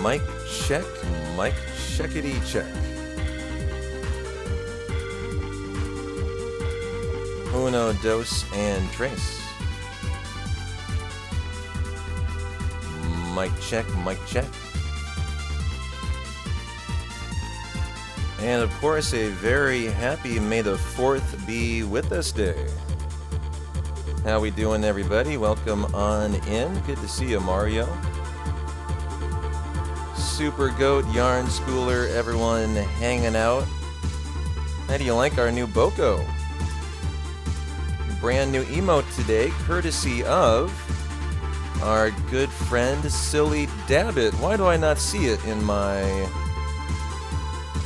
Mic check, mic checkity check. Uno, dos, and tres. Mic check, mic check. And of course, a very happy May the 4th be with us day. How we doing, everybody? Welcome on in. Good to see you, Mario. Super Goat, Yarn Schooler, everyone hanging out. How do you like our new Boko? Brand new emote today, courtesy of our good friend Silly Dabbit. Why do I not see it in my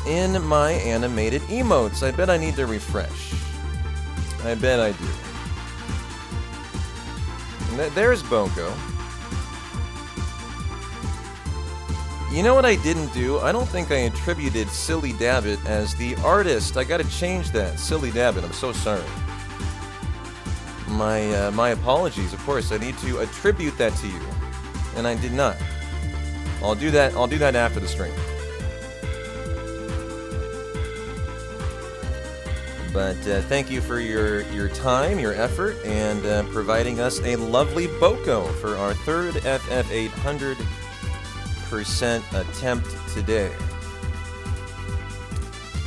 animated emotes? I bet I need to refresh. I bet I do. There's Boko. You know what I didn't do? I don't think I attributed Silly Dabbit as the artist. I gotta change that. Silly Dabbit, I'm so sorry. My apologies, of course. I need to attribute that to you. And I did not. I'll do that after the stream. But thank you for your time, your effort, and providing us a lovely Boko for our third FF800% attempt today.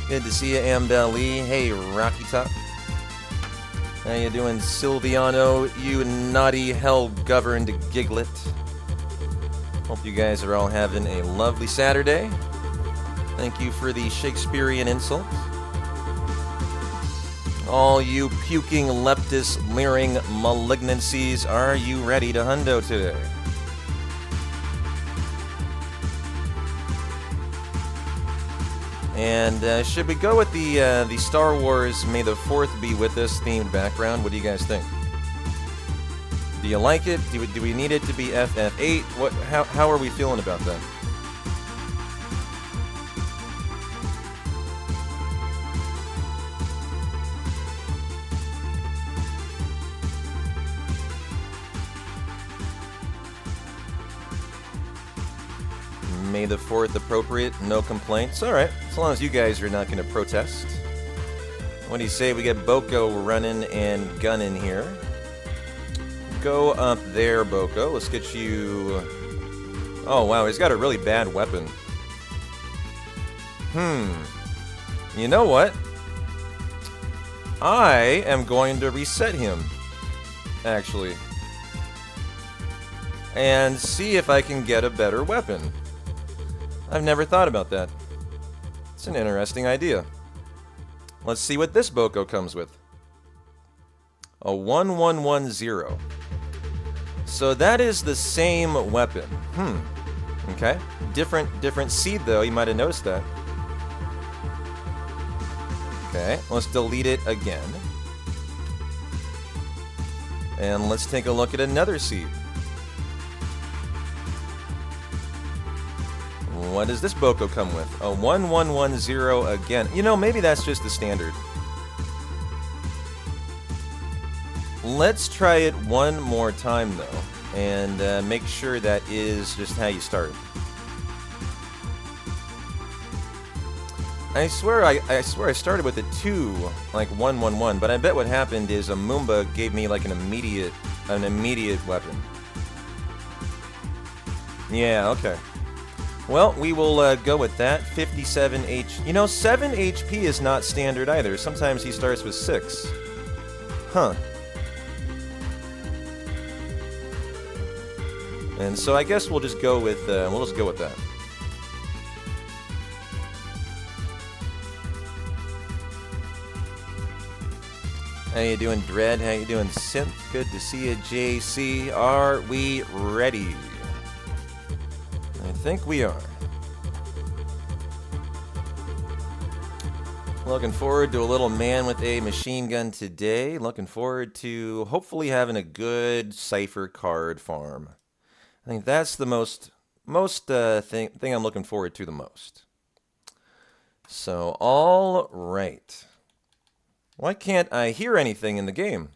Good to see you, Ambel Lee. Hey, Rocky Top. How you doing, Silviano, you naughty hell-governed giglet? Hope you guys are all having a lovely Saturday. Thank you for the Shakespearean insult. All you puking leptis leering malignancies, are you ready to hundo today? And should we go with the Star Wars May the 4th be with us themed background? What do you guys think? Do you like it? Do we need it to be FF8? How are we feeling about that? May the 4th appropriate, no complaints. Alright, as long as you guys are not going to protest. What do you say we get Boko running and gunning here? Go up there, Boko. Let's get you... Oh, wow, he's got a really bad weapon. You know what? I am going to reset him, actually. And see if I can get a better weapon. I've never thought about that. It's an interesting idea. Let's see what this Boko comes with. A 1110. So that is the same weapon. Okay. Different seed though, you might have noticed that. Okay, let's delete it again. And let's take a look at another seed. What does this Boko come with? A 1110 again. You know, maybe that's just the standard. Let's try it one more time, though, and make sure that is just how you start. I swear I started with a 2, like 111, but I bet what happened is a Moomba gave me like an immediate weapon. Yeah, okay. Well, we will go with that. 57 HP. You know, 7 HP is not standard either. Sometimes he starts with 6. Huh. And so I guess we'll just go with that. How you doing, Dread? How you doing, Synth? Good to see you, JC. Are we ready? I think we are. Looking forward to a little man with a machine gun today. Looking forward to hopefully having a good cipher card farm. I think that's the most thing I'm looking forward to the most. So, all right. Why can't I hear anything in the game?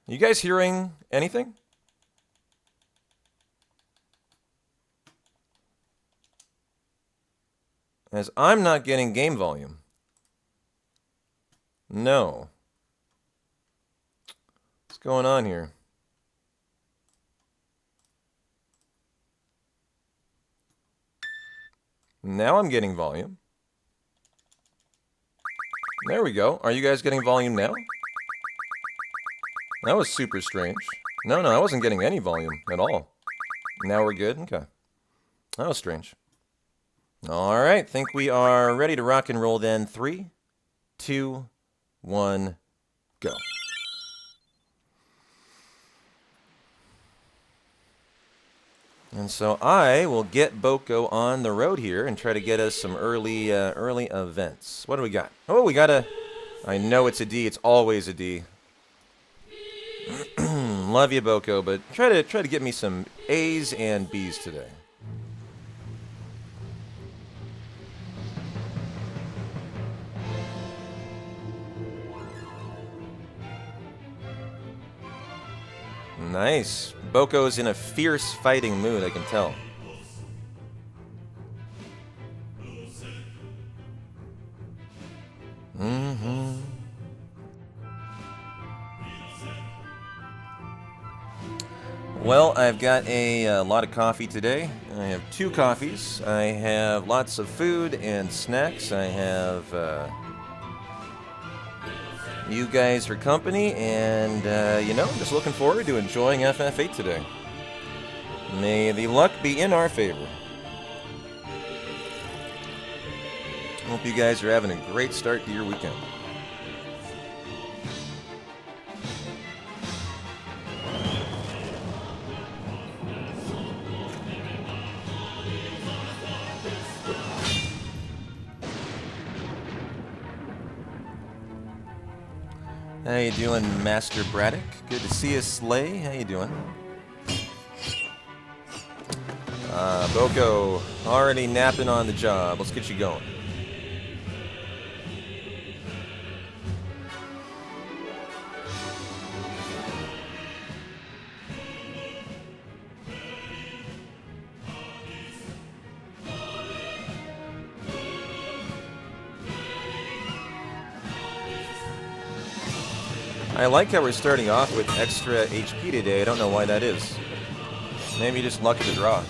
You guys hearing anything? as I'm not getting game volume. No. What's going on here? Now I'm getting volume. There we go. Are you guys getting volume now? That was super strange. No, I wasn't getting any volume at all. Now we're good? Okay. That was strange. Alright, think we are ready to rock and roll then. 3, 2, 1, go. And so I will get Boko on the road here and try to get us some early events. What do we got? Oh, we got a... I know it's a D. It's always a D. Love you, Boko, but try to get me some A's and B's today. Nice. Boko's in a fierce fighting mood, I can tell. Well, I've got a lot of coffee today. I have 2 coffees. I have lots of food and snacks. I have you guys for company, and you know, just looking forward to enjoying FF8 today. May the luck be in our favor. Hope you guys are having a great start to your weekend. How you doing, Master Braddock? Good to see you, Slay. How you doing? Boko, already napping on the job. Let's get you going. I like how we're starting off with extra HP today. I don't know why that is. Maybe just luck of the draw.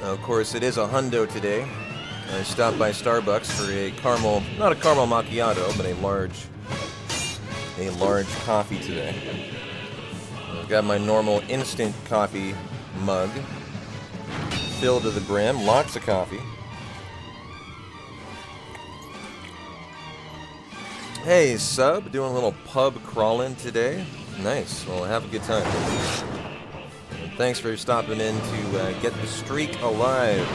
Of course, it is a hundo today. I stopped by Starbucks for a caramel, not a caramel macchiato, but a large coffee today. I've got my normal instant coffee mug filled to the brim, lots of coffee. Hey, Sub, doing a little pub crawling today. Nice. Well, have a good time. And thanks for stopping in to get the streak alive.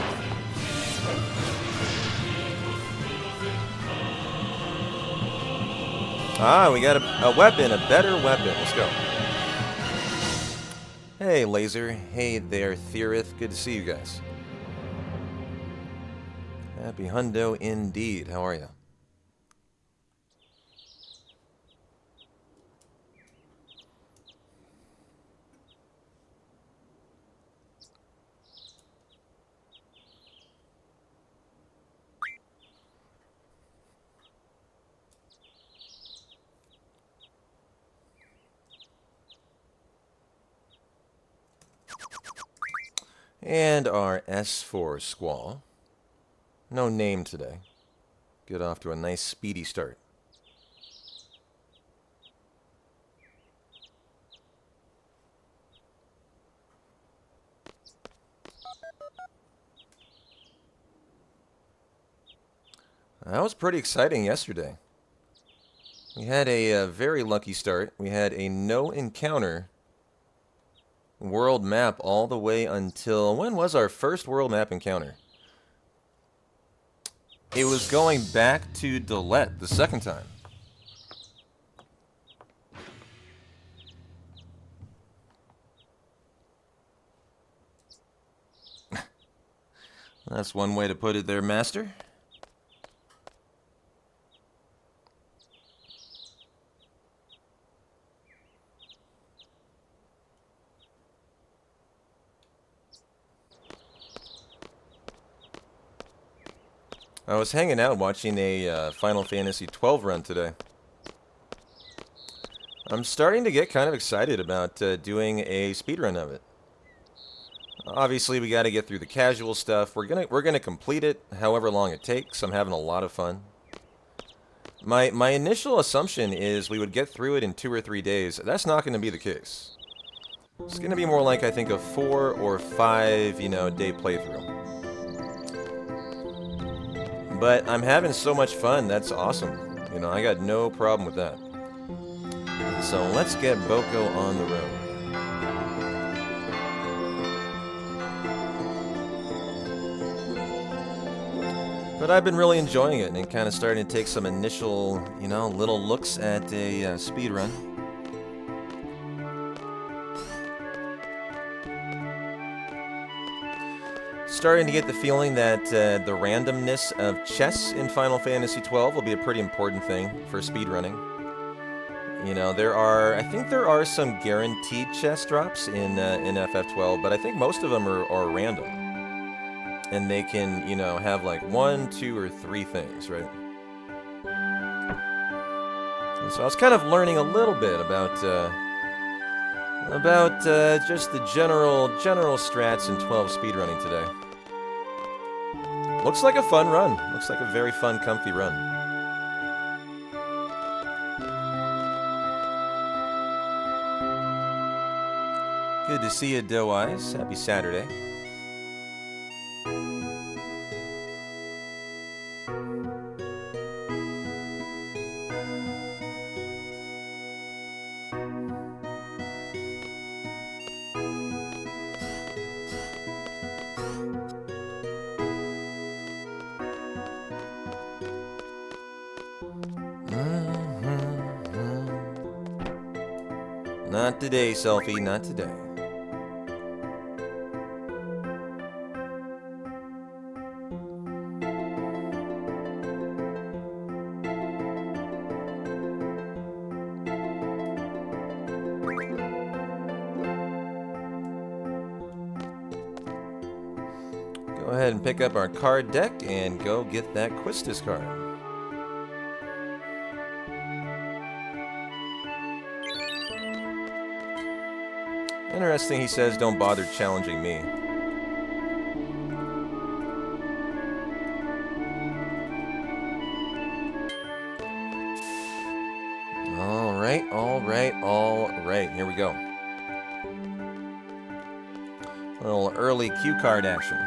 Ah, we got a weapon, a better weapon. Let's go. Hey, Laser. Hey there, Theorith. Good to see you guys. Happy hundo indeed. How are you? And our S4 Squall. No name today. Get off to a nice speedy start. That was pretty exciting yesterday. We had a very lucky start. We had a no encounter world map all the way until... When was our first world map encounter? It was going back to Delette the second time. That's one way to put it there, Master. I was hanging out watching a Final Fantasy XII run today. I'm starting to get kind of excited about doing a speedrun of it. Obviously, we got to get through the casual stuff. We're gonna complete it, however long it takes. I'm having a lot of fun. My initial assumption is we would get through it in 2 or 3 days. That's not going to be the case. It's going to be more like, I think, a 4 or 5, day playthrough. But I'm having so much fun. That's awesome. I got no problem with that. So let's get Boko on the road. But I've been really enjoying it and kind of starting to take some initial, little looks at a speedrun. Starting to get the feeling that the randomness of chess in Final Fantasy XII will be a pretty important thing for speedrunning. I think there are some guaranteed chess drops in FF12, but I think most of them are random. And they can, have like 1, 2, or 3 things, right? And so I was kind of learning a little bit about just the general strats in 12 speedrunning today. Looks like a fun run. Looks like a very fun, comfy run. Good to see you, Doe Eyes. Happy Saturday. Not today, Selfie, not today. Go ahead and pick up our card deck and go get that Quistis card. Interesting, he says, don't bother challenging me. All right. Here we go. A little early cue card action.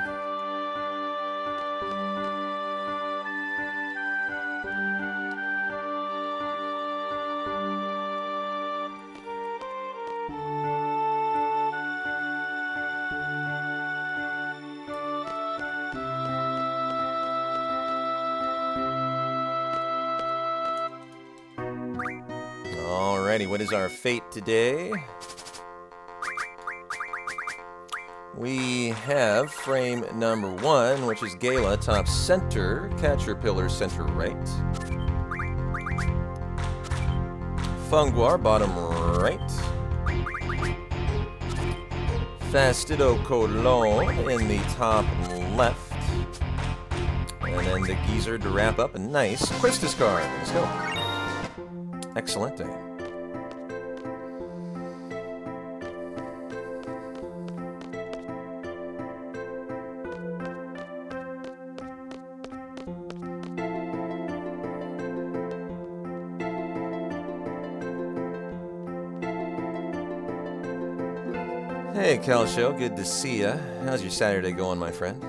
Alrighty, what is our fate today? We have frame number 1, which is Gala, top center, Caterpillar, center right. Funguar, bottom right. Fastidio Colon in the top left. And then the Geezer to wrap up a nice Quistis card. Let's go. Excellent day. Hey, Calshow, good to see ya. How's your Saturday going, my friend?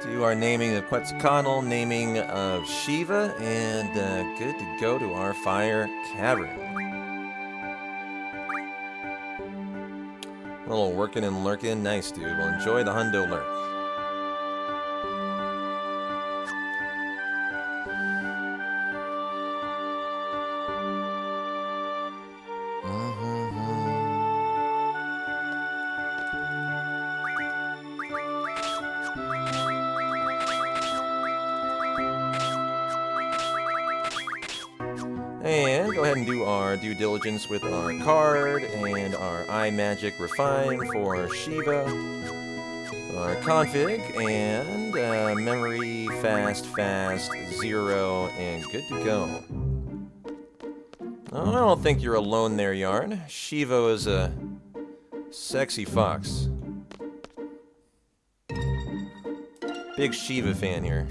Do our naming of Quetzalcoatl, naming of Shiva, and good to go to our fire cavern. A little working and lurking. Nice, dude. Well, enjoy the hundo lurk. And go ahead and do our due diligence with our card and our iMagic Refine for Shiva, our config, and memory fast 0, and good to go. Oh, I don't think you're alone there, Yarn. Shiva is a sexy fox. Big Shiva fan here.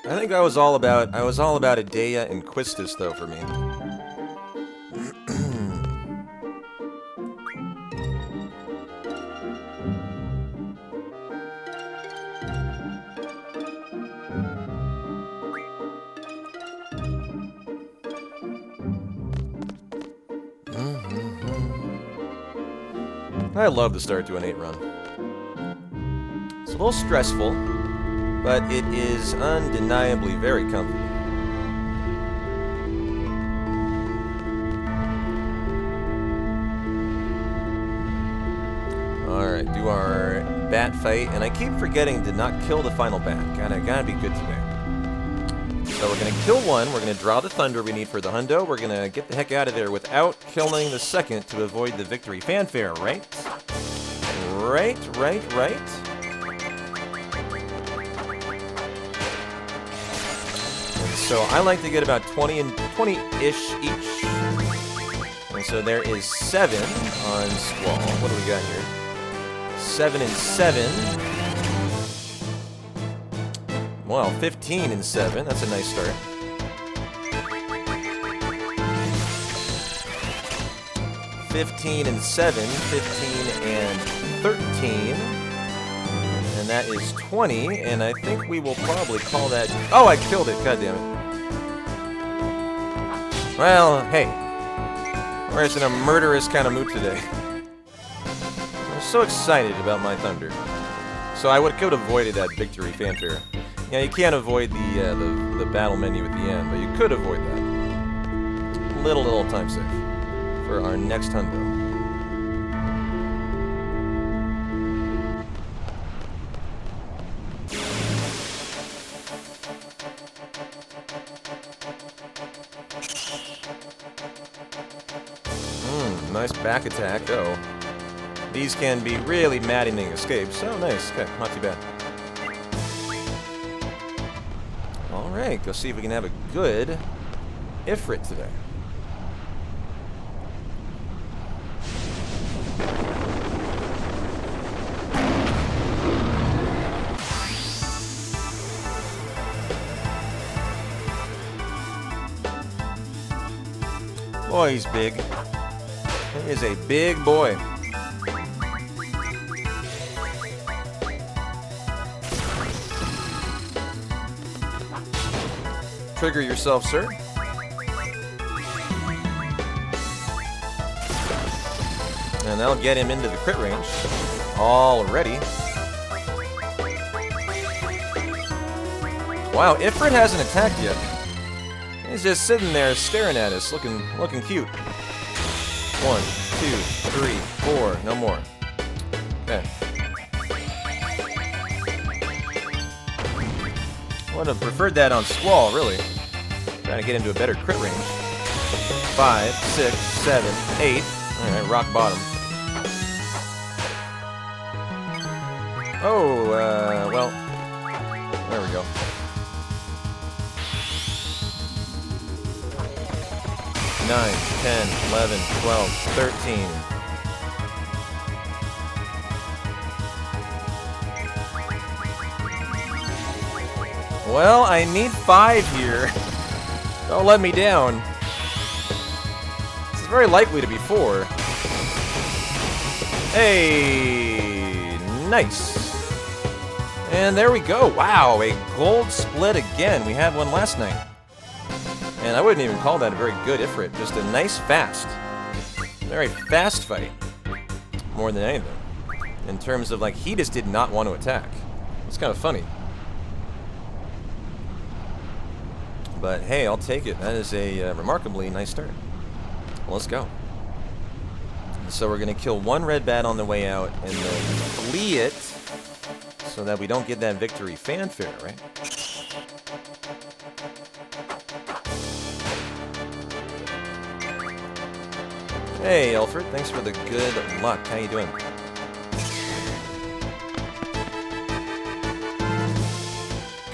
I think I was all about Adea and Quistis though for me. I love the start to an 8 run. It's a little stressful, but it is undeniably very comfy. Alright, do our bat fight, and I keep forgetting to not kill the final bat. Gotta be good today. So we're gonna kill one, we're gonna draw the thunder we need for the hundo, we're gonna get the heck out of there without killing the second to avoid the victory fanfare, right? Right. So I like to get about 20-ish each. And so there is 7 on Squall. What do we got here? 7 and 7. Well, 15 and 7. That's a nice start. $15 and 7, 15 and 13. And that is 20, and I think we will probably call that... Oh, I killed it, goddammit. Well, hey. We're just in a murderous kind of mood today. I'm so excited about my thunder. So I could have avoided that victory fanfare. Yeah, you can't avoid the battle menu at the end, but you could avoid that. Little time save for our next hundo. Nice back attack. Oh, these can be really maddening escapes. Oh, nice. Okay, not too bad. All right, go see if we can have a good Ifrit today. Boy, he's big. He is a big boy. Trigger yourself, sir. And that'll get him into the crit range already. Wow, Ifrit hasn't attacked yet. He's just sitting there staring at us, looking cute. 1, 2, 3, 4, no more. Okay. Would have preferred that on Squall, really. Trying to get into a better crit range. 5, 6, 7, 8. Alright, rock bottom. Oh, well. There we go. 9, 10, 11, 12, 13. Well, I need 5 here. Don't let me down. It's very likely to be 4. Hey, nice. And there we go. Wow, a gold split again. We had one last night. And I wouldn't even call that a very good Ifrit. Just a nice fast. Very fast fight. More than anything. In terms of, like, he just did not want to attack. It's kind of funny. But hey, I'll take it. That is a remarkably nice start. Well, let's go. So we're going to kill one red bat on the way out and then flee it so that we don't get that victory fanfare, right? Hey, Alfred. Thanks for the good luck. How you doing?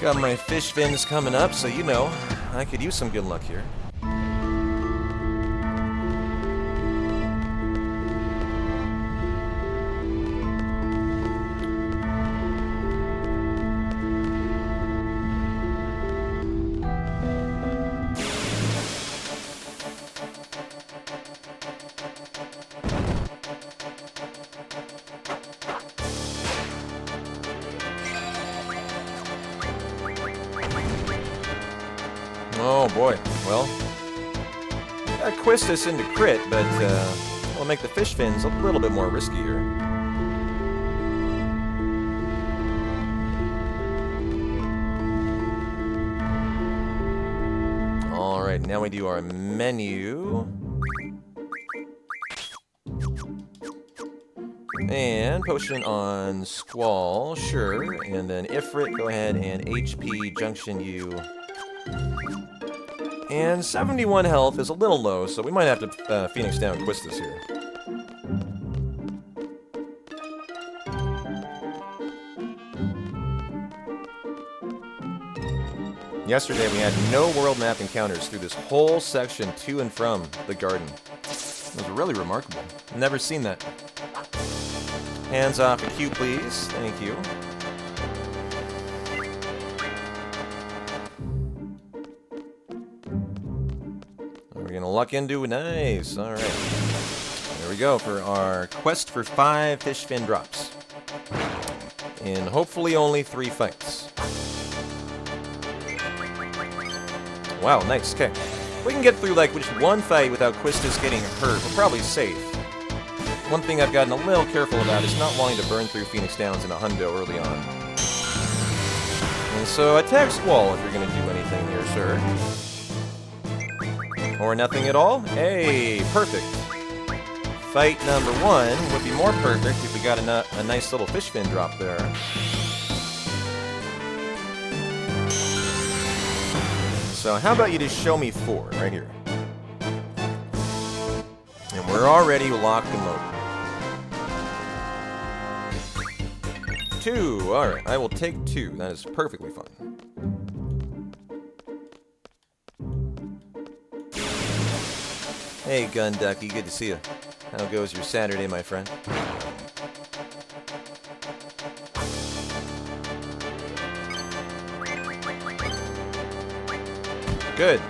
Got my fish fins coming up, so you know I could use some good luck here. Oh boy, well, I quist this into crit, but I'll make the fish fins a little bit more riskier. Alright, now we do our menu. And potion on Squall, sure. And then Ifrit, go ahead and HP Junction you. And 71 health is a little low, so we might have to Phoenix down Quistis here. Yesterday we had no world map encounters through this whole section to and from the garden. It was really remarkable. Never seen that. Hands off a Q, please. Thank you. We're gonna luck into nice. All right. There we go for our quest for 5 fish fin drops. In hopefully only 3 fights. Wow, nice. Okay. We can get through like just one fight without Quistis getting hurt. We're probably safe. One thing I've gotten a little careful about is not wanting to burn through Phoenix Downs in a hundo early on. And so attack Squall if you're going to do anything here, sir. Or nothing at all? Hey, perfect. Fight number 1 would be more perfect if we got a nice little fish fin drop there. So how about you just show me 4 right here. And we're already locked and loaded. 2. Alright, I will take 2. That is perfectly fine. Hey, Gun Ducky, good to see you. How goes your Saturday, my friend? Good.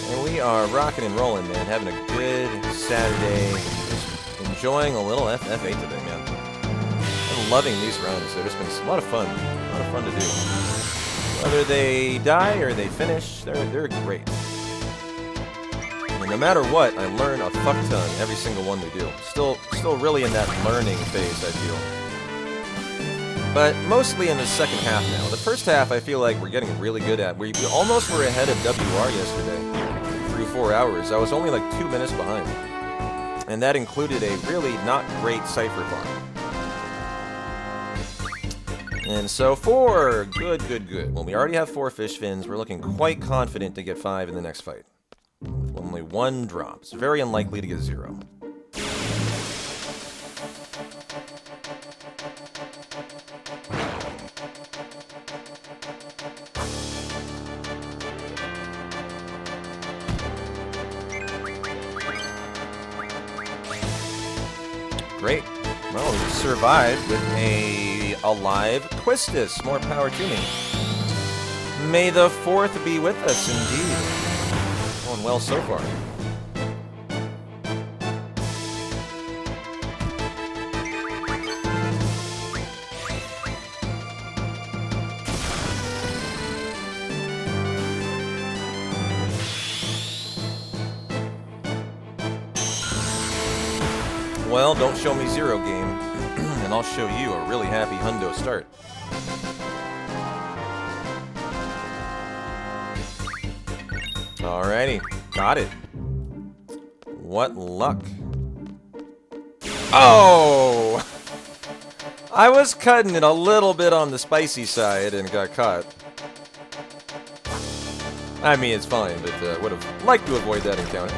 And we are rocking and rolling, man. Having a good Saturday. Just enjoying a little FF8 today, man. I'm loving these runs. They've just been a lot of fun. A lot of fun to do. Whether they die or they finish, they're great. And no matter what, I learn a fuck ton every single one we do. Still really in that learning phase, I feel. But mostly in the second half now. The first half I feel like we're getting really good at. We almost were ahead of WR yesterday through 4 hours. I was only like 2 minutes behind. And that included a really not great Cypher farm. And so 4, good. Well, we already have 4 fish fins. We're looking quite confident to get 5 in the next fight. With only 1 drop. It's very unlikely to get 0. Great. Well, we survived with a alive Quistis. More power to me. May the 4th be with us, indeed. Going well so far. Well, don't show me zero game, and I'll show you a really happy hundo start. Alrighty, got it. What luck. Oh! I was cutting it a little bit on the spicy side and got caught. I mean, it's fine, but would have liked to avoid that encounter.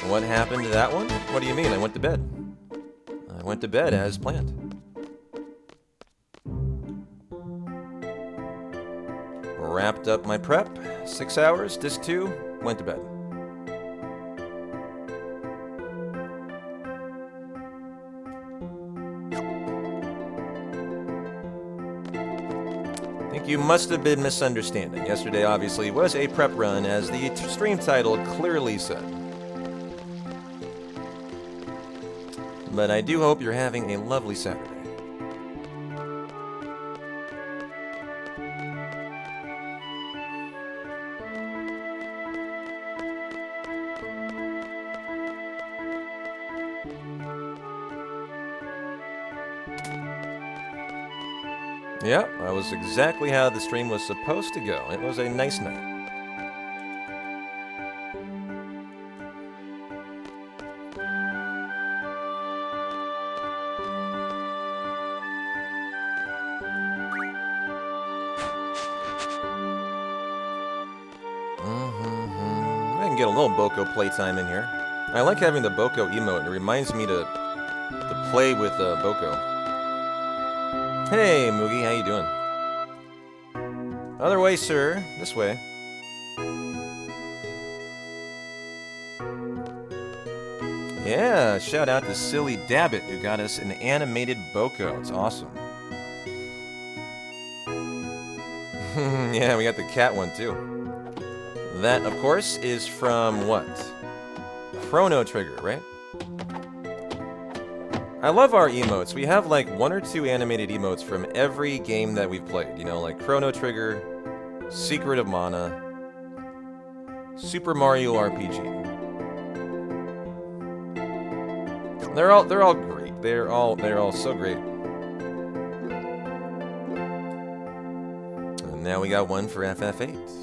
What happened to that one? What do you mean? I went to bed. I went to bed as planned. Wrapped up my prep. 6 hours, disc 2, went to bed. I think you must have been misunderstanding. Yesterday obviously was a prep run, as the stream title clearly said. But I do hope you're having a lovely Saturday. Yeah, that was exactly how the stream was supposed to go. It was a nice night. I can get a little Boko playtime in here. I like having the Boko emote. It reminds me to play with Boko. Hey, Moogie, how you doing? Other way, sir. This way. Yeah, shout out to Silly Dabbit, who got us an animated Boko. It's awesome. Yeah, we got the cat one, too. That, of course, is from what? Chrono Trigger, right? I love our emotes. We have like 1 or 2 animated emotes from every game that we've played. You know, like Chrono Trigger, Secret of Mana, Super Mario RPG. They're all great. They're all so great. And now we got one for FF8.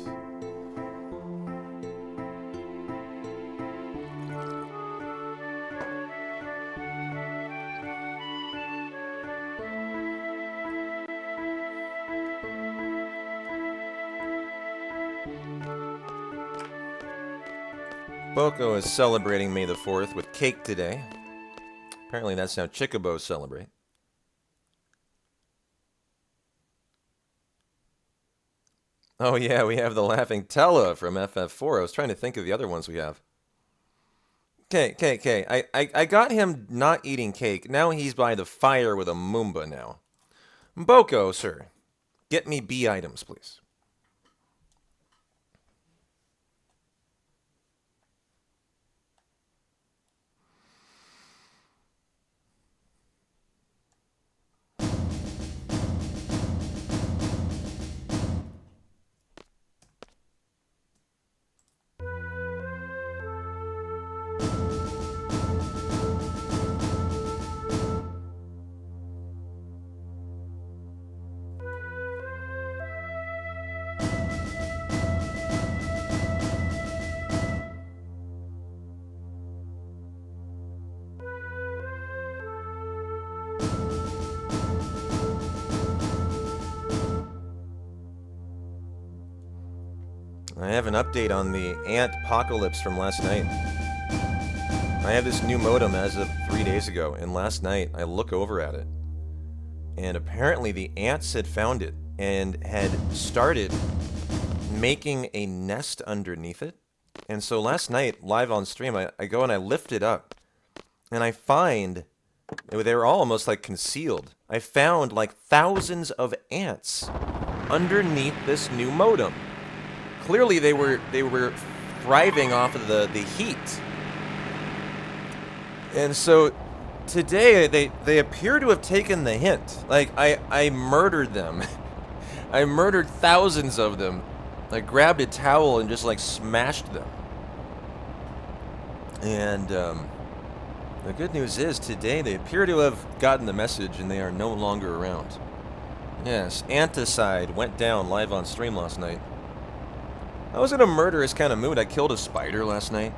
Boko is celebrating May the 4th with cake today. Apparently that's how Chicobos celebrate. Oh yeah, we have the laughing Tella from FF4. I was trying to think of the other ones we have. Okay. I got him not eating cake. Now he's by the fire with a Moomba now. Boko, sir. Get me B items, please. I have an update on the ant apocalypse from last night. I have this new modem as of 3 days ago, and last night I look over at it, and apparently the ants had found it and had started making a nest underneath it. And so last night, live on stream, I go and I lift it up, and I find they were all almost like concealed. I found like thousands of ants underneath this new modem. Clearly they were thriving off of the heat. And so today they appear to have taken the hint. Like I murdered them. I murdered thousands of them. I grabbed a towel and just like smashed them. And the good news is today they appear to have gotten the message and they are no longer around. Yes, Anticide went down live on stream last night. I was in a murderous kind of mood. I killed a spider last night.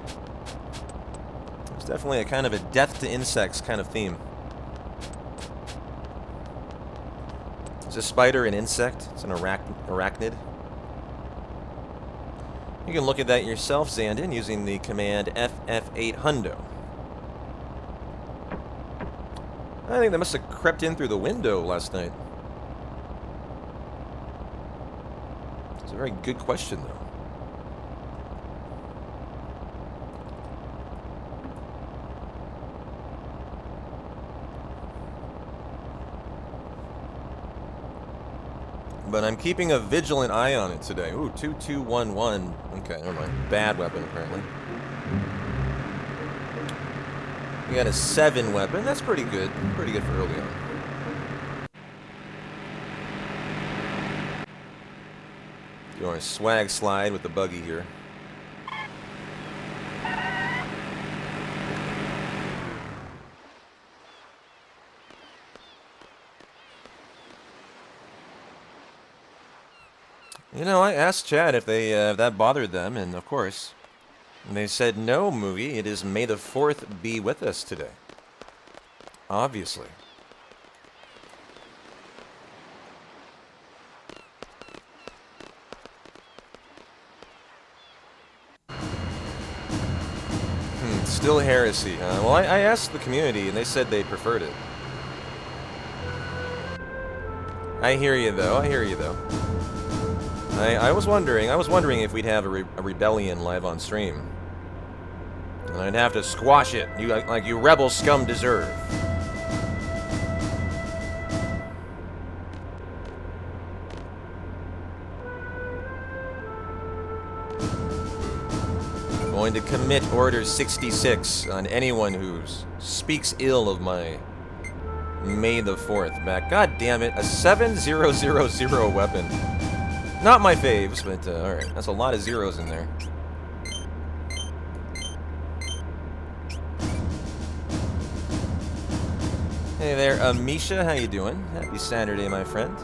It's definitely a kind of a death to insects kind of theme. Is a spider an insect? It's an arachnid. You can look at that yourself, Zandon, using the command FFVIII hundo. I think they must have crept in through the window last night. It's a very good question, though. But I'm keeping a vigilant eye on it today. Ooh, 2211. Okay, never mind. Bad weapon, apparently. We got a 7 weapon. That's pretty good. Pretty good for early on. Doing a swag slide with the buggy here. You know, I asked Chad if they if that bothered them, and of course, they said no, Moogie. It is May the 4th be with us today. Obviously. Still heresy. Well, I asked the community, and they said they preferred it. I hear you, though. I hear you, though. I was wondering if we'd have a rebellion live on stream. And I'd have to squash it, like you rebel scum deserve. Going to commit Order 66 on anyone who speaks ill of my May the 4th back. God damn it, a 7000 weapon. Not my faves, but alright. That's a lot of zeros in there. Hey there, Misha, how you doing? Happy Saturday, my friend.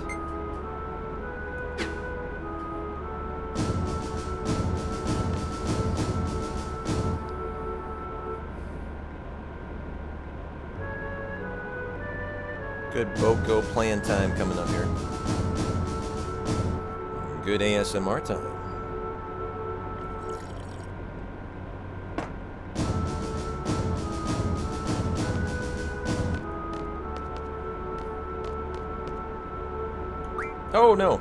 Good Boko playing time coming up here. Good ASMR time. Oh no!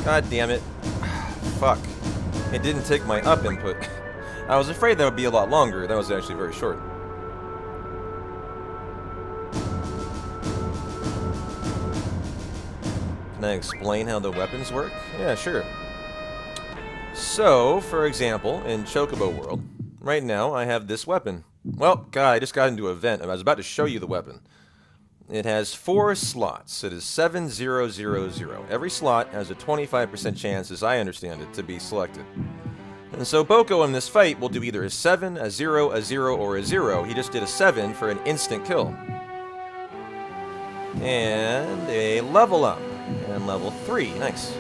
God damn it. Fuck. It didn't take my up input. I was afraid that would be a lot longer. That was actually very short. Can I explain how the weapons work? Yeah, sure. So, for example, in Chocobo World, right now I have this weapon. Well, God, I just got into an event. I was about to show you the weapon. It has 4 slots. It is 7000. Every slot has a 25% chance, as I understand it, to be selected. And so Boko in this fight will do either a 7, a 0, a 0, or a 0. He just did a 7 for an instant kill. And a level up. And level 3. Nice.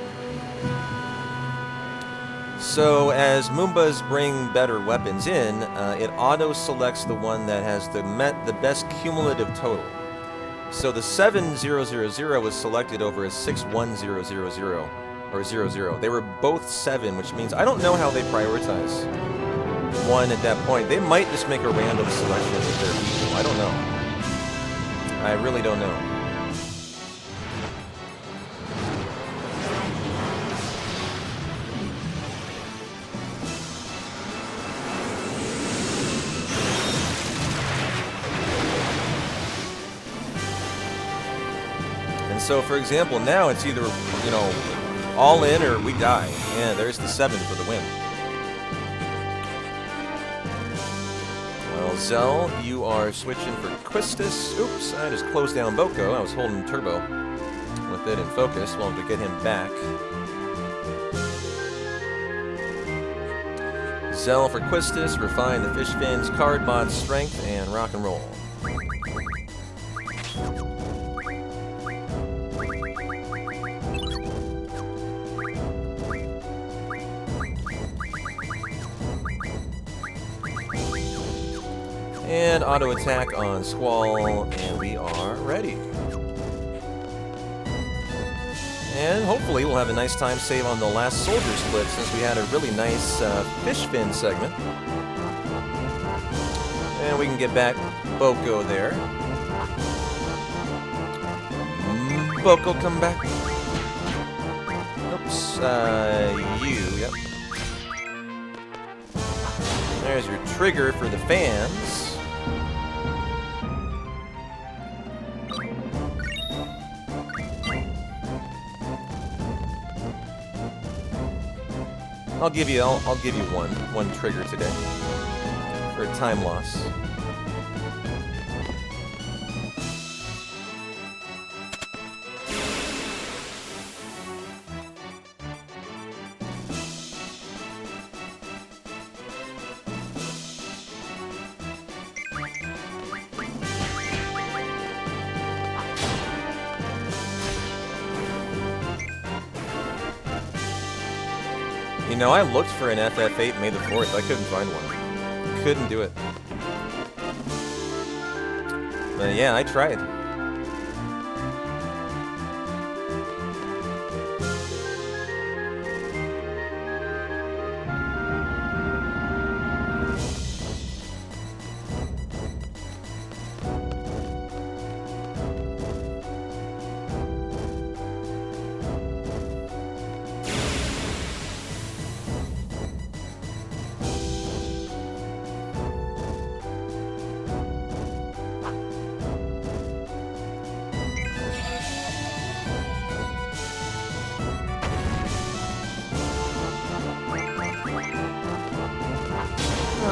So as Moombas bring better weapons in, it auto-selects the one that has the best cumulative total. So the 7000 was selected over a 61000 or 00. They were both 7, which means I don't know how they prioritize one at that point. They might just make a random selection if they're equal. I don't know. I really don't know. So, for example, now it's either, you know, all in or we die. Yeah, there's the 7 for the win. Well, Zell, you are switching for Quistis. Oops, I just closed down Boko. I was holding turbo with it in focus. Wanted to get him back. Zell for Quistis, refine the fish fins, card mod strength, and rock and roll. And auto attack on Squall, and we are ready. And hopefully we'll have a nice time save on the last soldier split, since we had a really nice fish fin segment. And we can get back Boko there. Boko, come back. Oops, yep. There's your trigger for the fans. I'll give you one trigger today for a time loss. You know, I looked for an FF8 May the 4th. I couldn't find one. Couldn't do it. But yeah, I tried.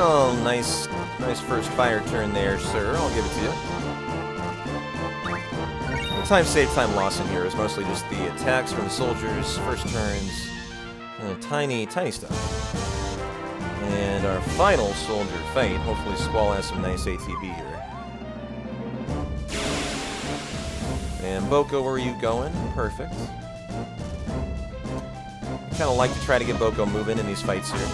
Oh, nice first fire turn there, sir. I'll give it to you. The time saved, time loss in here is mostly just the attacks from the soldiers, first turns, tiny stuff. And our final soldier fight. Hopefully Squall has some nice ATB here. And Boko, where are you going? Perfect. Kind of like to try to get Boko moving in these fights here.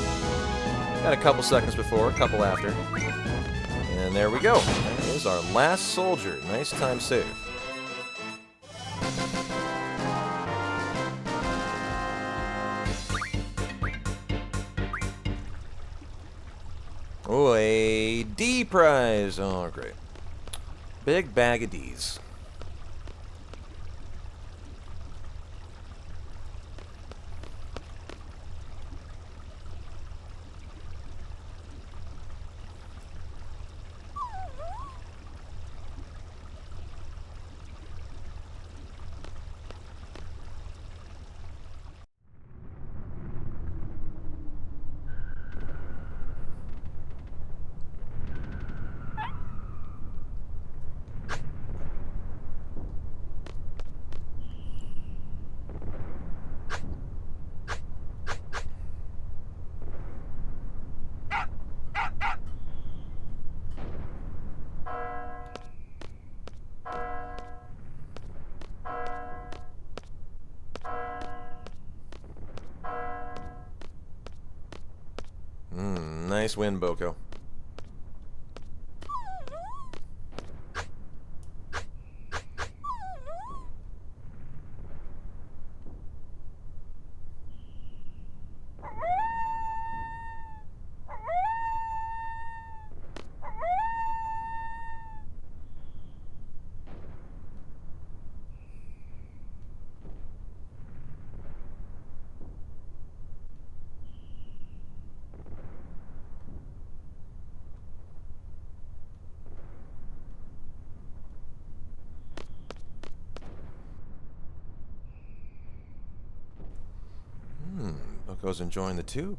Got a couple seconds before, a couple after. And there we go. That is our last soldier. Nice time save. Oh, a D prize. Oh, great. Big bag of Ds. Nice win, Boko. Boko's enjoying the tube.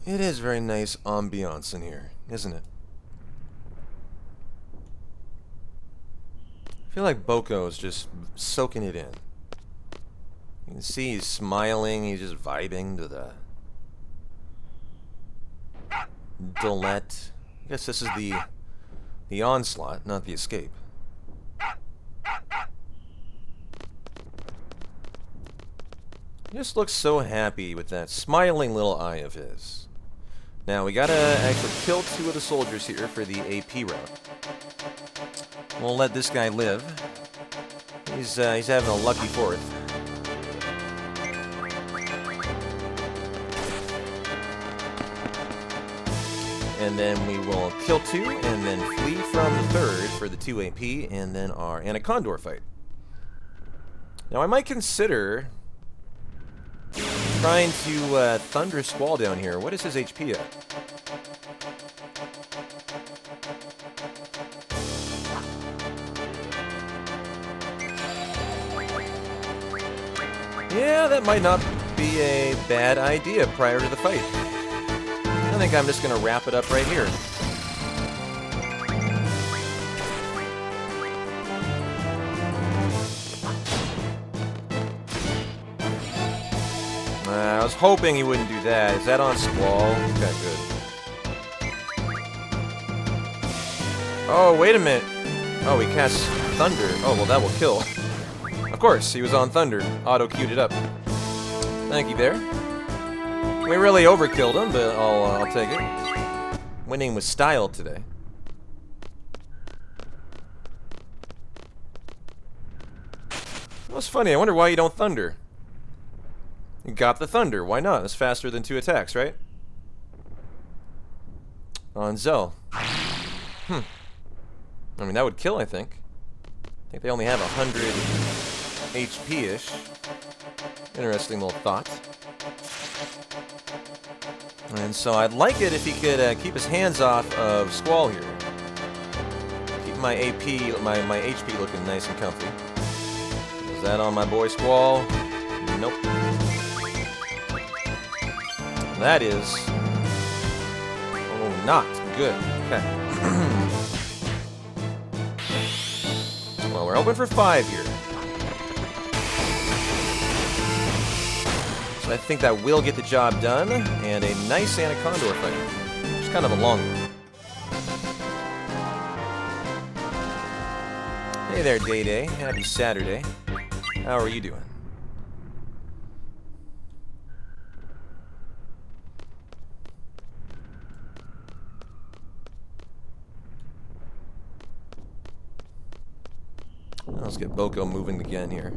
It is very nice ambiance in here, isn't it? I feel like Boko's just soaking it in. You can see he's smiling, he's just vibing to the Dolette. I guess this is the onslaught, not the escape. He just looks so happy with that smiling little eye of his. Now we gotta actually kill 2 of the soldiers here for the AP round. We'll let this guy live. He's having a lucky 4th. And then we will kill 2 and then flee from the 3rd for the 2 AP and then our Anacondor fight. Now I might consider trying to Thunder Squall down here. What is his HP at? Yeah, that might not be a bad idea prior to the fight. I think I'm just going to wrap it up right here. I was hoping he wouldn't do that. Is that on Squall? Okay, good. Oh, wait a minute. Oh, he casts Thunder. Oh, well, that will kill. Of course, he was on Thunder. Auto-queued it up. Thank you there. We really overkilled him, but I'll take it. Winning with style today. That's funny. I wonder why you don't Thunder. You got the Thunder. Why not? It's faster than 2 attacks, right? On Zell. I mean, that would kill, I think. I think they only have 100 HP-ish. Interesting little thought. And so I'd like it if he could keep his hands off of Squall here. Keep my AP, my HP looking nice and comfy. Is that on my boy Squall? Nope. That is... oh, not good. Okay. Well, we're hoping for 5 here. So I think that will get the job done. And a nice Anacondor fight. Just kind of a long one. Hey there, Day Day. Happy Saturday. How are you doing? Let's get Boko moving again here.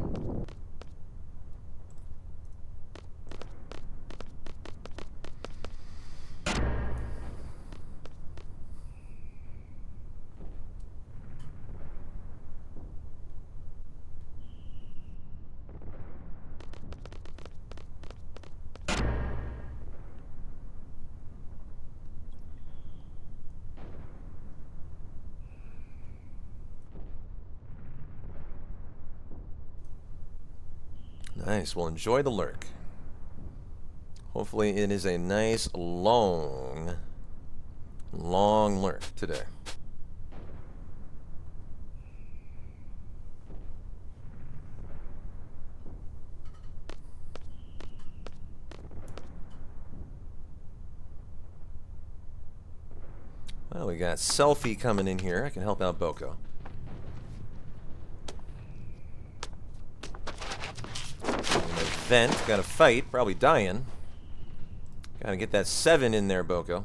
Nice. Well, enjoy the lurk. Hopefully it is a nice, long lurk today. Well, we got Selfie coming in here. I can help out Boko. Vent, gotta fight, probably dying. Gotta get that 7 in there, Boko.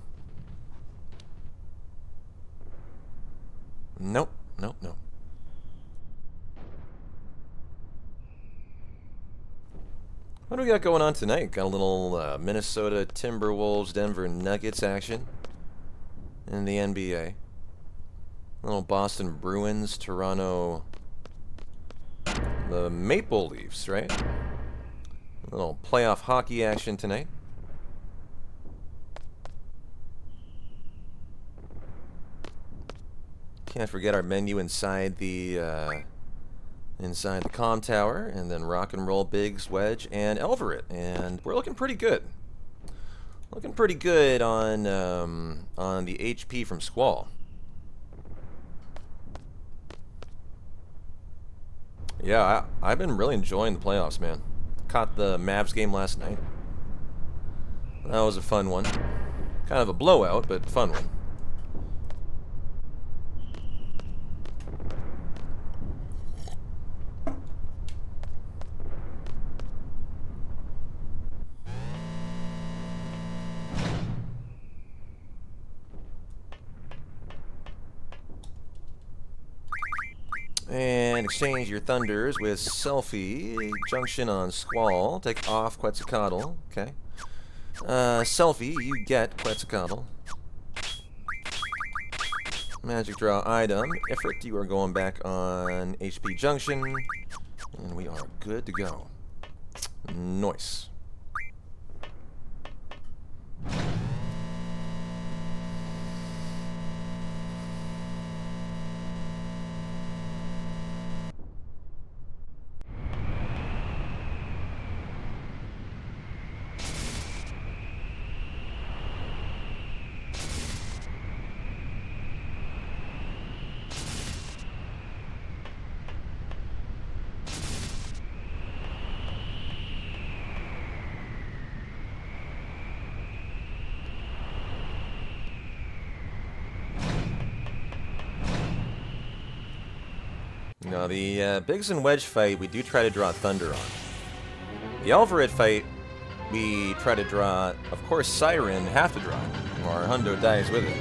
Nope, nope, nope. What do we got going on tonight? Got a little Minnesota Timberwolves, Denver Nuggets action in the NBA. A little Boston Bruins, Toronto, the Maple Leafs, right? A little playoff hockey action tonight. Can't forget our menu inside the comm tower, and then Rock and Roll, Biggs, Wedge, and Elverit, and we're looking pretty good. Looking pretty good on the HP from Squall. Yeah, I've been really enjoying the playoffs, man. Caught the Mavs game last night. That was a fun one. Kind of a blowout, but fun one. And exchange your thunders with Selfie. Junction on Squall. Take off Quetzalcoatl. Okay. Selfie, you get Quetzalcoatl. Magic draw item. Ifrit, you are going back on HP Junction. And we are good to go. Nice. Now, the Biggs and Wedge fight, we do try to draw Thunder on. The Alvarid fight, we try to draw, of course, Siren, have to draw, or Hundo dies with it.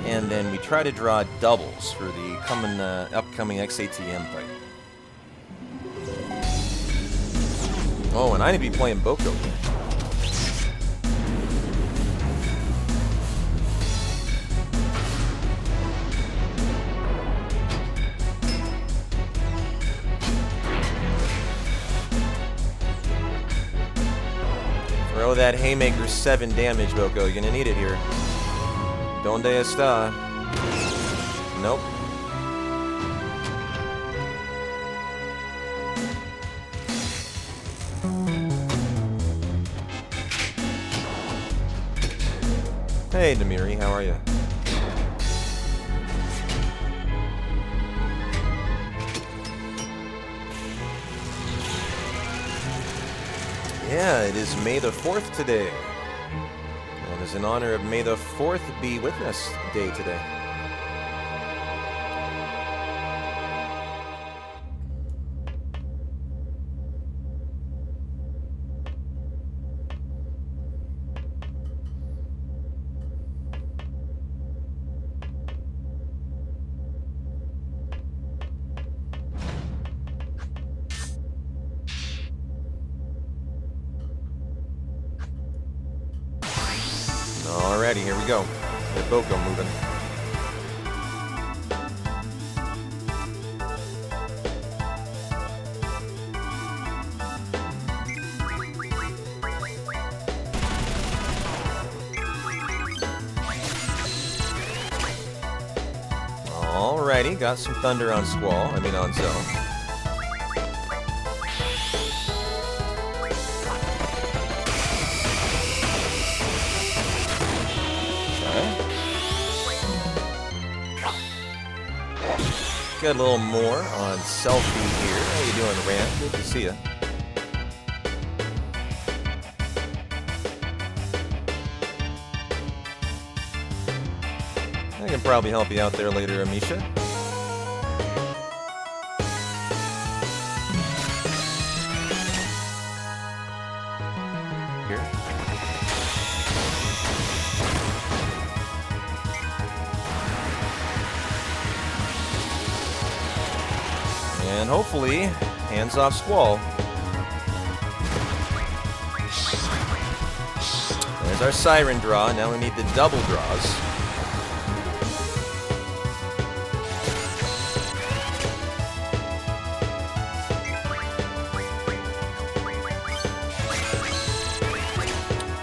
And then we try to draw doubles for the upcoming XATM fight. Oh, and I need to be playing Boko. Throw that Haymaker 7 damage, Boko. You're gonna need it here. Donde está? Nope. Hey, Demiri, how are you? Yeah, it is May the 4th today. And as in honor of May the 4th be with us day today. Alrighty, here we go. Get Boko moving. Alrighty, got some Thunder on Squall. I mean on Zone. Get a little more on Selfie here. How you doing, Rand? Good to see you. I can probably help you out there later, Amisha. Here. And hopefully, hands off Squall. There's our Siren draw. Now we need the double draws.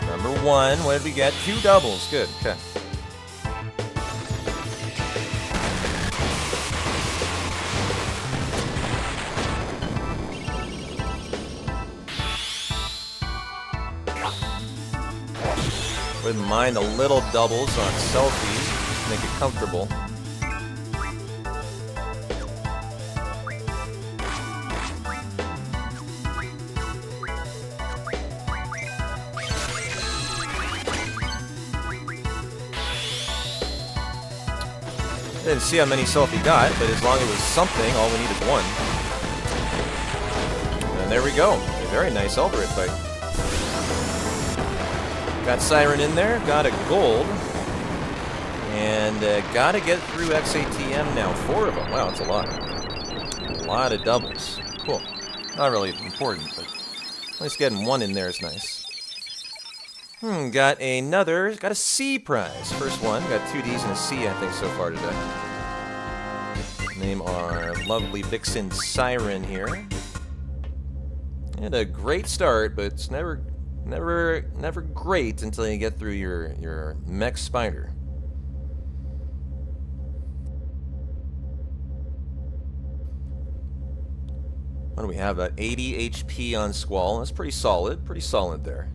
Number one, what did we get? 2 doubles. Good. Okay. Wouldn't mind a little doubles on Selfie, make it comfortable. Didn't see how many self he got, but as long as it was something, all we need is one. And there we go. A very nice Elbereth fight. Got Siren in there, got a gold, and got to get through FFVIII now. 4 of them. Wow, that's a lot. A lot of doubles. Cool. Not really important, but at least getting one in there is nice. Got a C prize. First one. Got 2 Ds and a C, I think, so far today. Name our lovely Vixen Siren here. And a great start, but it's never great until you get through your mech spider. What do we have? About 80 HP on Squall. That's pretty solid. Pretty solid there.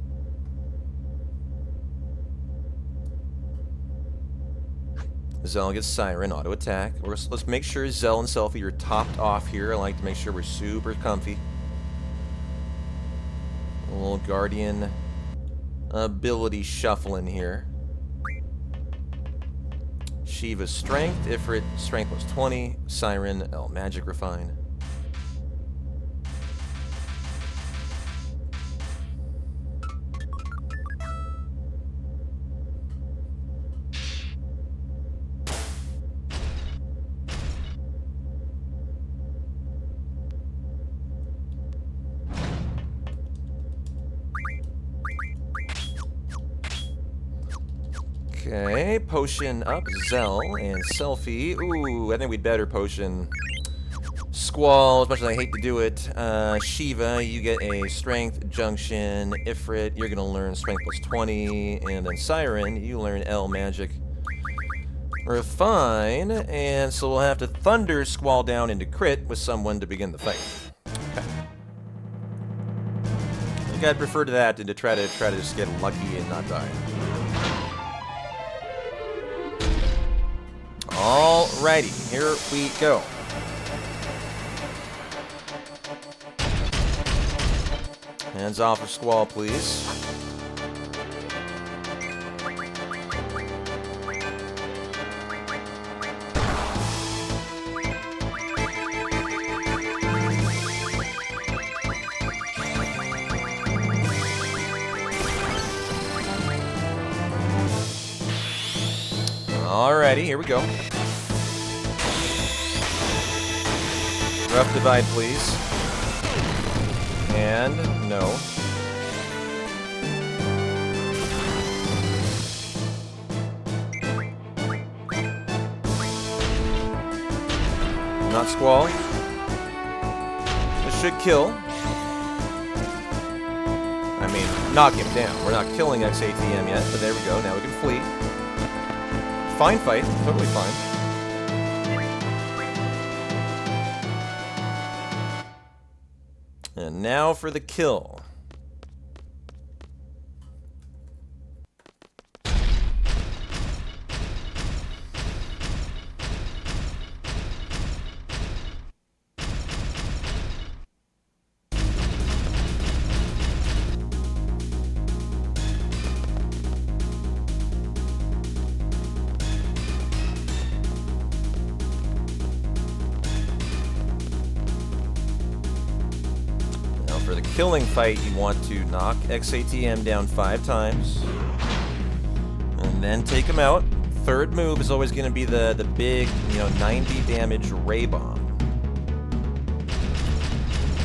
Zell gets Siren, auto attack. Let's make sure Zell and Selphie are topped off here. I like to make sure we're super comfy. A little Guardian ability shuffling here. Shiva's Strength, Ifrit, Strength plus 20, Siren, L, Magic Refine. Okay, potion up, Zell and Selphie. Ooh, I think we'd better potion Squall, as much as I hate to do it. Shiva, you get a Strength Junction. Ifrit, you're going to learn Strength plus 20. And then Siren, you learn L Magic Refine. And so we'll have to Thunder Squall down into crit with someone to begin the fight. Okay. I think I'd prefer to that than to try to just get lucky and not die. Alrighty, here we go. Hands off of Squall, please. Alrighty, here we go. Rough divide, please. And no. Not Squall. This should kill. I mean, knock him down. We're not killing FFVIII yet, but there we go. Now we can flee. Fine fight, totally fine. And now for the kill. For the killing fight, you want to knock FFVIII down 5 times. And then take him out. Third move is always going to be the big, 90 damage Ray Bomb.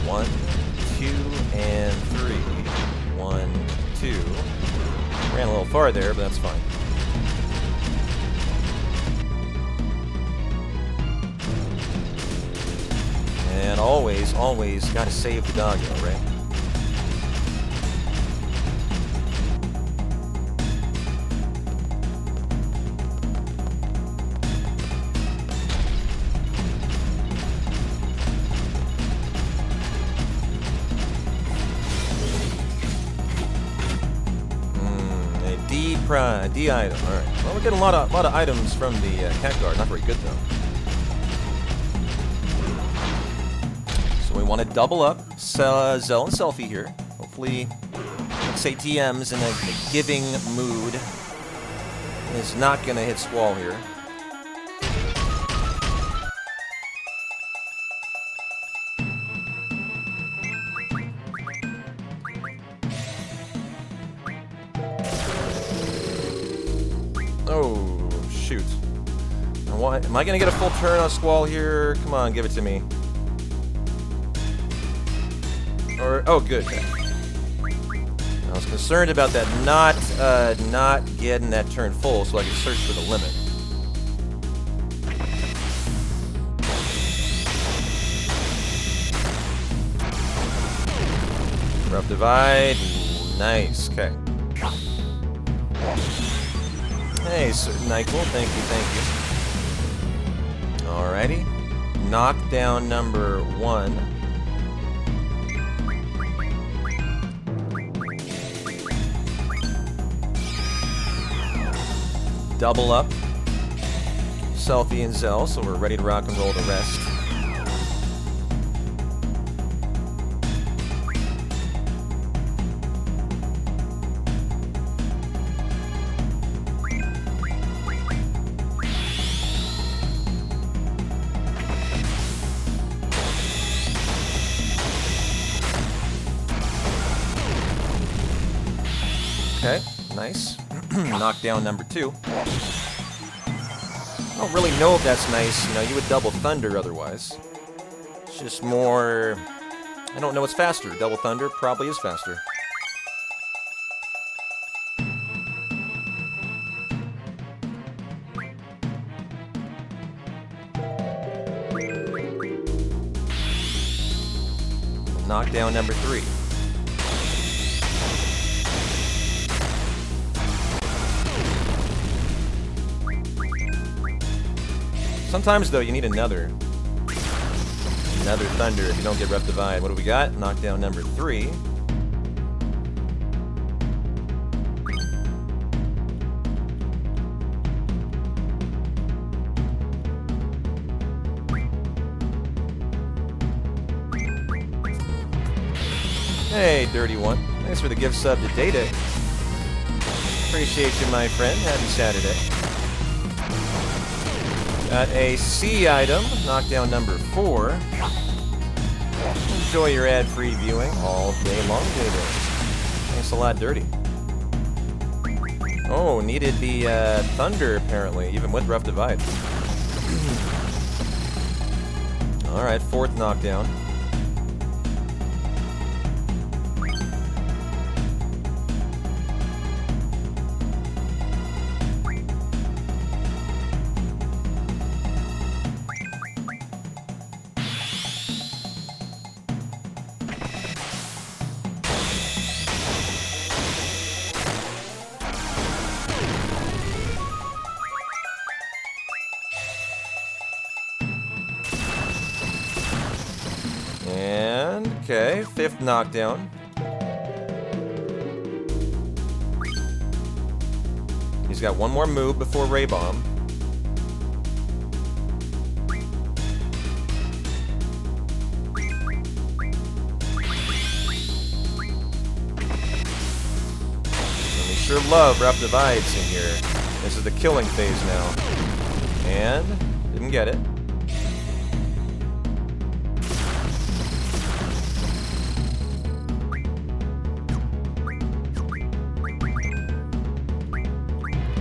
1, 2, and 3. 1, 2. Ran a little far there, but that's fine. And always gotta save the doggo, right? A D item. All right. Well, we're getting a lot of items from the cat guard. Not very good though. We want to double up Zell and Selphie here. Hopefully, FFVIII's in a giving mood. Is not going to hit Squall here. Oh, am I gonna get a full turn on Squall here? Come on, give it to me. Or, oh, good. I was concerned about that not getting that turn full so I could search for the limit. Rough Divide. Nice. Okay. Hey, Sir Nyquil. Thank you. Alrighty. Knockdown number 1. Double up. Selfie and Zell, so we're ready to rock and roll the rest. Okay, nice. Knockdown number 2. I don't really know if that's nice. You know, you would double Thunder otherwise. It's just more... I don't know what's faster. Double Thunder probably is faster. Knockdown number 3. Sometimes, though, you need another Thunder if you don't get Rough Divide. What do we got? Knockdown number 3. Hey, Dirty One. Thanks for the gift sub to Data. Appreciate you, my friend. Happy Saturday. Got a C item, knockdown number 4. Enjoy your ad-free viewing all day long, Data. Thanks a lot, Dirty. Oh, needed the Thunder, apparently, even with Rough Divide. Alright, 4th knockdown. And, okay, 5th knockdown. He's got one more move before Ray Bomb. And we sure love Rough Divides in here. This is the killing phase now. And, didn't get it.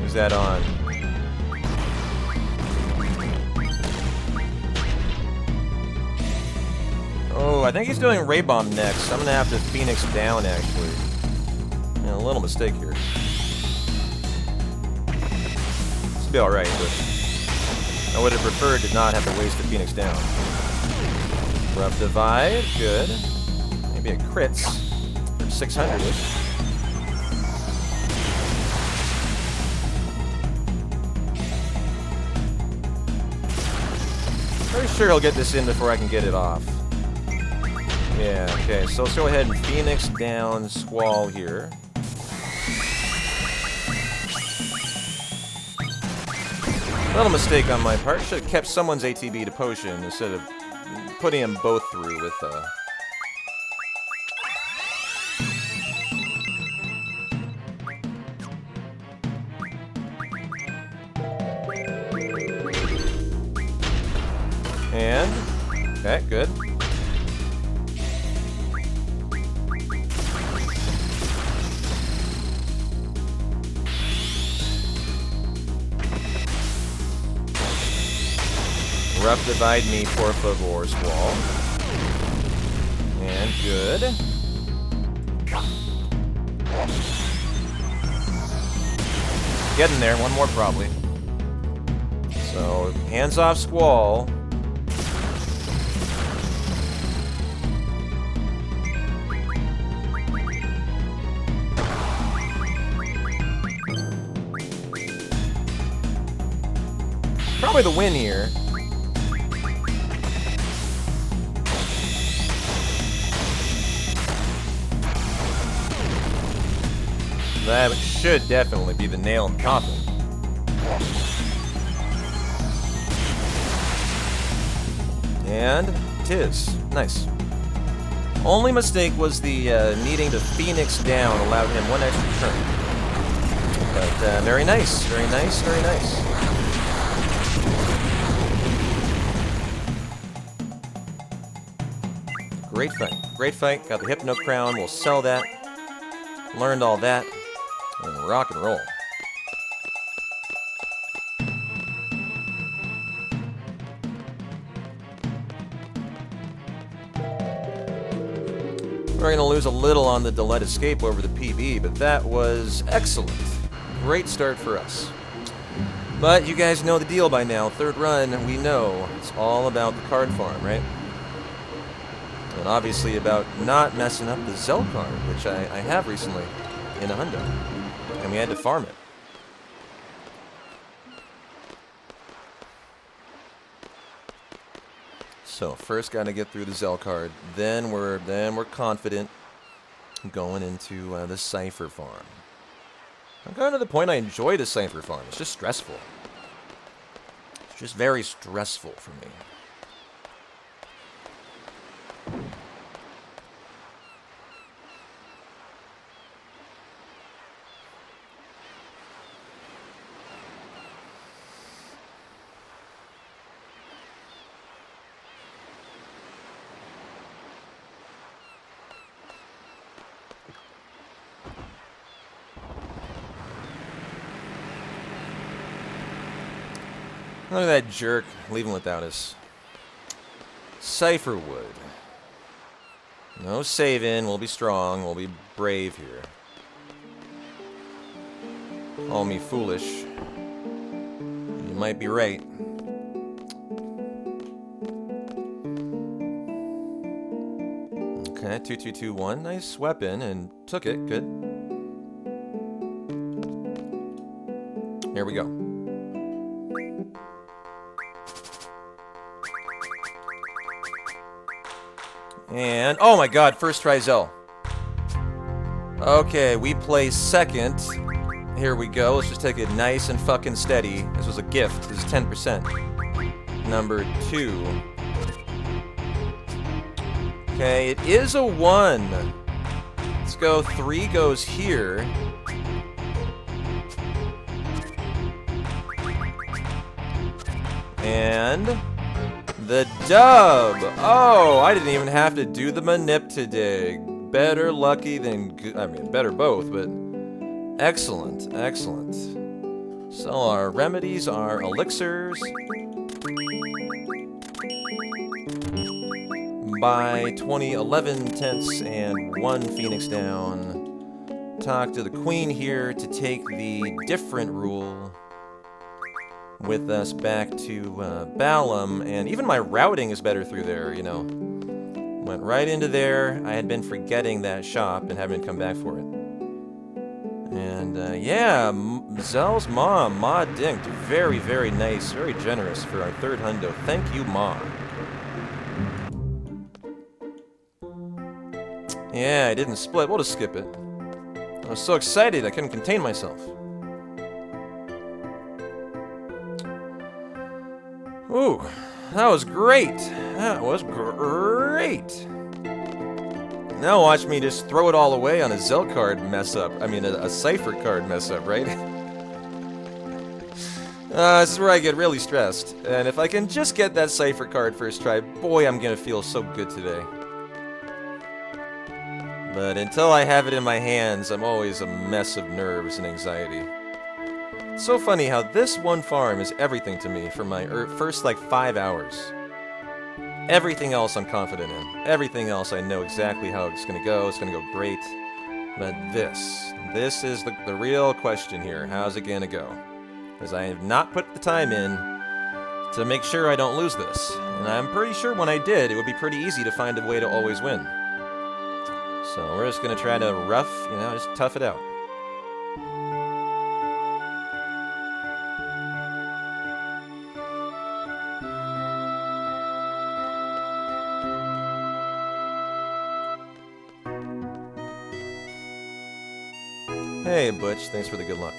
Who's that on? Oh, I think he's doing Ray Bomb next. I'm gonna have to Phoenix down, actually. Yeah, a little mistake here. This will be alright, but I would have preferred to not have to waste a Phoenix down. Rough Divide, good. Maybe a crits for 600-ish. Pretty sure he'll get this in before I can get it off. Yeah, okay, so let's go ahead and Phoenix down Squall here. Little mistake on my part. Should have kept someone's ATB to potion instead of putting them both through with And, okay, good. Rough divide me, por favor, Squall. And good. Getting there, one more probably. So, hands off Squall. Probably the win here. That should definitely be the nail in the coffin. And tis. Nice. Only mistake was the needing to Phoenix down allowed him one extra turn. But very nice, very nice, very nice. Great fight. Great fight. Got the Hypno Crown. We'll sell that. Learned all that. And rock and roll. We're going to lose a little on the Delayed Escape over the PB, but that was excellent. Great start for us. But you guys know the deal by now. Third run, we know it's all about the card farm, right? And obviously about not messing up the Zell card, which I have recently in a hundo. And we had to farm it. So first got to get through the Zell card. Then we're confident going into the Cypher farm. I'm kind of to the point I enjoy the Cypher farm. It's just stressful. It's just very stressful for me. Look at that jerk, leaving without us. Cypherwood. No saving, we'll be strong, we'll be brave here. Call me foolish. You might be right. Okay, 2-2-2-1, nice weapon, and took it, good. Here we go. And, oh my god, first try Zell. Okay, we play second. Here we go, let's just take it nice and fucking steady. This was a gift, this is 10%. Number 2. Okay, it is a 1. Let's go, 3 goes here. And the dub! Oh, I didn't even have to do the manip today. Better lucky than good. I mean, better both, but excellent, excellent. So our remedies are elixirs. By 2011 tenths and 1 Phoenix down. Talk to the Queen here to take the different rule with us back to Balam, and even my routing is better through there, you know. Went right into there. I had been forgetting that shop and haven't come back for it. And yeah, Zell's mom, Ma Dinked, very, very nice, very generous for our third hundo. Thank you, Ma. Yeah, I didn't split. We'll just skip it. I was so excited I couldn't contain myself. Ooh, that was great. That was great. Now watch me just throw it all away on a Zell card mess up. I mean, a Cypher card mess up, right? This is where I get really stressed. And if I can just get that Cypher card first try, boy, I'm gonna feel so good today. But until I have it in my hands, I'm always a mess of nerves and anxiety. It's so funny how this one farm is everything to me for my first like 5 hours. Everything else I'm confident in. Everything else I know exactly how it's going to go. It's going to go great. But this is the real question here. How's it going to go? Because I have not put the time in to make sure I don't lose this. And I'm pretty sure when I did, it would be pretty easy to find a way to always win. So we're just going to try to just tough it out. Hey, Butch, thanks for the good luck.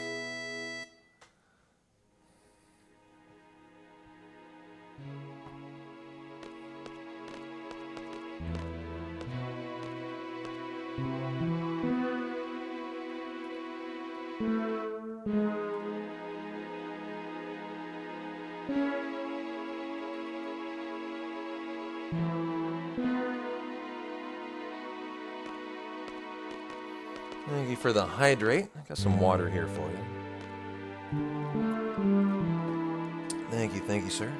Thank you for the hydrate. I got some water here for you. Thank you, sir.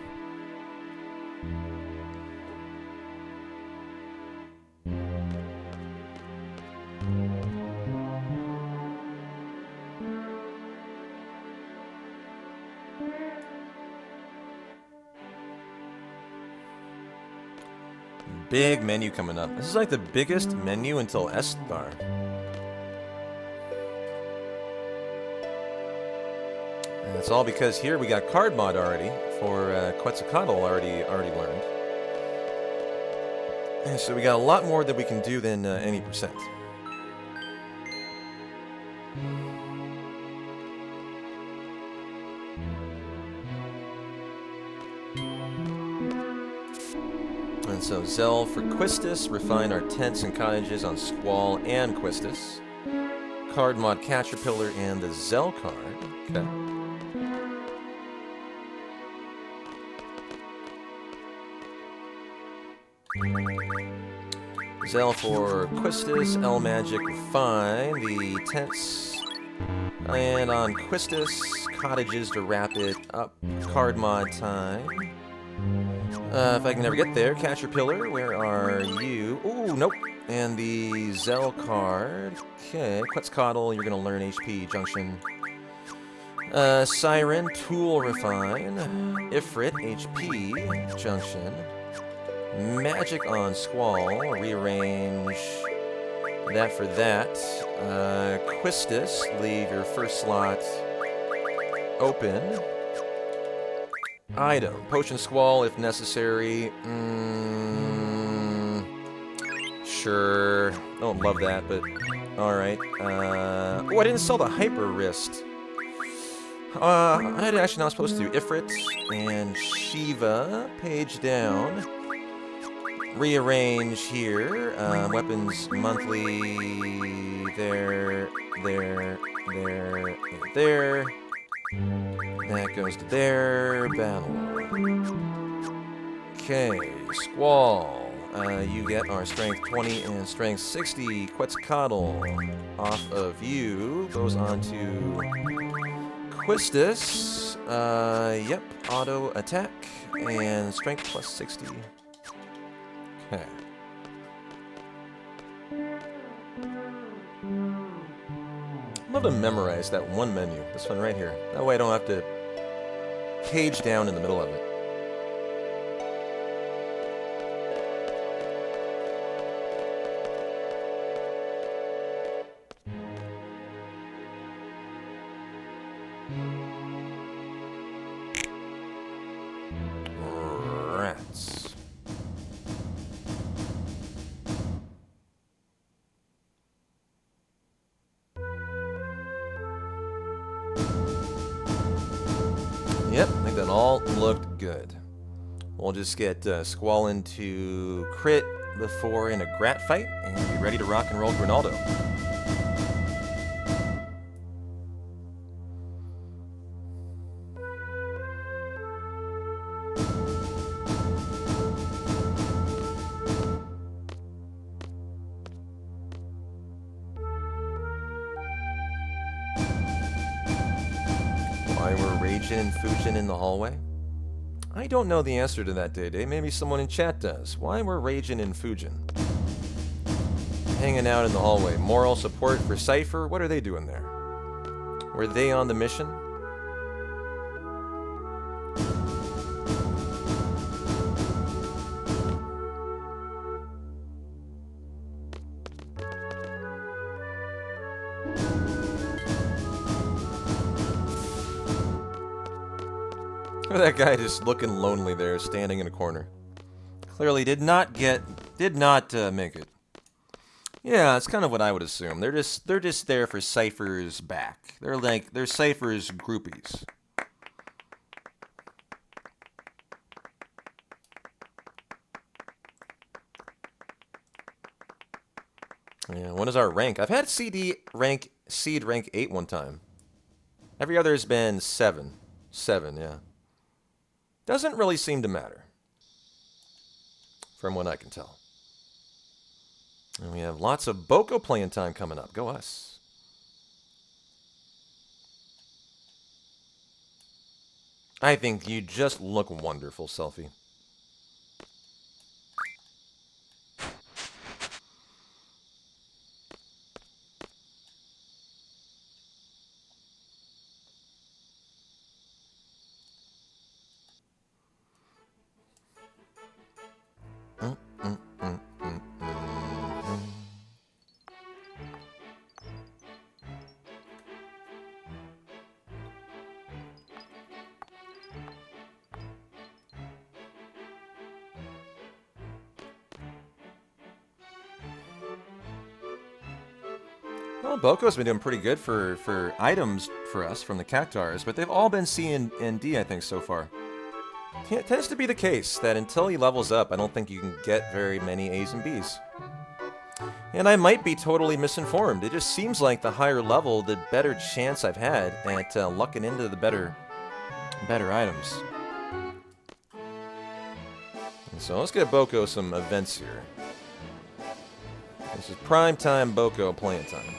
Big menu coming up. This is like the biggest menu until S-Bar. And it's all because here we got card mod already for Quetzalcoatl already learned. And so we got a lot more that we can do than any percent. And so Zell for Quistis, refine our tents and cottages on Squall and Quistis. Card mod Caterpillar and the Zell card. Okay. Zell for Quistis, L Magic refine the tents. And on Quistis, cottages to wrap it up. Card mod time. If I can never get there, Caterpillar, where are you? Ooh, nope. And the Zell card. Okay, Quetzalcoatl, you're going to learn HP, Junction. Siren, Tool, Refine. Ifrit, HP, Junction. Magic on Squall, rearrange that for that. Quistis, leave your first slot open. Item, Potion Squall if necessary. Sure. Don't love that, but alright. Oh, I didn't sell the Hyper Wrist. I actually not supposed to. Ifrit and Shiva, page down. Rearrange here. Weapons monthly. There. That goes to there. Battle. Okay. Squall. You get our Strength 20 and Strength 60. Quetzalcoatl off of you. Goes on to Quistis. Yep. Auto attack. And Strength plus 60. Okay. I'd love to memorize that one menu. This one right here. That way I don't have to page down in the middle of it. Rats. Yep, I think that all looked good. We'll just get Squall into crit before in a Grat fight, and be ready to rock and roll Grinaldo. why we're raging and fooging in the hallway? I don't know the answer to that, Day. Maybe someone in chat does. Why we're raging and fooging? Hanging out in the hallway. Moral support for Cypher? What are they doing there? Were they on the mission? That guy just looking lonely there, standing in a corner. Clearly did not make it. Yeah, it's kind of what I would assume. They're just there for Cypher's back. They're Cypher's groupies. Yeah, what is our rank? I've had Seed rank 8 one time. Every other has been 7. 7, yeah. Doesn't really seem to matter, from what I can tell. And we have lots of Boko playing time coming up. Go us. I think you just look wonderful, Selfie. Well, Boko's been doing pretty good for items for us from the Cactars, but they've all been C and D, I think, so far. It tends to be the case that until he levels up, I don't think you can get very many A's and B's. And I might be totally misinformed. It just seems like the higher level, the better chance I've had at lucking into the better items. So let's get Boko some events here. This is prime time Boko playing time.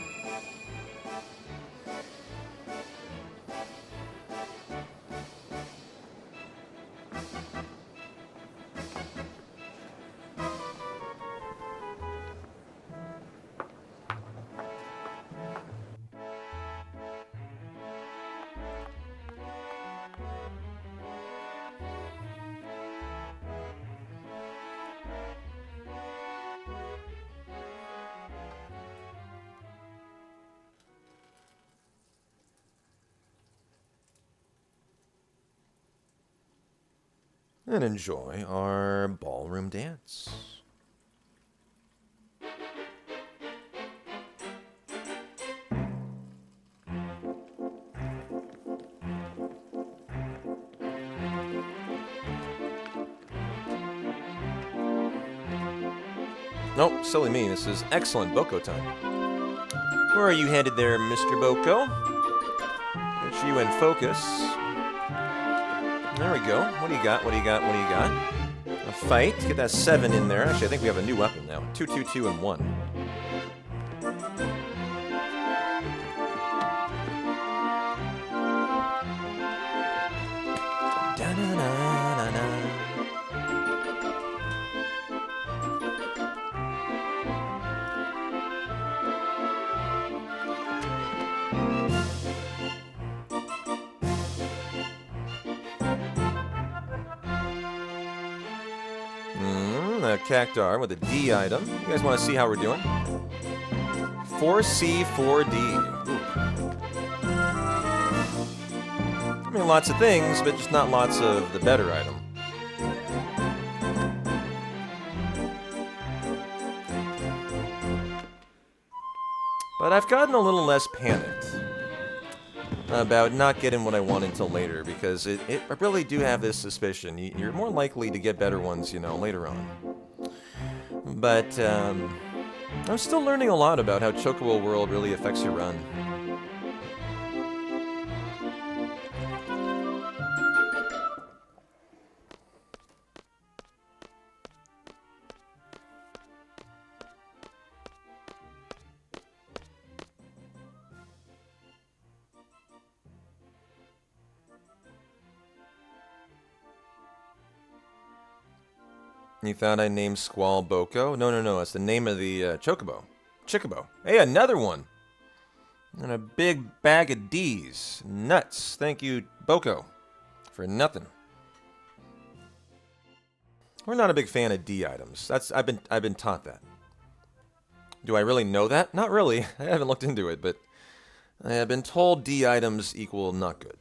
And enjoy our ballroom dance. Nope, silly me. This is excellent Boko time. Where are you headed there, Mr. Boko? Get you in focus. There we go. What do you got? What do you got? What do you got? A fight. Get that 7 in there. Actually, I think we have a new weapon now. 2, 2, 2, and 1. A Cactar with a D item. You guys want to see how we're doing? 4C, 4D. Ooh. I mean, lots of things, but just not lots of the better item. But I've gotten a little less panicked about not getting what I want until later, because I really do have this suspicion. You're more likely to get better ones, later on. But I'm still learning a lot about how Chocobo World really affects your run. You thought I named Squall Boko? No, no, no. It's the name of the Chocobo. Chicobo. Hey, another one! And a big bag of D's. Nuts. Thank you, Boko. For nothing. We're not a big fan of D items. I've been taught that. Do I really know that? Not really. I haven't looked into it, but I have been told D items equal not good.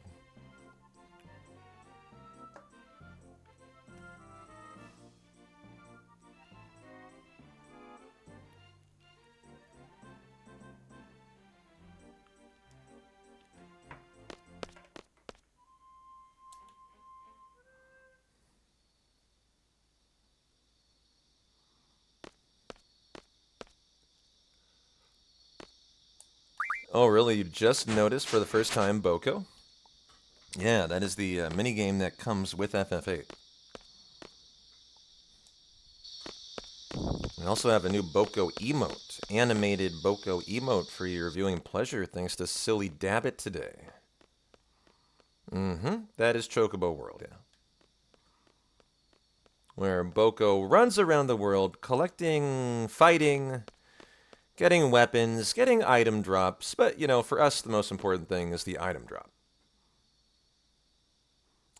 Oh, really? You just noticed for the first time Boko? Yeah, that is the minigame that comes with FF8. We also have a new Boko emote, animated Boko emote for your viewing pleasure thanks to Silly Dabbit today. That is Chocobo World, yeah. Where Boko runs around the world collecting, fighting, getting weapons, getting item drops, but, you know, for us the most important thing is the item drop.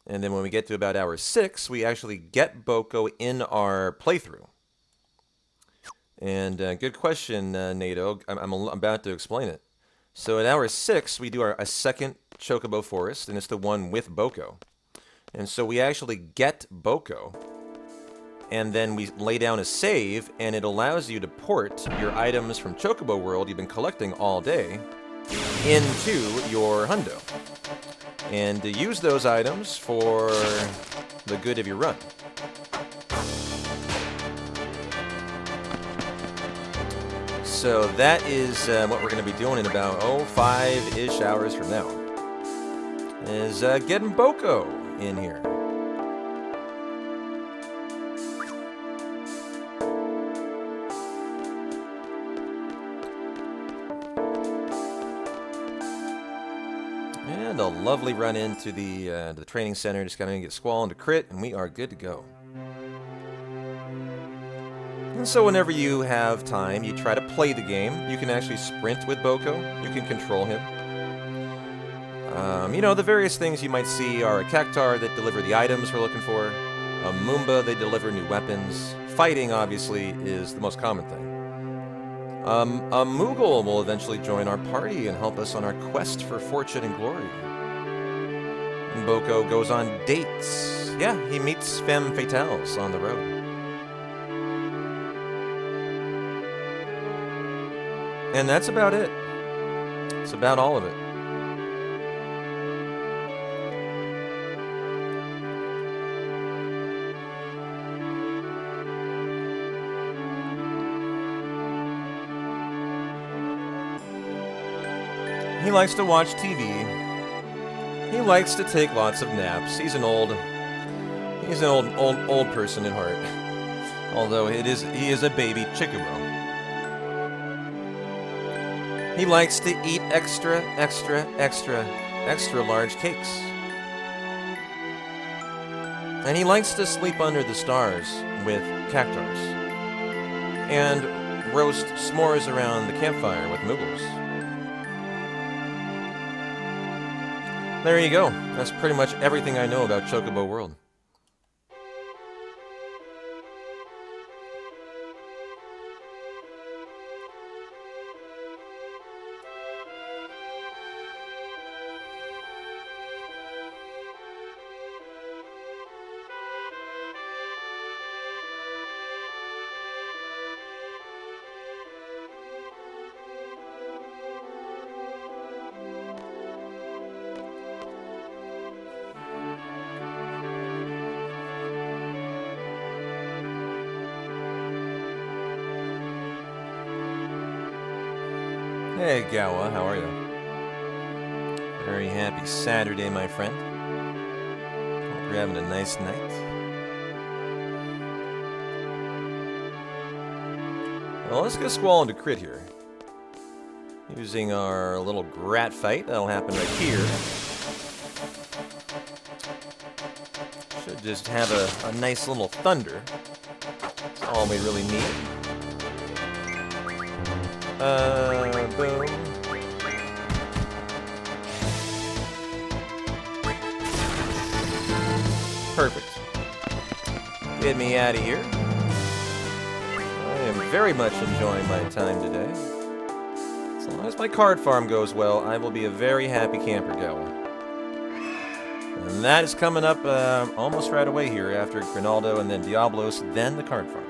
And then when we get to about hour 6, we actually get Boko in our playthrough. And good question, NATO. I'm about to explain it. So at hour 6, we do a second Chocobo Forest, and it's the one with Boko. And so we actually get Boko, and then we lay down a save, and it allows you to port your items from Chocobo World you've been collecting all day into your hundo. And to use those items for the good of your run. So that is what we're going to be doing in about, 5-ish hours from now. Is getting Boko in here. And a lovely run into the training center. Just gotta get Squall into crit, and we are good to go. And so whenever you have time, you try to play the game. You can actually sprint with Boko. You can control him. You know, the various things you might see are a Cactar that deliver the items we're looking for. A Moomba, they deliver new weapons. Fighting, obviously, is the most common thing. A Moogle will eventually join our party and help us on our quest for fortune and glory. And Boko goes on dates. Yeah, he meets femme fatales on the road. And that's about it. It's about all of it. He likes to watch TV. He likes to take lots of naps. He's an old person at heart. Although he is a baby Chocobo. He likes to eat extra large cakes. And he likes to sleep under the stars with Cactars. And roast s'mores around the campfire with Moogles. There you go. That's pretty much everything I know about Chocobo World. Hey, Gawa, how are you? Very happy Saturday, my friend. Hope you're having a nice night. Well, let's get Squall into crit here. Using our little Grat fight. That'll happen right here. Should just have a nice little thunder. all we really need. Boom. Perfect. Get me out of here. I am very much enjoying my time today. As long as my card farm goes well, I will be a very happy camper gal. And that is coming up almost right away here after Grinaldo and then Diablos, then the card farm.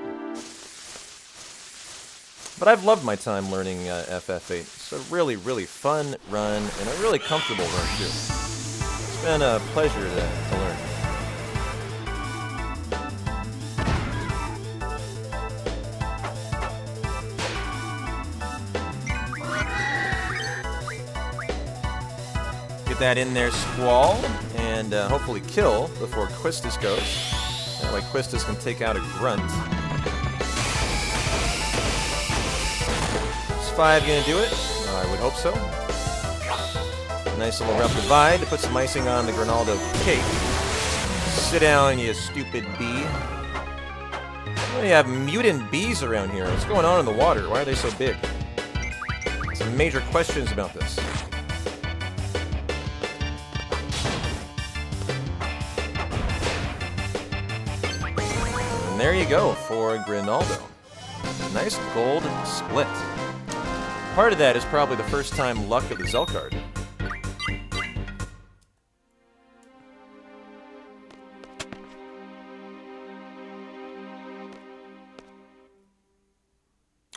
But I've loved my time learning FF8. It's a really, really fun run and a really comfortable run too. It's been a pleasure to learn. Get that in there, Squall, and hopefully kill before Quistis goes. That way Quistis can take out a grunt. Is 5 gonna do it? I would hope so. Nice little rough divide to put some icing on the Grinaldo cake. Sit down, you stupid bee. We have mutant bees around here. What's going on in the water? Why are they so big? Some major questions about this. And there you go for Grinaldo. Nice gold split. Part of that is probably the first time luck of the Zell card.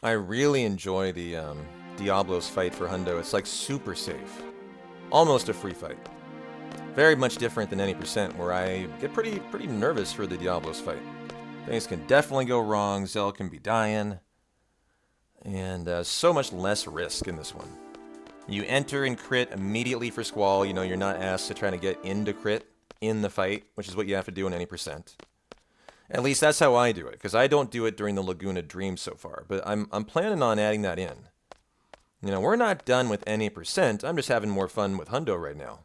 I really enjoy the Diablos fight for Hundo. It's like super safe. Almost a free fight. Very much different than any percent, where I get pretty nervous for the Diablos fight. Things can definitely go wrong. Zell can be dying. And so much less risk in this one. You enter and crit immediately for Squall. You know, you're not asked to try to get into crit in the fight, which is what you have to do in any percent. At least that's how I do it, because I don't do it during the Laguna Dream so far. But I'm planning on adding that in. You know, we're not done with any percent. I'm just having more fun with Hundo right now.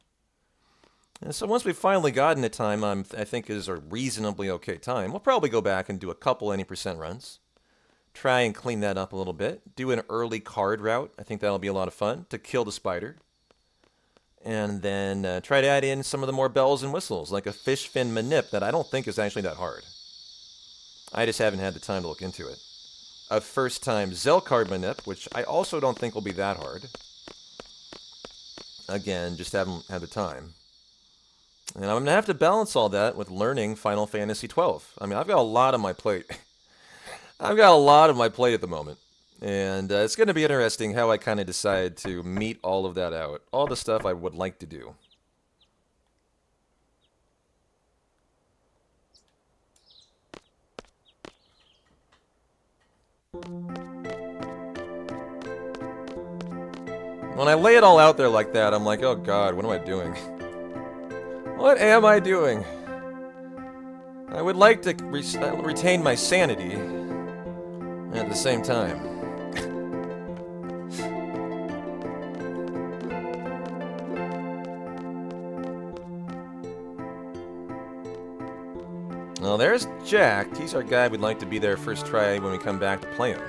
And so once we've finally gotten a time I think is a reasonably okay time, we'll probably go back and do a couple any percent runs. Try and clean that up a little bit. Do an early card route. I think that'll be a lot of fun to kill the spider. And then try to add in some of the more bells and whistles, like a fish fin manip that I don't think is actually that hard. I just haven't had the time to look into it. A first time Zell card manip, which I also don't think will be that hard. Again, just haven't had the time. And I'm going to have to balance all that with learning Final Fantasy XII. I mean, I've got a lot on my plate. I've got a lot on my plate at the moment. And it's going to be interesting how I kind of decide to meet all of that out. All the stuff I would like to do. When I lay it all out there like that, I'm like, oh God, what am I doing? What am I doing? I would like to retain my sanity at the same time. Well, there's Jack. He's our guy we'd like to be there first try when we come back to play him.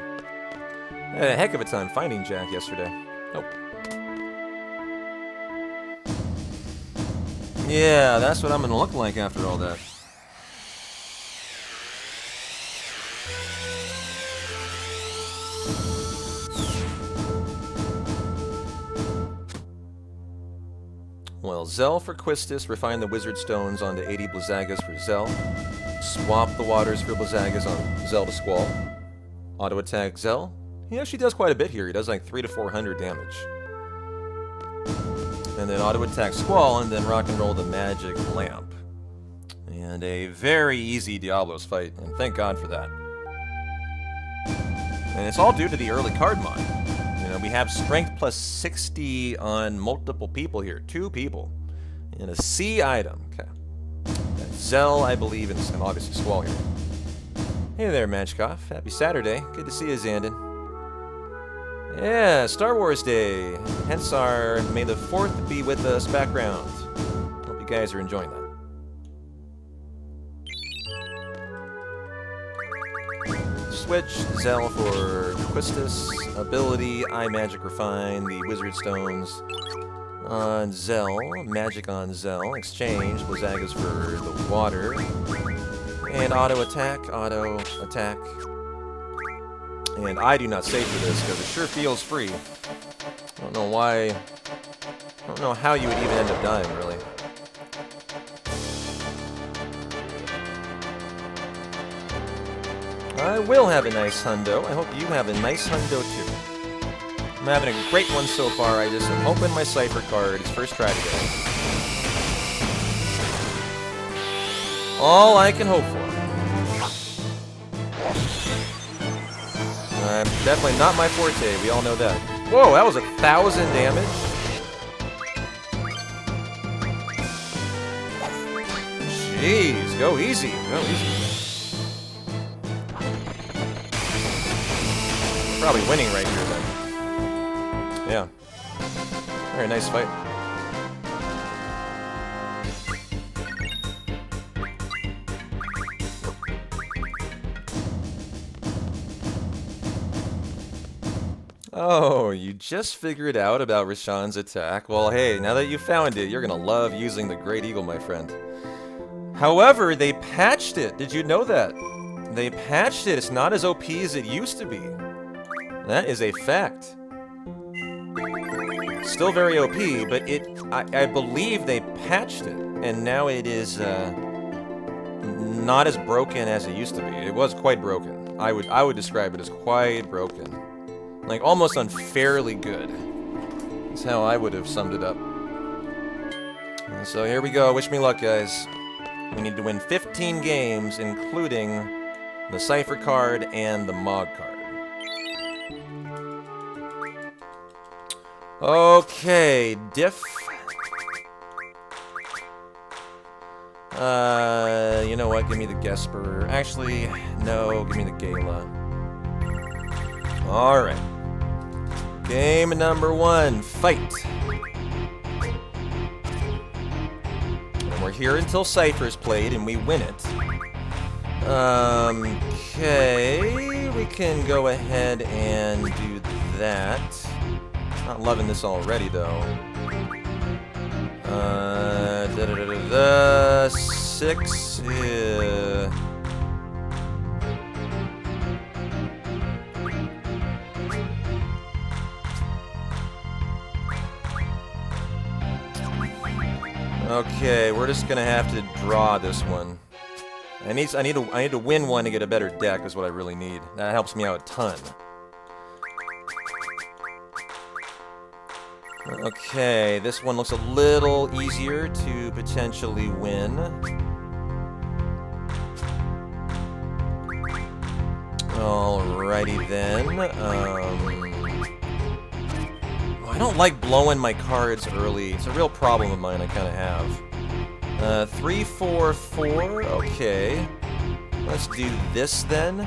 I had a heck of a time finding Jack yesterday. Oh. Yeah, that's what I'm gonna look like after all that. Well, Zell for Quistis, refine the Wizard Stones onto 80 Blizzagas for Zell. Swap the waters for Blizzagas on Zell to Squall. Auto attack Zell. He actually does quite a bit here. He does like 300 to 400 damage. And then auto attack Squall, and then rock and roll the Magic Lamp. And a very easy Diablos fight, and thank God for that. And it's all due to the early card mod. You know, we have strength plus 60 on multiple people here. 2 people. And a C item. Okay. That's Zell, I believe, and obviously Squall here. Hey there, Matchkoff. Happy Saturday. Good to see you, Zandon. Yeah, Star Wars Day. Hence our May the 4th be with us background. Hope you guys are enjoying that. Switch, Zell for Quistis, Ability, Eye Magic Refine, the Wizard Stones on Zell, Magic on Zell, Exchange, Blizzagas for the Water, and Auto Attack. And I do not save for this, because it sure feels free. I don't know why, I don't know how you would even end up dying, really. I will have a nice hundo. I hope you have a nice hundo too. I'm having a great one so far. I just opened my Cypher card. It's first try today. All I can hope for. Definitely not my forte. We all know that. Whoa, that was 1,000 damage. Jeez, go easy. Go easy. Probably winning right here then. Yeah. Very nice fight. Oh, you just figured out about Roshan's attack? Well, hey, now that you found it, you're gonna love using the Great Eagle, my friend. However, they patched it. Did you know that? They patched it. It's not as OP as it used to be. That is a fact. Still very OP, but I believe they patched it, and now it is not as broken as it used to be. It was quite broken. I would describe it as quite broken. Like, almost unfairly good. That's how I would have summed it up. And so here we go. Wish me luck, guys. We need to win 15 games, including the Cypher card and the Mog card. Okay, Diff. You know what? Give me the Gesper. Actually, no, give me the Gala. Alright. Game number 1, fight. And we're here until Cypher's played and we win it. Okay, we can go ahead and do that. Not loving this already, though. 6. Okay, we're just gonna have to draw this one. I need to win one to get a better deck. Is what I really need. That helps me out a ton. Okay, this one looks a little easier to potentially win. Alrighty then. I don't like blowing my cards early. It's a real problem of mine I kind of have. 3, 4, 4. Okay. Let's do this then.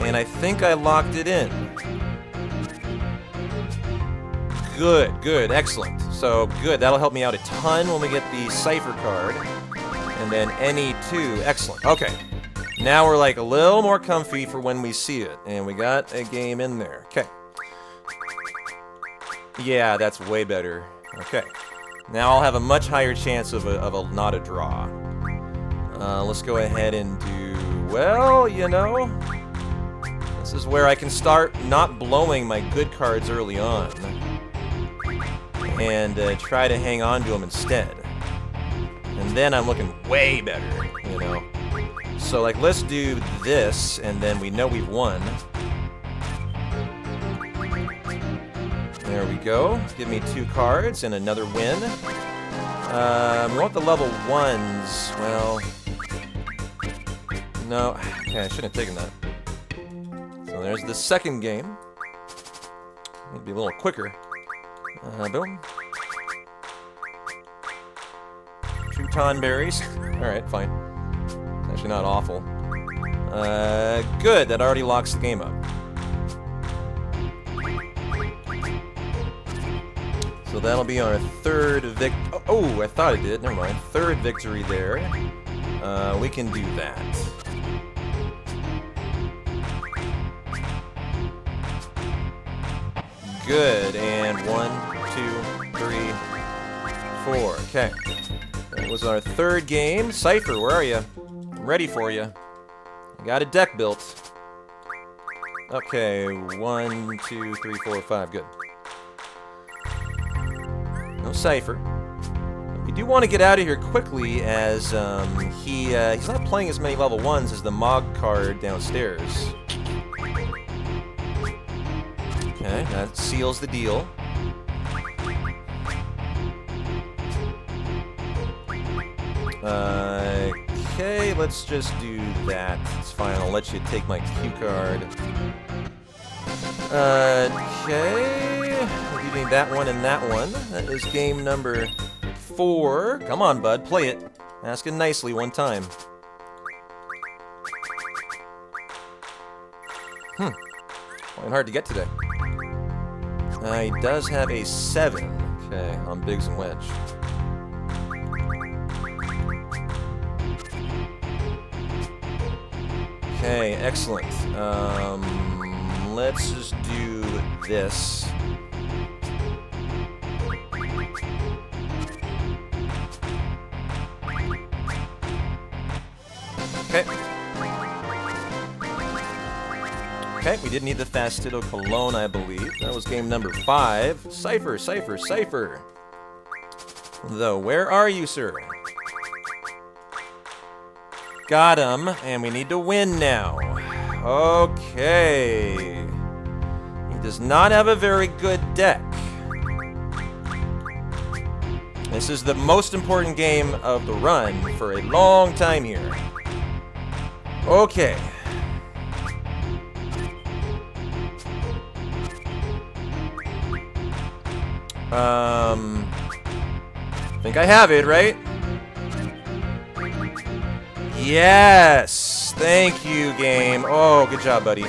And I think I locked it in. Good, good, excellent. So, good, that'll help me out a ton when we get the Cypher card. And then NE2, excellent. Okay, now we're like a little more comfy for when we see it. And we got a game in there. Okay. Yeah, that's way better. Okay. Now I'll have a much higher chance of not a draw. Let's go ahead and do, well, you know, this is where I can start not blowing my good cards early on. And try to hang on to them instead. And then I'm looking way better, you know. So, like, let's do this, and then we know we've won. There we go. Give me 2 cards and another win. We want the level 1s. Well, no. Okay, I shouldn't have taken that. So there's the second game. Need to be a little quicker. Boom. Crouton berries. Alright, fine. Actually not awful. Good, that already locks the game up. So that'll be our third oh, I thought it did. Never mind. Third victory there. We can do that. good. And 1, 2, 3, 4. Okay. That was our third game. Cypher, where are you? I'm ready for you. I got a deck built. Okay, 1, 2, 3, 4, 5. Good. No Cypher. We do want to get out of here quickly, as he's not playing as many level 1s as the Mog card downstairs. Okay, that seals the deal. Okay, let's just do that. It's fine, I'll let you take my cue card. Okay, we're doing that one and that one. That is game number 4. Come on, bud, play it. Ask it nicely one time. Quite hard to get today. He does have a 7. Okay, on Biggs and Wedge. Okay, excellent. Let's just do this. Okay. Okay, we did need the Fastidio Cologne, I believe. That was game number 5. Cypher, Cypher, Cypher. Though, where are you, sir? Got him, and we need to win now. Okay. He does not have a very good deck. This is the most important game of the run for a long time here. Okay. I think I have it, right? Yes! Thank you, game. Oh, good job, buddy.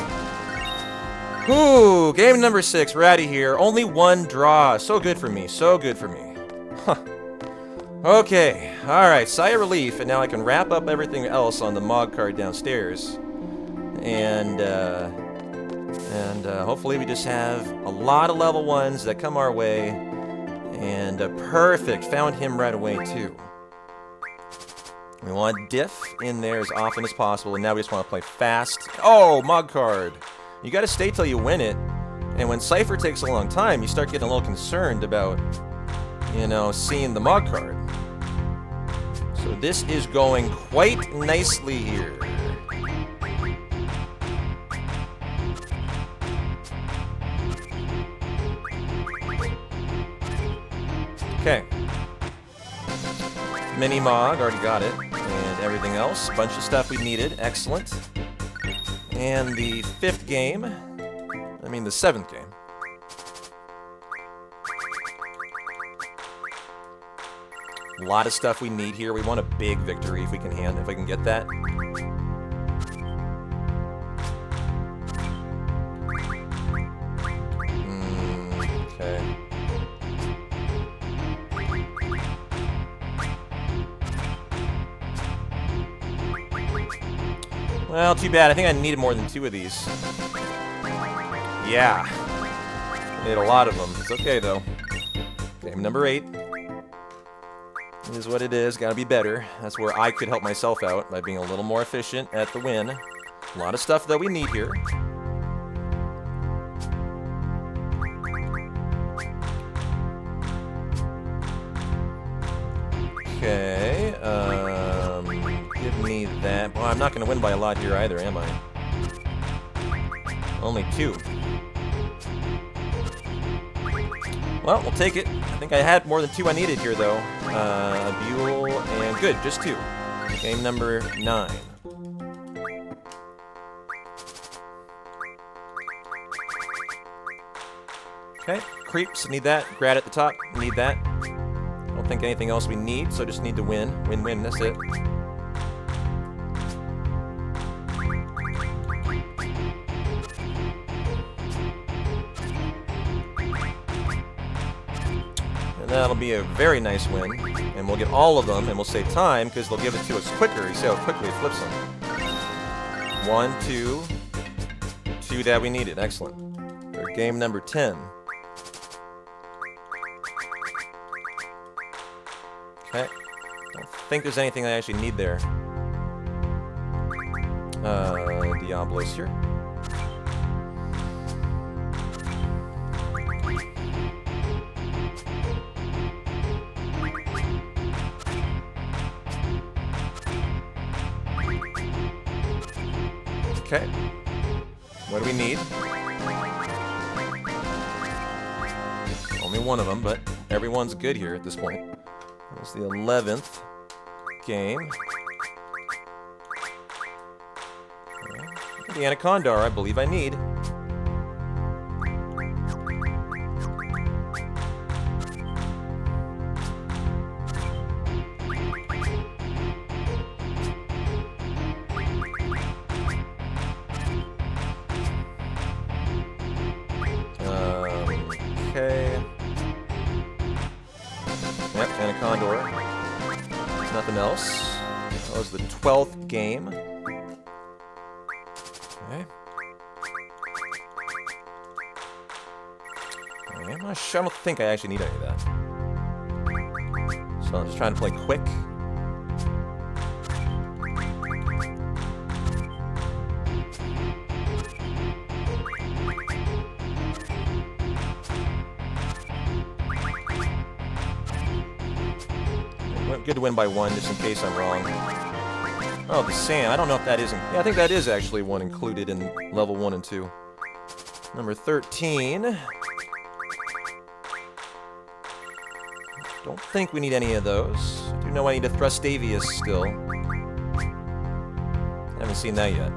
Ooh, game number 6. We're out of here. Only 1 draw. So good for me. So good for me. Huh. Okay. Alright, sigh of relief, and now I can wrap up everything else on the Mog card downstairs. And hopefully we just have a lot of level 1s that come our way. And perfect. Found him right away, too. We want diff in there as often as possible, and now we just want to play fast. Oh, Mog card. You gotta stay till you win it. And when Cypher takes a long time, you start getting a little concerned about, you know, seeing the Mog card. So this is going quite nicely here. Okay. Mini Mog, already got it. And everything else. Bunch of stuff we needed. Excellent. And the 5th game. I mean the 7th game. A lot of stuff we need here. We want a big victory if we can get that. Okay. Well, too bad. I think I needed more than 2 of these. Yeah. I need a lot of them. It's okay, though. Game number 8. It is what it is. Gotta be better. That's where I could help myself out by being a little more efficient at the win. A lot of stuff that we need here. Okay, give me that. Well, I'm not going to win by a lot here either, am I? Only 2. Well, we'll take it. I think I had more than 2 I needed here, though. A Buell, and good, just 2. Game number 9. Okay, creeps, need that. Grad at the top, need that. Don't think anything else we need, so just need to win. Win, that's it. And that'll be a very nice win. And we'll get all of them, and we'll save time, because they'll give it to us quicker. You see how quickly it flips them. 1, 2. 2 that we needed. Excellent. For game number 10. Okay. Don't think there's anything I actually need there. Diablos here. Okay. What do we need? Only one of them, but everyone's good here at this point. It's the 11th game. Okay. The Anaconda, I believe I need. Okay. Yep, Anaconda. Nothing else. That was the 12th game. Okay. Okay, I don't think I actually need any of that. So I'm just trying to play quick. Good to win by one, just in case I'm wrong. Oh, the sand. I don't know if that isn't. Yeah, I think that is actually one included in level 1 and 2. Number 13. Don't think we need any of those. I do know I need a Thrustavius still. Haven't seen that yet.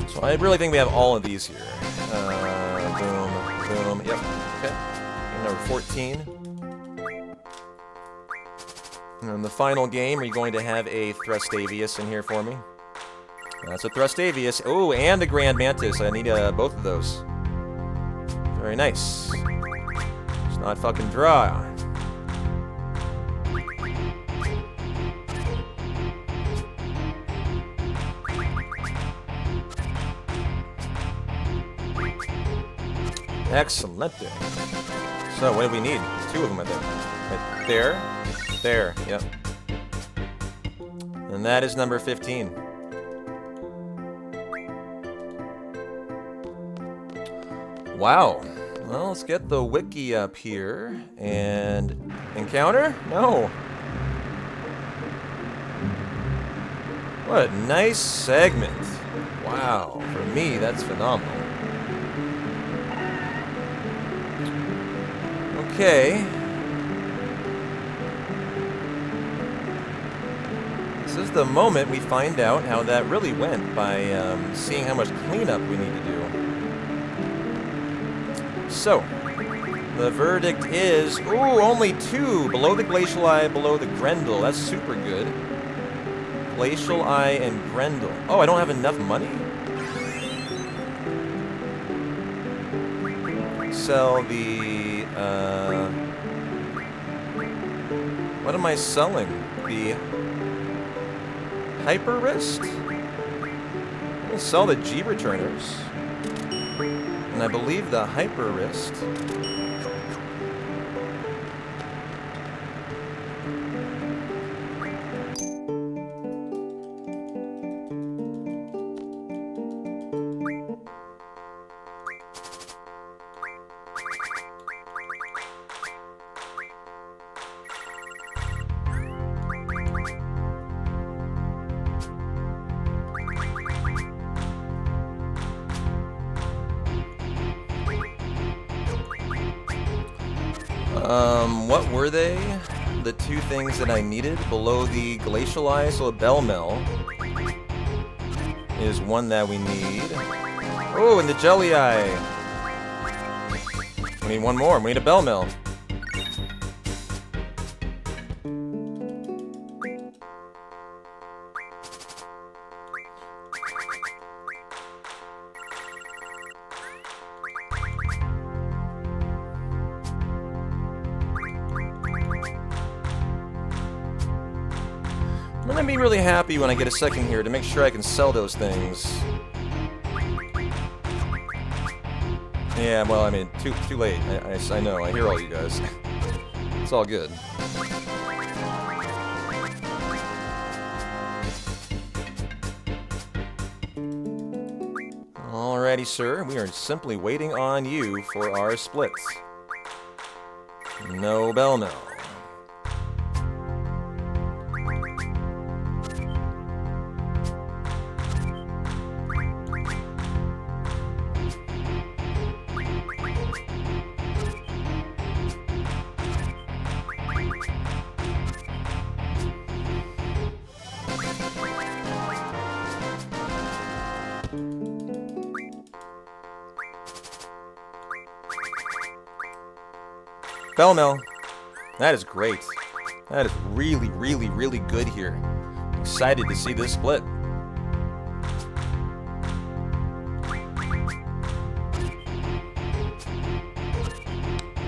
So I really think we have all of these here. Boom, boom, yep, okay. Game number 14. And the final game, are you going to have a Thrustavius in here for me? That's a Thrustavius. Oh, and a Grand Mantis. I need both of those. Very nice. It's not fucking dry. Excellent. So, what do we need? 2 of them, I think. Right there. There, yep. And that is number 15. Wow. Well, let's get the wiki up here. And... encounter? No. What a nice segment. Wow. For me, that's phenomenal. Okay. This is the moment we find out how that really went by seeing how much cleanup we need to do. So, the verdict is, ooh, only 2. Below the Glacial Eye, below the Grendel. That's super good. Glacial Eye and Grendel. Oh, I don't have enough money? Sell the... what am I selling? The Hyper Wrist? I'll sell the G Returners. And I believe the Hyper Wrist. What were they? The 2 things that I needed below the Glacial Eye, so a Bellmel is one that we need. Oh, and the Jelly Eye. We need one more. We need a Bellmel. I'm gonna be really happy when I get a second here to make sure I can sell those things. Yeah, well, I mean, too late. I know, I hear all you guys. It's all good. Alrighty, sir. We are simply waiting on you for our splits. No bell mill. Bell mill. That is great. That is really, really, really good here. Excited to see this split.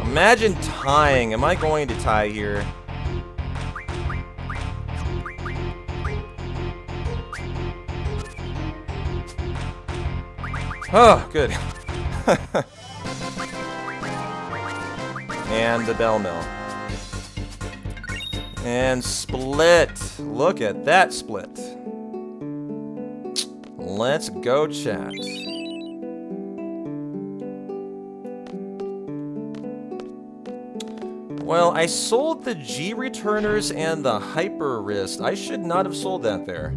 Imagine tying. Am I going to tie here? Oh, good. And the bell mill. And split. Look at that split. Let's go, chat. Well, I sold the G returners and the hyper wrist. I should not have sold that there.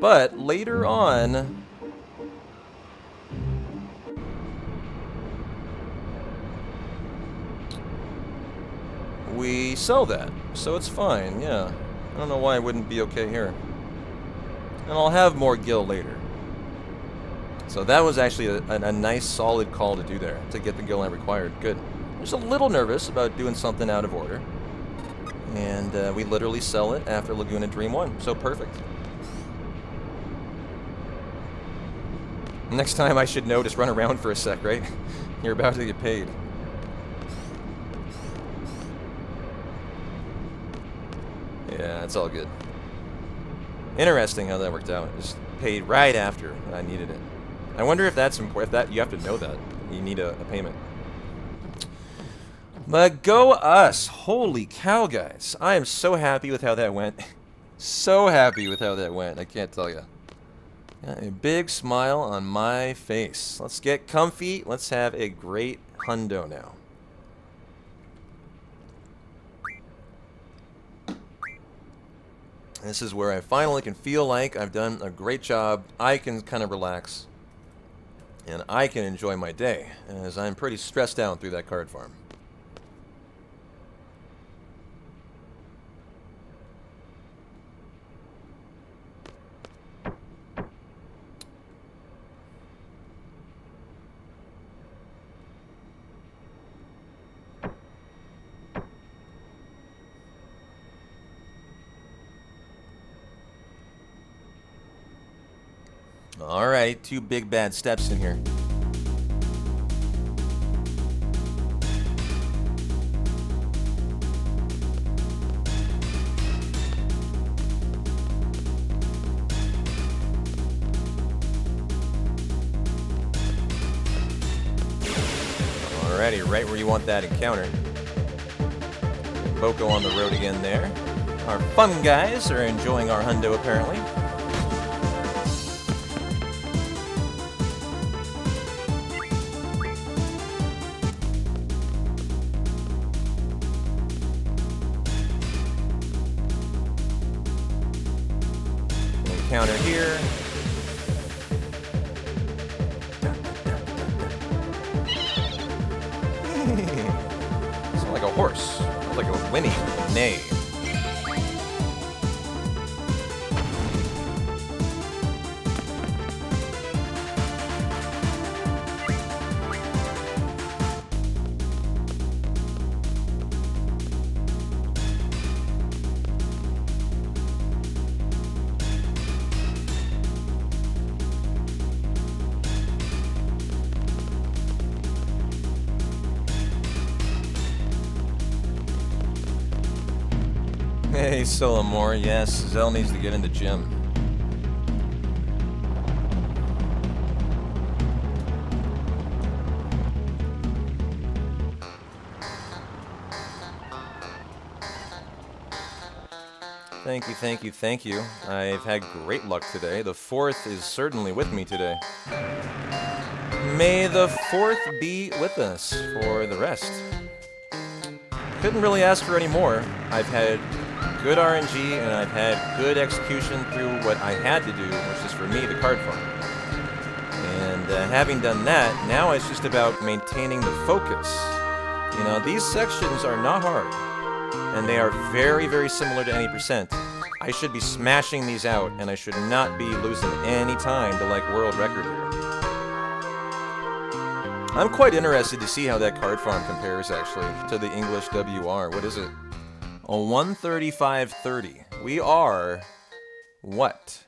But later on, we sell that, so it's fine, yeah. I don't know why it wouldn't be okay here. And I'll have more gil later. So that was actually a nice, solid call to do there, to get the gil I required. Good. I was a little nervous about doing something out of order. And we literally sell it after Laguna Dream 1, so perfect. Next time I should know, just run around for a sec, right? You're about to get paid. Yeah, it's all good. Interesting how that worked out. Just paid right after I needed it. I wonder if that's important. If that you have to know that you need a payment. But go us! Holy cow, guys! I am so happy with how that went. So happy with how that went. I can't tell you. Got a big smile on my face. Let's get comfy. Let's have a great hundo now. This is where I finally can feel like I've done a great job. I can kind of relax. And I can enjoy my day, as I'm pretty stressed out through that card farm. Alright, 2 big bad steps in here. Alrighty, right where you want that encounter. Boko on the road again there. Our fun guys are enjoying our hundo apparently. Counter here. Sounds like a horse. Sounds like a whinny. Neigh. Hey, Solomore. Yes, Zell needs to get in the gym. Thank you, thank you, thank you. I've had great luck today. The 4th is certainly with me today. May the 4th be with us for the rest. Couldn't really ask for any more. I've had good RNG and I've had good execution through what I had to do, which is for me the card farm. And having done that, now it's just about maintaining the focus. You know, these sections are not hard. And they are very, very similar to any percent. I should be smashing these out, and I should not be losing any time to, like, world record here. I'm quite interested to see how that card farm compares, actually, to the English WR. What is it? A 135.30. We are... what?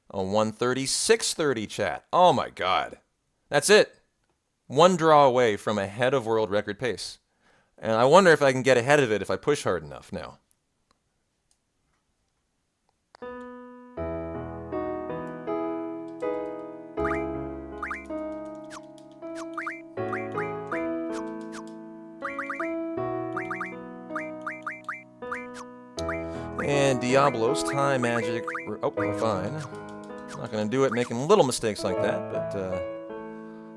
A 136.30, chat. Oh my god. That's it. One draw away from ahead of world record pace. And I wonder if I can get ahead of it if I push hard enough now. And Diablo's time magic. Oh, we're fine. Not going to do it making little mistakes like that, but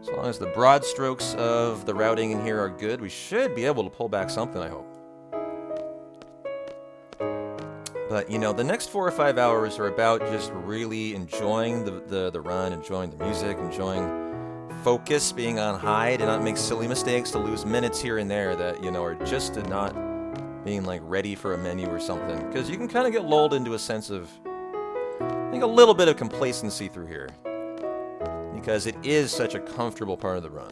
as long as the broad strokes of the routing in here are good, we should be able to pull back something, I hope. But, you know, the next 4 or 5 hours are about just really enjoying the run, enjoying the music, enjoying focus, being on high, to not make silly mistakes, to lose minutes here and there that, you know, are just to not being, like, ready for a menu or something. Because you can kind of get lulled into a sense of, I think, a little bit of complacency through here. Because it is such a comfortable part of the run.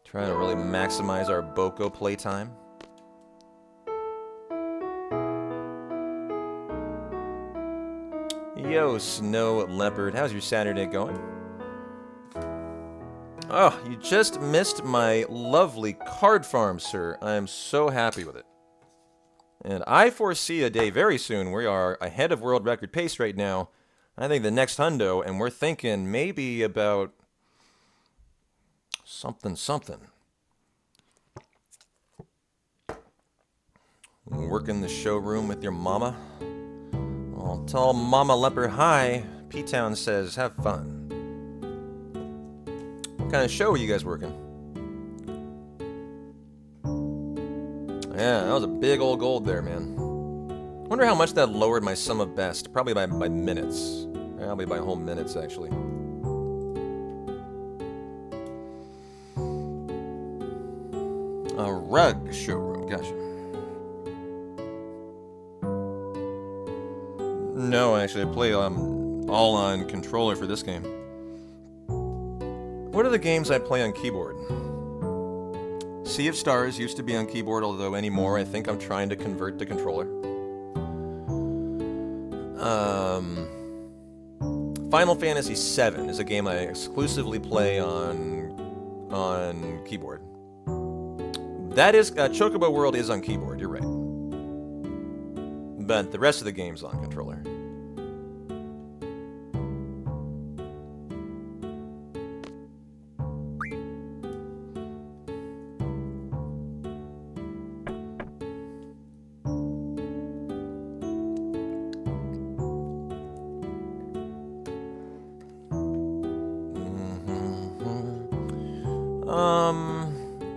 Trying to really maximize our Boko playtime. Yo, Snow Leopard, how's your Saturday going? Oh, you just missed my lovely card farm, sir. I am so happy with it. And I foresee a day very soon. We are ahead of world record pace right now. I think the next hundo, and we're thinking maybe about something. Working the showroom with your mama. I'll tell Mama Leopard hi. P-Town says, have fun. What kind of show are you guys working? Yeah, that was a big old gold there, man. Wonder how much that lowered my sum of best. Probably by minutes. Probably by whole minutes, actually. A rug showroom, gotcha. No, actually, I play all on controller for this game. What are the games I play on keyboard? Sea of Stars used to be on keyboard, although anymore I think I'm trying to convert to controller. Final Fantasy VII is a game I exclusively play on keyboard. That is, Chocobo World is on keyboard, you're right. But the rest of the game's on controller.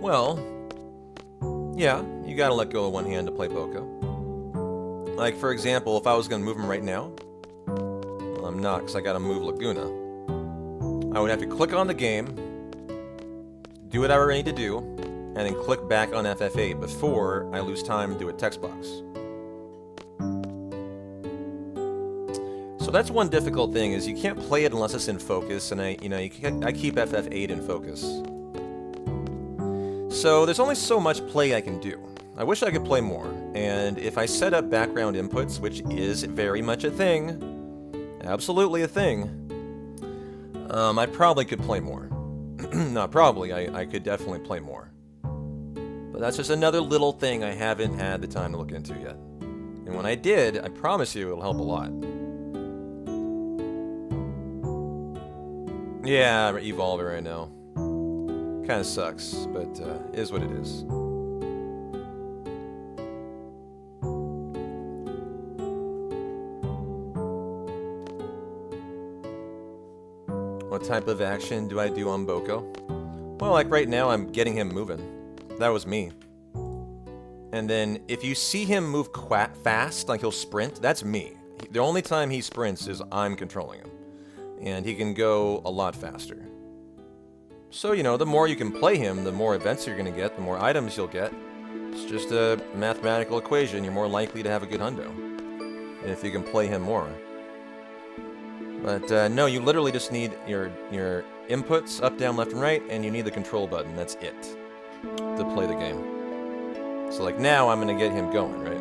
Well, yeah, you gotta let go of one hand to play Boko. Like, for example, if I was gonna move him right now, well, I'm not, because I gotta move Laguna. I would have to click on the game, do what I need to do, and then click back on FFVIII before I lose time to do a text box. So that's one difficult thing, is you can't play it unless it's in focus, and I keep FF8 in focus. So there's only so much play I can do. I wish I could play more, and if I set up background inputs, which is very much a thing, absolutely a thing, I probably could play more. Not probably, I could definitely play more. But that's just another little thing I haven't had the time to look into yet. And when I did, I promise you it'll help a lot. Yeah, Evolver, I know. Kinda sucks, but is what it is. What type of action do I do on Boko? Well, like right now, I'm getting him moving. That was me. And then if you see him move fast, like he'll sprint, that's me. The only time he sprints is I'm controlling him. And he can go a lot faster. So, you know, the more you can play him, the more events you're going to get, the more items you'll get. It's just a mathematical equation. You're more likely to have a good hundo if you can play him more. But no, you literally just need your inputs, up, down, left, and right, and you need the control button. That's it to play the game. So like now I'm going to get him going, right?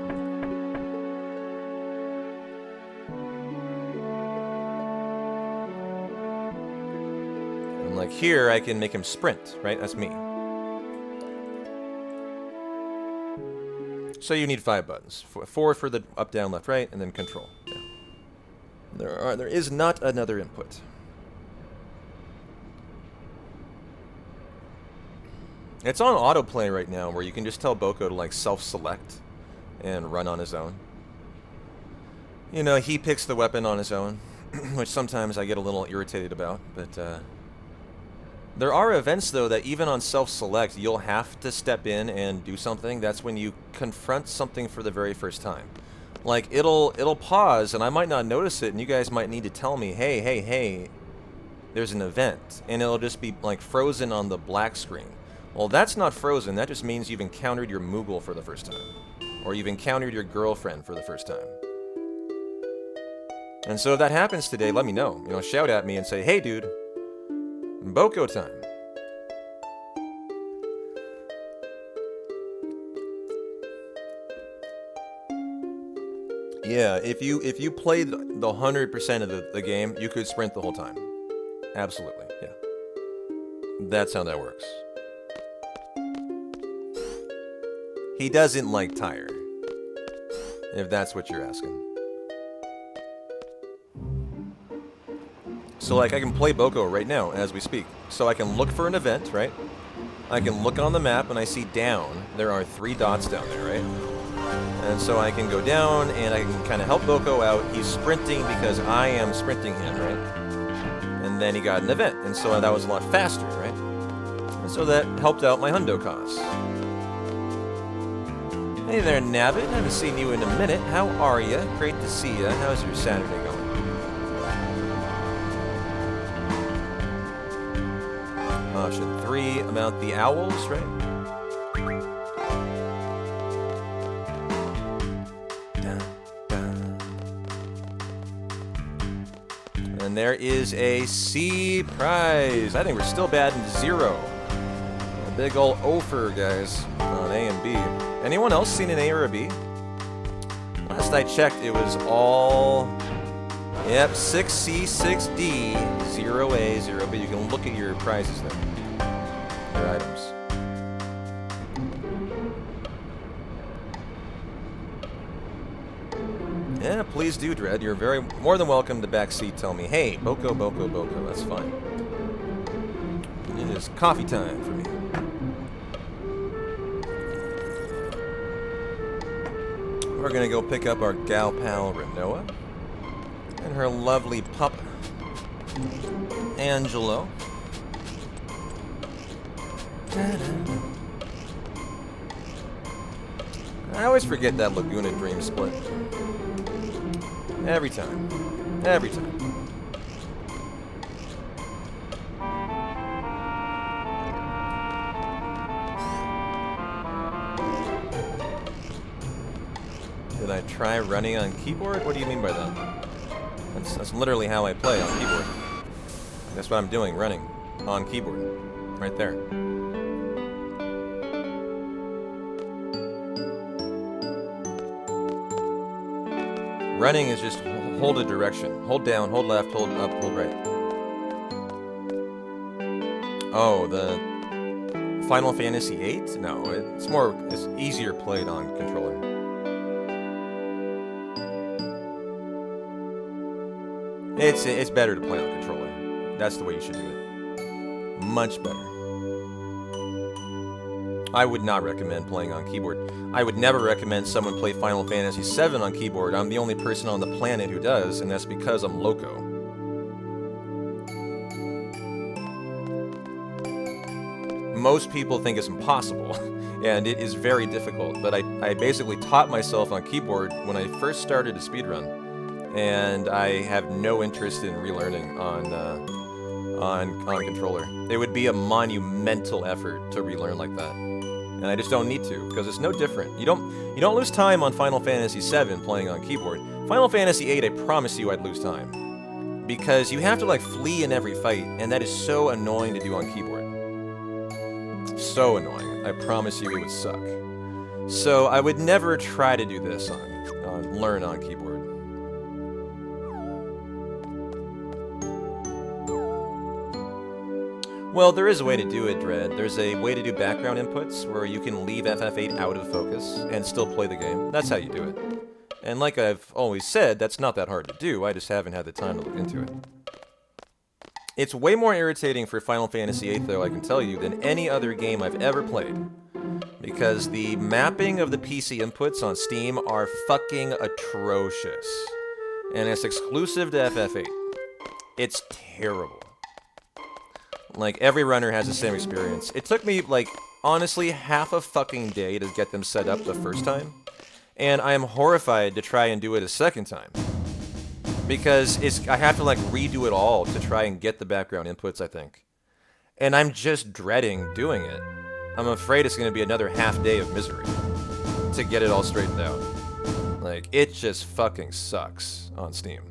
And like here, I can make him sprint, right? That's me. So you need 5 buttons. 4 for the up, down, left, right, and then control. Yeah. There is not another input. It's on autoplay right now, where you can just tell Boko to like self-select and run on his own. You know, he picks the weapon on his own, which sometimes I get a little irritated about, but there are events though that even on self-select you'll have to step in and do something. That's when you confront something for the very first time. Like it'll pause and I might not notice it and you guys might need to tell me, hey, there's an event, and it'll just be like frozen on the black screen. Well, that's not frozen, that just means you've encountered your Moogle for the first time. Or you've encountered your girlfriend for the first time. And so if that happens today, let me know. You know, shout at me and say, hey dude, Boko time. Yeah, if you played the 100% of the game, you could sprint the whole time. Absolutely, yeah. That's how that works. He doesn't like tire, if that's what you're asking. So like I can play Boko right now as we speak. So I can look for an event, right? I can look on the map and I see down. There are 3 dots down there, right? And so I can go down and I can kind of help Boko out. He's sprinting because I am sprinting him, right? And then he got an event, and so that was a lot faster, right? And so that helped out my hundo costs. Hey there, Nabbit. Haven't seen you in a minute. How are you? Great to see you. How's your Saturday going? Option 3 about the owls, right? And there is a C prize. I think we're still batting 0. A big ol' Ofer, guys, on A and B. Anyone else seen an A or a B? Last I checked, it was all... Yep, 6C, 6D, 0A, 0B. You can look at your prizes there. Your items. Yeah, please do, Dread. You're more than welcome to backseat tell me, hey, Boko, that's fine. It is coffee time for me. We're gonna go pick up our gal pal, Renoa, and her lovely pup, Angelo. I always forget that Laguna Dream split. Every time. Every time. Did I try running on keyboard? What do you mean by that? That's literally how I play on keyboard. That's what I'm doing, running on keyboard. Right there. Running is just hold a direction. Hold down, hold left, hold up, hold right. Oh, the Final Fantasy VIII? No, it's easier played on controller. It's better to play on controller. That's the way you should do it. Much better. I would not recommend playing on keyboard. I would never recommend someone play Final Fantasy VII on keyboard. I'm the only person on the planet who does, and that's because I'm loco. Most people think it's impossible, and it is very difficult, but I basically taught myself on keyboard when I first started to speedrun, and I have no interest in relearning on controller. It would be a monumental effort to relearn like that. And I just don't need to, because it's no different. You don't lose time on Final Fantasy VII playing on keyboard. Final Fantasy VIII, I promise you I'd lose time. Because you have to, like, flee in every fight, and that is so annoying to do on keyboard. So annoying. I promise you it would suck. So I would never try to do this learn on keyboard. Well, there is a way to do it, Dread. There's a way to do background inputs where you can leave FF8 out of focus and still play the game. That's how you do it. And like I've always said, that's not that hard to do. I just haven't had the time to look into it. It's way more irritating for Final Fantasy VIII, though, I can tell you, than any other game I've ever played. Because the mapping of the PC inputs on Steam are fucking atrocious. And it's exclusive to FF8. It's terrible. Like, every runner has the same experience. It took me, like, honestly, half a fucking day to get them set up the first time. And I am horrified to try and do it a second time. Because I have to, like, redo it all to try and get the background inputs, I think. And I'm just dreading doing it. I'm afraid it's going to be another half day of misery to get it all straightened out. Like, it just fucking sucks on Steam.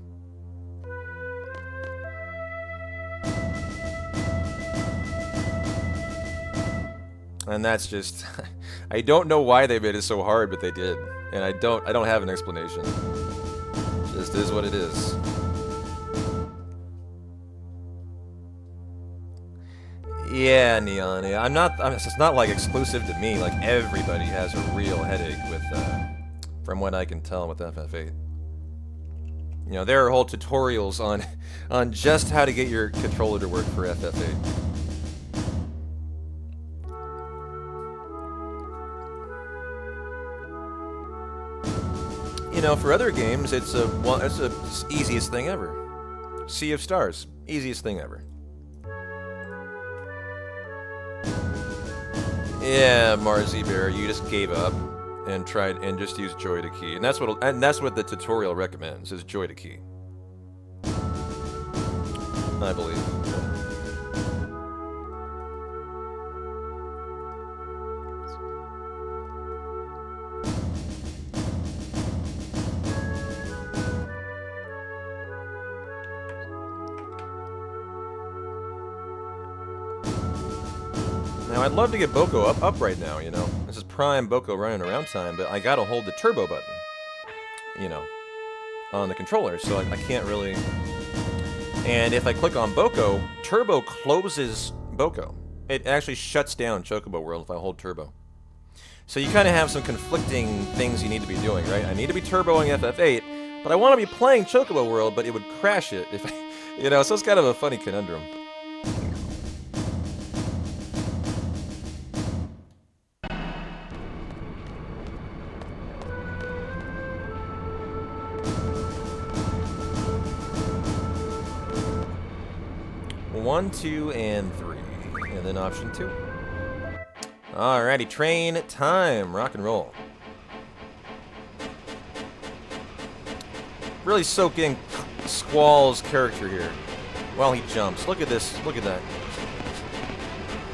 And that's just... I don't know why they made it so hard, but they did. And I don't have an explanation. It just is what it is. Yeah, Neon. Yeah, it's not like exclusive to me. Like, everybody has a real headache with, from what I can tell with FF8. You know, there are whole tutorials on just how to get your controller to work for FF8. You know, for other games, it's the easiest thing ever. Sea of Stars, easiest thing ever. Yeah, Marzi Bear, you just gave up and tried and just used Joy to Key, and that's what the tutorial recommends is Joy to Key. I believe. Now, I'd love to get Boko up right now, you know. This is prime Boko running around time, but I gotta hold the turbo button, you know, on the controller, so I can't really... And if I click on Boko, turbo closes Boko. It actually shuts down Chocobo World if I hold turbo. So you kind of have some conflicting things you need to be doing, right? I need to be turboing FF8, but I want to be playing Chocobo World, but it would crash it if I... You know, so it's kind of a funny conundrum. One, 2, and 3. And then option 2. Alrighty, train time. Rock and roll. Really soak in Squall's character here while he jumps. Look at this. Look at that.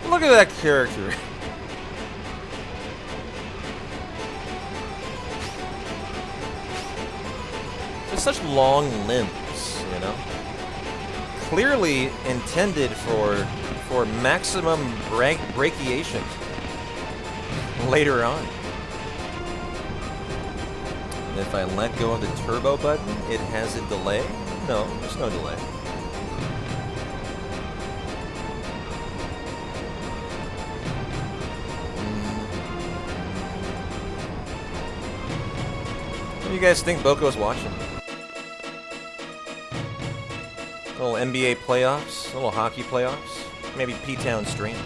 Look at that character. Just such long limbs, you know? Clearly intended for maximum brachiation later on. And if I let go of the turbo button, it has a delay? No, there's no delay. do you guys think Boko's watching? A little NBA playoffs, a little hockey playoffs, maybe P-Town stream.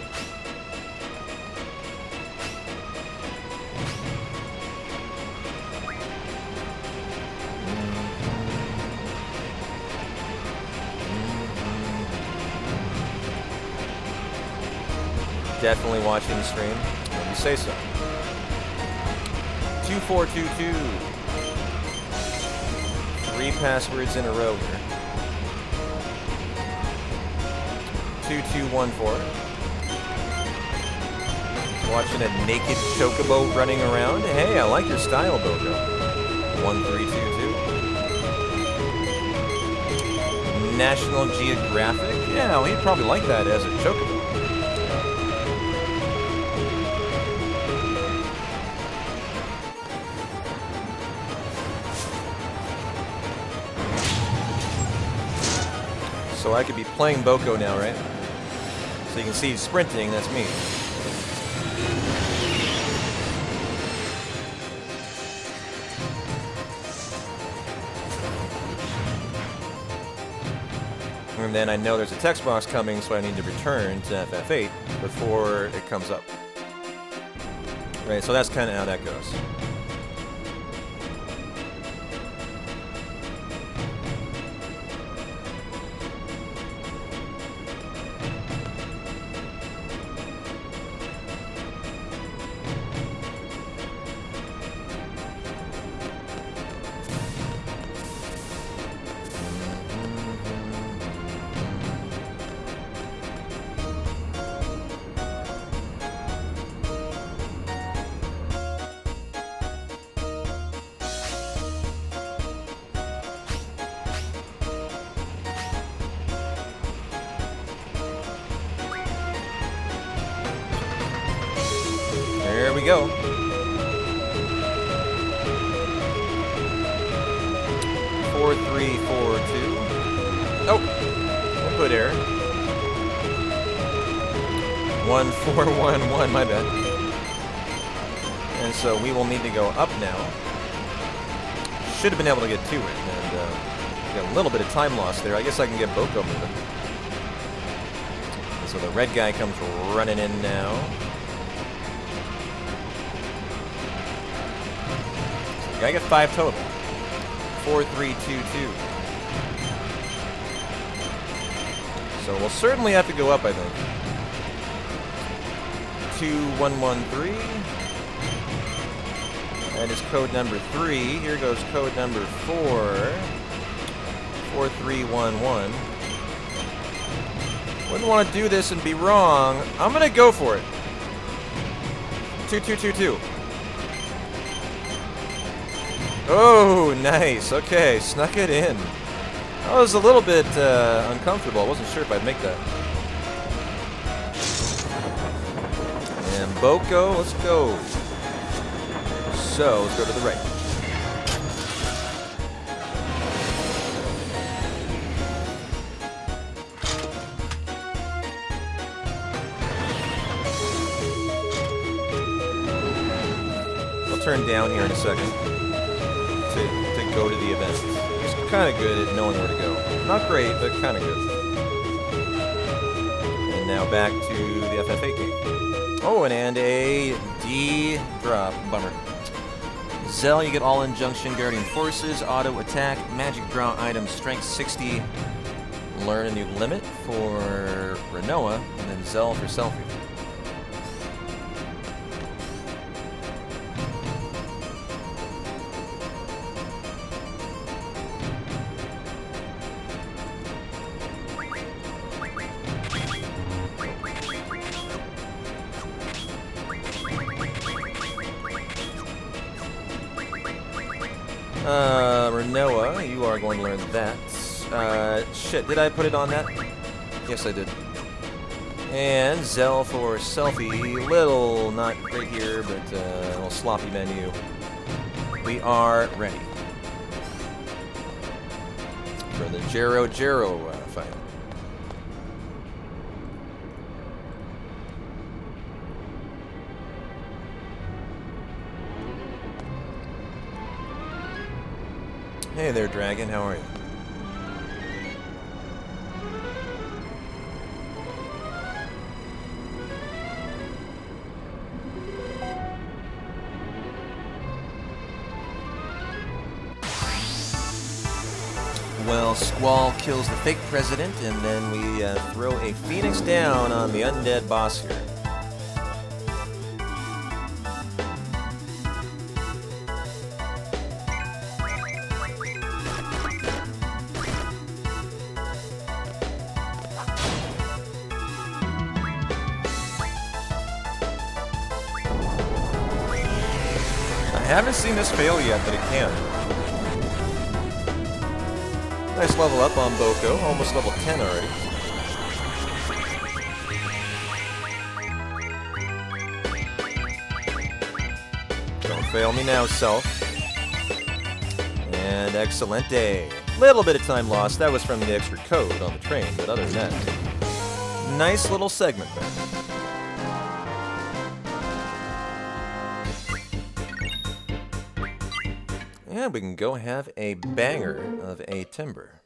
Definitely watching the stream. When you say so. 2422. 3 passwords in a row here. 2214. Watching a naked chocobo running around. Hey, I like your style, Boko. 1322. National Geographic. Yeah, well, he'd probably like that as a chocobo. So I could be playing Boko now, right? So you can see he's sprinting, that's me. And then I know there's a text box coming, so I need to return to FF8 before it comes up. Right, so that's kind of how that goes. There we go. Four, 3, 4, 2. Oh, input error. 1, 4, 1, 1. My bad. And so we will need to go up now. Should have been able to get to it, and got a little bit of time loss there. I guess I can get Boko moving. And so the red guy comes running in now. I get 5 total. 4, 3, 2, 2. So we'll certainly have to go up, I think. 2, 1, 1, 3. That is code number 3. Here goes code number 4. 4, 3, 1, 1. Wouldn't want to do this and be wrong. I'm gonna go for it. 2, 2, 2, 2. Oh, nice. Okay, snuck it in. I was a little bit uncomfortable. I wasn't sure if I'd make that. And Boko, let's go. So, let's go to the right. I'll turn down here in a second. To go to the event. It's kind of good at knowing where to go. Not great, but kind of good. And now back to the FF8 game. Oh, and a D drop. Bummer. Zell, you get all Injunction Guardian Forces, auto attack, magic draw item, strength 60. Learn a new limit for Renoa, and then Zell for Selfie. Renoa, you are going to learn that. Shit, did I put it on that? Yes, I did. And Zell for Selfie. Little, not great here, but a little sloppy menu. We are ready for the Jero fight. Hey there, Dragon. How are you? Well, Squall kills the fake president, and then we throw a phoenix down on the undead boss here. I haven't seen this fail yet, but it can. Nice level up on Boko, almost level 10 already. Don't fail me now, self. And excelente. Little bit of time lost. That was from the extra code on the train, but other than that, nice little segment there. And we can go have a banger of a timber.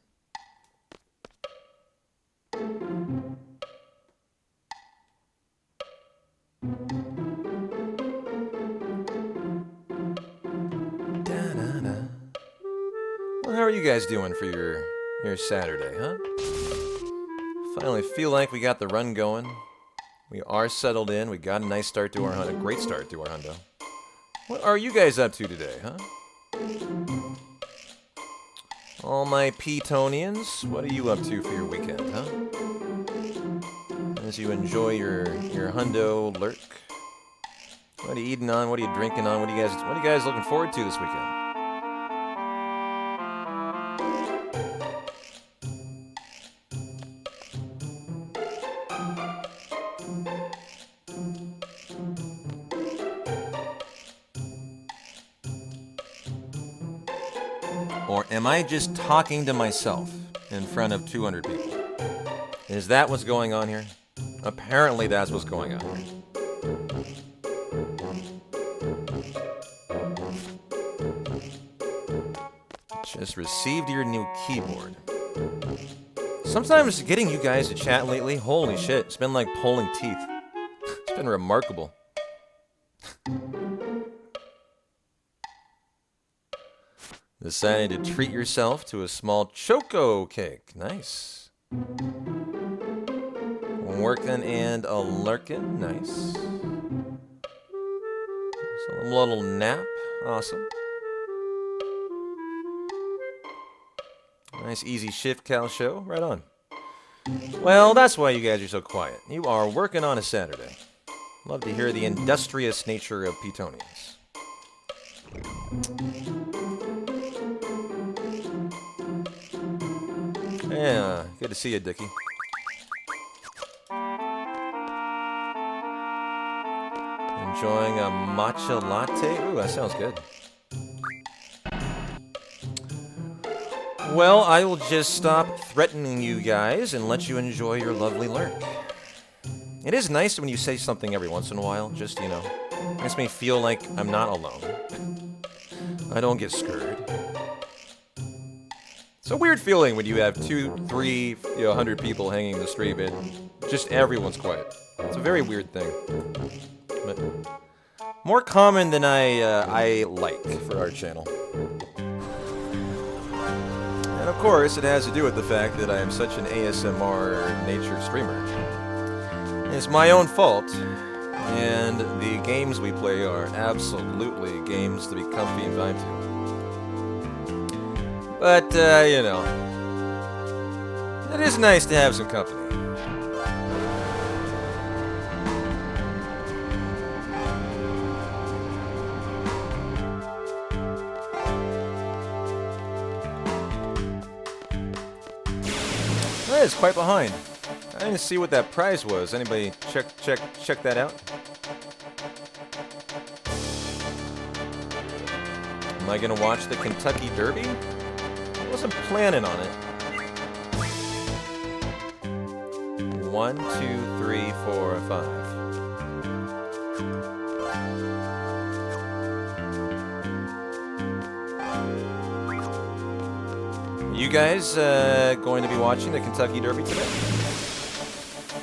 Da-da-da. Well, how are you guys doing for your Saturday, huh? Finally feel like we got the run going. We are settled in. We got a nice start to our hunt, a great start to our hundo. What are you guys up to today, huh? All my P-tonians, what are you up to for your weekend, huh? As you enjoy your hundo lurk. What are you eating on? What are you drinking on? What are you guys looking forward to this weekend? Or am I just talking to myself in front of 200 people? Is that what's going on here? Apparently that's what's going on here. Just received your new keyboard. Sometimes getting you guys to chat lately, holy shit, it's been like pulling teeth. It's been remarkable. Decided to treat yourself to a small choco cake. Nice. Working and a lurking. Nice. So a little nap. Awesome. Nice easy shift cow show. Right on. Well, that's why you guys are so quiet. You are working on a Saturday. Love to hear the industrious nature of Petonians. Yeah, good to see you, Dickie. Enjoying a matcha latte? Ooh, that sounds good. Well, I will just stop threatening you guys and let you enjoy your lovely lurk. It is nice when you say something every once in a while, just, you know, makes me feel like I'm not alone. I don't get scared. It's a weird feeling when you have 2, 3, 100 people hanging in the stream and just everyone's quiet. It's a very weird thing. But more common than I like for our channel. And of course, it has to do with the fact that I am such an ASMR-natured streamer. It's my own fault, and the games we play are absolutely games to be comfy and vibe to. But, you know, it is nice to have some company. That is quite behind. I didn't see what that prize was. Anybody check that out? Am I gonna watch the Kentucky Derby? I wasn't planning on it. 1, 2, 3, 4, 5. guys going to be watching the Kentucky Derby today?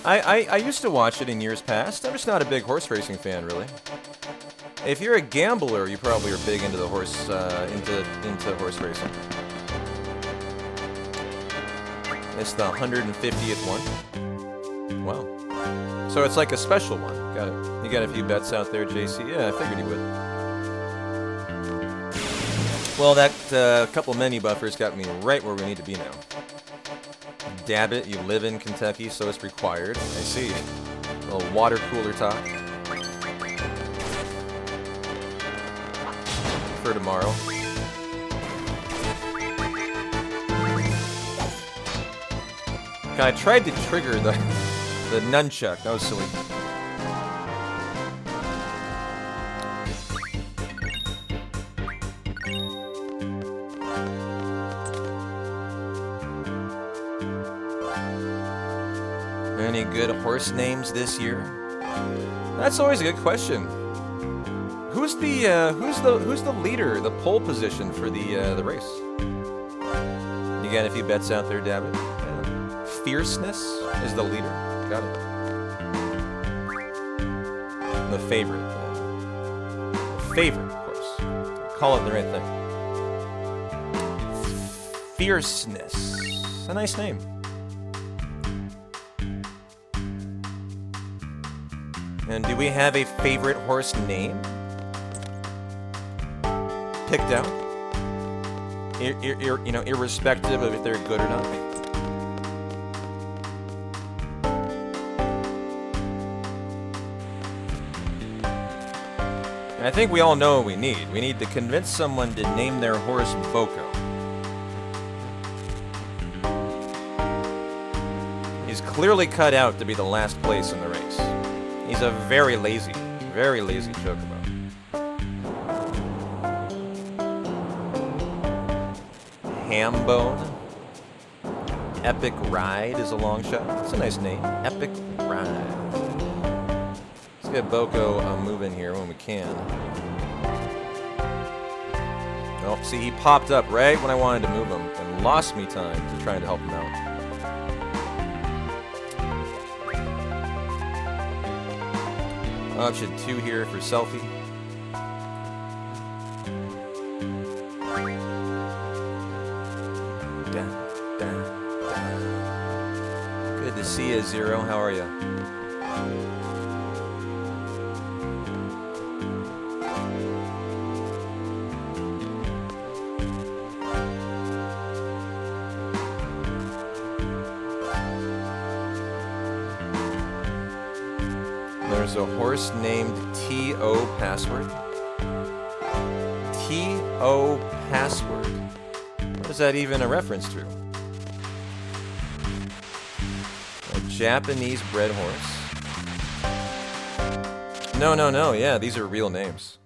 I used to watch it in years past. I'm just not a big horse racing fan, really. If you're a gambler, you probably are big into the horse into horse racing. It's the 150th one. Wow. So it's like a special one. Got it. You got a few bets out there, JC? Yeah, I figured you would. Well, that couple menu buffers got me right where we need to be now. Dabbit, you live in Kentucky, so it's required. I see. A little water cooler talk. For tomorrow. I tried to trigger the nunchuck. That was silly. Any good horse names this year? That's always a good question. Who's the leader, the pole position for the race? You got a few bets out there, David? Fierceness is the leader. Got it. The favorite. Favorite, of course. Call it the right thing. Fierceness. A nice name. And do we have a favorite horse name picked out? You know, irrespective of if they're good or not. And I think we all know what we need. We need to convince someone to name their horse Boko. He's clearly cut out to be the last place in the race. He's a very lazy chocobo. Hambone. Epic Ride is a long shot. That's a nice name. Epic Ride. Let's get Boko moving here when we can. Oh, see, he popped up right when I wanted to move him and lost me time to try to help him out. Option 2 here for selfie. Good to see you, Zero. How are you? There's a horse named T.O. Password. T.O. Password. What is that even a reference to? A Japanese bred horse. No. Yeah, these are real names.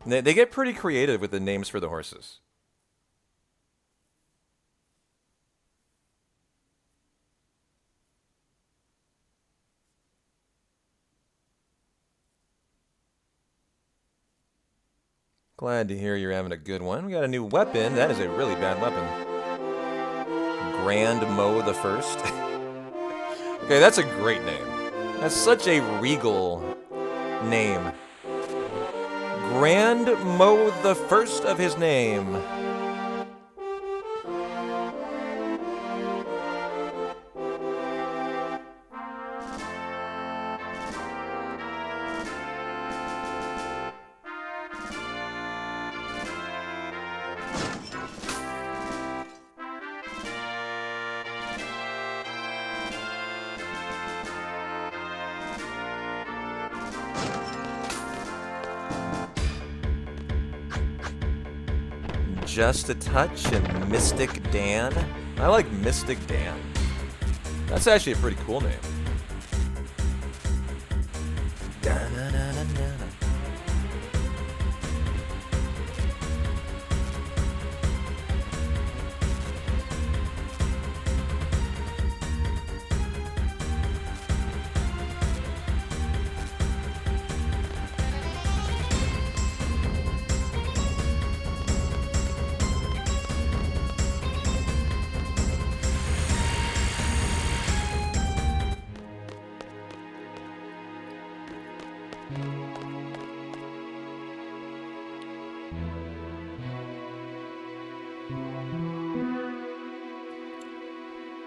They get pretty creative with the names for the horses. Glad to hear you're having a good one. We got a new weapon. That is a really bad weapon. Grand Mo the First. Okay, that's a great name. That's such a regal name. Grand Mo the First of his name. Just a Touch and Mystic Dan. I like Mystic Dan. That's actually a pretty cool name.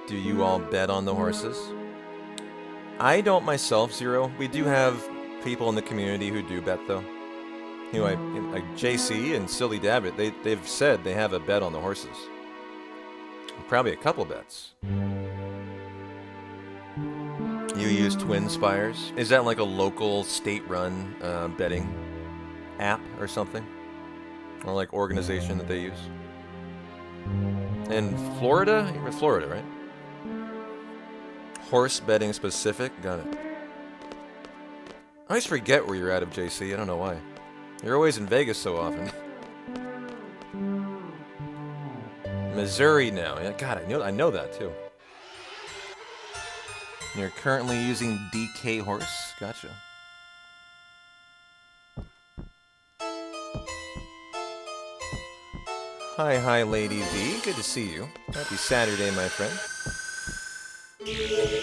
Do you all bet on the horses? I don't myself, Zero. We do have people in the community who do bet, though. You know, like JC and Silly Dabbit, they've said they have a bet on the horses. Probably a couple bets. You use Twin Spires? Is that like a local state-run betting app or something? Or like organization that they use? In Florida? You're in Florida, right? Horse betting specific? Got it. I always forget where you're at of JC. I don't know why. You're always in Vegas so often. Missouri now. Yeah, God, I know that too. You're currently using DK Horse. Gotcha. Hi, Lady V. Good to see you. Happy Saturday, my friend.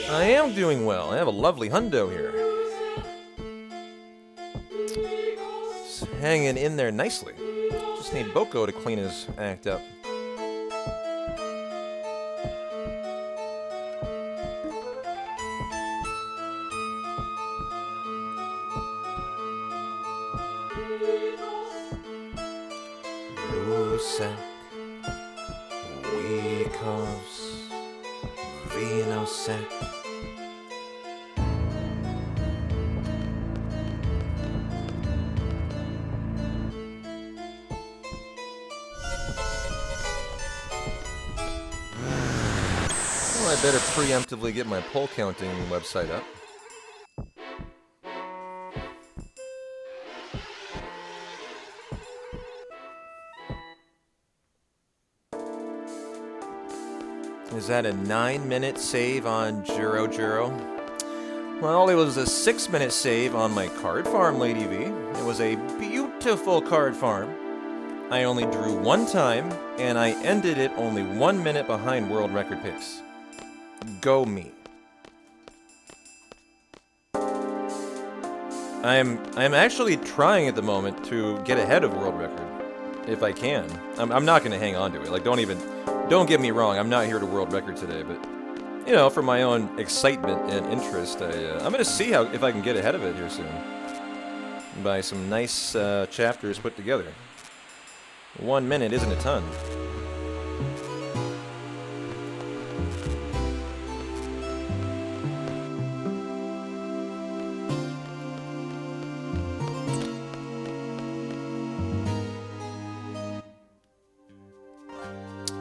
I am doing well. I have a lovely hundo here. It's hanging in there nicely. Just need Boko to clean his act up. Rusek, Wikos, Vinosek. Well, I better preemptively get my poll counting website up. Is that a 9-minute save on Juro Juro? Well, it was a 6-minute save on my card farm, Lady V. It was a beautiful card farm. I only drew one time, and I ended it only 1 minute behind world record pace. Go me. I'm actually trying at the moment to get ahead of world record, if I can. I'm not going to hang on to it. Like, don't get me wrong, I'm not here to world record today, but, you know, for my own excitement and interest, I'm going to see if I can get ahead of it here soon. By some nice chapters put together. 1 minute isn't a ton.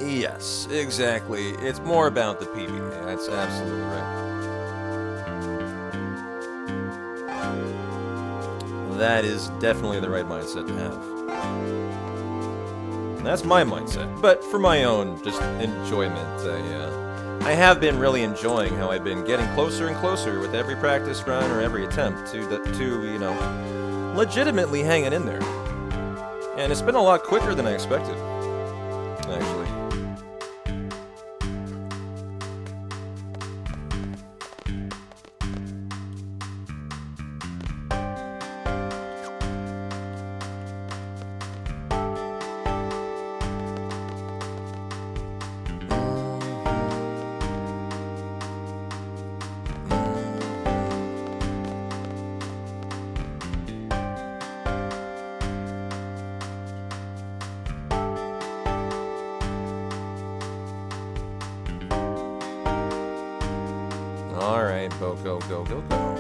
Yes, exactly. It's more about the PvP. That's absolutely right. That is definitely the right mindset to have. That's my mindset. But for my own just enjoyment, I have been really enjoying how I've been getting closer and closer with every practice run or every attempt to you know, legitimately hanging in there. And it's been a lot quicker than I expected, actually. Alright, Boko, go, go, go.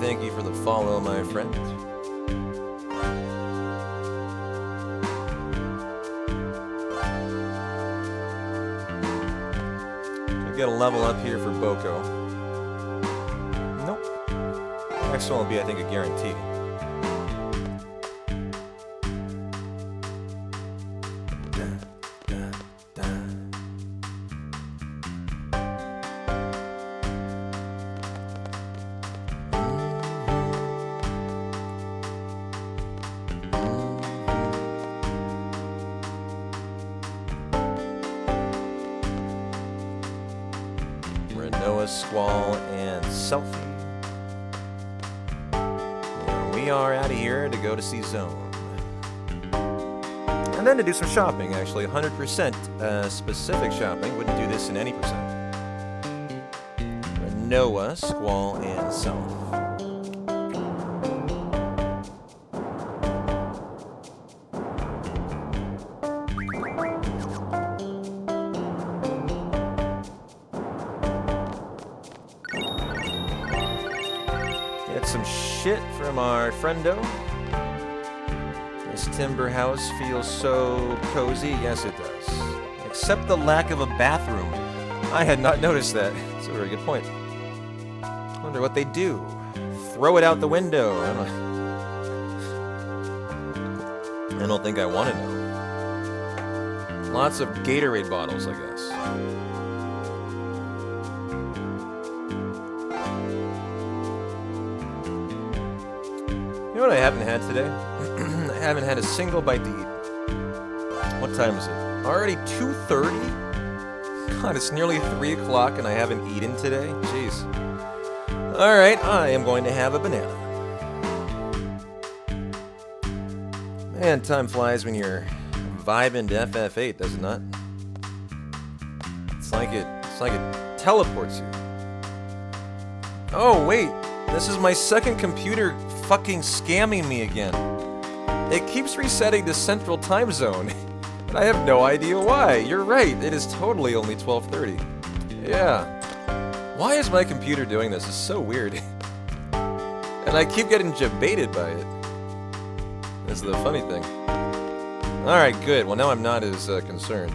thank you for the follow, my friend. Can I get a level up here for Boko? Nope. Next one will be, I think, a guarantee. Squall and Selfie. And we are out of here to go to see Zone. And then to do some shopping, actually. 100% specific shopping. Wouldn't do this in any percent. Noah, Squall, and Self. Some shit from our friendo. This timber house feels so cozy. Yes, it does. Except the lack of a bathroom. I had not noticed that. That's a very good point. I wonder what they do. Throw it out the window. I don't think I want to know. Lots of Gatorade bottles, I guess. You know what I haven't had today? I haven't had a single bite to eat. What time is it? Already 2:30? God, it's nearly 3 o'clock and I haven't eaten today? Jeez. Alright, I am going to have a banana. Man, time flies when you're vibing to FF8, does it not? It's like it teleports you. Oh, wait. This is my second computer fucking scamming me again. It keeps resetting to Central Time Zone, and I have no idea why. You're right, it is totally only 12:30. Yeah. Why is my computer doing this? It's so weird. And I keep getting baited by it. That's the funny thing. Alright, good. Well, now I'm not as concerned.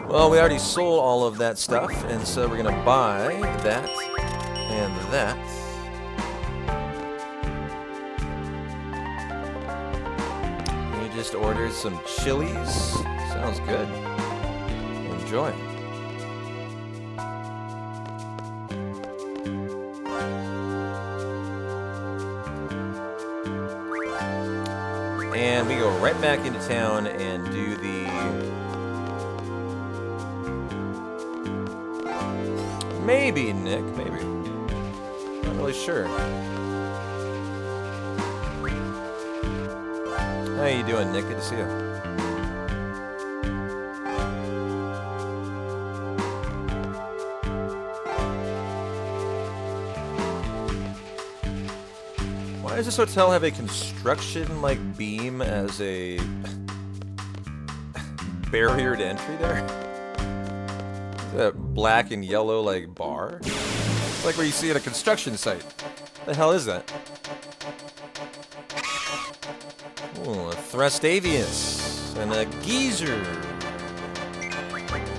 Well, we already sold all of that stuff, and so we're gonna buy that and that. You just ordered some chilies. Sounds good. Enjoy. And we go right back into town and do the maybe, Nick, maybe. Not really sure. How you doing, Nick? Good to see you. Why does this hotel have a construction-like beam as a barrier to entry there? That black and yellow like bar? It's like what you see at a construction site. What the hell is that? Ooh, a Thrustavius and a geezer.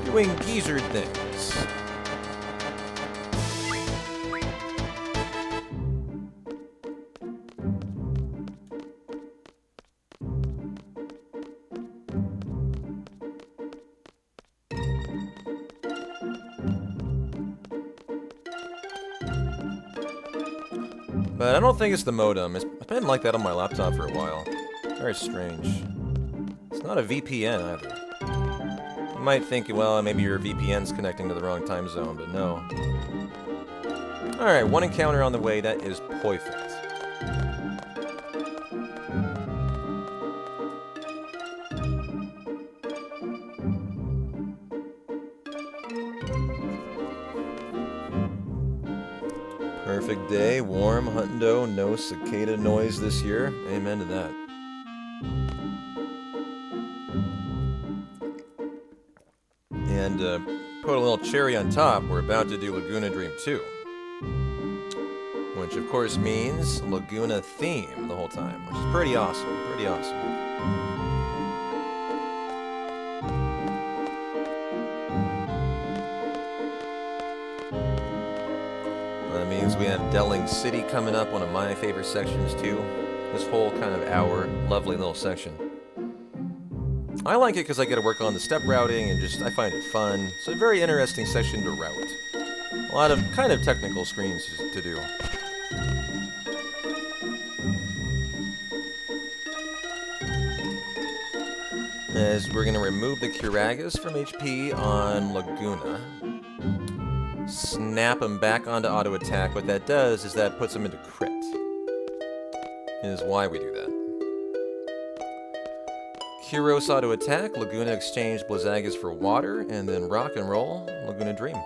Doing geezer things. But I don't think it's the modem. It's been like that on my laptop for a while. Very strange. It's not a VPN either. You might think, well, maybe your VPN's connecting to the wrong time zone, but no. Alright, one encounter on the way. That is perfect. Perfect day, warm, hundo, no cicada noise this year. Amen to that. And put a little cherry on top, we're about to do Laguna Dream 2. Which of course means Laguna theme the whole time, which is pretty awesome, pretty awesome. That means we have Delling City coming up, one of my favorite sections too. This whole kind of hour, lovely little section. I like it because I get to work on the step routing and I find it fun. It's a very interesting section to route. A lot of kind of technical screens to do. As we're going to remove the Curagas from HP on Laguna. Snap them back onto auto attack. What that does is that puts them into crit. Is why we do that. Kyros auto attack, Laguna exchange Blizzagas for water, and then rock and roll, Laguna Dream.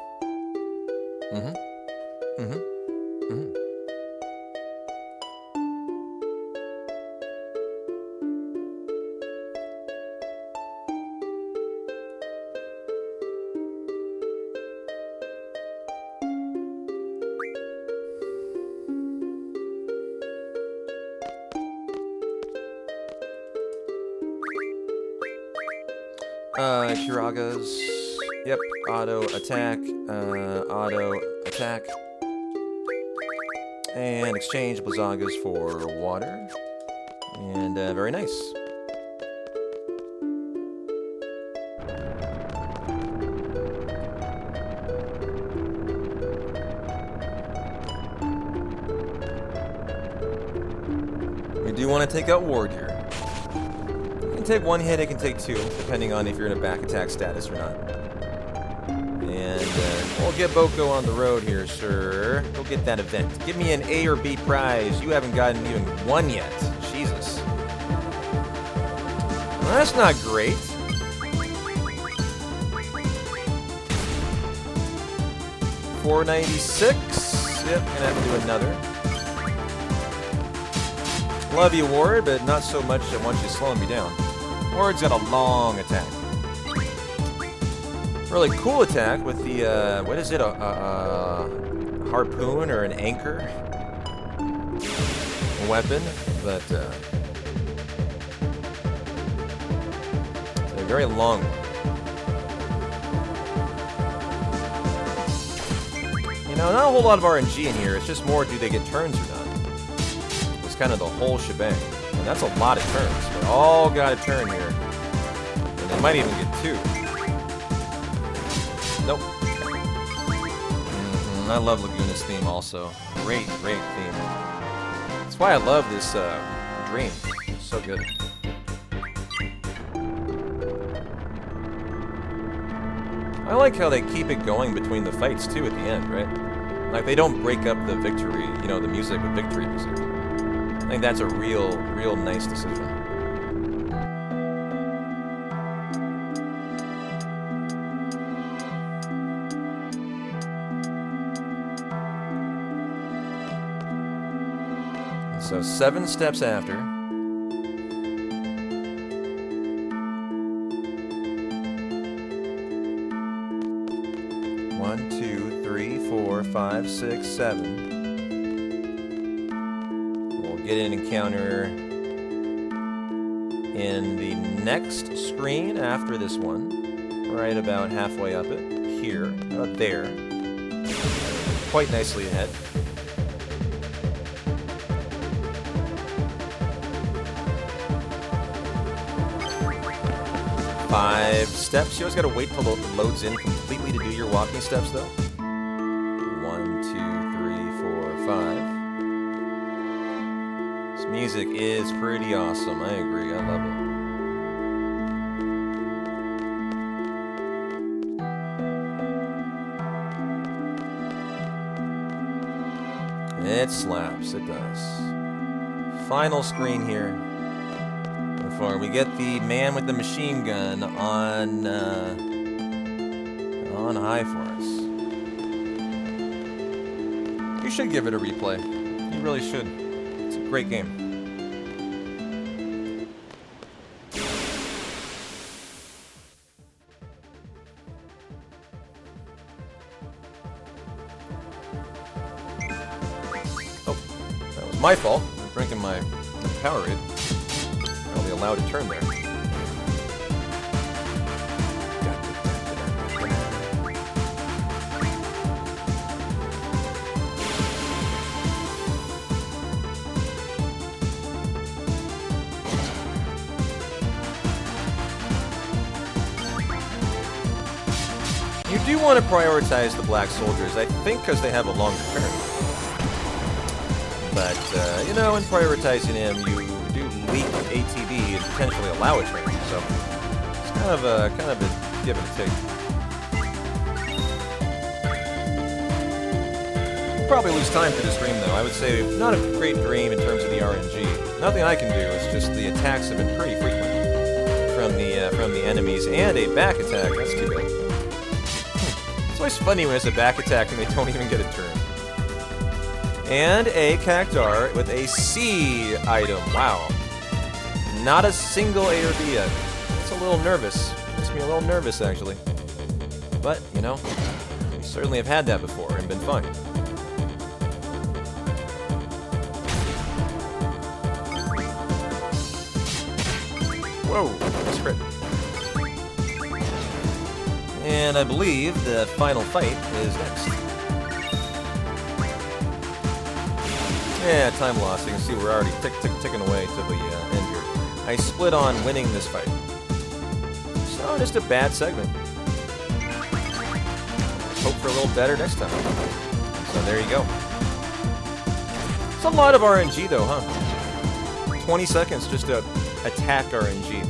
Kiragas. Yep, auto attack, and exchange Blizzagas for water. And very nice. We do want to take out Ward here. Take one hit, it can take two, depending on if you're in a back attack status or not. And we'll get Boko on the road here, sir. Go get that event. Give me an A or B prize. You haven't gotten even one yet. Jesus. Well, that's not great. $496. Yep, gonna have to do another. Love you, Ward, but not so much that once you slowing me down. Ward's got a long attack. Really cool attack with the, what is it, a harpoon or an anchor weapon, but it's a very long one. You know, not a whole lot of RNG in here, it's just more do they get turns or not. It's kind of the whole shebang. And that's a lot of turns. We all got a turn here. And they might even get two. Nope. I love Laguna's theme also. Great, great theme. That's why I love this dream. It's so good. I like how they keep it going between the fights too at the end, right? Like they don't break up the victory, you know, the music with victory music. I think that's a real nice decision. So 7 steps after. 1, 2, 3, 4, 5, 6, 7. Get an encounter in the next screen after this one, right about halfway up it, here, about there, quite nicely ahead. Five steps. You always gotta wait till it loads in completely to do your walking steps, though. 1, 2, 3, 4, 5. Music is pretty awesome. I agree. I love it. It slaps. It does. Final screen here before we get the man with the machine gun on high for us. You should give it a replay. You really should. It's a great game. Oh, that was my fault. I'm drinking my Powerade. I'm only allowed to turn there. You do want to prioritize the black soldiers, I think, because they have a longer turn. But, you know, in prioritizing him, you do leak ATB and potentially allow a turn, so it's kind of a give and take. We'll probably lose time for this dream, though. I would say not a great dream in terms of the RNG. Nothing I can do. It's just the attacks have been pretty frequent from the enemies, and a back attack. That's too bad. It's always funny when it's a back attack and they don't even get a turn. And a Cactar with a C item. Wow. Not a single A or B yet. It's a little nervous. Makes me a little nervous, actually. But, you know, we certainly have had that before and been fine. Whoa, nice crit. And I believe the final fight is next. Yeah, time loss. You can see we're already ticking away to the end here. I split on winning this fight. So, just a bad segment. Let's hope for a little better next time. So, there you go. It's a lot of RNG, though, huh? 20 seconds just to attack RNG.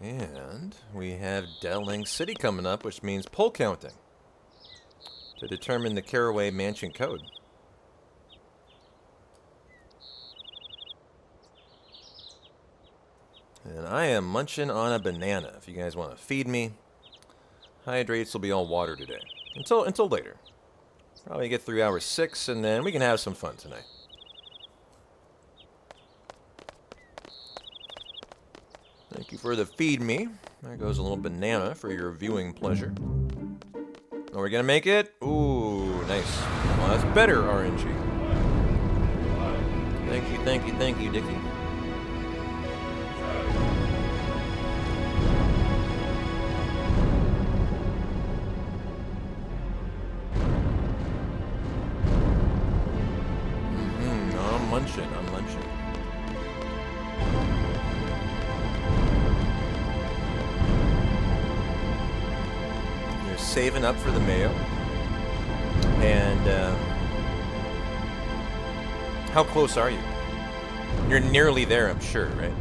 And we have Delling City coming up, which means poll counting to determine the Caraway Mansion code. And I am munching on a banana. If you guys want to feed me, hydrates will be all water today. Until later. Probably get through hour 6, and then we can have some fun tonight. Thank you for the feed me. There goes a little banana for your viewing pleasure. Are we gonna make it? Ooh, nice. Well, that's better RNG. Thank you, Dickie. I'm munching. Saving up for the mayo. And how close are you? You're nearly there, I'm sure, right?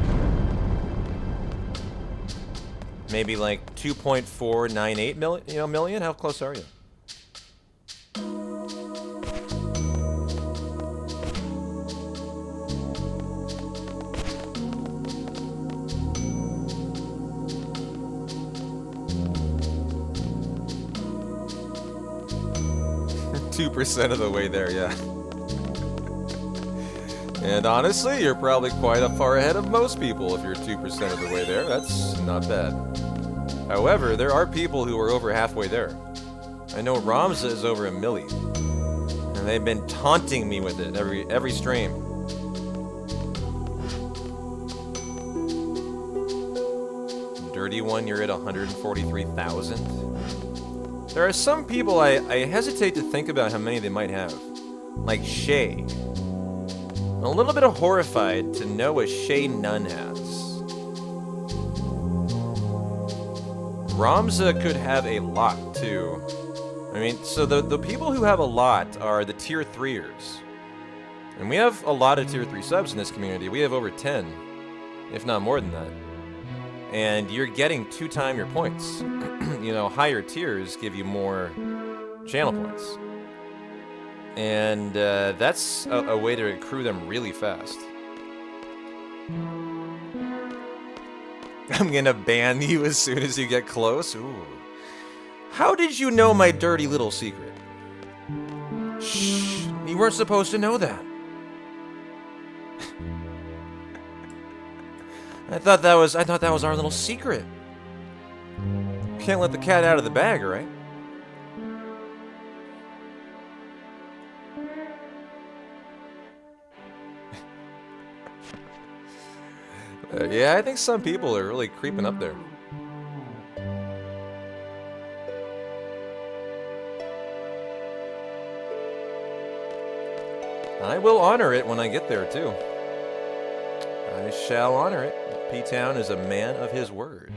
Maybe like 2.498 million. How close are you? % of the way there, yeah. And honestly, you're probably quite far ahead of most people if you're 2% of the way there. That's not bad. However, there are people who are over halfway there. I know Ramza is over a milli. And they've been taunting me with it every stream. Dirty one, you're at 143,000. There are some people I hesitate to think about how many they might have. Like Shay. I'm a little bit horrified to know what Shay Nunn has. Ramza could have a lot too. I mean, so the people who have a lot are the tier 3ers. And we have a lot of tier 3 subs in this community. We have over 10, if not more than that. And you're getting 2 times your points. You know, higher tiers give you more channel points. And that's a way to accrue them really fast. I'm gonna ban you as soon as you get close. Ooh. How did you know my dirty little secret? Shh, you weren't supposed to know that. I thought that was our little secret. Can't let the cat out of the bag, right? Yeah, I think some people are really creeping up there. I will honor it when I get there, too. I shall honor it. P-Town is a man of his word.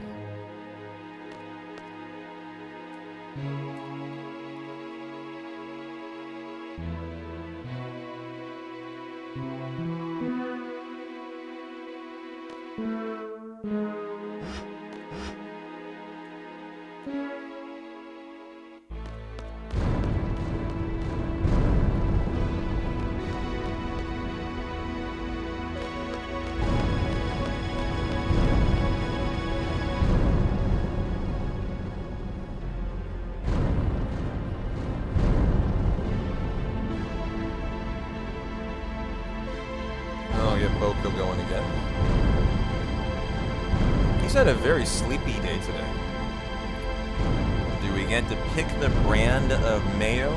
Boko going again. He's had a very sleepy day today. Do we get to pick the brand of mayo?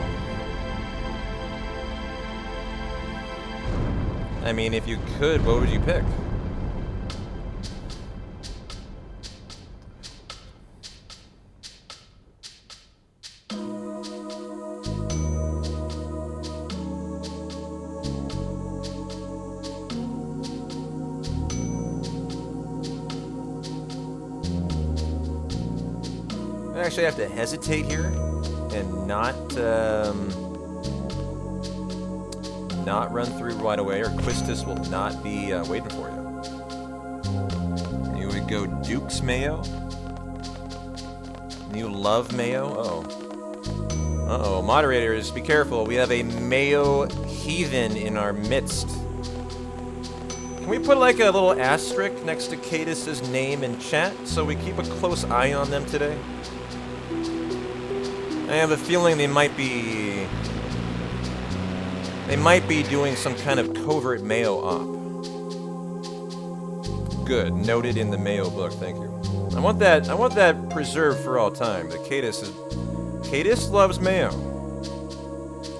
I mean, if you could, what would you pick? I actually have to hesitate here and not run through right away, or Quistis will not be waiting for you. You would go Duke's Mayo. You love mayo? Uh-oh. Uh-oh. Moderators, be careful. We have a mayo heathen in our midst. Can we put like a little asterisk next to Cadis's name in chat so we keep a close eye on them today? I have a feeling they might be doing some kind of covert mayo op. Good, noted in the mayo book. Thank you. I want that preserved for all time. The Cadis loves mayo.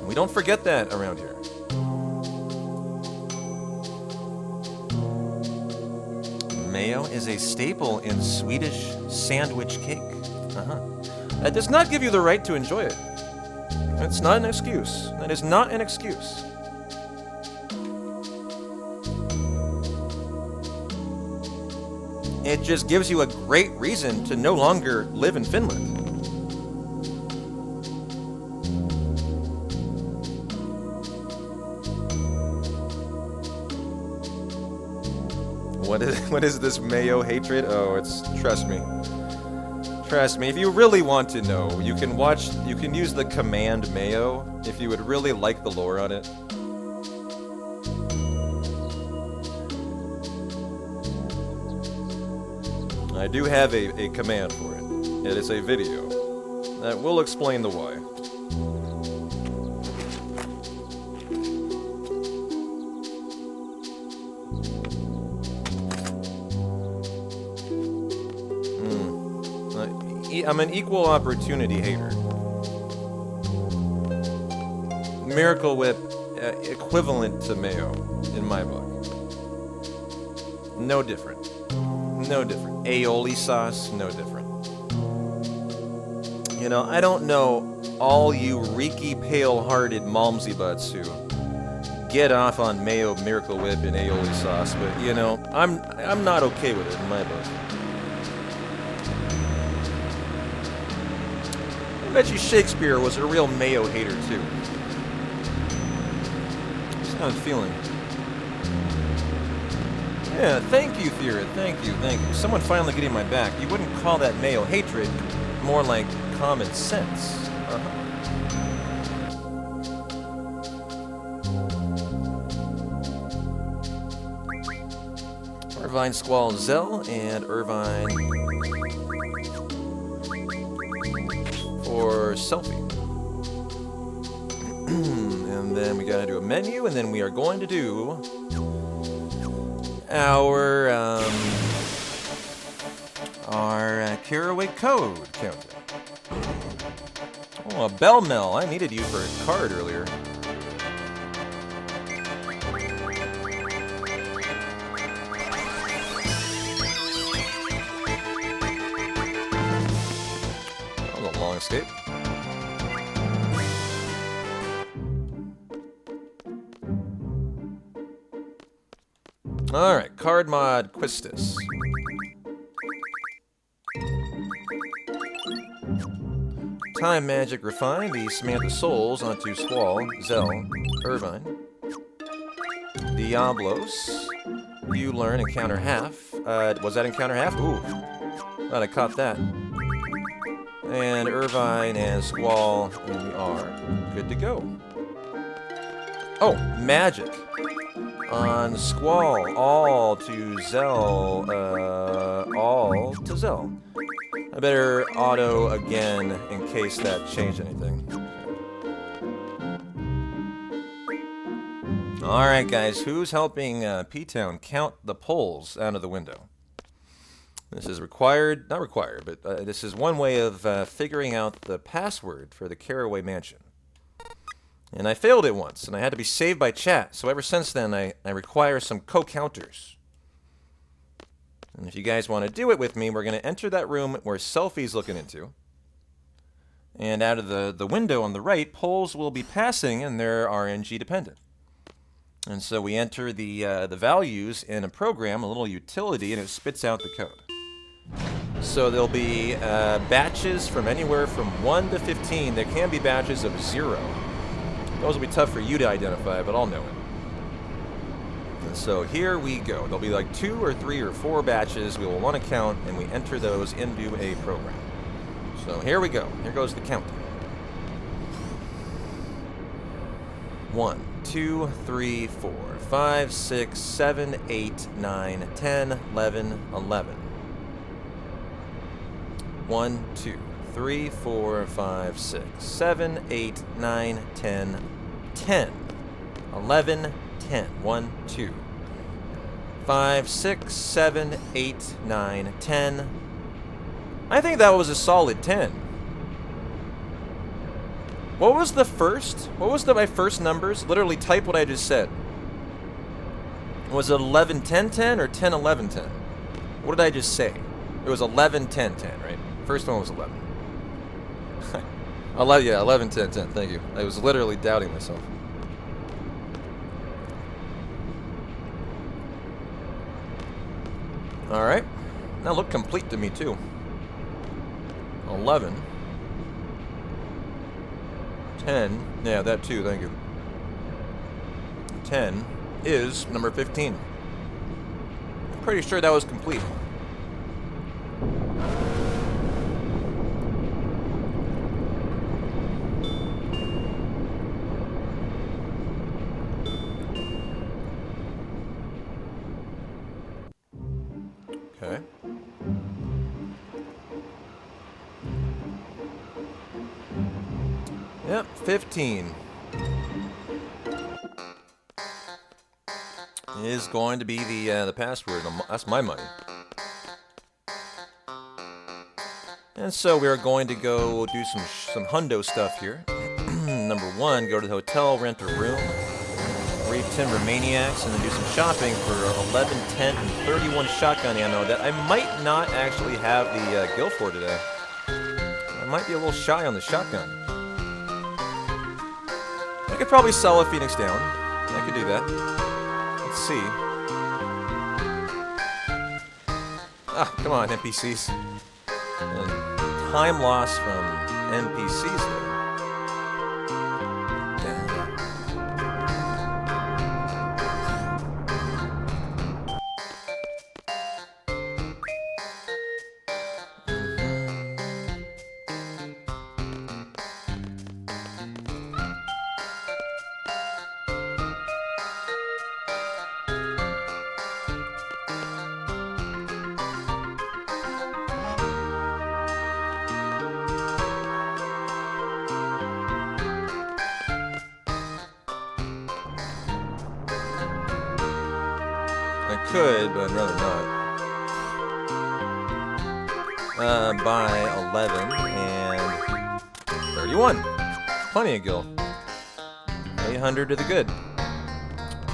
We don't forget that around here. Mayo is a staple in Swedish sandwich cake. That does not give you the right to enjoy it. That's not an excuse. That is not an excuse. It just gives you a great reason to no longer live in Finland. What is this mayo hatred? Oh, it's, trust me. Trust me, if you really want to know, you can use the command mayo if you would really like the lore on it. I do have a command for it. It is a video that will explain the why. I'm an equal opportunity hater. Miracle Whip, equivalent to mayo, in my book. No different. No different. Aioli sauce, no different. You know, I don't know all you reeky, pale-hearted Malmsey butts who get off on mayo, Miracle Whip, and aioli sauce, but you know, I'm not okay with it in my book. I bet you Shakespeare was a real mayo hater too. Just how I'm feeling. Yeah, thank you, Thera. Thank you. Someone finally getting my back. You wouldn't call that mayo hatred, more like common sense. Irvine Squall Zell and Irvine for selfie. And then we gotta do a menu, and then we are going to do our Caraway code counter. Oh, a Bell Mel. I needed you for a card earlier. That was a long escape. Alright, card mod Quistis. Time Magic Refine the Samantha Souls onto Squall, Zell, Irvine. Diablos. You learn encounter half. Was that encounter half? Ooh. Glad I caught that. And Irvine and Squall, and we are good to go. Oh, magic. On Squall, all to Zell, all to Zell. I better auto again in case that changed anything. Alright guys, who's helping P-Town count the poles out of the window? This is required, not required, but this is one way of figuring out the password for the Caraway Mansion. And I failed it once, and I had to be saved by chat, so ever since then I require some co-counters. And if you guys want to do it with me, we're going to enter that room where Selfie's looking into. And out of the window on the right, polls will be passing, and they're RNG dependent. And so we enter the values in a program, a little utility, and it spits out the code. So there'll be batches from anywhere from 1 to 15. There can be batches of 0. Those will be tough for you to identify, but I'll know it. And so here we go. There'll be like 2 or 3 or 4 batches we will want to count, and we enter those into a program. So here we go. Here goes the count. 1, 2, 3, 4, 5, 6, 7, 8, 9, 10, 11, 11. 1, 2, 3, 4, 5, 6, 7, 8, 9, 10, 10, 11, 10. 1, 2, 5, 6, 7, 8, 9, 10. I think that was a solid 10. What was the first? What was my first numbers? Literally type what I just said. Was it 11, 10, 10 or 10, 11, 10? What did I just say? It was 11, 10, 10, right? First one was 11. 11, 10, 10. Thank you. I was literally doubting myself. Alright. That looked complete to me, too. 11. 10. Yeah, that too, thank you. 10 is number 15. I'm pretty sure that was complete. Okay. Yep, 15. is going to be the password. That's my money. And so we are going to go do some hundo stuff here. Number 1, go to the hotel, rent a room, raid timber maniacs, and then do some shopping for 11, 10, and 31 shotgun ammo that I might not actually have the guild for today. I might be a little shy on the shotgun. I could probably sell a Phoenix down. I could do that. Let's see. Ah, come on, NPCs. And time loss from NPCs there. Could, but I'd rather not. Buy 11 and 31. Plenty of gil. 800 to the good.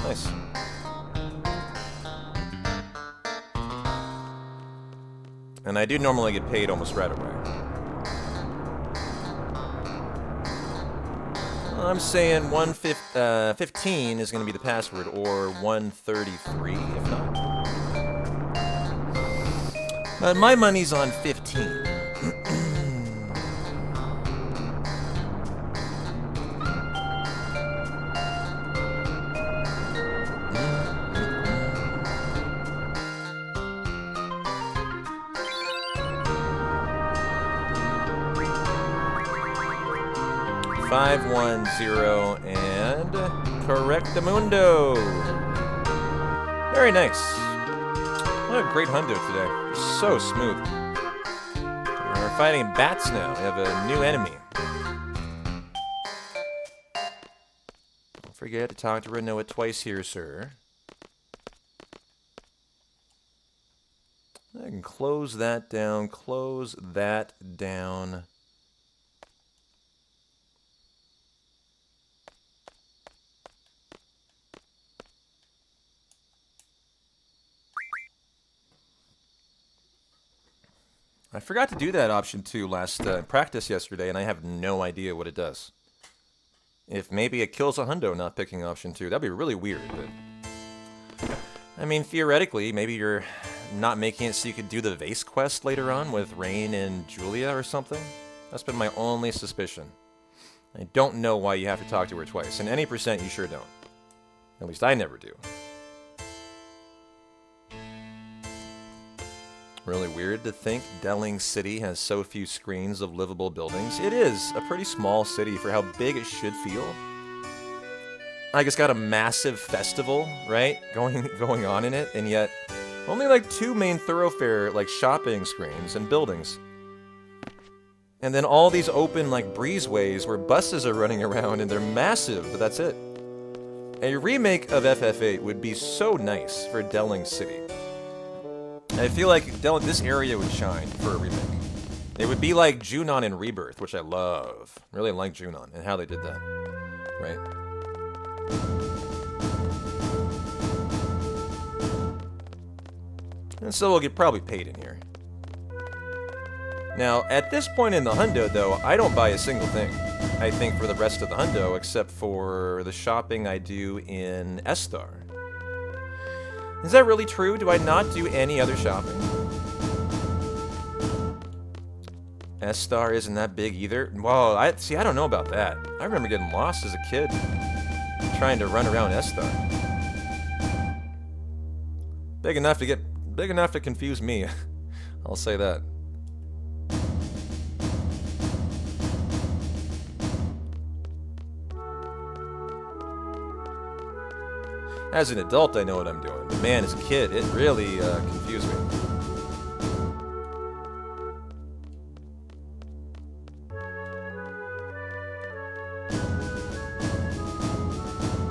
Nice. And I do normally get paid almost right away. I'm saying 115 is going to be the password, or 133 if not. But my money's on 15. Five, 1, 0, and correctamundo. Very nice. What a great hundo today. So smooth. We're fighting bats now. We have a new enemy. Don't forget to talk to Renoa twice here, sir. I can close that down. Close that down. I forgot to do that option 2 last practice yesterday, and I have no idea what it does. If maybe it kills a hundo not picking option 2, that'd be really weird, but... I mean, theoretically, maybe you're not making it so you could do the vase quest later on with Rain and Julia or something? That's been my only suspicion. I don't know why you have to talk to her twice, and any percent you sure don't. At least I never do. Really weird to think Delling City has so few screens of livable buildings. It is a pretty small city for how big it should feel. Like it's got a massive festival, right, going on in it, and yet only like 2 main thoroughfare like shopping screens and buildings. And then all these open like breezeways where buses are running around and they're massive, but that's it. A remake of FF8 would be so nice for Delling City. I feel like this area would shine for a remake. It would be like Junon in Rebirth, which I love. Really like Junon and how they did that. Right? And so we'll get probably paid in here. Now, at this point in the hundo, though, I don't buy a single thing, I think, for the rest of the hundo, except for the shopping I do in Estar. Is that really true? Do I not do any other shopping? Estar isn't that big either. Well, I don't know about that. I remember getting lost as a kid, trying to run around Estar. Big enough to confuse me. I'll say that. As an adult, I know what I'm doing. But man, as a kid, it really confused me.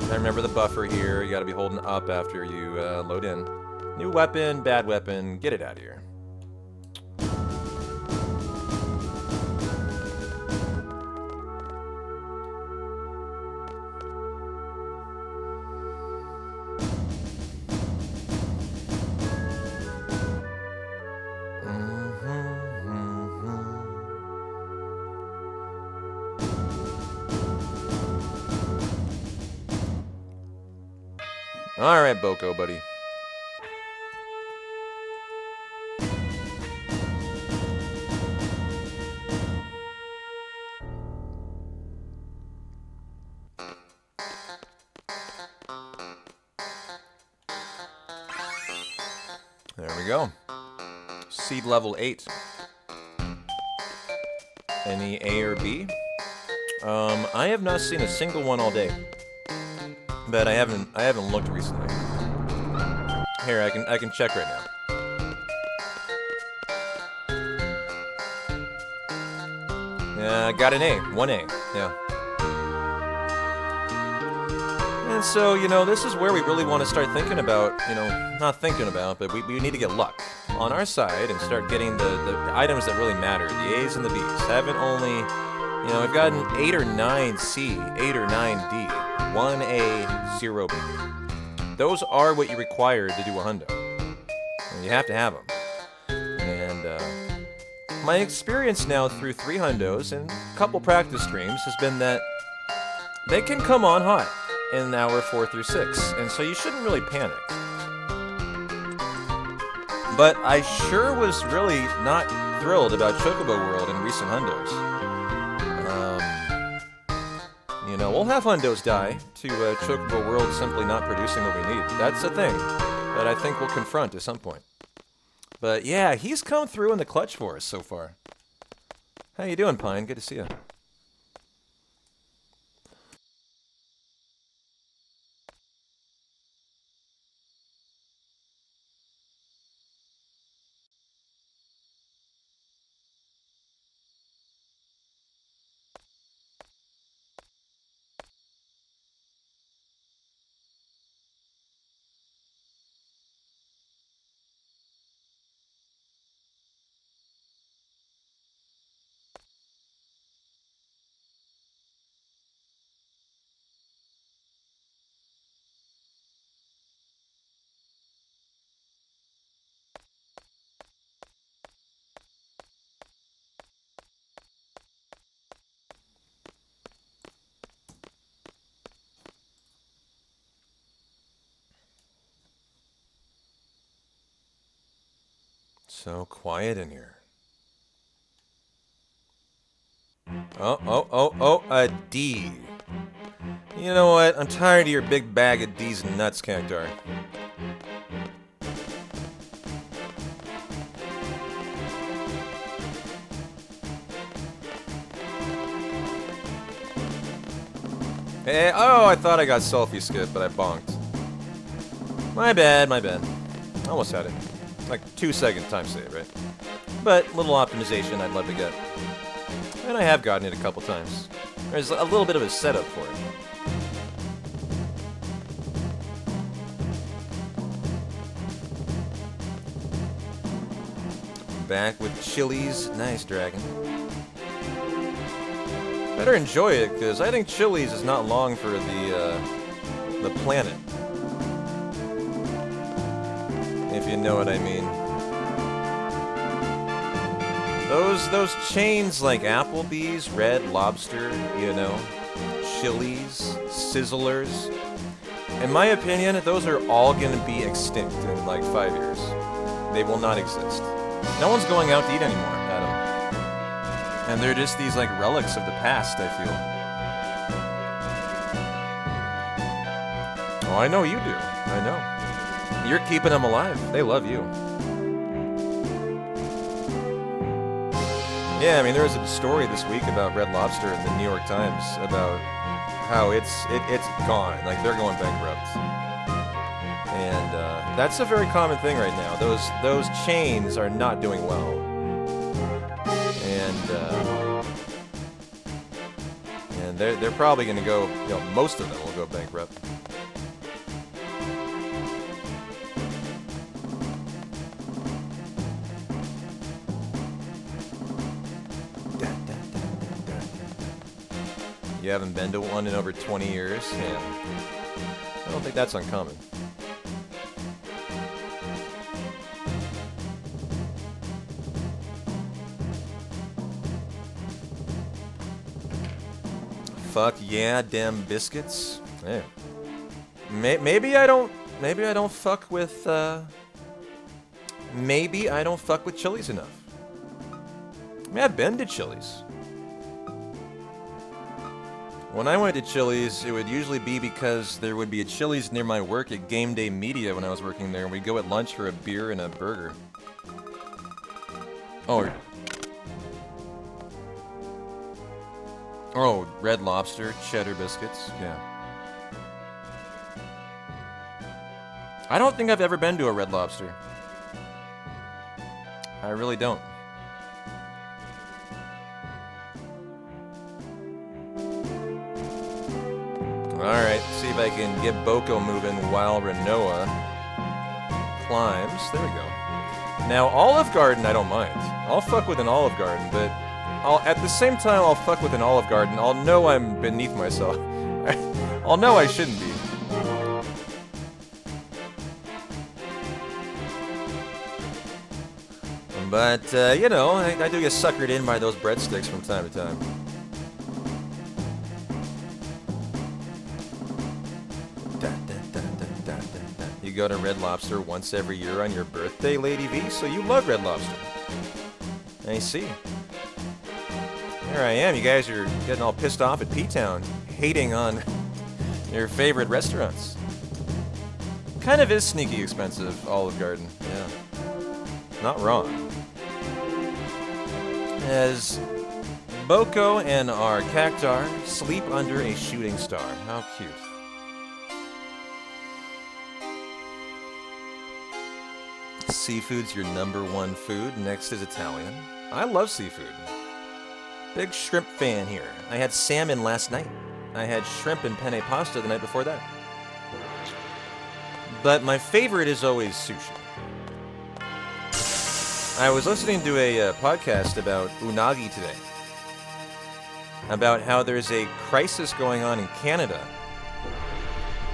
I remember the buffer here. You gotta be holding up after you load in. New weapon, bad weapon, get it out of here. Alright, Boko, buddy. There we go. Seed level 8. Any A or B? I have not seen a single one all day. But I haven't looked recently. Here, I can check right now. Yeah, I got an A. 1A. Yeah. And so, you know, this is where we really want to start thinking about, you know, not thinking about, but we need to get luck on our side and start getting the items that really matter. The A's and the B's. Haven't only, you know, we've got an 8 or 9 C, 8 or 9 D. 1A, 0 B. Those are what you require to do a hundo. And you have to have them. And my experience now through 3 hundos and a couple practice streams has been that they can come on hot in hour 4 through 6. And so you shouldn't really panic. But I sure was really not thrilled about Chocobo World in recent hundos. You know, we'll have hundos die to Chocobo World simply not producing what we need. That's a thing that I think we'll confront at some point. But yeah, he's come through in the clutch for us so far. How you doing, Pine? Good to see you. So quiet in here. Oh, a D. You know what? I'm tired of your big bag of D's and nuts, Cactar. Hey, oh, I thought I got selfie skip, but I bonked. My bad, my bad. Almost had it. Like 2-second time save, right? But little optimization I'd love to get. And I have gotten it a couple times. There's a little bit of a setup for it. Back with Chili's. Nice, Dragon. Better enjoy it, because I think Chili's is not long for the planet. If you know what I mean. Those chains like Applebee's, Red Lobster, you know, Chili's, Sizzlers. In my opinion, those are all going to be extinct in like 5 years. They will not exist. No one's going out to eat anymore, Adam. And they're just these like relics of the past, I feel. Oh, I know you do. I know. You're keeping them alive. They love you. Yeah, I mean, there was a story this week about Red Lobster in the New York Times about how it's gone. Like, they're going bankrupt. And that's a very common thing right now. Those chains are not doing well. And they're probably going to go, you know, most of them will go bankrupt. You haven't been to one in over 20 years? Yeah. I don't think that's uncommon. Fuck yeah, damn biscuits. Yeah. Maybe I don't fuck with maybe I don't fuck with Chili's enough. I mean, I've been to Chili's. When I went to Chili's, it would usually be because there would be a Chili's near my work at Game Day Media when I was working there, and we'd go at lunch for a beer and a burger. Oh, Red Lobster, cheddar biscuits, yeah. I don't think I've ever been to a Red Lobster. I really don't. Alright, see if I can get Boko moving while Renoa climbs. There we go. Now, Olive Garden, I don't mind. I'll fuck with an Olive Garden, but at the same time I'll fuck with an Olive Garden, I'll know I'm beneath myself. I'll know I shouldn't be. But, you know, I do get suckered in by those breadsticks from time to time. You go to Red Lobster once every year on your birthday, Lady V, so you love Red Lobster. I see. Here I am, you guys are getting all pissed off at P-Town, hating on your favorite restaurants. Kind of is sneaky expensive, Olive Garden, yeah. Not wrong. As Boko and our cactar sleep under a shooting star. How cute. Seafood's your #1 food. Next is Italian. I love seafood. Big shrimp fan here. I had salmon last night. I had shrimp and penne pasta the night before that. But my favorite is always sushi. I was listening to a podcast about unagi today. About how there's a crisis going on in Canada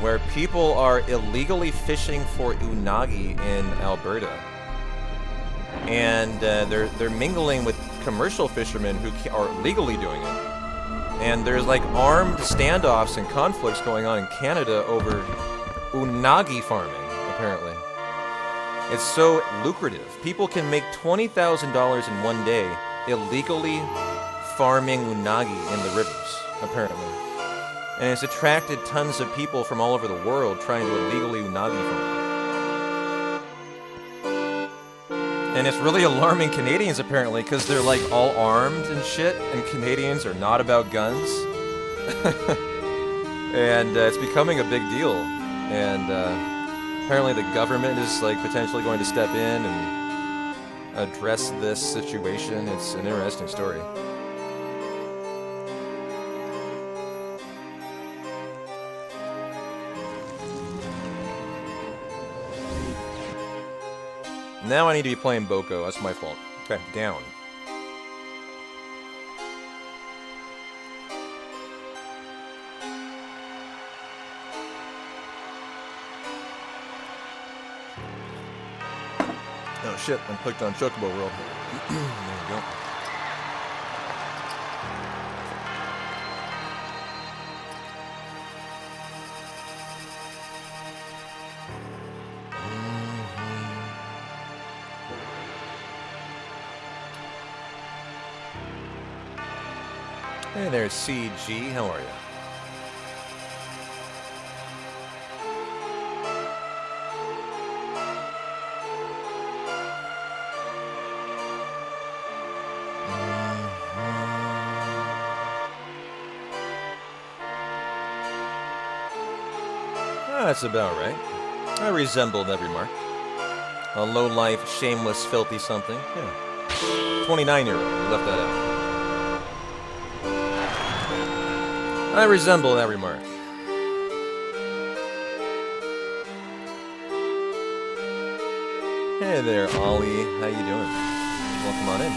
where people are illegally fishing for unagi in Alberta. And they're mingling with commercial fishermen who are legally doing it. And there's like armed standoffs and conflicts going on in Canada over unagi farming, apparently. It's so lucrative. People can make $20,000 in one day illegally farming unagi in the rivers, apparently. And it's attracted tons of people from all over the world trying to illegally unagi farm. And it's really alarming Canadians, apparently, because they're like all armed and shit, and Canadians are not about guns. And it's becoming a big deal. And apparently the government is like potentially going to step in and address this situation. It's an interesting story. Now I need to be playing Boko. That's my fault. Okay, down. Oh shit, I'm clicked on Chocobo World. There we go. Hey there, CG. How are you? That's about right. I resembled every mark. A low-life, shameless, filthy something. Yeah. 29-year-old. You left that out. I resemble that remark. Hey there, Ollie. How you doing? Welcome on in.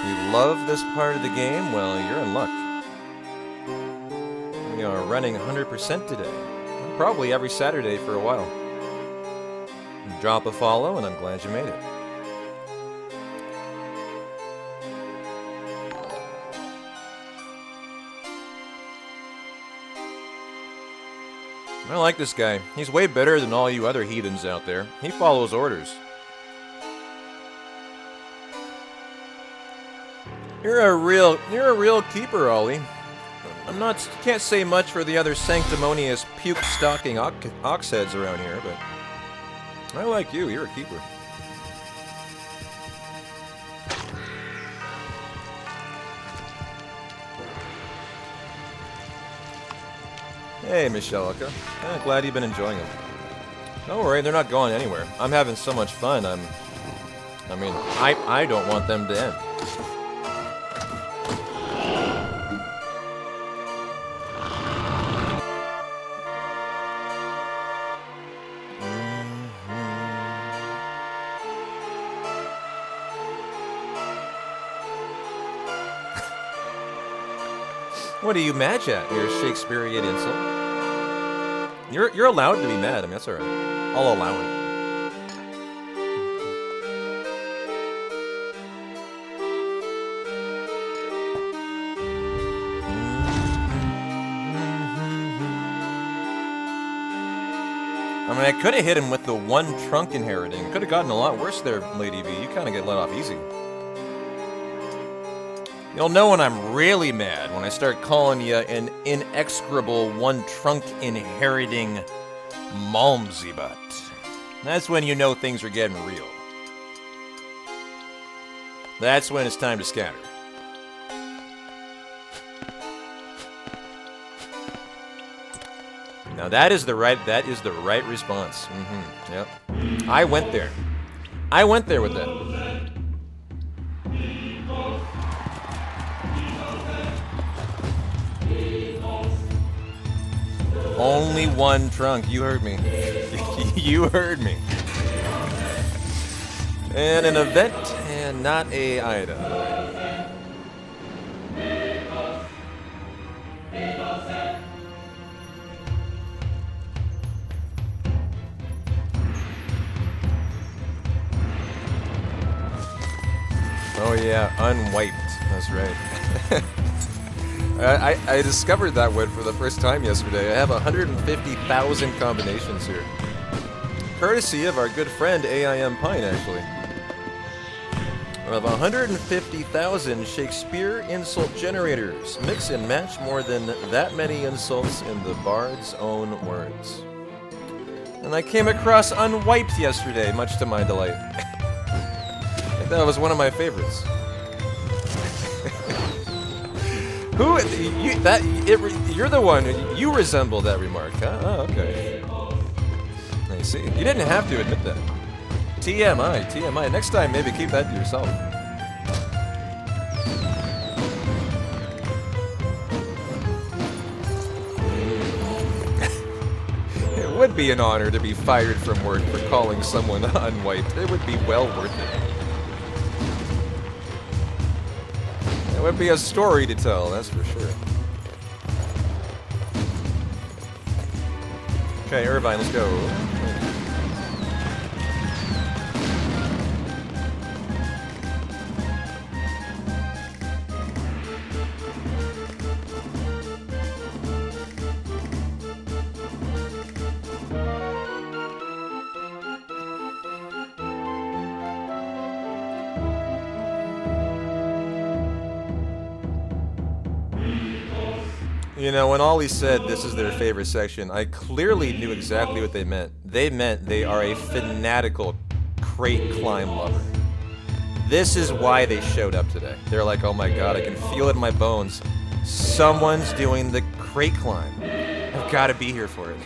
You love this part of the game? Well, you're in luck. We are running 100% today. Probably every Saturday for a while. Drop a follow, and I'm glad you made it. I like this guy. He's way better than all you other heathens out there. He follows orders. You're a real keeper, Ollie. Can't say much for the other sanctimonious puke-stalking oxheads around here, but I like you. You're a keeper. Hey, Michelka. I'm glad you've been enjoying them. Don't worry, they're not going anywhere. I'm having so much fun. I don't want them to end. What are you mad at? Your Shakespearean insult? You're allowed to be mad. I mean, that's alright. I'll allow it. I mean, I could have hit him with the one trunk inheriting. Could have gotten a lot worse there, Lady V. You kind of get let off easy. You'll know when I'm really mad when I start calling you an inexorable one-trunk inheriting Malmsey-butt. That's when you know things are getting real. That's when it's time to scatter. Now that is the right response. Mm-hmm. Yep. I went there. I went there with that. Only one trunk. You heard me. You heard me. And an event and not a item. Oh yeah, unwiped. That's right. I discovered that one for the first time yesterday. I have 150,000 combinations here. Courtesy of our good friend AIM Pine, actually. Of 150,000 Shakespeare insult generators. Mix and match more than that many insults in the bard's own words. And I came across unwiped yesterday, much to my delight. That was one of my favorites. You're the one. You resemble that remark, huh? Oh, okay. I see. You didn't have to admit that. TMI, TMI. Next time, maybe keep that to yourself. It would be an honor to be fired from work for calling someone unwiped. It would be well worth it. It would be a story to tell, that's for sure. Okay, Irvine, let's go. You know, when Ollie said this is their favorite section, I clearly knew exactly what they meant. They meant they are a fanatical crate climb lover. This is why they showed up today. They're like, oh my god, I can feel it in my bones. Someone's doing the crate climb. I've got to be here for it.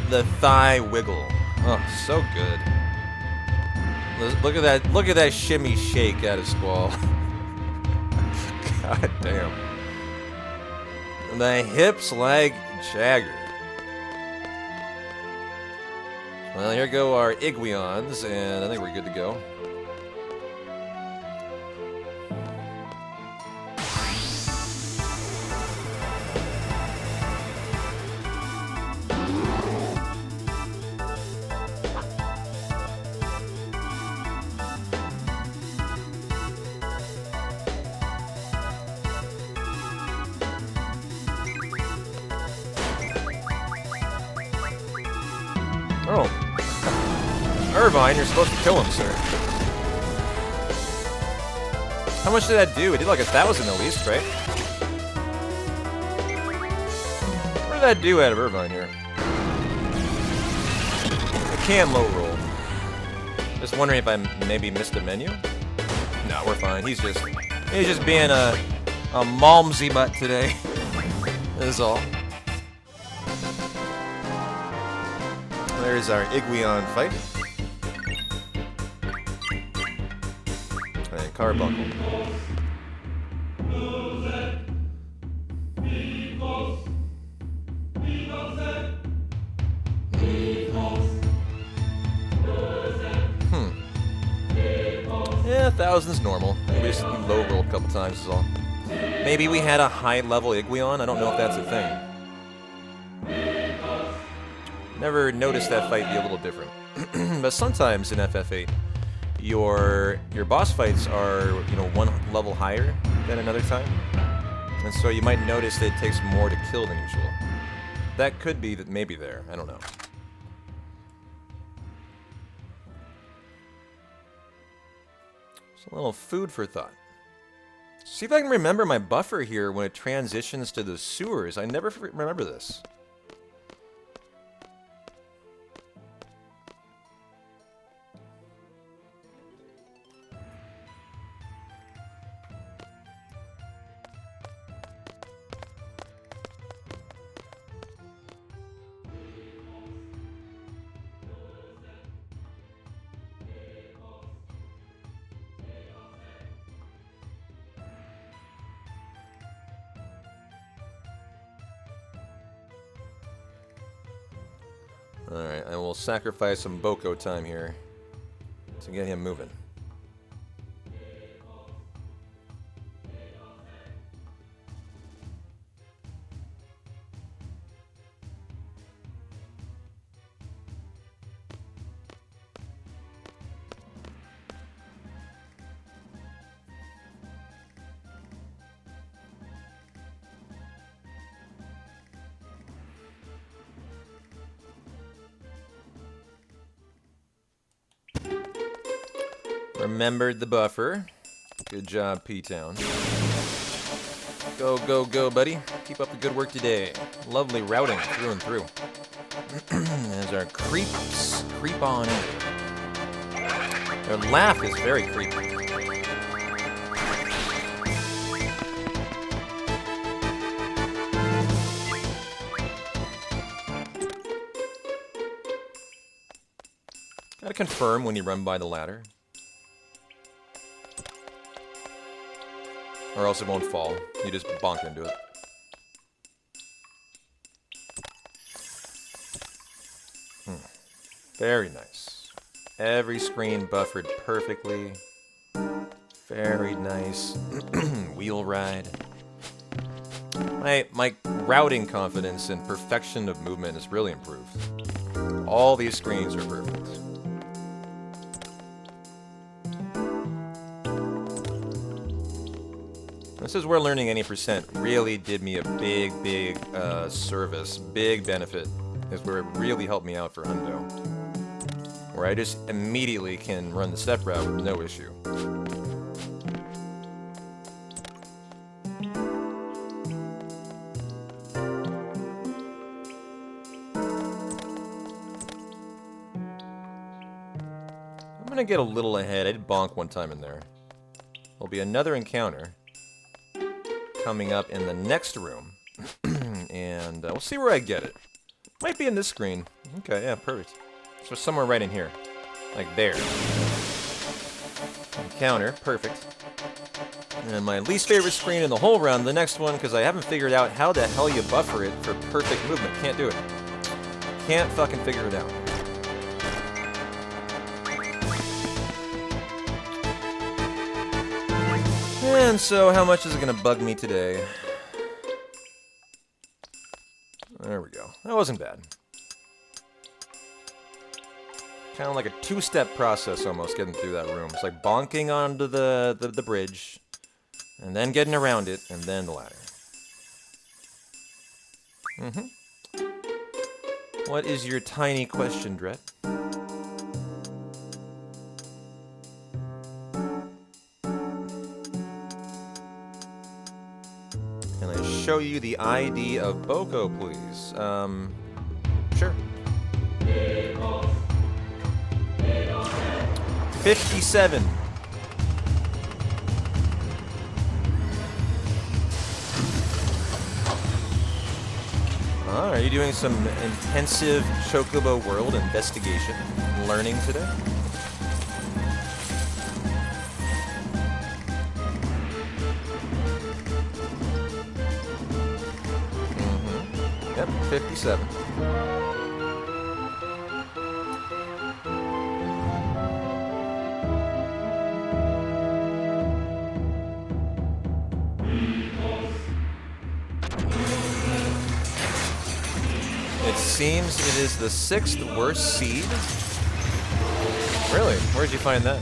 The thigh wiggle. Oh, so good. Look at that. Look at that shimmy shake out of Squall. God damn. The hips like Jagger. Well, here go our Iguions, and I think we're good to go. Oh. Irvine, you're supposed to kill him, sir. How much did that do? It did like 1,000 at least, right? What did that do out of Irvine here? I can't low roll. Just wondering if I maybe missed a menu? No, we're fine. He's just being a malmsy butt today. That's all. There's our Iguion fight. And Carbuncle. Yeah, 1,000's normal. We just low roll a couple times is all. Maybe we had a high level Iguion. I don't know if that's a thing. Never noticed that fight be a little different. But sometimes in FF8, your boss fights are, you know, one level higher than another time. And so you might notice that it takes more to kill than usual. That could be that maybe there. I don't know. Just a little food for thought. See if I can remember my buffer here when it transitions to the sewers. I never remember this. Alright, I will sacrifice some Boko time here to get him moving. Remembered the buffer. Good job, P-Town. Go, go, go, buddy. Keep up the good work today. Lovely routing through and through. As our creeps creep on in. Their laugh is very creepy. Gotta confirm when you run by the ladder. Or else it won't fall. You just bonk into it. Very nice. Every screen buffered perfectly. Very nice. Wheel ride. My routing confidence and perfection of movement is really improved. All these screens are perfect. This is where learning any percent really did me a big service, big benefit. Is where it really helped me out for Hundo. Where I just immediately can run the step route with no issue. I'm gonna get a little ahead. I did bonk one time in there. There'll be another encounter coming up in the next room, and we'll see where I get it. Might be in this screen. Okay, yeah, perfect. So somewhere right in here, like there. Encounter, perfect. And my least favorite screen in the whole round, the next one, because I haven't figured out how the hell you buffer it for perfect movement. Can't do it. Can't fucking figure it out. And so, how much is it gonna bug me today? There we go. That wasn't bad. Kind of like a two-step process almost, getting through that room. It's like bonking onto the bridge, and then getting around it, and then the ladder. What is your tiny question, Dret? Can I show you the ID of Boko, please? Sure. 57. Are you doing some intensive Chocobo World investigation, learning today? Yep, 57. It seems it is the 6th worst seed. Really? Where'd you find that?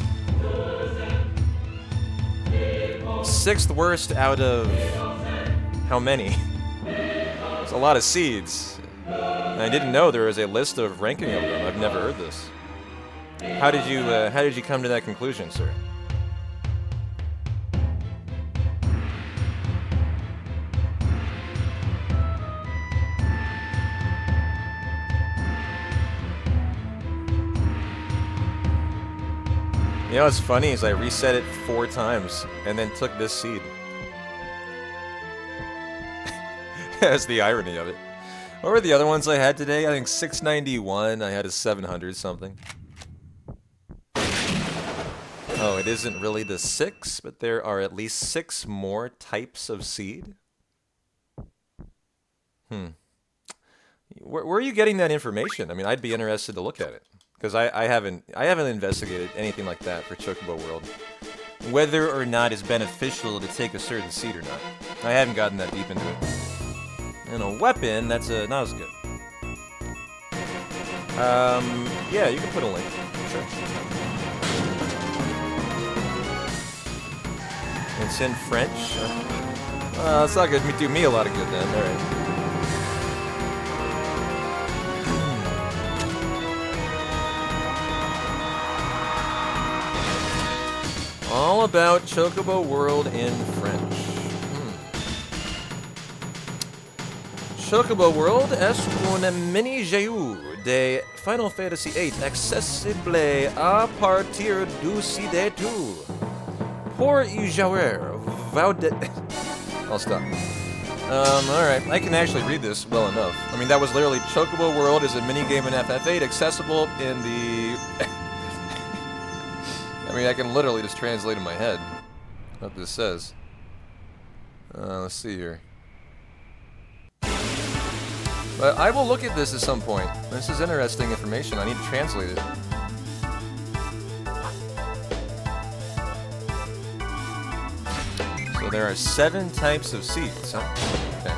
6th worst out of how many? There's a lot of seeds. And I didn't know there was a list of ranking of them. I've never heard this. How did you come to that conclusion, sir? You know what's funny is I reset it 4 times and then took this seed. That's the irony of it. What were the other ones I had today? I think 691. I had a 700 something. Oh, it isn't really the 6, but there are at least 6 more types of seed. Where are you getting that information? I mean, I'd be interested to look at it. Because I haven't investigated anything like that for Chocobo World. Whether or not it's beneficial to take a certain seed or not. I haven't gotten that deep into it. And a weapon, that's not as good. Yeah, you can put a link. Sure. It's in French. It's not gonna do me a lot of good then. All right. All about Chocobo World in French. Chocobo World est un mini-jeu de Final Fantasy VIII accessible à partir du site pour y jouer. I'll stop. Alright, I can actually read this well enough. I mean, that was literally Chocobo World is a minigame in FF8 accessible in the... I mean, I can literally just translate in my head what this says. Let's see here. But I will look at this at some point. This is interesting information. I need to translate it. So there are 7 types of seeds, huh? Okay.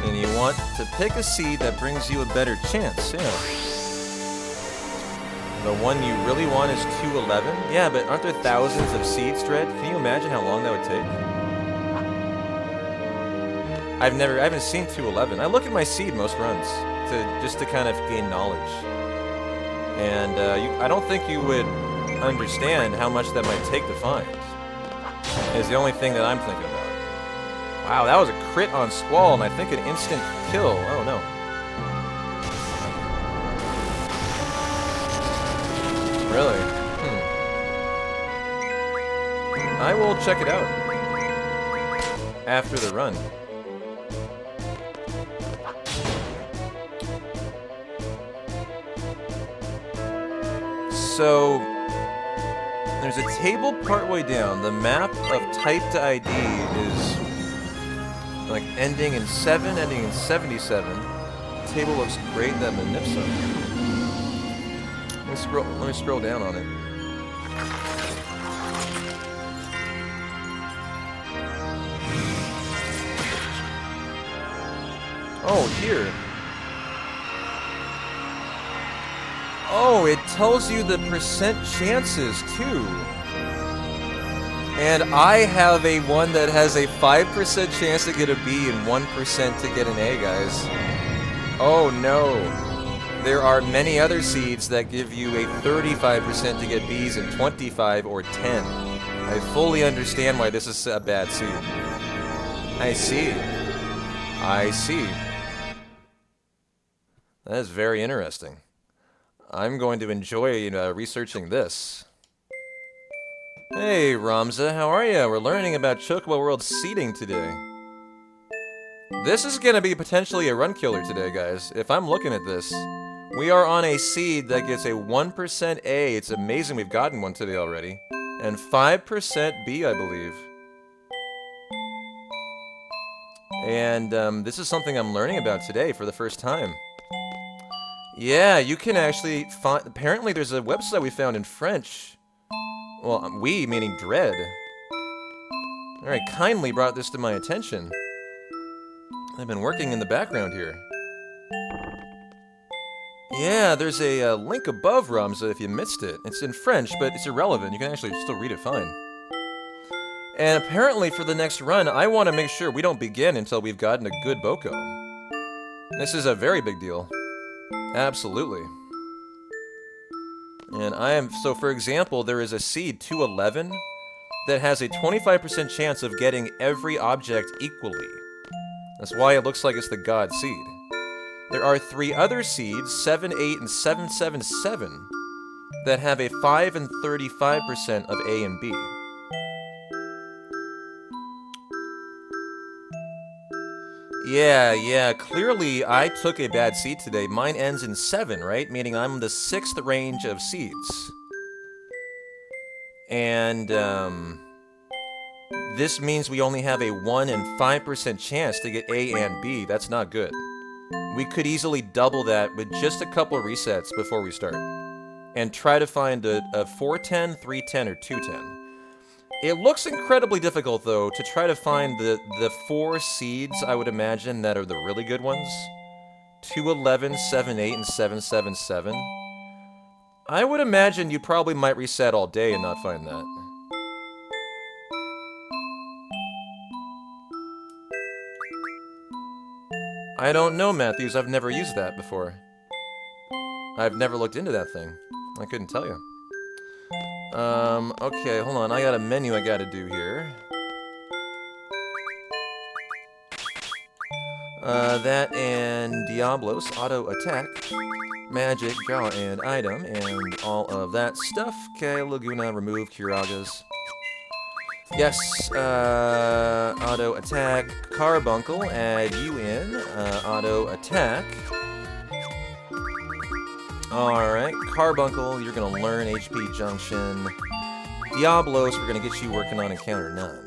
And you want to pick a seed that brings you a better chance, yeah. The one you really want is 211? Yeah, but aren't there thousands of seeds, Dread? Can you imagine how long that would take? I haven't seen 211. I look at my seed most runs, just to kind of gain knowledge. And I don't think you would understand how much that might take to find. Is the only thing that I'm thinking about. Wow, that was a crit on Squall, and I think an instant kill. Oh no. Really? I will check it out after the run. So, there's a table partway down. The map of typed ID is like ending in 7, ending in 77. table looks great. That manip's up. Let me scroll down on it. Oh, here. Oh, it tells you the percent chances, too. And I have a one that has a 5% chance to get a B and 1% to get an A, guys. Oh, no. There are many other seeds that give you a 35% to get Bs and 25 or 10. I fully understand why this is a bad seed. I see. I see. That is very interesting. I'm going to enjoy researching this. Hey, Ramza, how are you? We're learning about Chocobo World seeding today. This is going to be potentially a run killer today, guys. If I'm looking at this, we are on a seed that gets a 1% A. It's amazing we've gotten one today already. And 5% B, I believe. And this is something I'm learning about today for the first time. Yeah, you can actually find... Apparently there's a website we found in French. Well, we, meaning Dread. Alright, kindly brought this to my attention. I've been working in the background here. Yeah, there's a link above, Ramza, if you missed it. It's in French, but it's irrelevant. You can actually still read it fine. And apparently for the next run, I want to make sure we don't begin until we've gotten a good Boko. This is a very big deal. Absolutely. And so for example, there is a seed 211 that has a 25% chance of getting every object equally. That's why it looks like it's the God seed. There are 3 other seeds, 78 and 777, that have a 5 and 35% of A and B. Yeah, clearly I took a bad seed today. Mine ends in 7, right? Meaning I'm the 6th range of seeds. And, this means we only have a 1 and 5% chance to get A and B. That's not good. We could easily double that with just a couple resets before we start. And try to find a 410, 310, or 210. It looks incredibly difficult, though, to try to find the 4 seeds, I would imagine, that are the really good ones. 211, 78, and 777. I would imagine you probably might reset all day and not find that. I don't know, Matthews. I've never used that before. I've never looked into that thing. I couldn't tell you. Okay, hold on. I got a menu I gotta do here. That and Diablos, auto attack, magic, draw and item, and all of that stuff. Okay, Laguna, remove Kiragas. Yes, auto attack, Carbuncle, add you in, auto attack. Alright, Carbuncle, you're gonna learn HP Junction. Diablos, we're gonna get you working on Encounter None.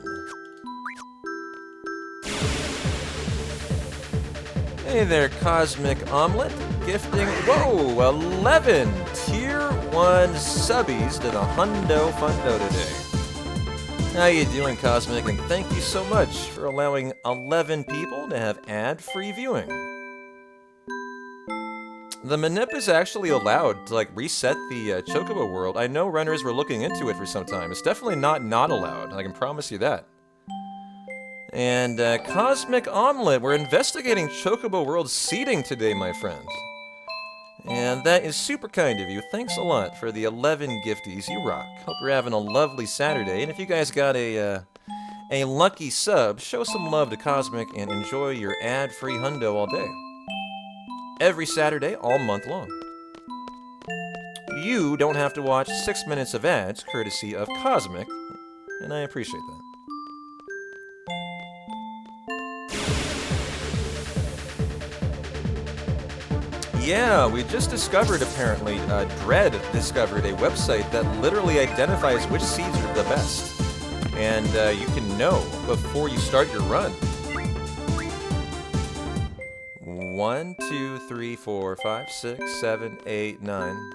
Hey there, Cosmic Omelet, gifting, whoa, 11 Tier 1 subbies to the Hundo Fundo today. How you doing, Cosmic, and thank you so much for allowing 11 people to have ad-free viewing. The manip is actually allowed to, like, reset the Chocobo world. I know runners were looking into it for some time. It's definitely not allowed, I can promise you that. And, Cosmic Omelet, we're investigating Chocobo World seeding today, my friend. And that is super kind of you. Thanks a lot for the 11 gifties. You rock. Hope you're having a lovely Saturday. And if you guys got a lucky sub, show some love to Cosmic and enjoy your ad-free hundo all day. Every Saturday, all month long. You don't have to watch 6 minutes of ads, courtesy of Cosmic, and I appreciate that. Yeah, we just discovered, apparently, Dread discovered a website that literally identifies which seeds are the best. And you can know before you start your run. 1, 2, 3, 4, 5, 6, 7, 8, 9.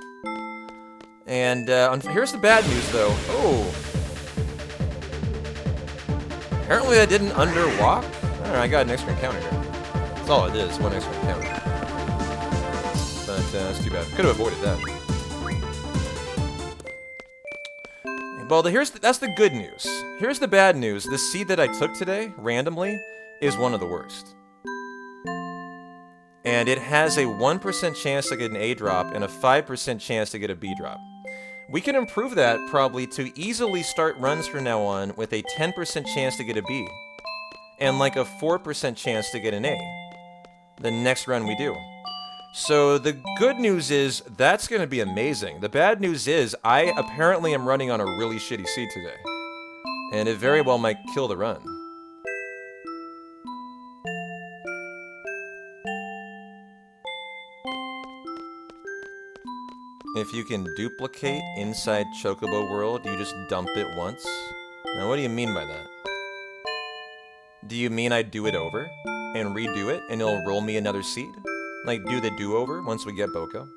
And here's the bad news, though. Oh. Apparently I didn't underwalk. Alright, I got an extra encounter here. That's all it is, one extra encounter. But that's too bad. Could have avoided that. Well, that's the good news. Here's the bad news. The seed that I took today, randomly, is one of the worst. And it has a 1% chance to get an A drop and a 5% chance to get a B drop. We can improve that probably to easily start runs from now on with a 10% chance to get a B. And like a 4% chance to get an A. The next run we do. So the good news is that's going to be amazing. The bad news is I apparently am running on a really shitty seed today. And it very well might kill the run. If you can duplicate inside Chocobo World, you just dump it once? Now what do you mean by that? Do you mean I do it over and redo it and it'll roll me another seed? Like do the do-over once we get Boko?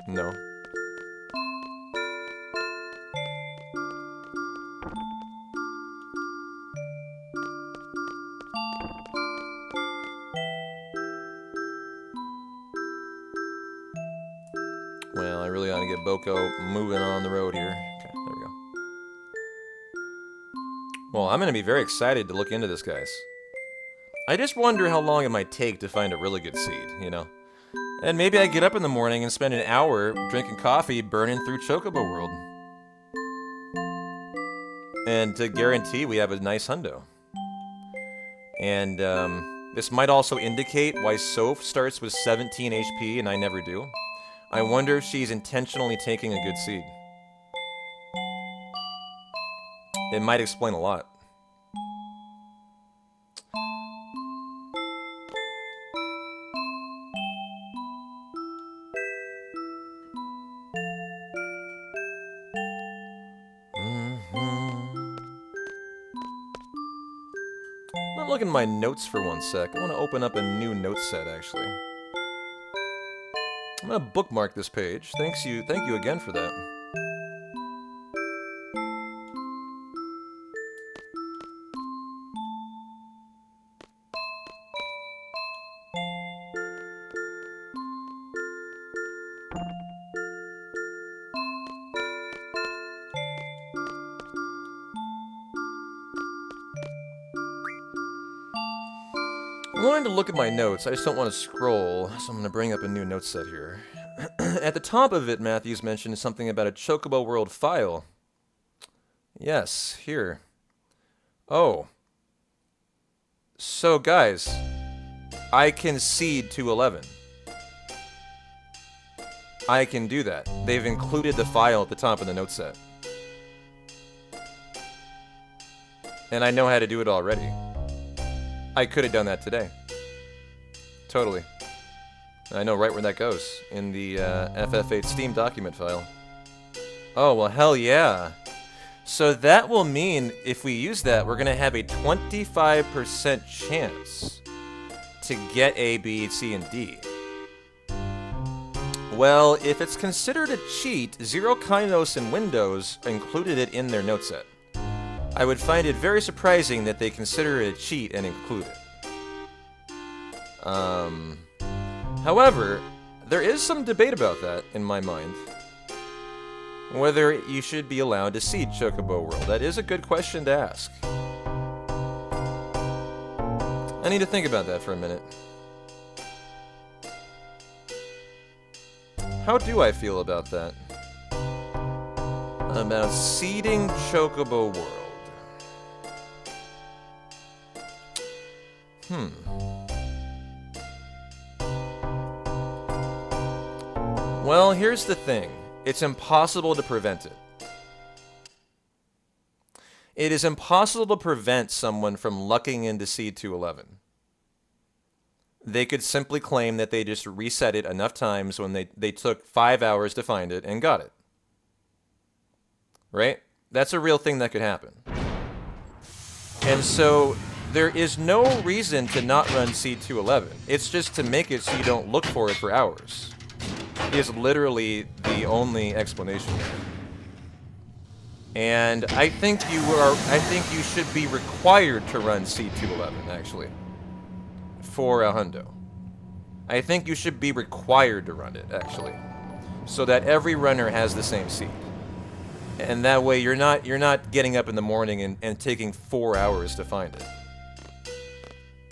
No. Well, I really ought to get Boko moving on the road here. Okay, there we go. Well, I'm going to be very excited to look into this, guys. I just wonder how long it might take to find a really good seed, you know? And maybe I get up in the morning and spend an hour drinking coffee burning through Chocobo World. And to guarantee we have a nice hundo. And this might also indicate why Soph starts with 17 HP and I never do. I wonder if she's intentionally taking a good seed. It might explain a lot. I'm looking at my notes for one sec. I want to open up a new note set, actually. I'm going to bookmark this page. Thank you again for that. I'm wanting to look at my notes, I just don't want to scroll, so I'm going to bring up a new note set here. At the top of it, Matthews mentioned something about a Chocobo World file. Yes, here. Oh. So, guys, I can seed to 11. I can do that. They've included the file at the top of the note set. And I know how to do it already. I could have done that today. Totally. I know right where that goes. In the FFVIII Steam document file. Oh, well, hell yeah. So that will mean, if we use that, we're going to have a 25% chance to get A, B, C, and D. Well, if it's considered a cheat, Zero Kainos and Windows included it in their note set. I would find it very surprising that they consider it a cheat and include it. However, there is some debate about that in my mind. Whether you should be allowed to seed Chocobo World. That is a good question to ask. I need to think about that for a minute. How do I feel about that? About seeding Chocobo World. Well, here's the thing. It's impossible to prevent it. It is impossible to prevent someone from lucking into seed 211. They could simply claim that they just reset it enough times when they took 5 hours to find it and got it. right? That's a real thing that could happen. And so there is no reason to not run Seed 211. It's just to make it so you don't look for it for hours. Is literally the only explanation there. And I think you should be required to run Seed 211 actually for a hundo. I think you should be required to run it actually, so that every runner has the same seed. And that way you're not getting up in the morning and taking 4 hours to find it.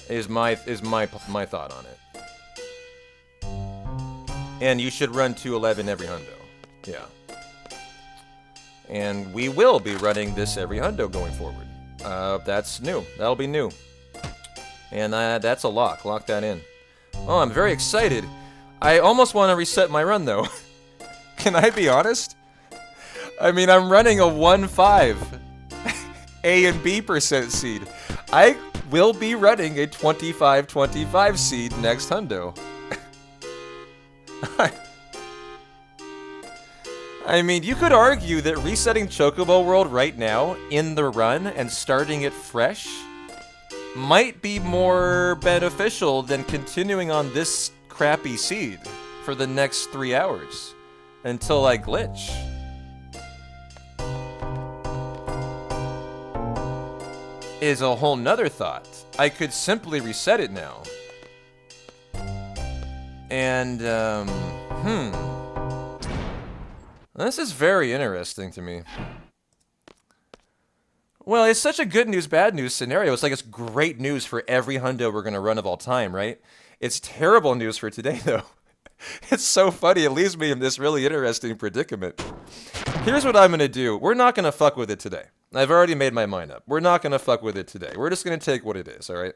Is my thought on it. And you should run 211 every hundo. Yeah. And we will be running this every hundo going forward. That's new. That'll be new. And that's a lock. Lock that in. Oh, I'm very excited. I almost want to reset my run though. Can I be honest? I mean, I'm running a 1-5 A and B % seed. I will be running a 25-25 seed next hundo. I mean, you could argue that resetting Chocobo World right now in the run and starting it fresh might be more beneficial than continuing on this crappy seed for the next 3 hours until I glitch. Is a whole nother thought. I could simply reset it now. And, this is very interesting to me. Well, it's such a good news, bad news scenario. It's like it's great news for every hundo we're going to run of all time, right? It's terrible news for today, though. It's so funny. It leaves me in this really interesting predicament. Here's what I'm going to do. We're not going to fuck with it today. I've already made my mind up. We're not going to fuck with it today. We're just going to take what it is, all right?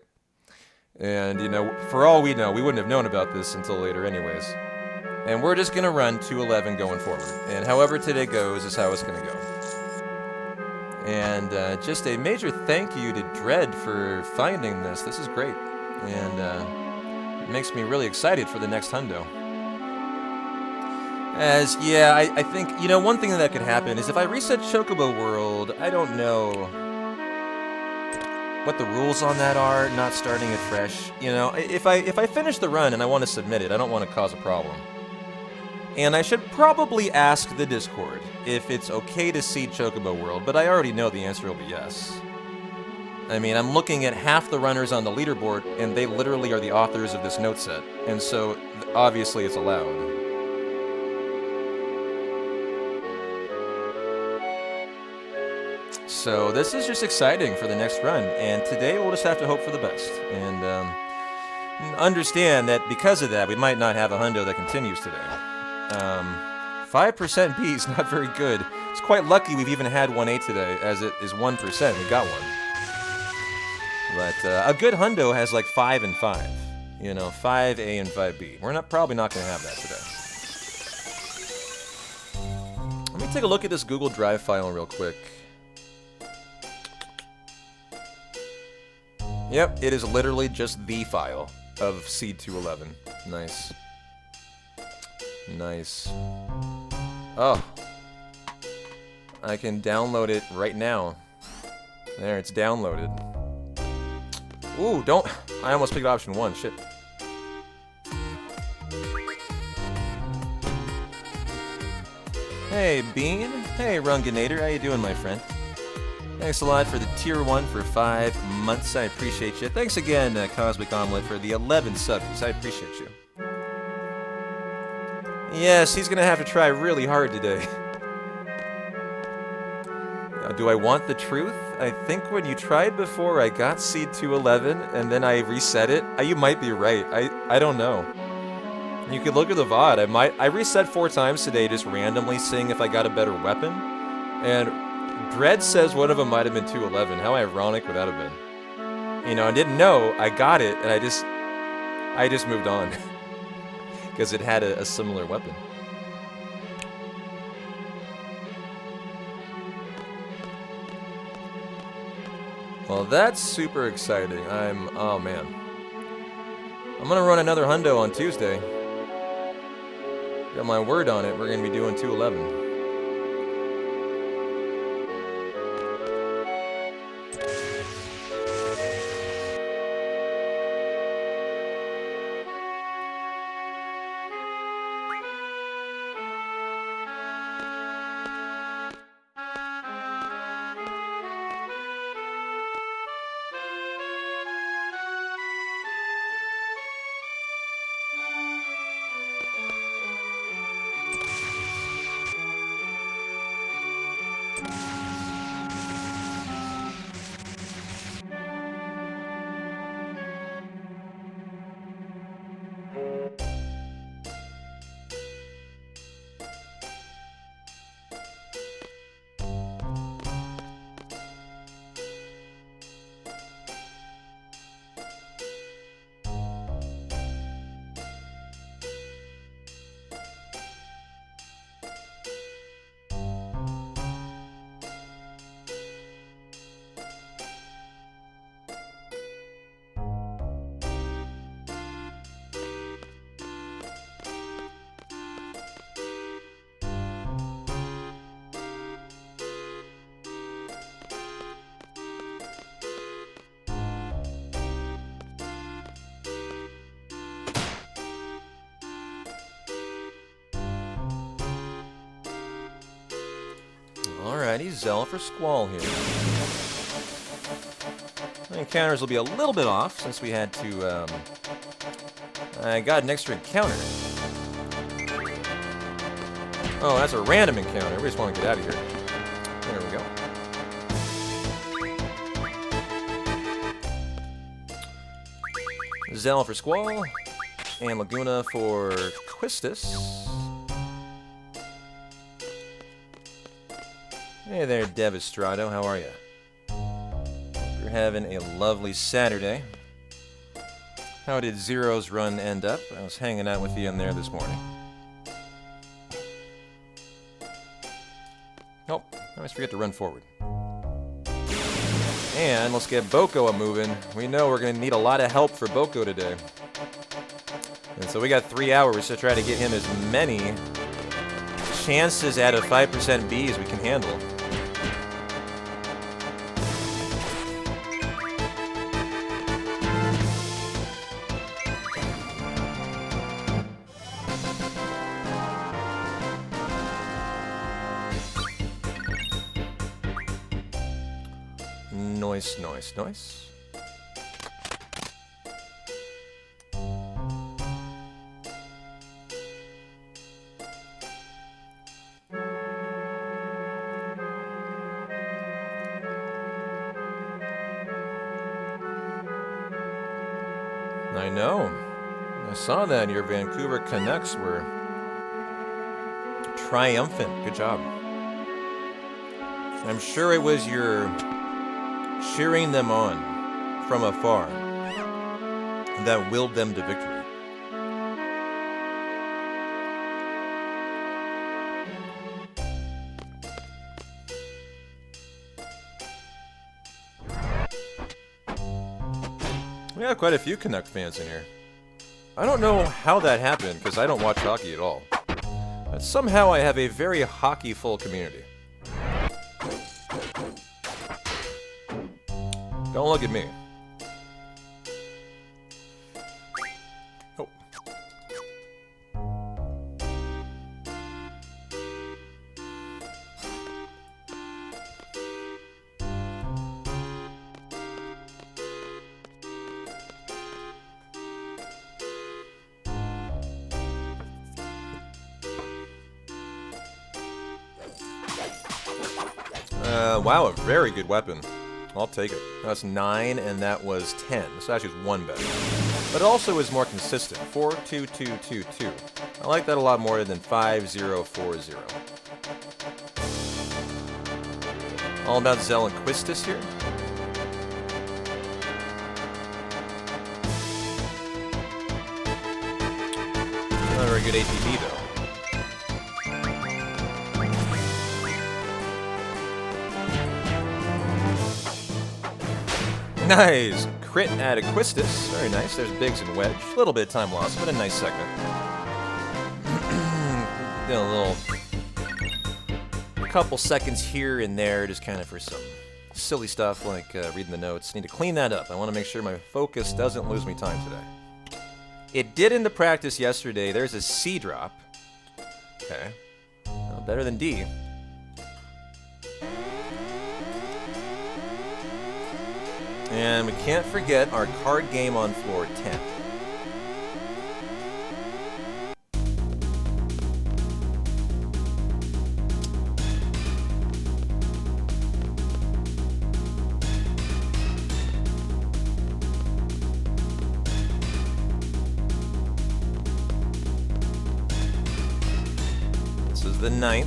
And, you know, for all we know, we wouldn't have known about this until later anyways. And we're just going to run 211 going forward. And however today goes is how it's going to go. And just a major thank you to Dread for finding this. This is great. And it makes me really excited for the next hundo. As, yeah, I think, you know, one thing that could happen is if I reset Chocobo World, I don't know what the rules on that are, not starting it fresh. You know, if I finish the run and I want to submit it, I don't want to cause a problem. And I should probably ask the Discord if it's okay to seed Chocobo World, but I already know the answer will be yes. I mean, I'm looking at half the runners on the leaderboard, and they literally are the authors of this note set, and so obviously it's allowed. So this is just exciting for the next run, and today we'll just have to hope for the best, and understand that because of that, we might not have a hundo that continues today. 5% B is not very good. It's quite lucky we've even had 1A today, as it is 1%. We got one. But a good hundo has like 5 and 5. You know, 5A and 5B. We're probably not going to have that today. Let me take a look at this Google Drive file real quick. Yep, it is literally just the file of Seed 211. Nice. Nice. Oh. I can download it right now. There, it's downloaded. Ooh, don't... I almost picked option 1, shit. Hey, Bean. Hey, Runganator, how you doing, my friend? Thanks a lot for the tier 1 for 5 months. I appreciate you. Thanks again, Cosmic Omelet, for the 11 subbies. I appreciate you. Yes, he's going to have to try really hard today. Do I want the truth? I think when you tried before, I got Seed 211, and then I reset it. You might be right. I don't know. You could look at the VOD. I reset 4 times today, just randomly seeing if I got a better weapon. And Dread says one of them might have been 211. How ironic would that have been? You know, I didn't know. I got it, and I just moved on. Because it had a similar weapon. Well, that's super exciting. Oh man. I'm gonna run another hundo on Tuesday. Got my word on it, we're gonna be doing 211. Alrighty, Zell for Squall here. The encounters will be a little bit off since we had to, I got an extra encounter. Oh, that's a random encounter. We just want to get out of here. There we go. Zell for Squall, and Laguna for Quistis. Hey there, Devastrato. How are you? You're having a lovely Saturday. How did Zero's run end up? I was hanging out with you in there this morning. Oh, I always forget to run forward. And let's get Boko moving. We know we're going to need a lot of help for Boko today. And so we got 3 hours to try to get him as many chances out of 5% B as we can handle. Nice, nice, nice. I know. I saw that your Vancouver Canucks were triumphant. Good job. I'm sure it was your cheering them on from afar that willed them to victory. We have quite a few Canuck fans in here. I don't know how that happened because I don't watch hockey at all. But somehow I have a very hockey-full community. Don't look at me. Oh. Wow, a very good weapon. I'll take it. That's 9, and that was 10. So actually it's 1 better. But it also is more consistent. 4, 2, 2, 2, 2. I like that a lot more than 5, 0, 4, 0. All about Zell and Quistis here. Not a very good ATB though. Nice! Crit at Quistis. Very nice. There's Biggs and Wedge. A little bit of time lost, but a nice segment. Did a couple seconds here and there just kind of for some silly stuff like reading the notes. Need to clean that up. I want to make sure my focus doesn't lose me time today. It did in the practice yesterday. There's a C drop. Okay. Well, better than D. And we can't forget our card game on floor 10. This is the 9th.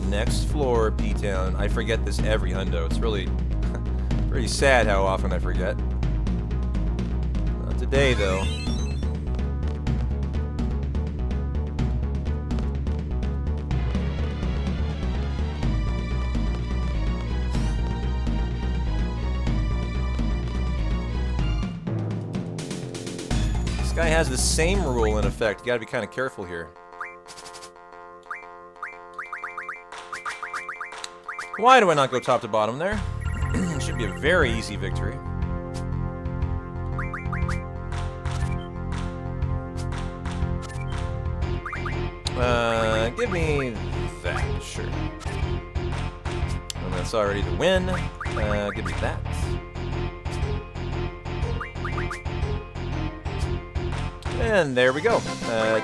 Next floor, P-Town. I forget this every hundo. It's really pretty sad how often I forget. Not today, though. This guy has the same rule in effect. You gotta be kind of careful here. Why do I not go top to bottom there? Should be a very easy victory. Give me that, sure. That's already the win. Give me that. And there we go.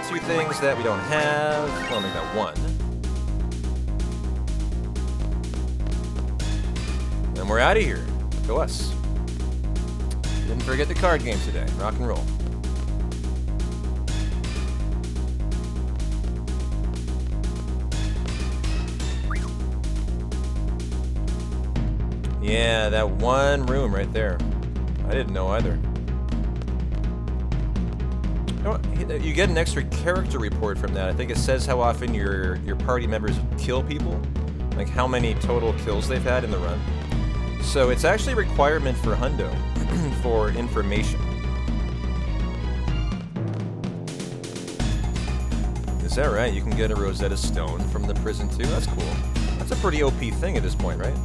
Two things that we don't have. Well, only got one. And we're out of here. Go us. Didn't forget the card game today. Rock and roll. Yeah, that one room right there. I didn't know either. You get an extra character report from that. I think it says how often your party members kill people, like how many total kills they've had in the run. So it's actually a requirement for Hundo for information. Is that right? You can get a Rosetta Stone from the prison too? That's cool. That's a pretty OP thing at this point, right?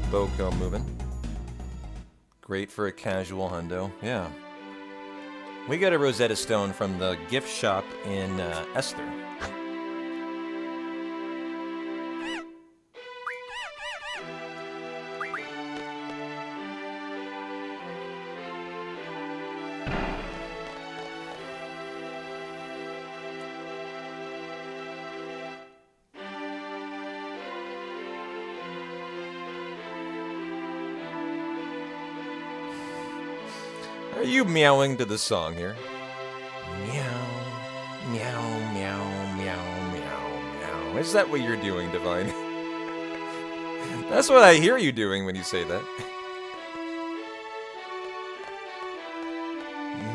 Boko moving. Great for a casual hundo. Yeah. We got a Rosetta Stone from the gift shop in Esther. Are you meowing to the song here? Meow, meow, meow, meow, meow, meow. Is that what you're doing, Divine? That's what I hear you doing when you say that.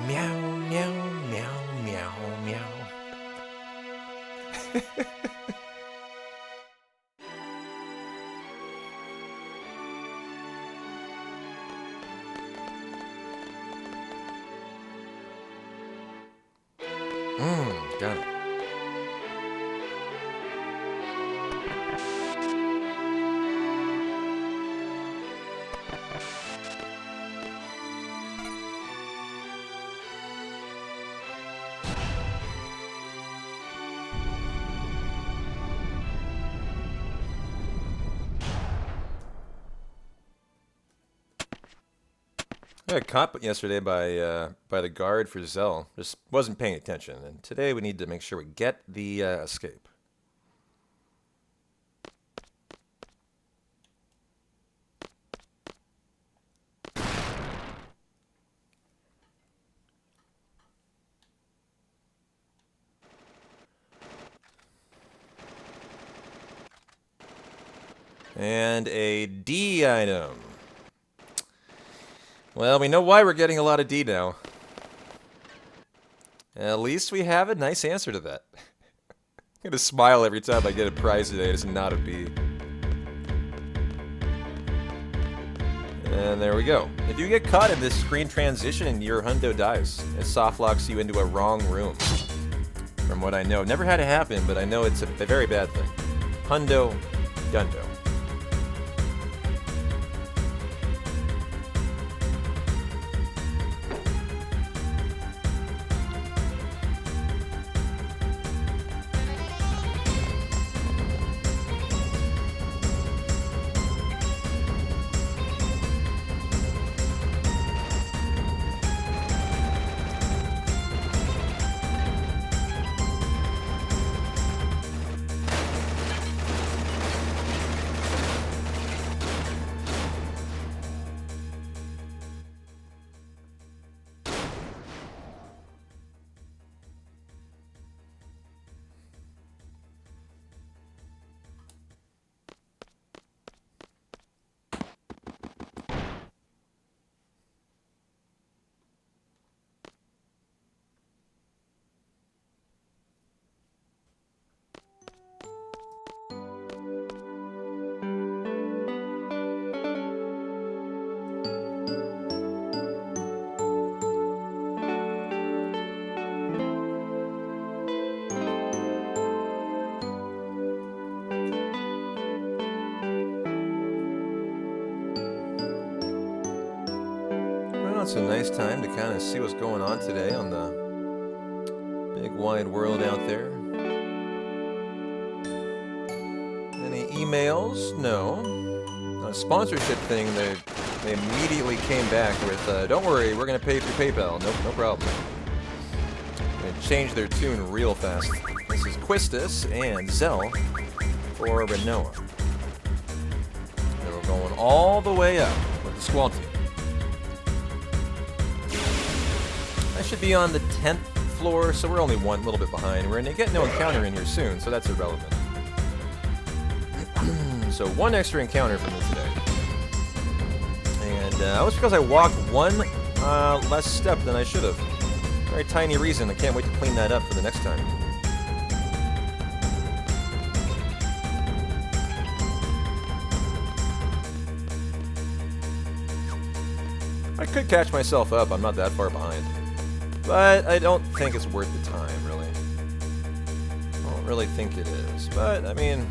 Meow, meow, meow, meow, meow. Got it. I got caught yesterday by the guard for Zell. Just wasn't paying attention, and today we need to make sure we get the escape. And a D item. Well, we know why we're getting a lot of D now. At least we have a nice answer to that. I'm gonna smile every time I get a prize today. It's not a B. And there we go. If you get caught in this screen transition, your hundo dies. It soft locks you into a wrong room. From what I know. Never had it happen, but I know it's a very bad thing. Hundo, dundo. Well, it's a nice time to kind of see what's going on today on the big wide world out there. Any emails? No. A sponsorship thing, they immediately came back with, don't worry, we're going to pay for PayPal. Nope, no problem. They changed their tune real fast. This is Quistis and Zell for Renoa. They were going all the way up with the Squall team. I should be on the 10th floor, so we're only one little bit behind. We're going to get no encounter in here soon, so that's irrelevant. So one extra encounter for me today. And that was because I walked one less step than I should have. Very tiny reason. I can't wait to clean that up for the next time. I could catch myself up. I'm not that far behind. But I don't think it's worth the time, really. I don't really think it is. But, I mean,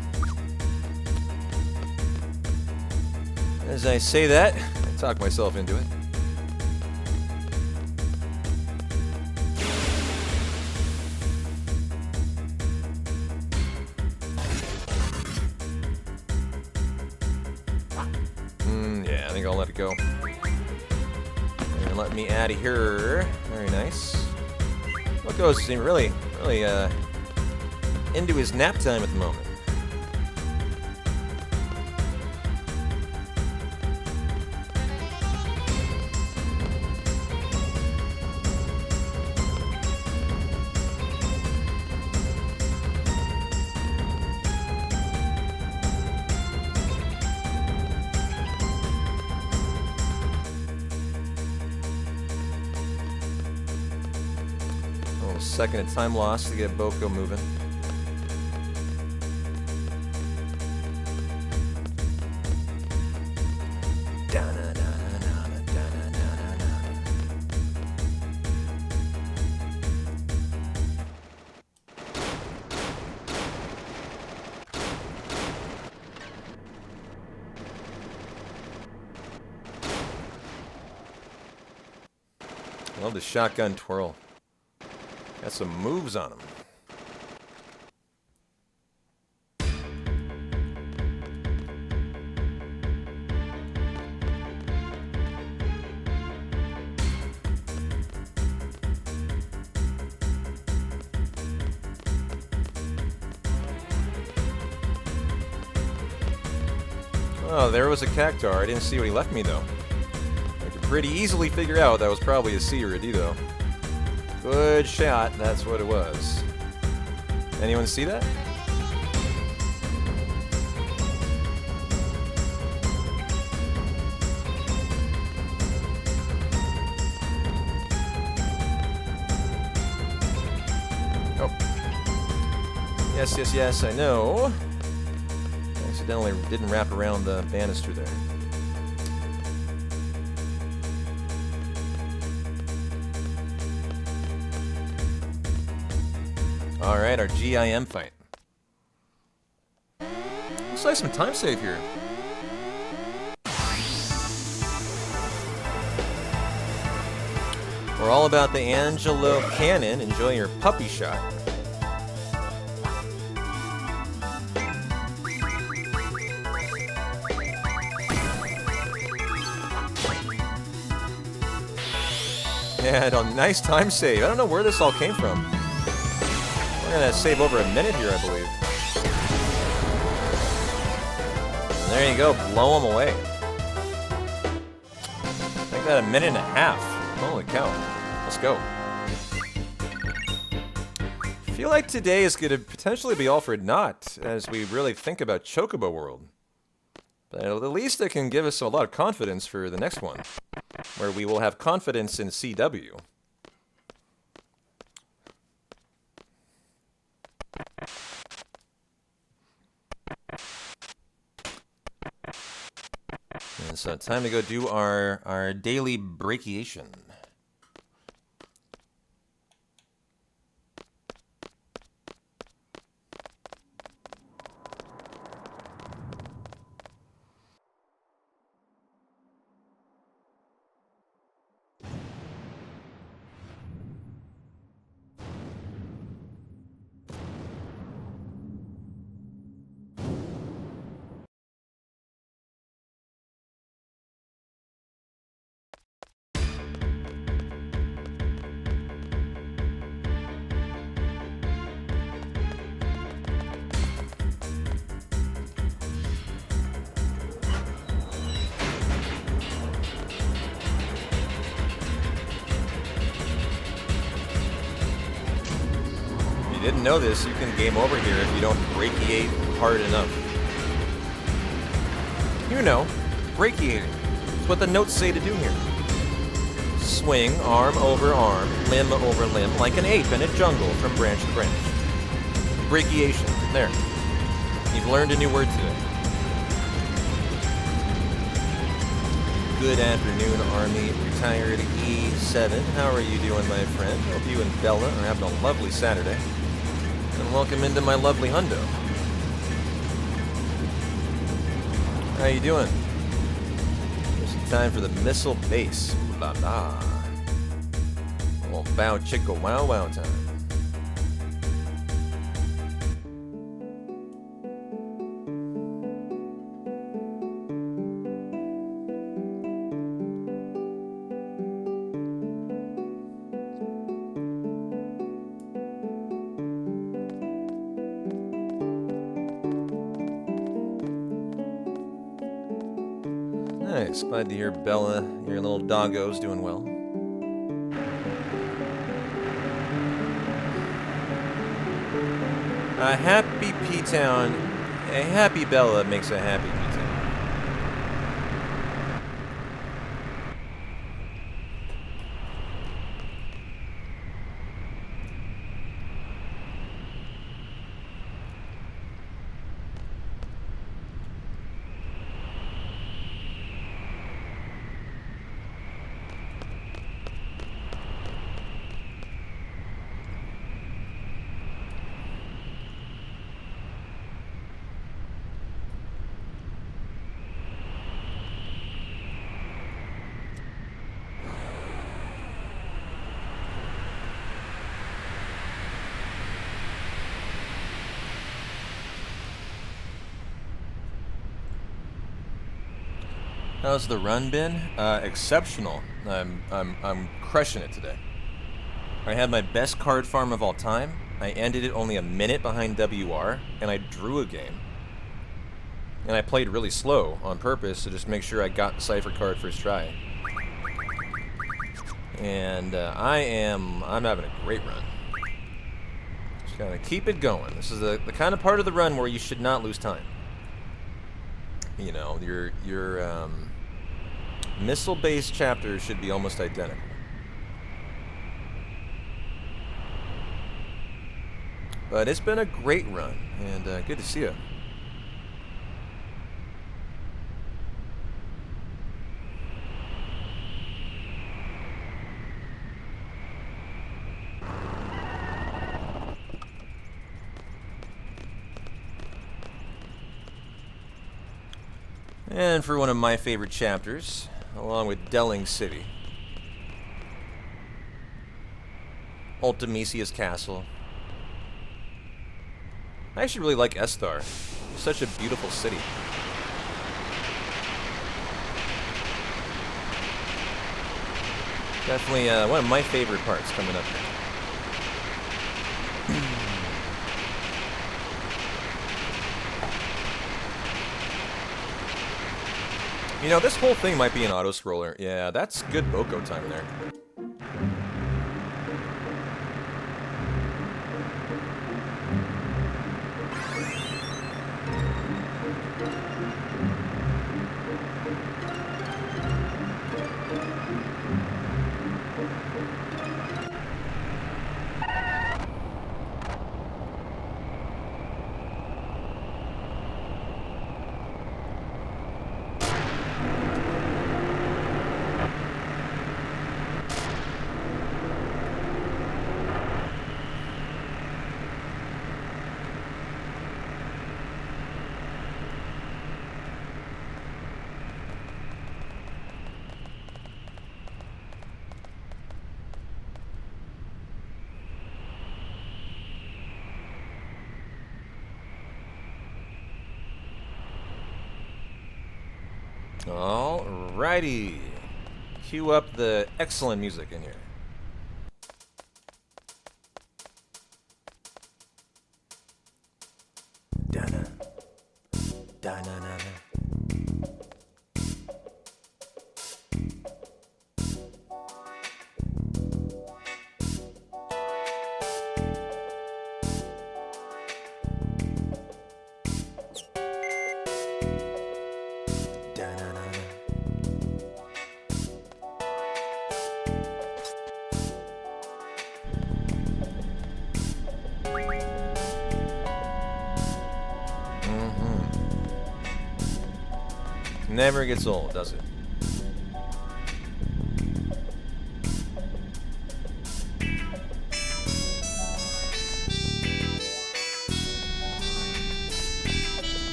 as I say that, I talk myself into it. Yeah, I think I'll let it go. And let me out of here. Very nice. Loco's seem really into his nap time at the moment. Second of time lost to get Boko moving. Love the shotgun twirl. Got some moves on him. Oh, there was a Cactar. I didn't see what he left me, though. I could pretty easily figure out that was probably a C or a D, though. Good shot, that's what it was. Anyone see that? Oh. Yes, yes, yes, I know. I accidentally didn't wrap around the banister there. Alright, our GIM fight. Looks like some time save here. We're all about the Angelo Cannon. Enjoy your puppy shot. Yeah, a nice time save. I don't know where this all came from. We're gonna save over a minute here, I believe. And there you go, blow them away. Make that a minute and a half. Holy cow. Let's go. I feel like today is gonna potentially be all for naught as we really think about Chocobo World. But at least it can give us a lot of confidence for the next one, where we will have confidence in CW. And so time to go do our daily brachiation. didn't know this, you can game over here if you don't brachiate hard enough. You know, brachiating. It's what the notes say to do here. Swing arm over arm, limb over limb, like an ape in a jungle from branch to branch. Brachiation. There. You've learned a new word today. Good afternoon, Army. Retired E7. How are you doing, my friend? Hope you and Bella are having a lovely Saturday. And welcome into my lovely hundo. How you doing? It's time for the missile base. Blah blah. Oh, bow chicka wow wow time. Nice. Glad to hear Bella, your little doggo's doing well. A happy P-Town, a happy Bella makes a happy P-Town. How's the run been? Exceptional. I'm crushing it today. I had my best card farm of all time. I ended it only a minute behind WR, and I drew a game. And I played really slow on purpose to just make sure I got the Cypher card first try. And I'm having a great run. Just gotta keep it going. This is the kind of part of the run where you should not lose time. You know, your missile-based chapters should be almost identical. But it's been a great run, and good to see you. And for one of my favorite chapters, along with Delling City, Ultimisia's Castle. I actually really like Esthar. It's such a beautiful city. Definitely one of my favorite parts coming up here. You know, this whole thing might be an auto-scroller. Yeah, that's good Boko time there. Alrighty. Cue up the excellent music in here. Da-na. Da-na-na-na. Never gets old, does it?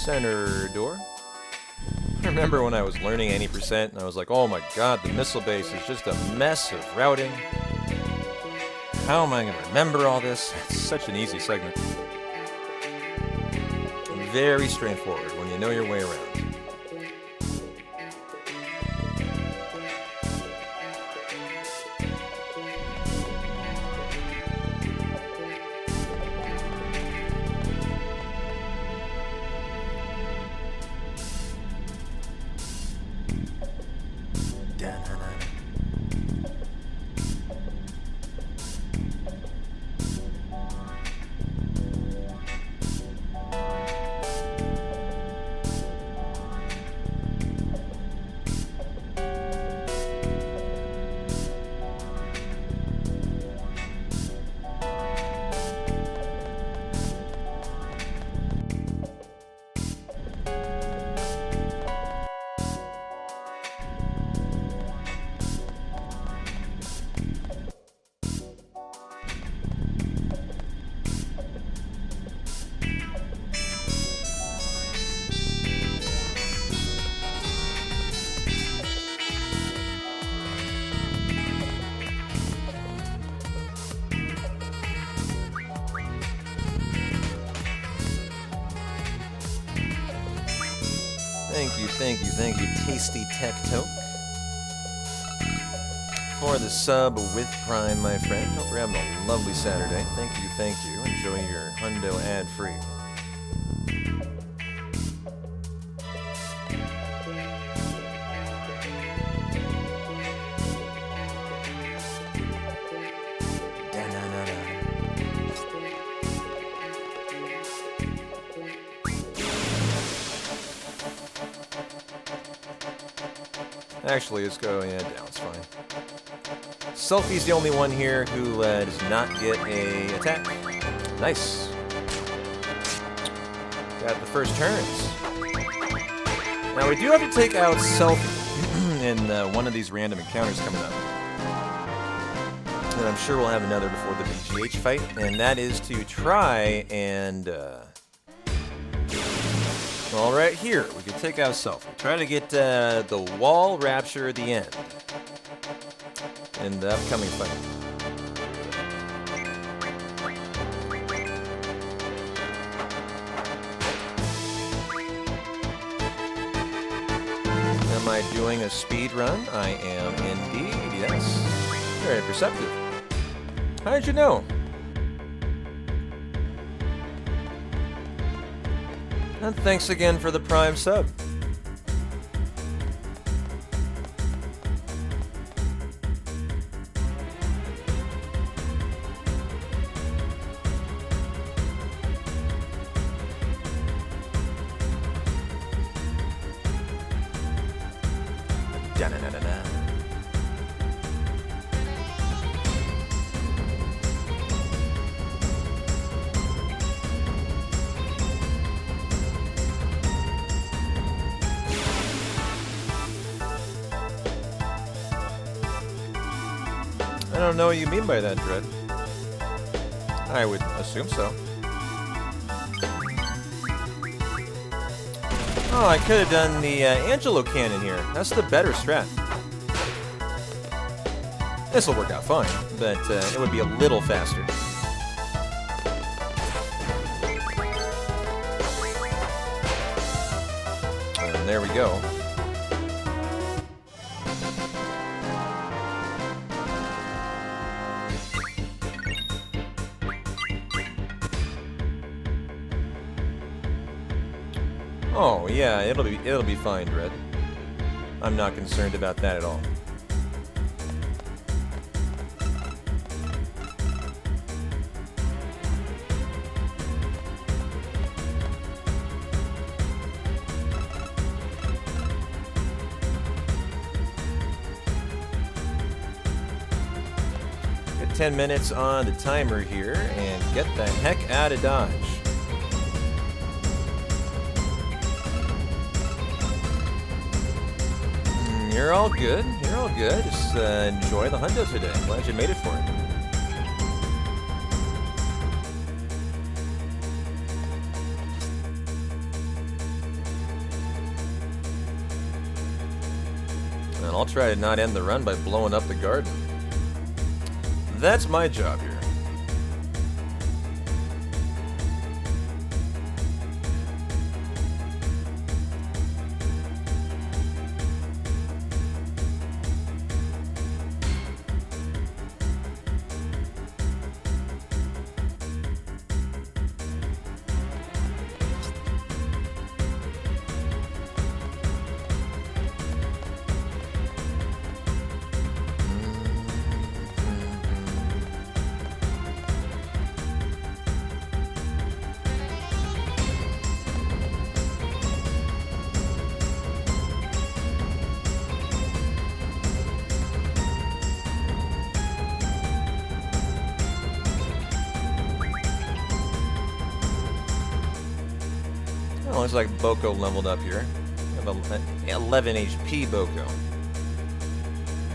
Center door. I remember when I was learning 80% and I was like, oh my god, the missile base is just a mess of routing. How am I going to remember all this? It's such an easy segment. Very straightforward when you know your way around. Thank you, Tasty Tech Toke, for the sub with Prime, my friend. Hope you're having a lovely Saturday. Thank you. Enjoy your hundo ad-free. Actually, let's go, yeah, down, it's fine. Selfie's the only one here who does not get a attack. Nice. Got the first turns. Now, we do have to take out Selfie in one of these random encounters coming up. And I'm sure we'll have another before the BGH fight, and that is to try and... well, right here, we can take out Selfie. Try to get the wall rapture at the end in the upcoming fight. Am I doing a speed run? I am indeed, yes. Very perceptive. How did you know? And thanks again for the Prime sub. Da-na-na-na-na. I don't know what you mean by that, Dread. I would assume so. Oh, I could have done the Angelo cannon here. That's the better strat. This will work out fine, but it would be a little faster. And there we go. Oh yeah, it'll be fine, Dread. I'm not concerned about that at all. 10 minutes on the timer here and get the heck out of Dodge. You're all good. You're all good. Just enjoy the hundo today. Glad you made it for it. And I'll try to not end the run by blowing up the garden. That's my job here. Oh, looks like Boko leveled up here. We have an 11 HP Boko.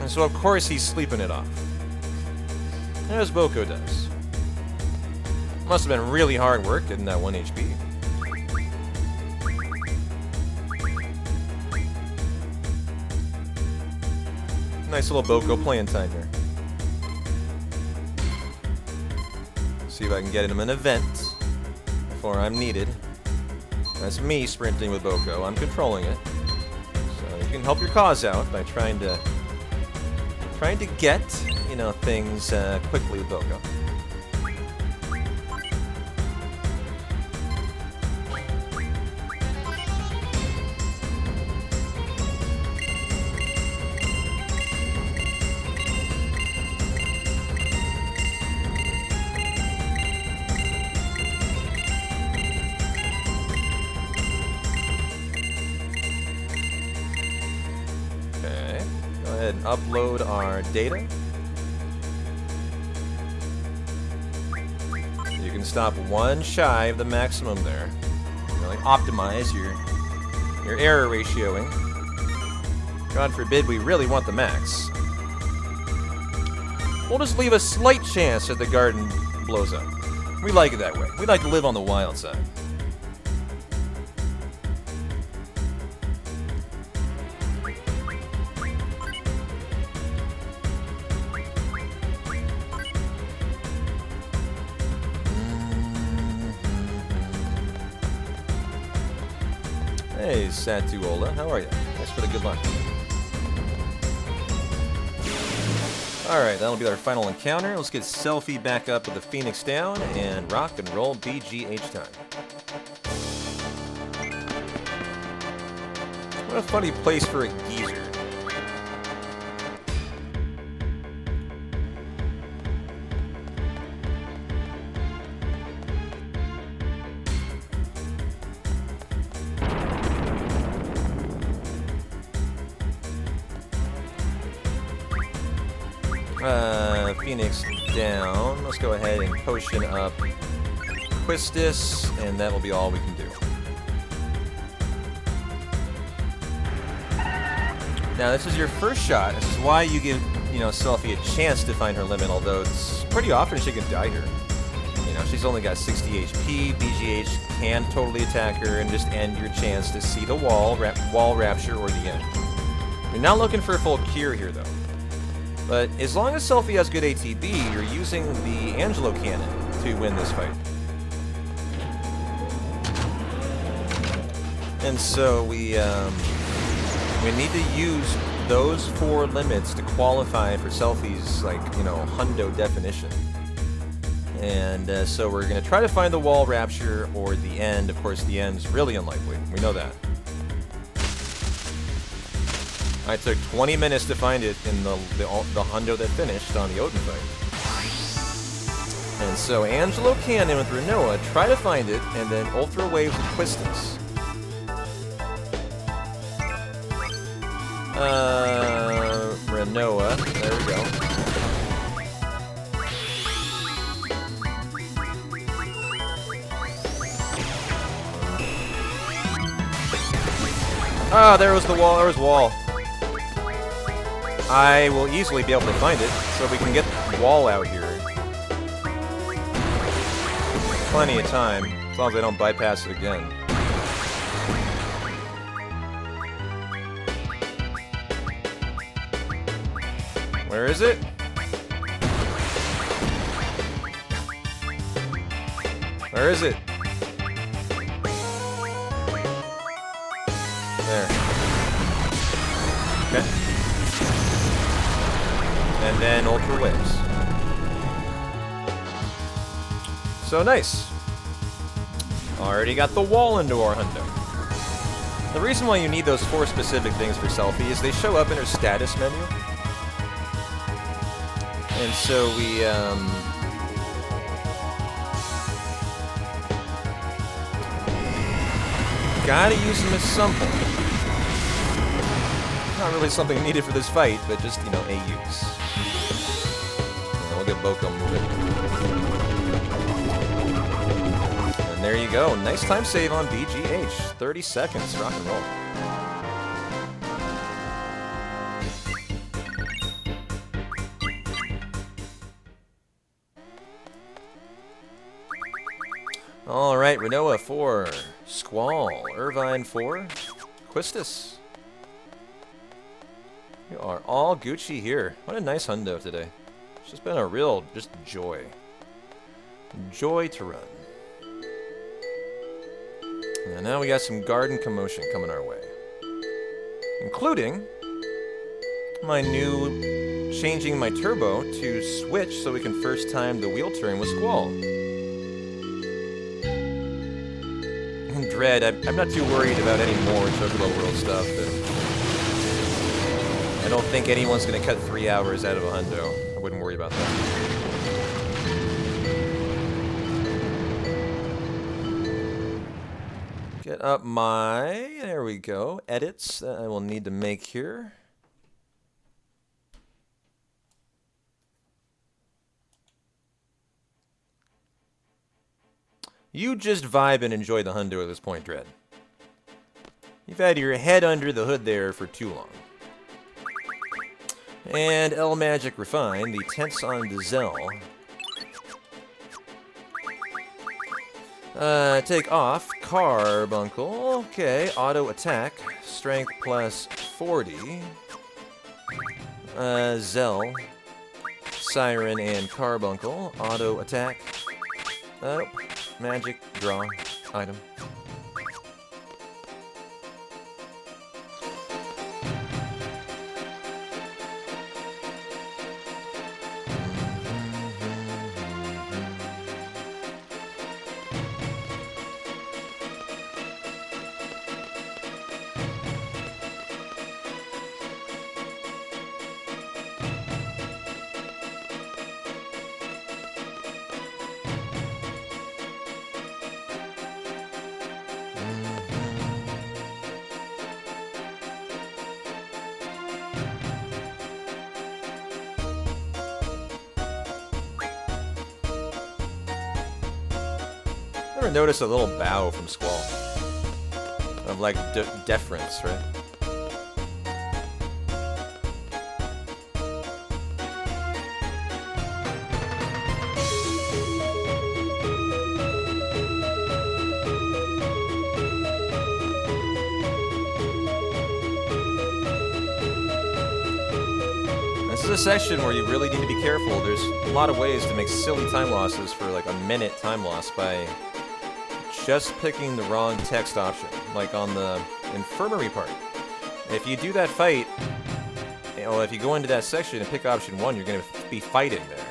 And so, of course, he's sleeping it off. As Boko does. Must have been really hard work getting that 1 HP. Nice little Boko playing time here. See if I can get him an event before I'm needed. That's me sprinting with Boko. I'm controlling it. So you can help your cause out by trying to get, you know, things quickly with Boko. Go ahead and upload our data. You can stop 1 shy of the maximum there. Really optimize your error ratioing. God forbid we really want the max. We'll just leave a slight chance that the garden blows up. We like it that way. We like to live on the wild side. Hey, Satuola, how are you? Thanks for the good luck. Alright, that'll be our final encounter. Let's get Selfie back up with the Phoenix down and rock and roll BGH time. What a funny place for a geezer. Phoenix down. Let's go ahead and potion up Quistis, and that will be all we can do. Now, this is your first shot. This is why you give, you know, Selfie a chance to find her limit, although it's pretty often she can die here. You know, she's only got 60 HP. BGH can totally attack her and just end your chance to see the wall rapture, or the end. You're not looking for a full cure here, though. But as long as Selfie has good ATB, you're using the Angelo cannon to win this fight. And so we need to use those 4 limits to qualify for Selfie's, like, you know, hundo definition. And so we're going to try to find the wall rapture or the end. Of course, the end's really unlikely. We know that. I took 20 minutes to find it in the hundo that finished on the Odin fight. And so Angelo Cannon with Renoa, try to find it, and then Ultra Wave with Quistis. Renoa, there we go. Ah, there was the wall. There was wall. I will easily be able to find it, so we can get the wall out here. Plenty of time, as long as I don't bypass it again. Where is it? Where is it? There. Okay. And then Ultra Waves. So nice. Already got the wall into our hundo. The reason why you need those 4 specific things for Selfie is they show up in her status menu. And so we, gotta use them as something. Not really something needed for this fight, but just, you know, a use. And we'll get Boko moving. And there you go. Nice time save on BGH. 30 seconds. Rock and roll. Alright, Renoa 4. Squall. Irvine 4. Quistis. You are all Gucci here. What a nice hundo today. It's just been a real, just joy. Joy to run. And now we got some garden commotion coming our way. Including my new changing my turbo to switch so we can first time the wheel turn with Squall. And Dread, I'm not too worried about any more Chocobo World stuff. I don't think anyone's going to cut 3 hours out of a hundo. I wouldn't worry about that. Get up my, there we go, edits that I will need to make here. You just vibe and enjoy the hundo at this point, Dread. You've had your head under the hood there for too long. And L Magic Refine, the tense on Dizel. Take off, Carbuncle, okay, auto attack, strength plus 40. Zell, Siren, and Carbuncle, auto attack. Magic, draw, item. Never noticed a little bow from Squall. Of like deference, right? This is a section where you really need to be careful. There's a lot of ways to make silly time losses for like a minute time loss by just picking the wrong text option, like on the infirmary part. If you do that fight, you know, if you go into that section and pick option 1, you're going to be fighting there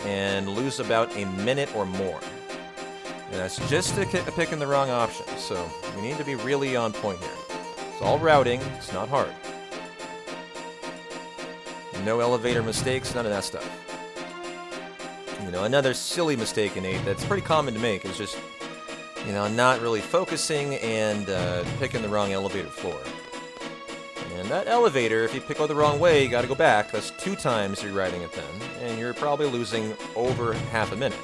and lose about a minute or more. And that's just picking the wrong option, so we need to be really on point here. It's all routing, it's not hard. No elevator mistakes, none of that stuff. You know, another silly mistake in 8 that's pretty common to make is just, you know, not really focusing and picking the wrong elevator floor. And that elevator, if you pick it the wrong way, you gotta go back. That's 2 times you're riding it then, and you're probably losing over half a minute.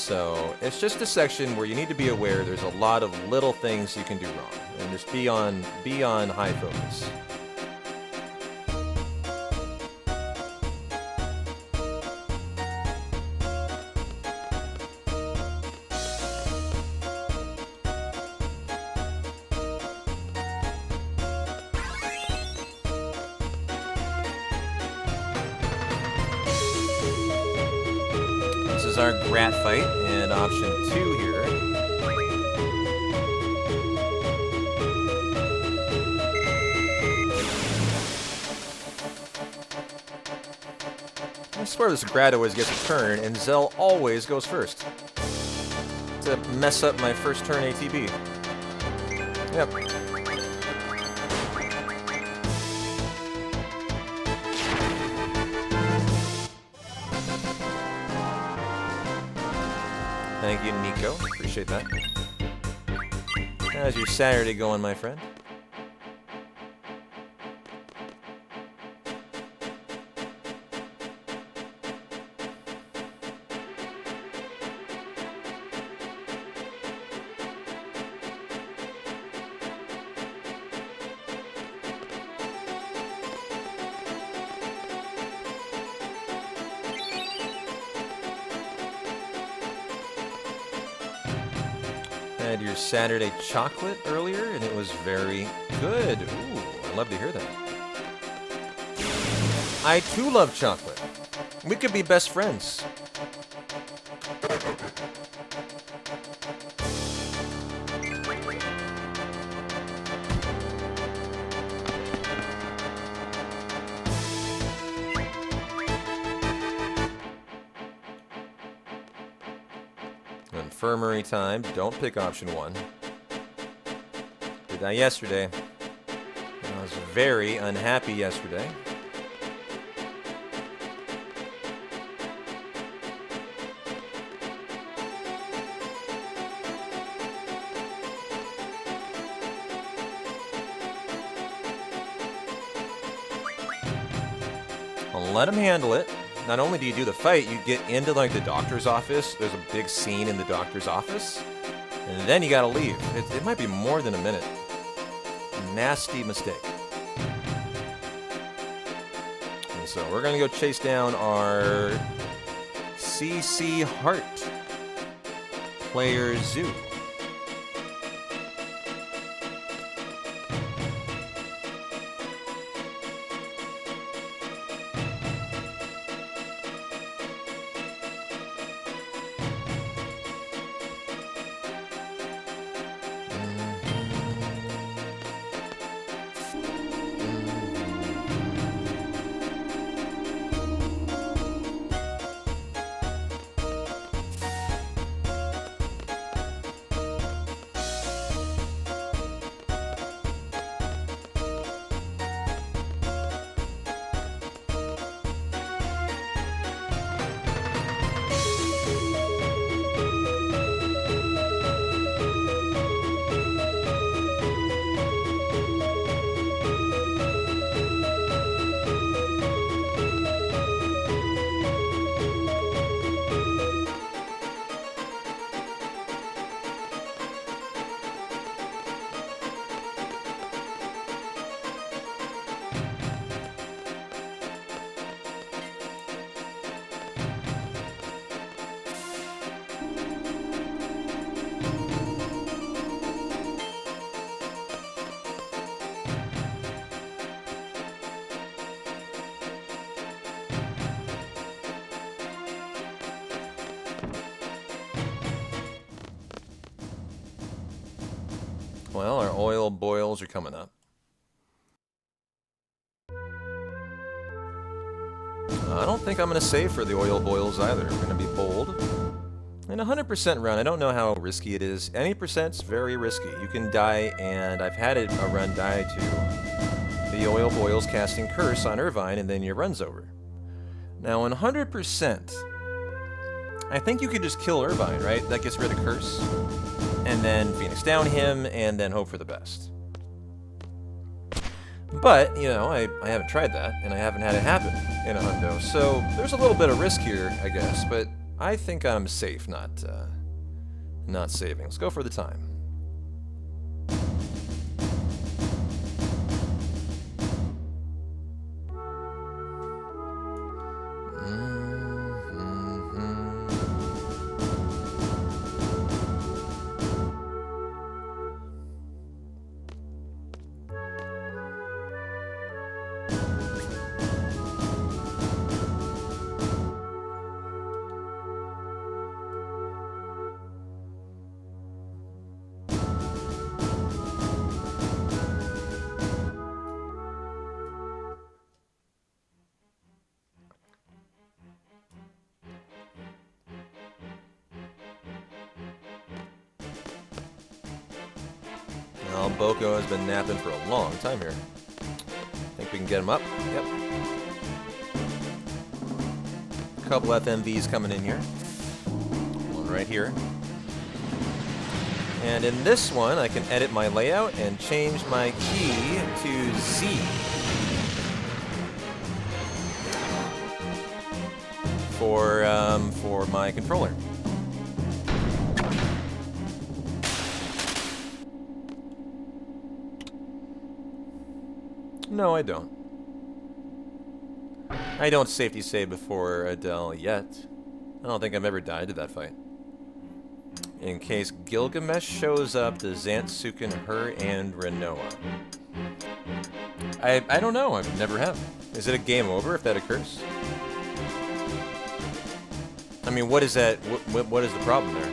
So it's just a section where you need to be aware there's a lot of little things you can do wrong, and just be on high focus. This is our Grat fight in option 2 here. I swear this Grat always gets a turn, and Zell always goes first. To mess up my first turn ATB. Yep. Thank you, Nico. Appreciate that. How's your Saturday going, my friend? I had your Saturday chocolate earlier, and it was very good. Ooh, I'd love to hear that. I too love chocolate. We could be best friends. Infirmary time. Don't pick option 1. Did that yesterday. I was very unhappy yesterday. I'll let him handle it. Not only do you do the fight, you get into like the doctor's office. There's a big scene in the doctor's office, and then you gotta leave. It might be more than a minute. Nasty mistake. And so we're gonna go chase down our CC Hart Player Zoo. Well, our oil boils are coming up. I don't think I'm going to save for the oil boils either. I'm going to be bold. In a 100% run, I don't know how risky it is. Any percent's very risky. You can die, and I've had a run die to the oil boils casting Curse on Irvine, and then your run's over. Now, in 100%, I think you could just kill Irvine, right? That gets rid of Curse. And then Phoenix down him, and then hope for the best. But, you know, I haven't tried that, and I haven't had it happen in a hundo. So there's a little bit of risk here, I guess, but I think I'm safe, not saving. Let's go for the time. Well, Boko has been napping for a long time here. Think we can get him up? Yep. A couple FMVs coming in here. One right here. And in this one, I can edit my layout and change my key to Z. For my controller. No, I don't. I don't safety save before Adele yet. I don't think I've ever died to that fight. In case Gilgamesh shows up to Zantsuken, her, and Renoa. I don't know. I never have. Is it a game over if that occurs? I mean, what is that? What is the problem there?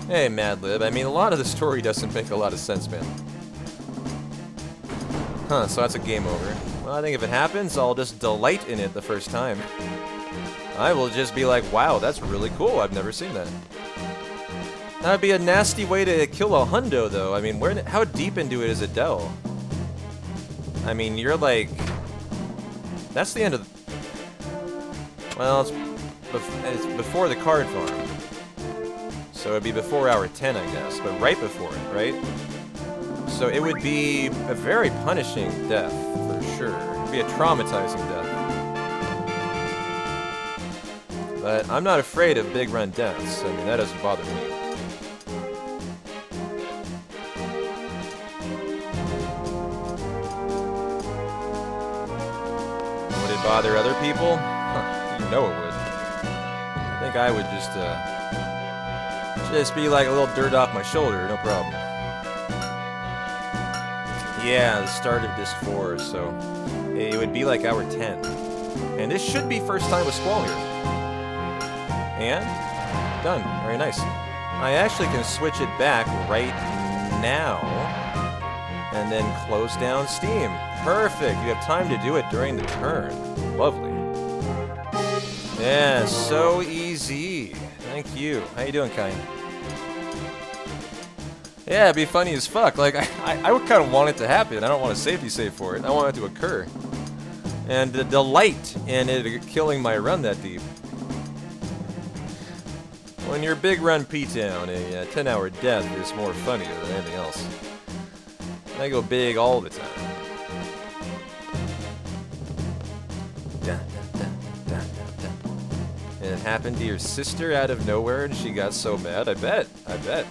Hey, Madlib. I mean, a lot of the story doesn't make a lot of sense, man. Huh, so that's a game over. Well, I think if it happens, I'll just delight in it the first time. I will just be like, wow, that's really cool. I've never seen that. That would be a nasty way to kill a hundo, though. I mean, how deep into it is Adele? I mean, you're like... That's the end of... Well, it's before the card farm. So it'd be before hour 10, I guess. But right before it, right? So it would be a very punishing death, for sure. It would be a traumatizing death. But I'm not afraid of big run deaths. I mean, that doesn't bother me. Would it bother other people? Huh, you know it would. I think I would just be like a little dirt off my shoulder, no problem. Yeah, the start of Disc 4, so it would be like hour 10. And this should be first time with Squall here. And done. Very nice. I actually can switch it back right now and then close down Steam. Perfect. You have time to do it during the turn. Lovely. Yeah, so easy. Thank you. How you doing, Kai? Yeah, it'd be funny as fuck. Like, I would kind of want it to happen. I don't want a safety save for it. I want it to occur. And the delight in it killing my run that deep. When you're big run P-Town, a 10-hour death is more funnier than anything else. I go big all the time. And it happened to your sister out of nowhere and she got so mad? I bet. I bet.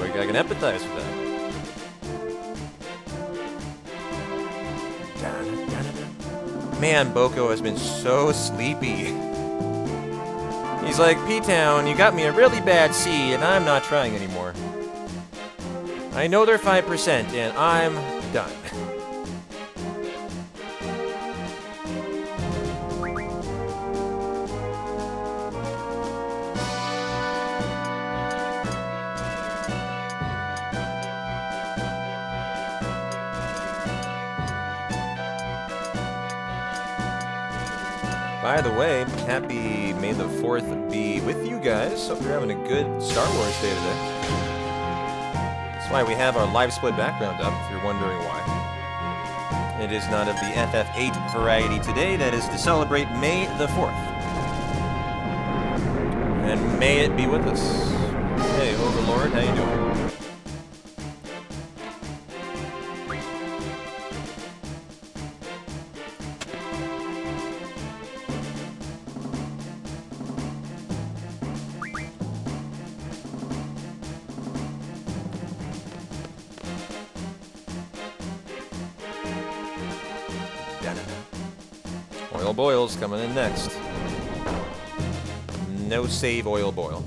I can empathize with that. Man, Boko has been so sleepy. He's like, P-Town, you got me a really bad C, and I'm not trying anymore. I know they're 5%, and I'm done. By the way, happy May the 4th be with you guys. Hope you're having a good Star Wars day today. That's why we have our live split background up, if you're wondering why. It is not of the FF8 variety today. That is to celebrate May the 4th. And may it be with us. Hey, Overlord, how you doing? Oil boil's coming in next. No save oil boil.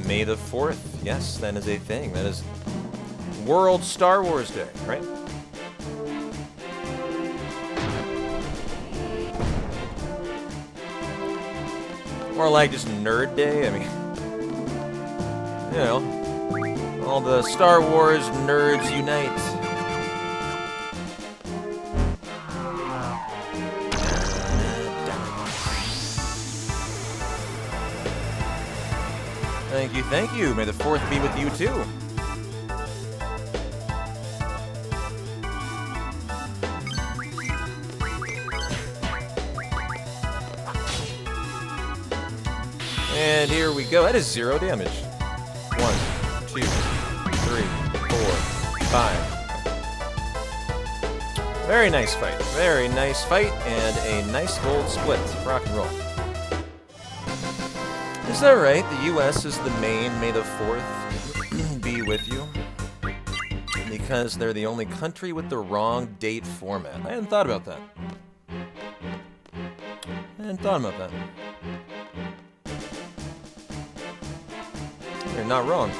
May the 4th. Yes, that is a thing. That is World Star Wars Day, right? More like just Nerd Day. I mean, you know, all the Star Wars nerds unite. Thank you, thank you. May the 4th be with you too. And here we go. That is 0 damage. 1, 2, 3, 4, 5. Very nice fight. Very nice fight, and a nice gold split. Rock and roll. Is that right? The U.S. is the main. May the 4th be with you. Because they're the only country with the wrong date format. I hadn't thought about that. You're not wrong.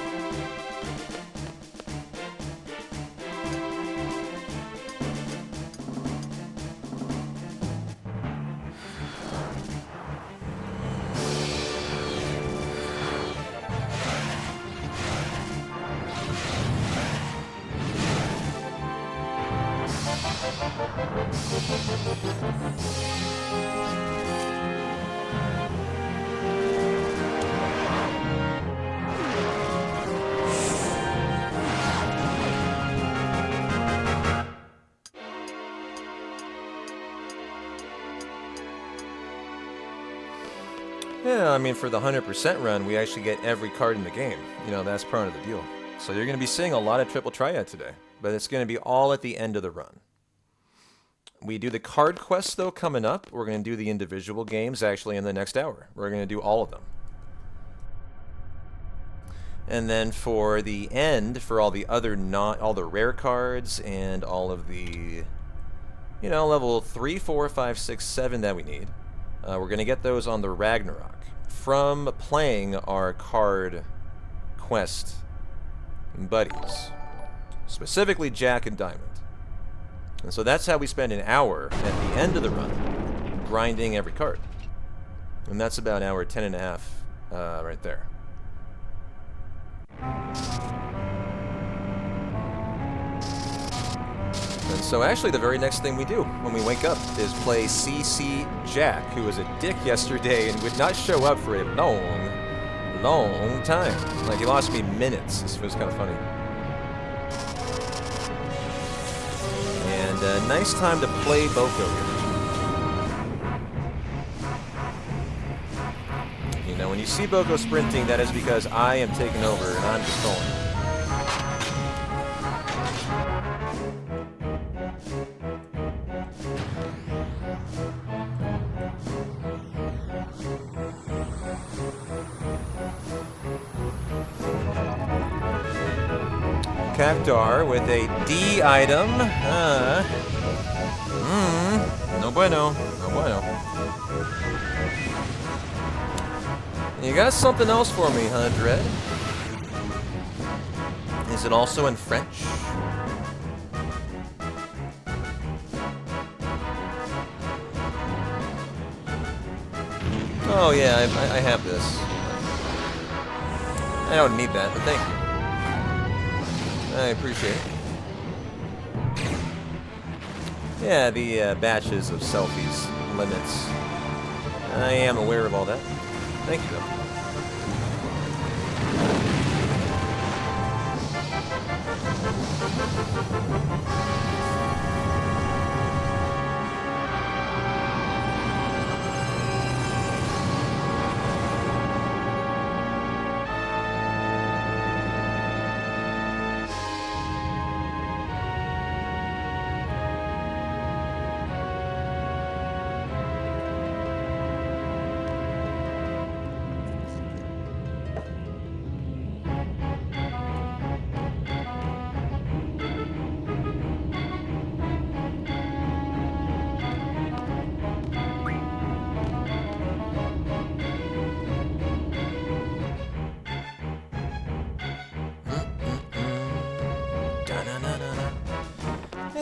Yeah, I mean, for the 100% run, we actually get every card in the game. You know, that's part of the deal. So you're going to be seeing a lot of Triple Triad today, but it's going to be all at the end of the run. We do the card quests, though, coming up. We're going to do the individual games, actually, in the next hour. We're going to do all of them. And then for the end, for all the other all the rare cards and all of the, you know, level 3, 4, 5, 6, 7 that we need, we're going to get those on the Ragnarok from playing our card quest buddies, specifically Jack and Diamond. And so that's how we spend an hour at the end of the run grinding every card. And that's about hour 10 and a half right there. And so actually the very next thing we do when we wake up is play CC Jack, who was a dick yesterday and would not show up for a long time. Like, he lost me minutes. This was kind of funny. And a nice time to play Boko here. You know, when you see Boko sprinting, that is because I am taking over and I'm controlling. Cactar with a D item. No bueno. No bueno. You got something else for me, huh, Dread? Is it also in French? Oh yeah, I have this. I don't need that, but thank you. I appreciate it. Yeah, the batches of selfies limits. I am aware of all that. Thank you, though.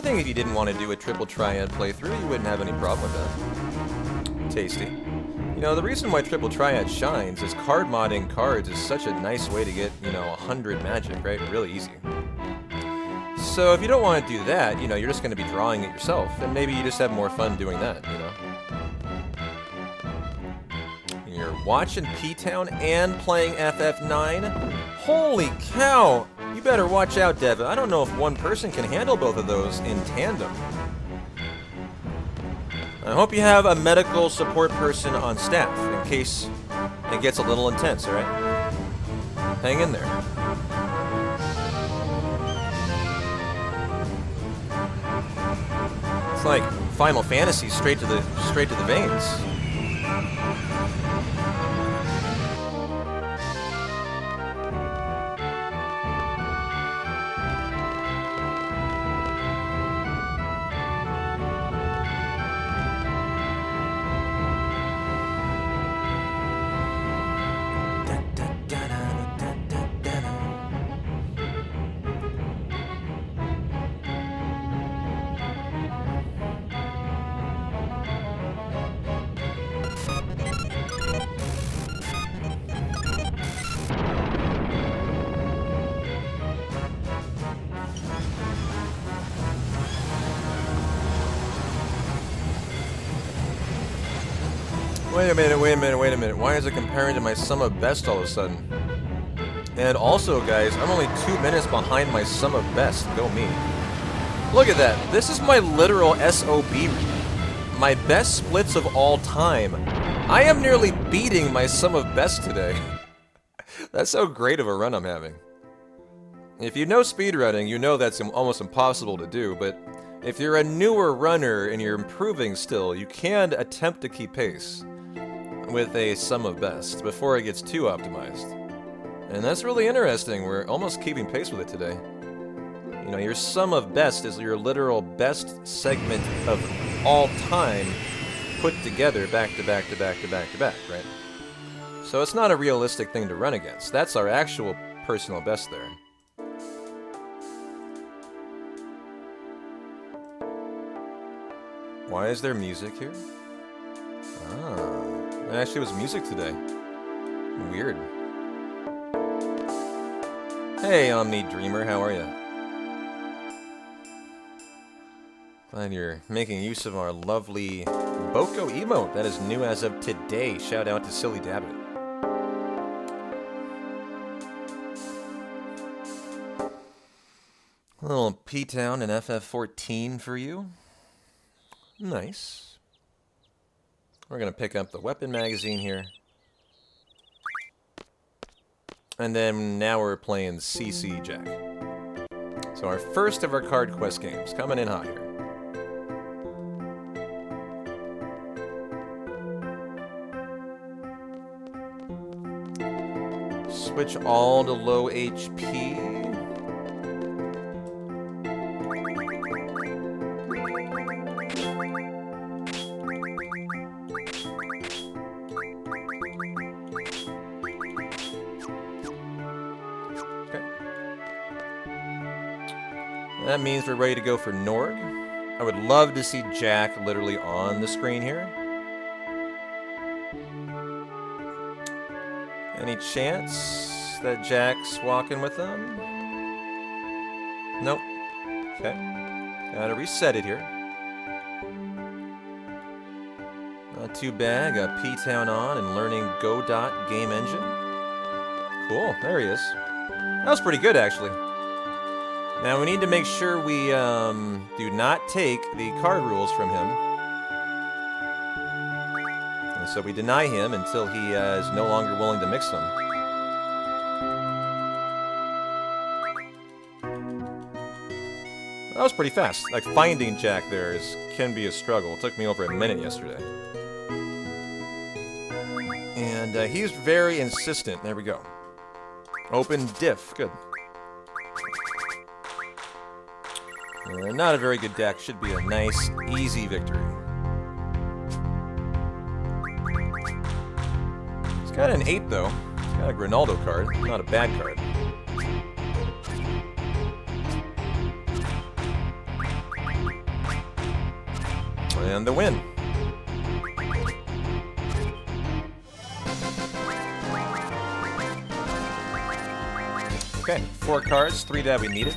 think if you didn't want to do a triple triad playthrough, you wouldn't have any problem with that. Tasty. You know, the reason why triple triad shines is card modding cards is such a nice way to get, you know, 100 magic, right? Really easy. So if you don't want to do that, you know, you're just going to be drawing it yourself, and maybe you just have more fun doing that, you know? You're watching P-Town and playing FF9? Holy cow! You better watch out, Devin. I don't know if one person can handle both of those in tandem. I hope you have a medical support person on staff in case it gets a little intense, alright? Hang in there. It's like Final Fantasy straight to the veins. Wait a minute. Why is it comparing to my sum of best all of a sudden? And also, guys, I'm only 2 minutes behind my sum of best. Go me. Look at that. This is my literal SOB read. My best splits of all time. I am nearly beating my sum of best today. That's how great of a run I'm having. If you know speedrunning, you know that's almost impossible to do, but if you're a newer runner and you're improving still, you can attempt to keep pace with a sum of best before it gets too optimized. And that's really interesting. We're almost keeping pace with it today. You know, your sum of best is your literal best segment of all time put together back to back to back to back to back, right? So it's not a realistic thing to run against. That's our actual personal best there. Why is there music here? Ah, there actually was music today. Weird. Hey, Omni Dreamer, how are ya? Glad you're making use of our lovely Boko emote. That is new as of today. Shout out to Silly Dabbit. A little P-Town and FF14 for you. Nice. We're going to pick up the weapon magazine here. And then now we're playing CC Jack. So our first of our card quest games, coming in hot here. Switch all to low HP. That means we're ready to go for Norg. I would love to see Jack literally on the screen here. Any chance that Jack's walking with them? Nope. Okay. Gotta reset it here. Not too bad. Got P-Town on and learning Godot game engine. Cool. There he is. That was pretty good, actually. Now we need to make sure we do not take the card rules from him. And so we deny him until he is no longer willing to mix them. That was pretty fast. Like, finding Jack there can be a struggle. It took me over a minute yesterday. And he's very insistent. There we go. Open diff. Good. Not a very good deck. Should be a nice, easy victory. He's got an 8, though. He's got a Grinaldo card. Not a bad card. And the win. Okay, 4 cards, 3 that we needed.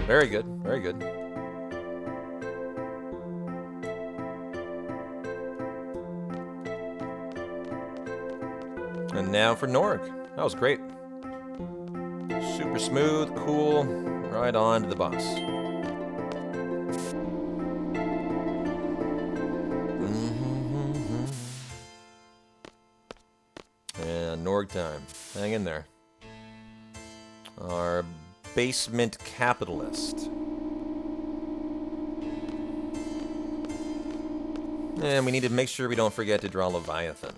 Very good, very good. And now for Norg. That was great. Super smooth, cool, right on to the boss. And Norg time. Hang in there. Our basement capitalist. And we need to make sure we don't forget to draw Leviathan.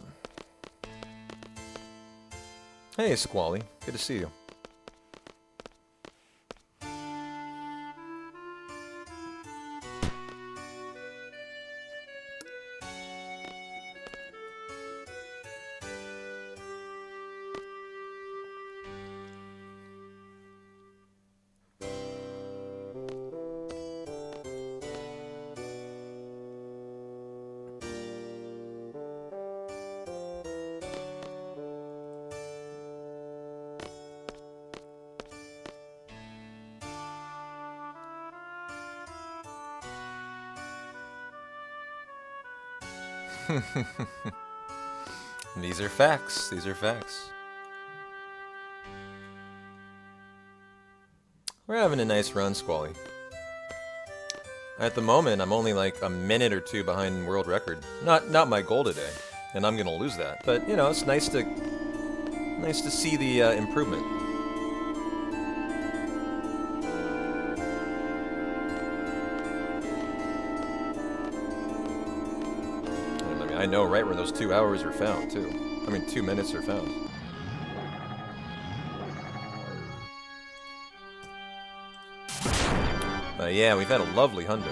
Hey, Squally. Good to see you. These are facts. These are facts. We're having a nice run, Squally. At the moment, I'm only like a minute or 2 behind world record. Not my goal today, and I'm gonna lose that. But you know, it's nice to see the improvement. I know right where those 2 hours are found, too. I mean, 2 minutes are found. Yeah, we've had a lovely hundo.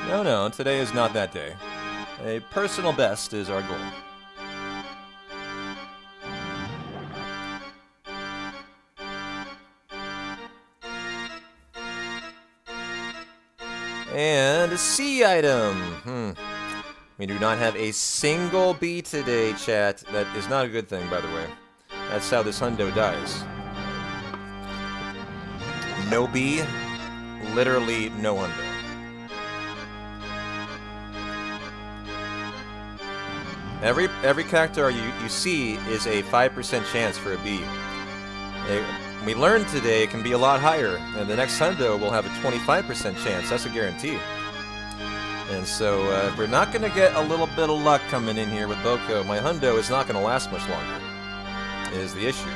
No, today is not that day. A personal best is our goal. And a C item! We do not have a single B today, chat. That is not a good thing, by the way. That's how this hundo dies. No B, literally no hundo. Every character you see is a 5% chance for a B. We learned today it can be a lot higher, and the next hundo will have a 25% chance. That's a guarantee. And so, if we're not going to get a little bit of luck coming in here with Boko, my hundo is not going to last much longer, is the issue.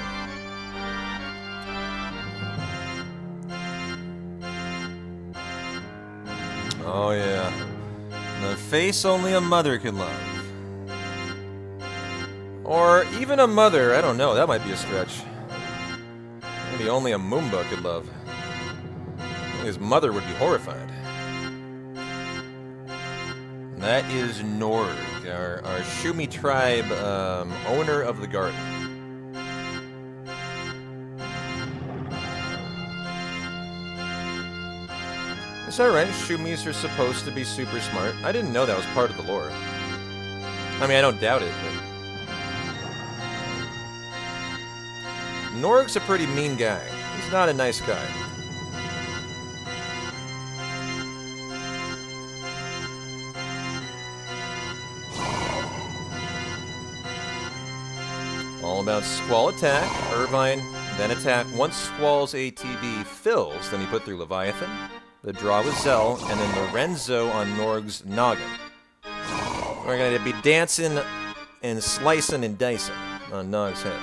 Oh yeah. The face only a mother can love. Or even a mother, I don't know, that might be a stretch. Maybe only a Moomba could love. His mother would be horrified. And that is Norg, our Shumi tribe owner of the garden. Is that right? Shumis are supposed to be super smart. I didn't know that was part of the lore. I mean, I don't doubt it, but... Norg's a pretty mean guy. He's not a nice guy. All about Squall attack, Irvine, then attack. Once Squall's ATB fills, then you put through Leviathan, the draw with Zell, and then Lorenzo on Norg's noggin. We're going to be dancing and slicing and dicing on Nog's head.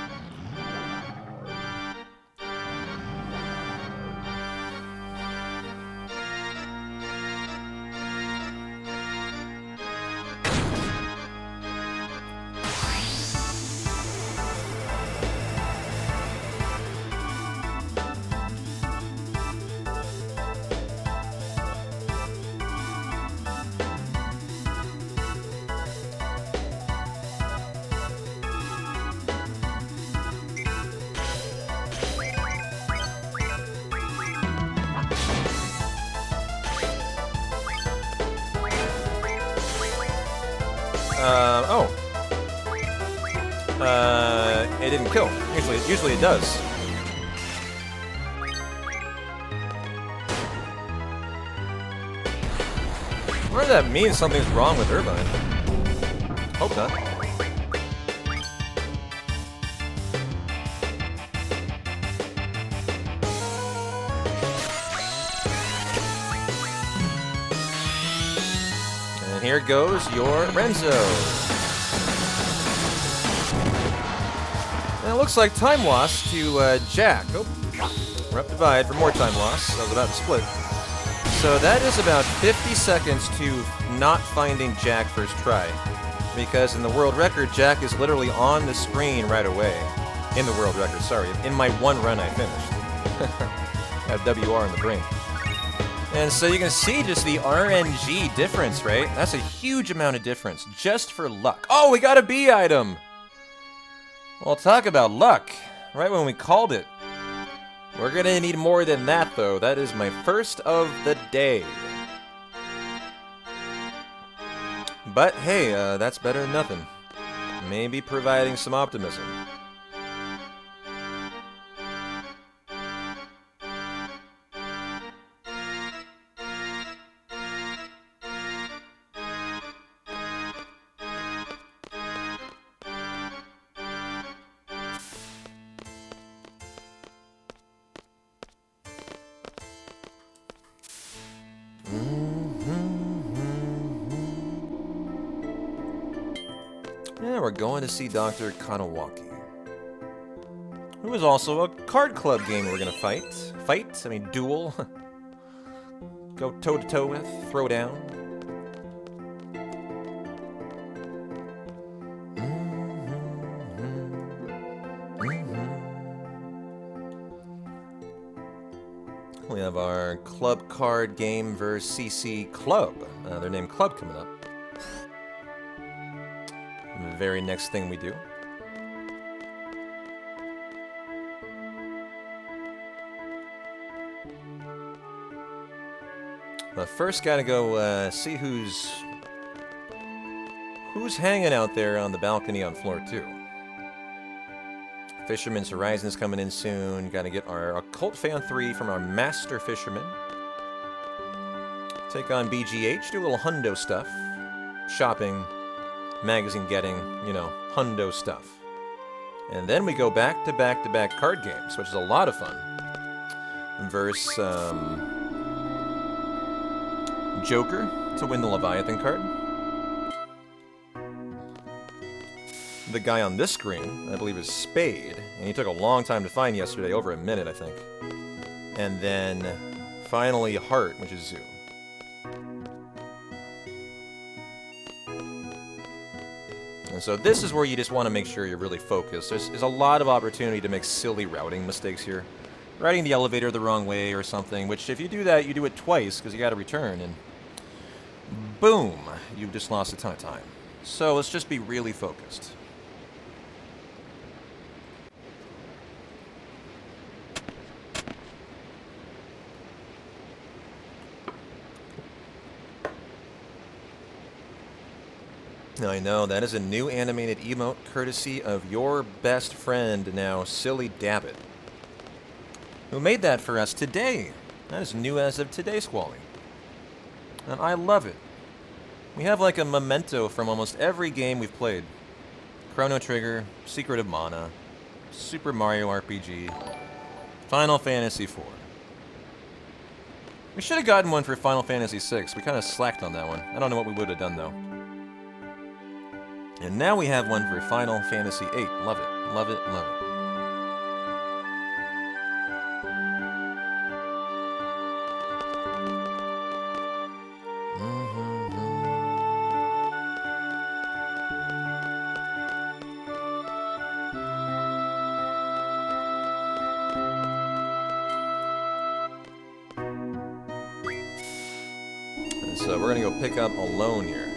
Oh. It didn't kill. Usually it does. What does that mean? Something's wrong with Irvine? Hope not. And here goes your Renzo. And it looks like time loss to Jack. Oh, we're up divide for more time loss. I was about to split. So that is about 50 seconds to not finding Jack first try. Because in the world record, Jack is literally on the screen right away. In the world record, sorry. In my one run I finished. I have WR in the brain. And so you can see just the RNG difference, right? That's a huge amount of difference, just for luck. Oh, we got a B item! Well, talk about luck. Right when we called it. We're gonna need more than that, though. That is my first of the day. But hey, that's better than nothing. Maybe providing some optimism. Yeah, we're going to see Dr. Kanawaki, who is also a card club game we're gonna fight. I mean, duel. Go toe-to-toe with, throw down. We have our club card game versus CC Club. Their name Club coming up. The very next thing we do. But first, gotta go see who's hanging out there on the balcony on floor 2. Fisherman's Horizon's coming in soon. Gotta get our Occult Fan 3 from our Master Fisherman. Take on BGH, do a little hundo stuff. Shopping, magazine getting, you know, hundo stuff. And then we go back to back card games, which is a lot of fun. Versus Joker to win the Leviathan card. The guy on this screen, I believe, is Spade, and he took a long time to find yesterday, over a minute, I think. And then finally Heart, which is Zoo. And so this is where you just want to make sure you're really focused. There's a lot of opportunity to make silly routing mistakes here. Riding the elevator the wrong way or something, which if you do that, you do it twice because you got to return, and boom, you've just lost a ton of time. So let's just be really focused. I know, that is a new animated emote courtesy of your best friend now, Silly Dabbit, who made that for us today. That is new as of today, Squally. And I love it. We have like a memento from almost every game we've played. Chrono Trigger, Secret of Mana, Super Mario RPG, Final Fantasy IV. We should have gotten one for Final Fantasy VI. We kind of slacked on that one. I don't know what we would have done, though. And now we have one for Final Fantasy VIII. Love it, love it, love it. And so we're gonna go pick up Alone here.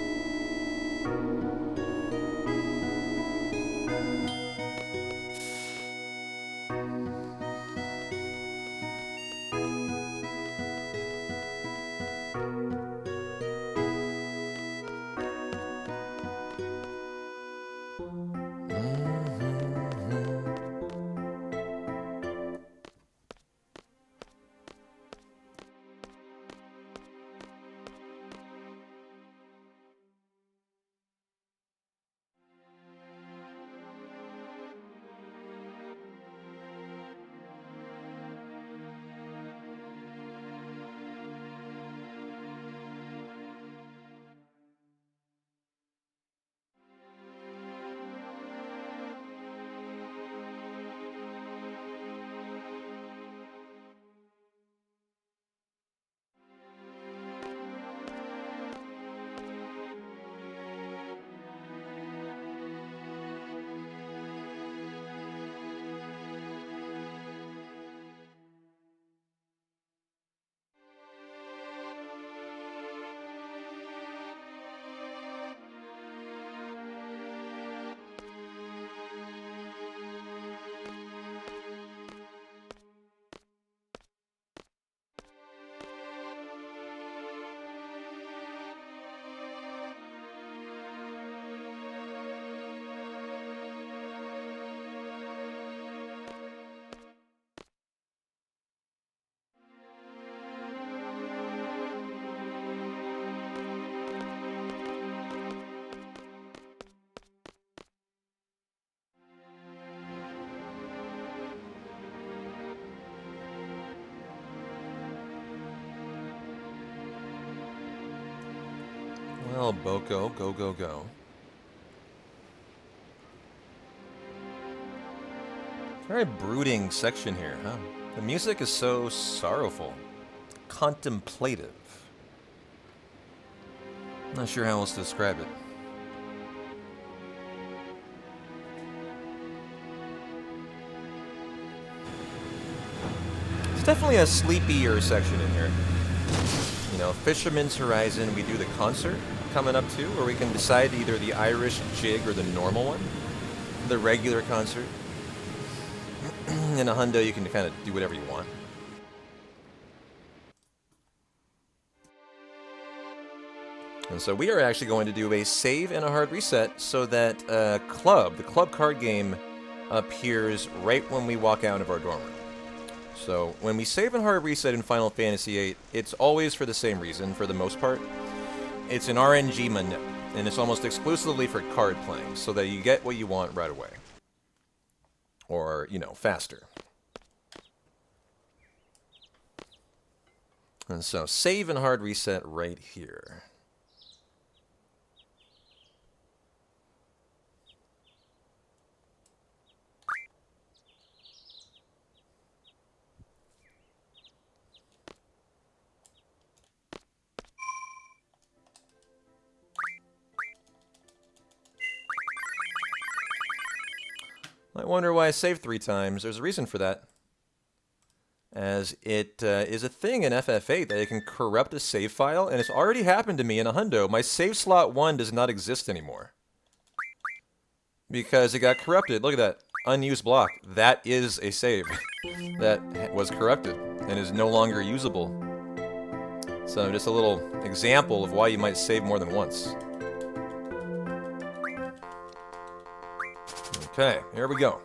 Oh, Boko, go, go, go. Very brooding section here, huh? The music is so sorrowful. Contemplative. Not sure how else to describe it. It's definitely a sleepier section in here. You know, Fisherman's Horizon, we do the concert coming up too, or we can decide either the Irish jig or the normal one. The regular concert. In a hundo, you can kind of do whatever you want. And so we are actually going to do a save and a hard reset so that the club card game, appears right when we walk out of our dorm room. So when we save and hard reset in Final Fantasy VIII, it's always for the same reason, for the most part. It's an RNG manip, and it's almost exclusively for card playing, so that you get what you want right away. Or, you know, faster. And so save and hard reset right here. Might wonder why I saved 3 times. There's a reason for that. As it is a thing in FF8 that it can corrupt a save file, and it's already happened to me in a hundo. My save slot 1 does not exist anymore. Because it got corrupted. Look at that. Unused block. That is a save that was corrupted and is no longer usable. So just a little example of why you might save more than once. Okay, here we go.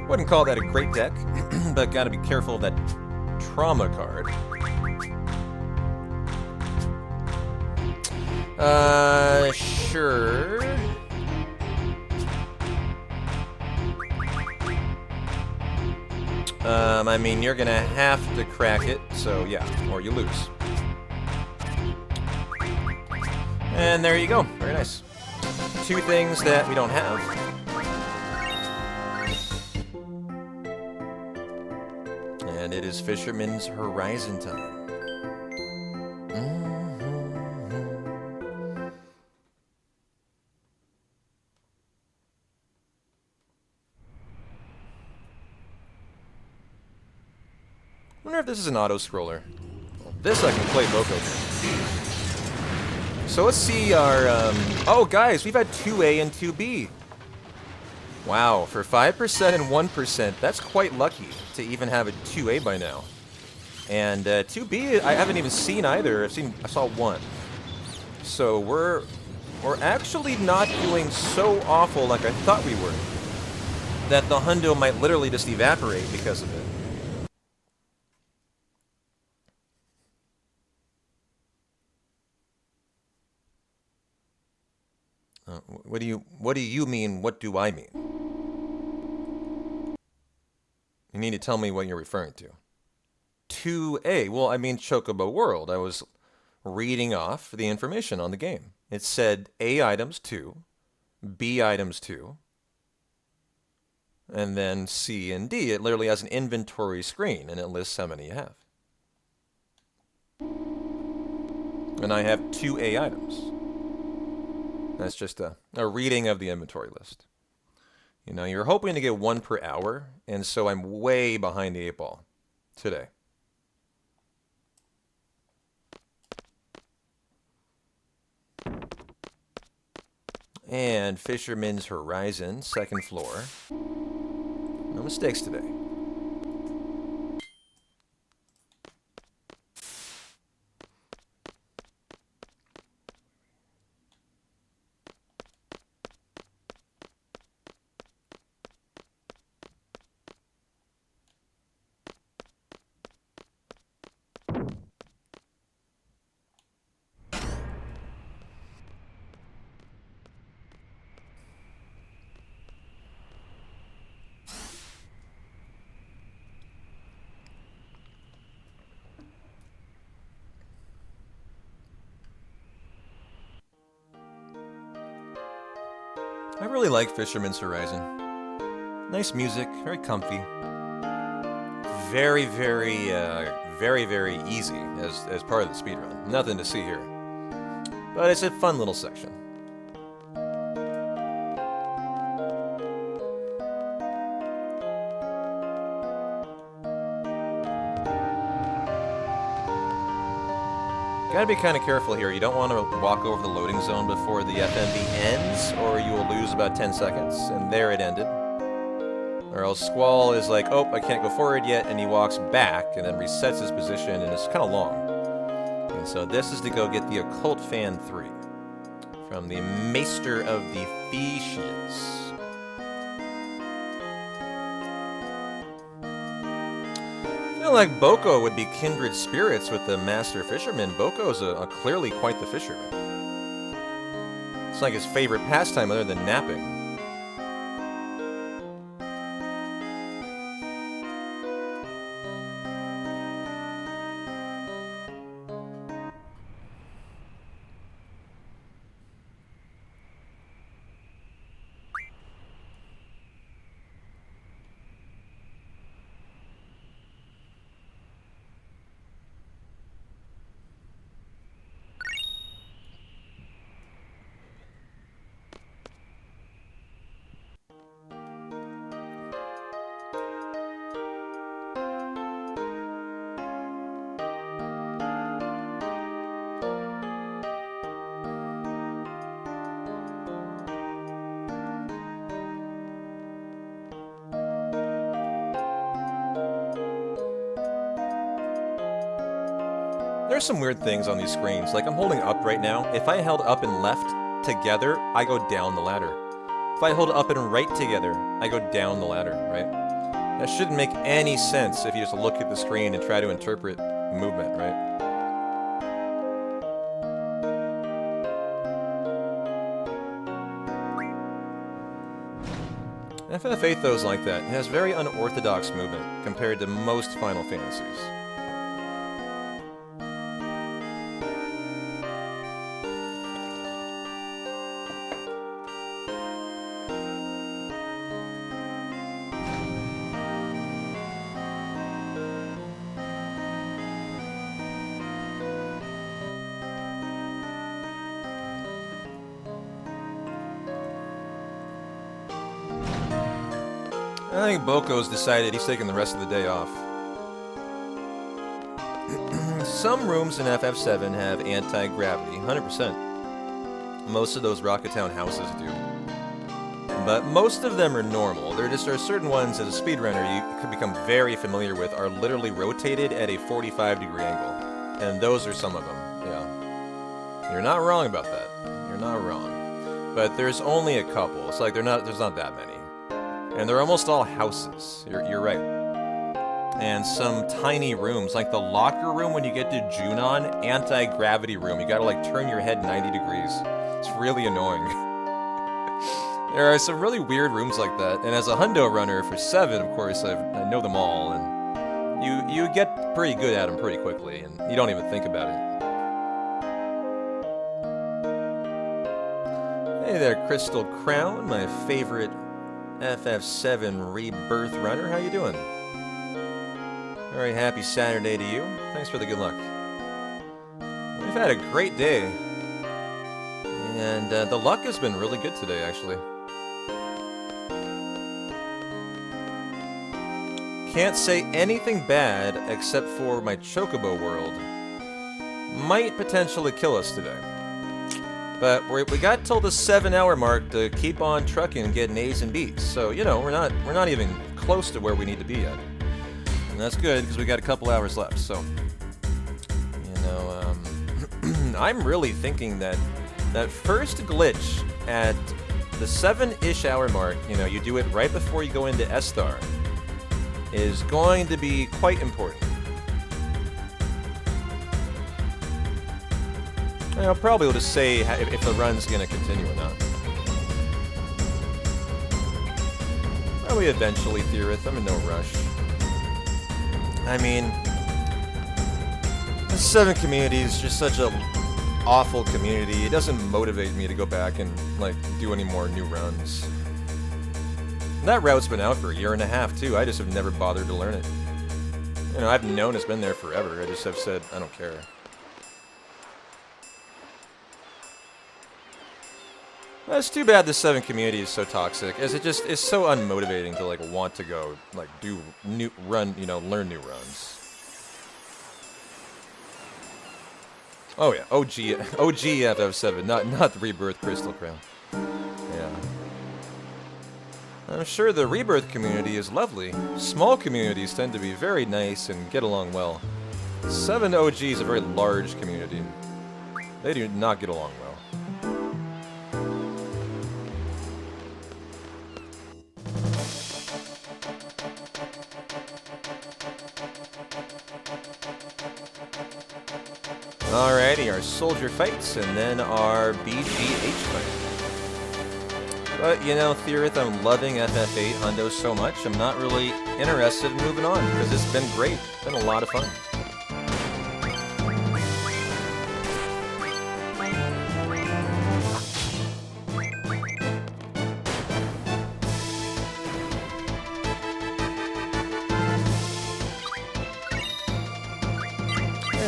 Wouldn't call that a great deck, but gotta be careful of that trauma card. Sure. I mean, you're gonna have to crack it, so yeah, or you lose. And there you go. Very nice. 2 things that we don't have. And it is Fisherman's Horizon time. I wonder if this is an auto-scroller. Well, this I can play Boko. So let's see our, oh guys, we've had 2A and 2B. Wow, for 5% and 1%, that's quite lucky to even have a 2A by now. And 2B, I haven't even seen either. I saw 1. So we're actually not doing so awful like I thought we were. That the hundo might literally just evaporate because of it. What do you mean, what do I mean? You need to tell me what you're referring to. 2A, well, I mean Chocobo World. I was reading off the information on the game. It said A items 2, B items 2, and then C and D. It literally has an inventory screen, and it lists how many you have. And I have 2A items. That's just a reading of the inventory list. You know, you're hoping to get 1 per hour, and so I'm way behind the 8 ball today. And Fisherman's Horizon, 2nd floor. No mistakes today. really like Fisherman's Horizon. Nice music, very comfy. Very, very easy as part of the speedrun. Nothing to see here. But it's a fun little section. Gotta be kind of careful here. You don't want to walk over the loading zone before the FMV ends, or you will lose about 10 seconds. And there it ended. Or else Squall is like, oh, I can't go forward yet, and he walks back, and then resets his position, and it's kind of long. And so this is to go get the Occult Fan 3 from the Maester of the Fishes. I feel like Boko would be kindred spirits with the Master Fisherman. Boko's clearly quite the fisherman. It's like his favorite pastime other than napping. There's some weird things on these screens. Like, I'm holding up right now. If I held up and left together, I go down the ladder. If I hold up and right together, I go down the ladder, right? That shouldn't make any sense if you just look at the screen and try to interpret movement, right? FFVIII, though, is like that. It has very unorthodox movement compared to most Final Fantasies. I think Boko's decided he's taking the rest of the day off. Some rooms in FF7 have anti-gravity, 100%. Most of those Rocket Town houses do. But most of them are normal. There are certain ones as a speedrunner you can become very familiar with are literally rotated at a 45-degree angle. And those are some of them, yeah. You're not wrong about that. You're not wrong. But there's only a couple. It's like there's not that many. And they're almost all houses. You're right. And some tiny rooms, like the locker room when you get to Junon, anti-gravity room. You gotta like turn your head 90 degrees. It's really annoying. There are some really weird rooms like that. And as a hundo runner for 7, of course, I know them all. And you get pretty good at them pretty quickly, and you don't even think about it. Hey there, Crystal Crown, my favorite FF7 Rebirth runner. How you doing? Very happy Saturday to you. Thanks for the good luck. We've had a great day. And the luck has been really good today, actually. Can't say anything bad except for my Chocobo world. Might potentially kill us today. But we got till the 7-hour mark to keep on trucking and getting A's and B's. So, you know, we're not even close to where we need to be yet. And that's good, because we got a couple hours left, so... You know, I'm really thinking that first glitch at the 7-ish hour mark, you know, you do it right before you go into S-Star, is going to be quite important. I'll probably just say if the run's going to continue or not. Probably eventually, Theorith. I'm in no rush. I mean, the 7 community is just such a awful community. It doesn't motivate me to go back and like do any more new runs. And that route's been out for a year and a half too. I just have never bothered to learn it. You know, I've known it's been there forever. I just have said I don't care. Well, it's too bad the 7 community is so toxic, as it just is so unmotivating to like want to go like learn new runs. Oh yeah, OG FF7, not the Rebirth Crystal Crown. Yeah. I'm sure the Rebirth community is lovely. Small communities tend to be very nice and get along well. 7 OG is a very large community. They do not get along well. Alrighty, our soldier fights, and then our BGH fight. But, you know, Theorith, I'm loving FF8 Hundo so much, I'm not really interested in moving on, because it's been great. It's been a lot of fun.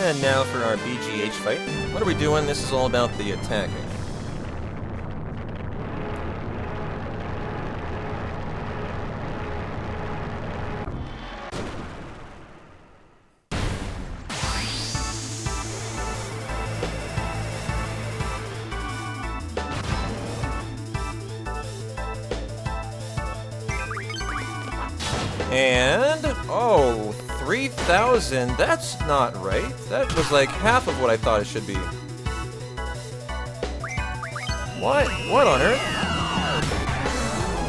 And now for our BGH fight. What are we doing? This is all about the attacking. And, oh, 3,000, that's not right. That was like half of what I thought it should be. What? What on earth?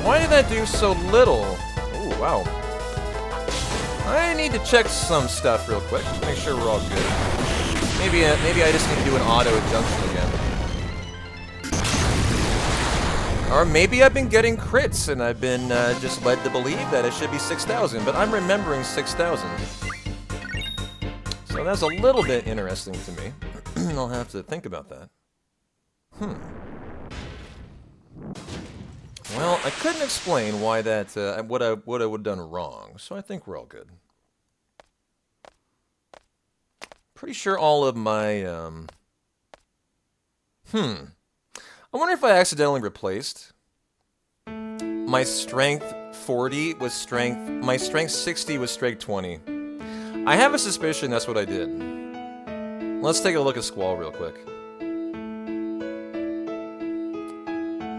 Why did that do so little? Oh, wow. I need to check some stuff real quick, just make sure we're all good. Maybe I just need to do an auto junction again. Or maybe I've been getting crits and I've been just led to believe that it should be 6,000, but I'm remembering 6,000. So that's a little bit interesting to me. I'll have to think about that. Well, I couldn't explain why that, what I would have done wrong, so I think we're all good. Pretty sure all of my, I wonder if I accidentally replaced my strength 40 with strength, my strength 60 with strength 20. I have a suspicion that's what I did. Let's take a look at Squall real quick.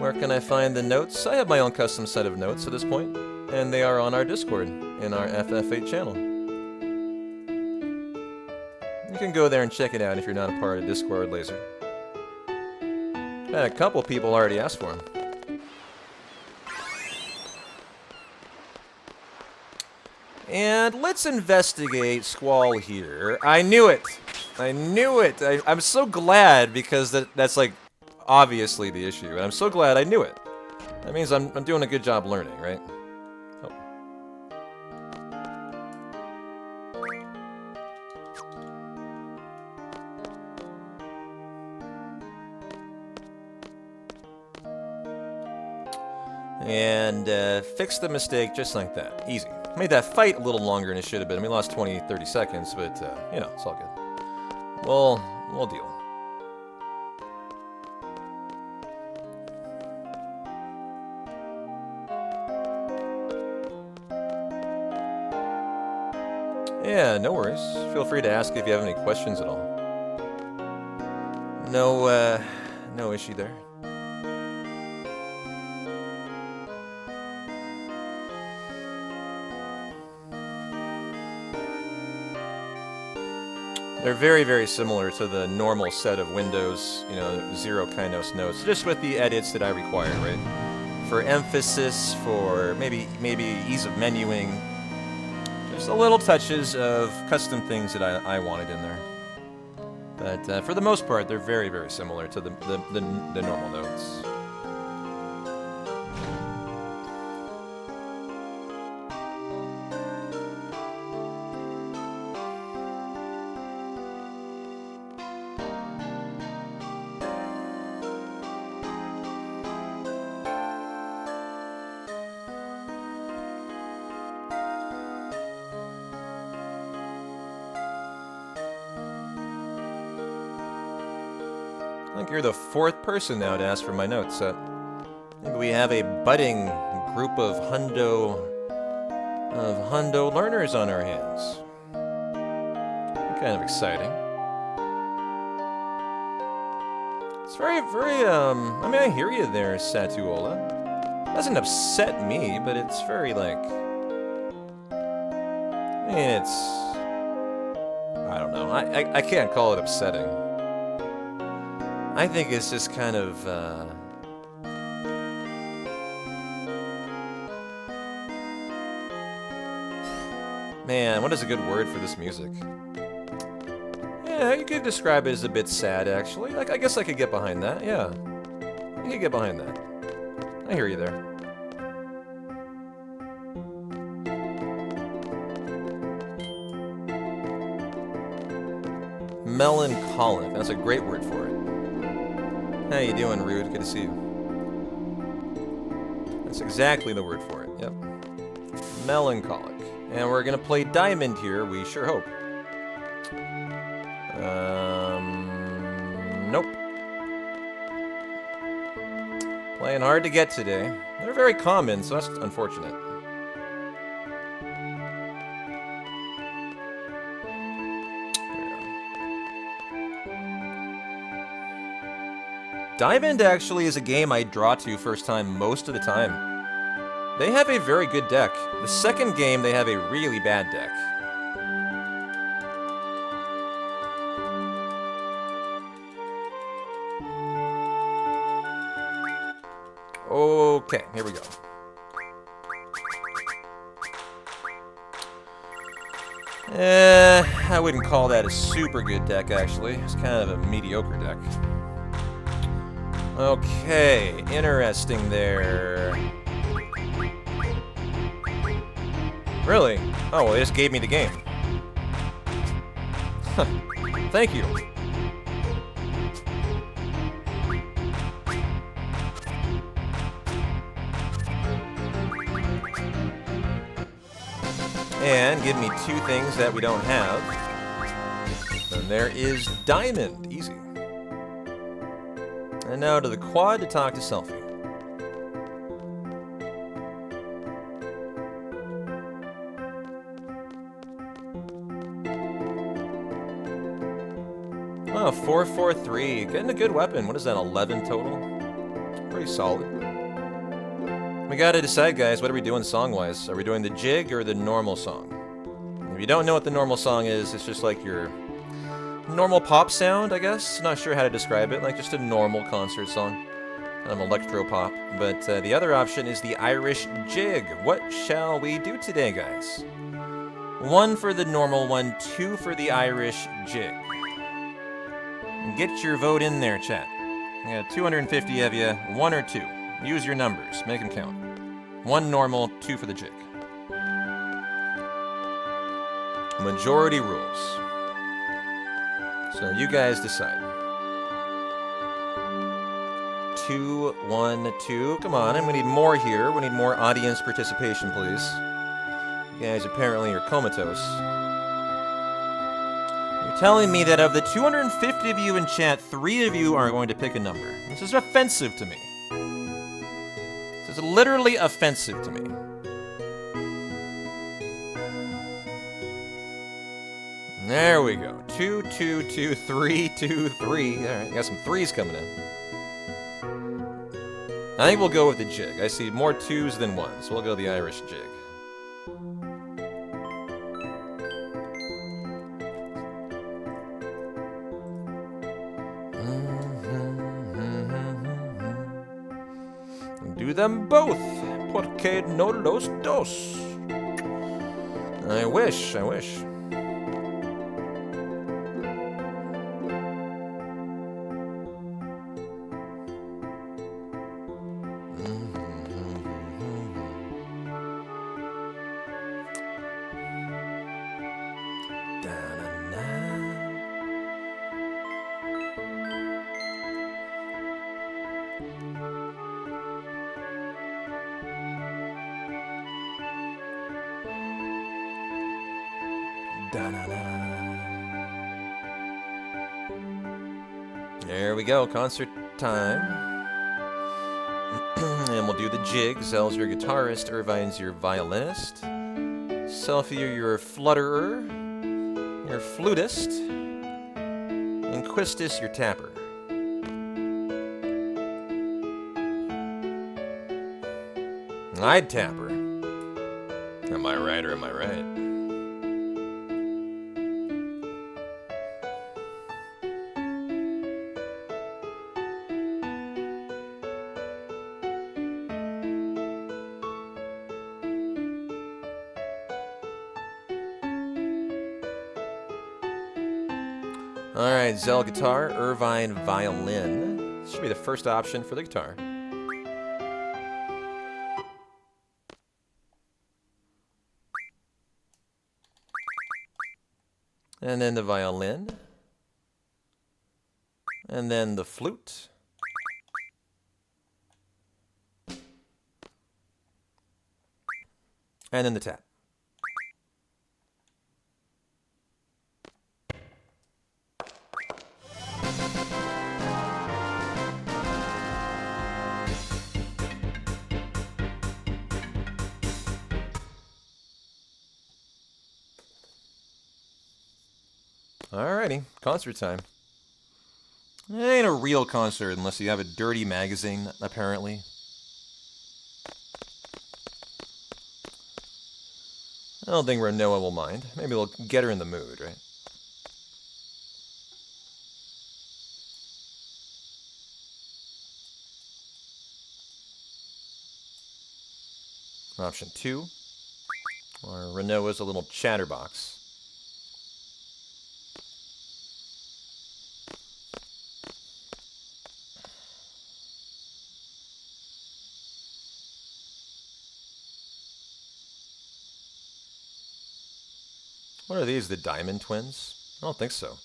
Where can I find the notes? I have my own custom set of notes at this point, and they are on our Discord, in our FF8 channel. You can go there and check it out if you're not a part of Discord Laser. A couple people already asked for him. And let's investigate Squall here. I knew it! I knew it! I'm so glad because that's like obviously the issue. And I'm so glad I knew it. That means I'm doing a good job learning, right? Oh. And fix the mistake just like that. Easy. Made that fight a little longer than it should have been. We lost 20, 30 seconds, but, you know, it's all good. We'll deal. Yeah, no worries. Feel free to ask if you have any questions at all. No issue there. They're very, very similar to the normal set of Windows, you know, Zero Kainos notes, just with the edits that I require, right? For emphasis, for maybe ease of menuing, just a little touches of custom things that I wanted in there. But for the most part, they're very, very similar to the normal notes. I think you're the 4th person now to ask for my notes. Maybe we have a budding group of hundo learners on our hands. Kind of exciting. It's very, I mean, I hear you there, Satuola. Doesn't upset me, but it's very, like... I mean, it's... I don't know. I can't call it upsetting. I think it's just kind of, Man, what is a good word for this music? Yeah, you could describe it as a bit sad, actually. Like, I guess I could get behind that, yeah. I could get behind that. I hear you there. Melancholic. That's a great word for it. How you doing, Rude? Good to see you. That's exactly the word for it, yep. Melancholic. And we're gonna play Diamond here, we sure hope. Nope. Playing hard to get today. They're very common, so that's unfortunate. Diamond actually is a game I draw to first time most of the time. They have a very good deck. The second game, they have a really bad deck. Okay, here we go. I wouldn't call that a super good deck, actually. It's kind of a mediocre deck. Okay, interesting there. Really? Oh, well, they just gave me the game. Huh. Thank you. And give me 2 things that we don't have. And there is Diamond. Easy. And now to the quad to talk to Selfie. Oh, 443. Getting a good weapon. What is that, 11 total? Pretty solid. We gotta decide, guys, what are we doing song-wise? Are we doing the jig or the normal song? If you don't know what the normal song is, it's just like your normal pop sound, I guess. Not sure how to describe it. Like just a normal concert song. Kind of electro-pop. But the other option is the Irish jig. What shall we do today, guys? 1 for the normal one, 2 for the Irish jig. Get your vote in there, chat. I got 250 of you, 1 or 2. Use your numbers, make them count. 1 normal, 2 for the jig. Majority rules. So you guys decide. 2, 1, 2. Come on, and we need more here. We need more audience participation, please. You guys apparently are comatose. You're telling me that of the 250 of you in chat, 3 of you are going to pick a number. This is offensive to me. This is literally offensive to me. There we go. 2, 2, 2, 3, 2, 3. All right, got some 3s coming in. I think we'll go with the jig. I see more 2s than 1s, so we'll go the Irish jig. Do them both. Porque no los dos. I wish, I wish. There we go, concert time. And we'll do the jig. Zell's your guitarist, Irvine's your violinist. Selphie, you're your flutterer, your flutist, and Quistis, your tapper. I'd tapper. Am I right or am I right? Alright, Zell guitar, Irvine violin. This should be the first option for the guitar. And then the violin. And then the flute. And then the tap. Alrighty, concert time. It ain't a real concert unless you have a dirty magazine, apparently. I don't think Renoa will mind. Maybe we'll get her in the mood, right? Option 2. Or Renoa's a little chatterbox. What are these, the Diamond Twins? I don't think so.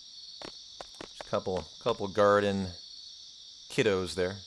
Just a couple garden kiddos there.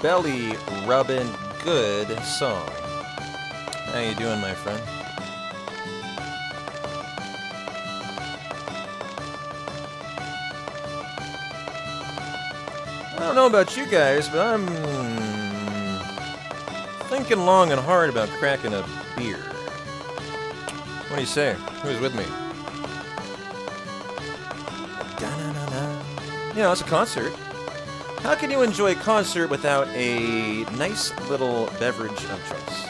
Belly rubbing good song. How you doing, my friend? I don't know about you guys, but I'm thinking long and hard about cracking a beer. What do you say? Who's with me? You know, it's a concert. How can you enjoy a concert without a nice little beverage of choice?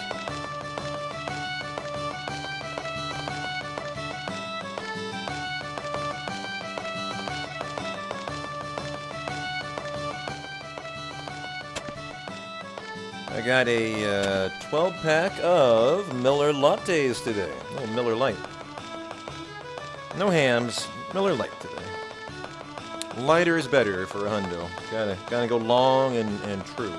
I got a 12-pack of Miller Lattes today. A little Miller Lite. No hams, Miller Lite today. Lighter is better for a hundo. Gotta go long and true.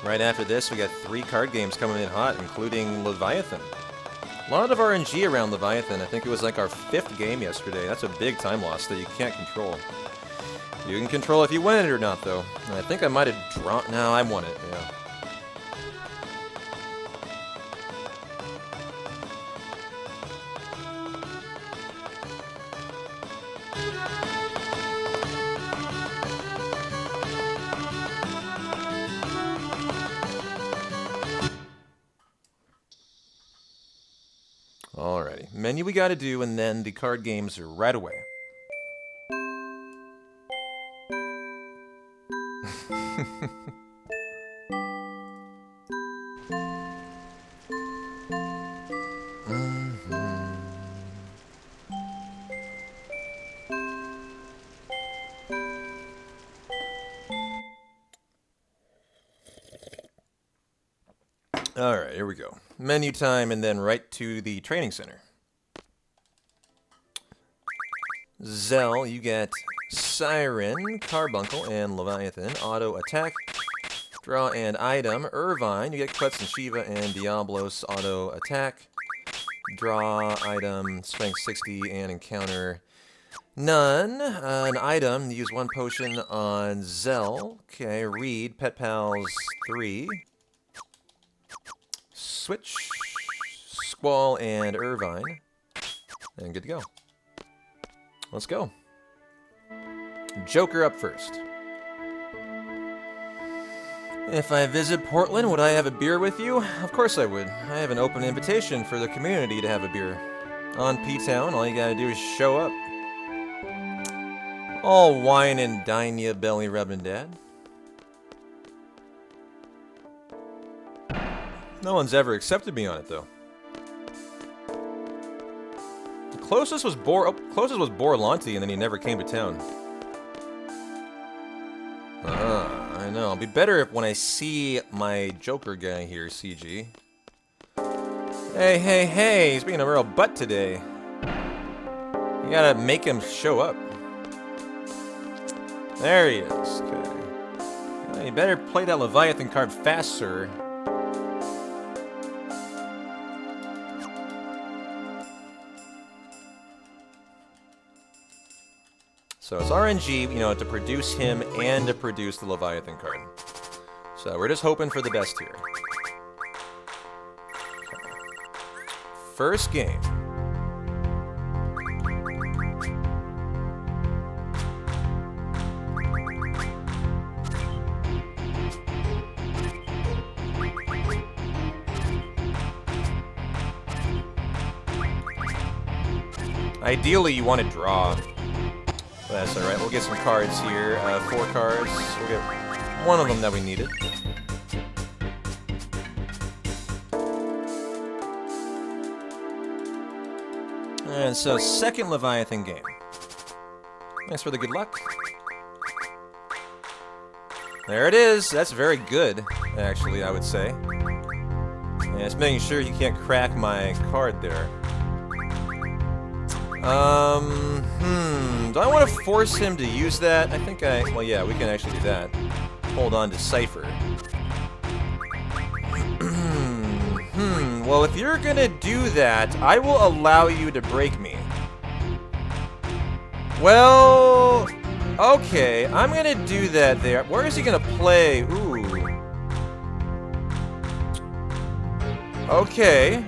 Right after this, we got 3 card games coming in hot, including Leviathan. A lot of RNG around Leviathan. I think it was like our 5th game yesterday. That's a big time loss that you can't control. You can control if you win it or not, though. And I think I might have drawn... No, I won it, yeah. menu we gotta do, and then the card games right away. Alright, here we go. Menu time, and then right to the training center. Zell, you get Siren, Carbuncle, and Leviathan. Auto attack. Draw an item. Irvine, you get Klutz and Shiva and Diablos. Auto attack. Draw item, strength 60, and encounter none. An item, use 1 potion on Zell. Okay, Reed, Pet Pals 3. Switch, Squall, and Irvine. And good to go. Let's go. Joker up first. If I visit Portland, would I have a beer with you? Of course I would. I have an open invitation for the community to have a beer. On P-Town, all you gotta do is show up. All wine and dine ya, belly rubbing dad. No one's ever accepted me on it, though. The closest was Borlanti, and then he never came to town. I know. It'll be better if when I see my Joker guy here, CG. Hey, he's being a real butt today. You gotta make him show up. There he is. Okay. Well, you better play that Leviathan card fast, sir. So it's RNG, you know, to produce him and to produce the Leviathan card. So we're just hoping for the best here. First game. Ideally, you want to draw. That's alright, we'll get some cards here. 4 cards. We'll get one of them that we needed. And so, second Leviathan game. Thanks for the good luck. There it is! That's very good, actually, I would say. And it's making sure he can't crack my card there. Do I want to force him to use that? I think well, yeah, we can actually do that. Hold on to Cypher. Well, if you're gonna do that, I will allow you to break me. Well, okay, I'm gonna do that there. Where is he gonna play? Ooh. Okay.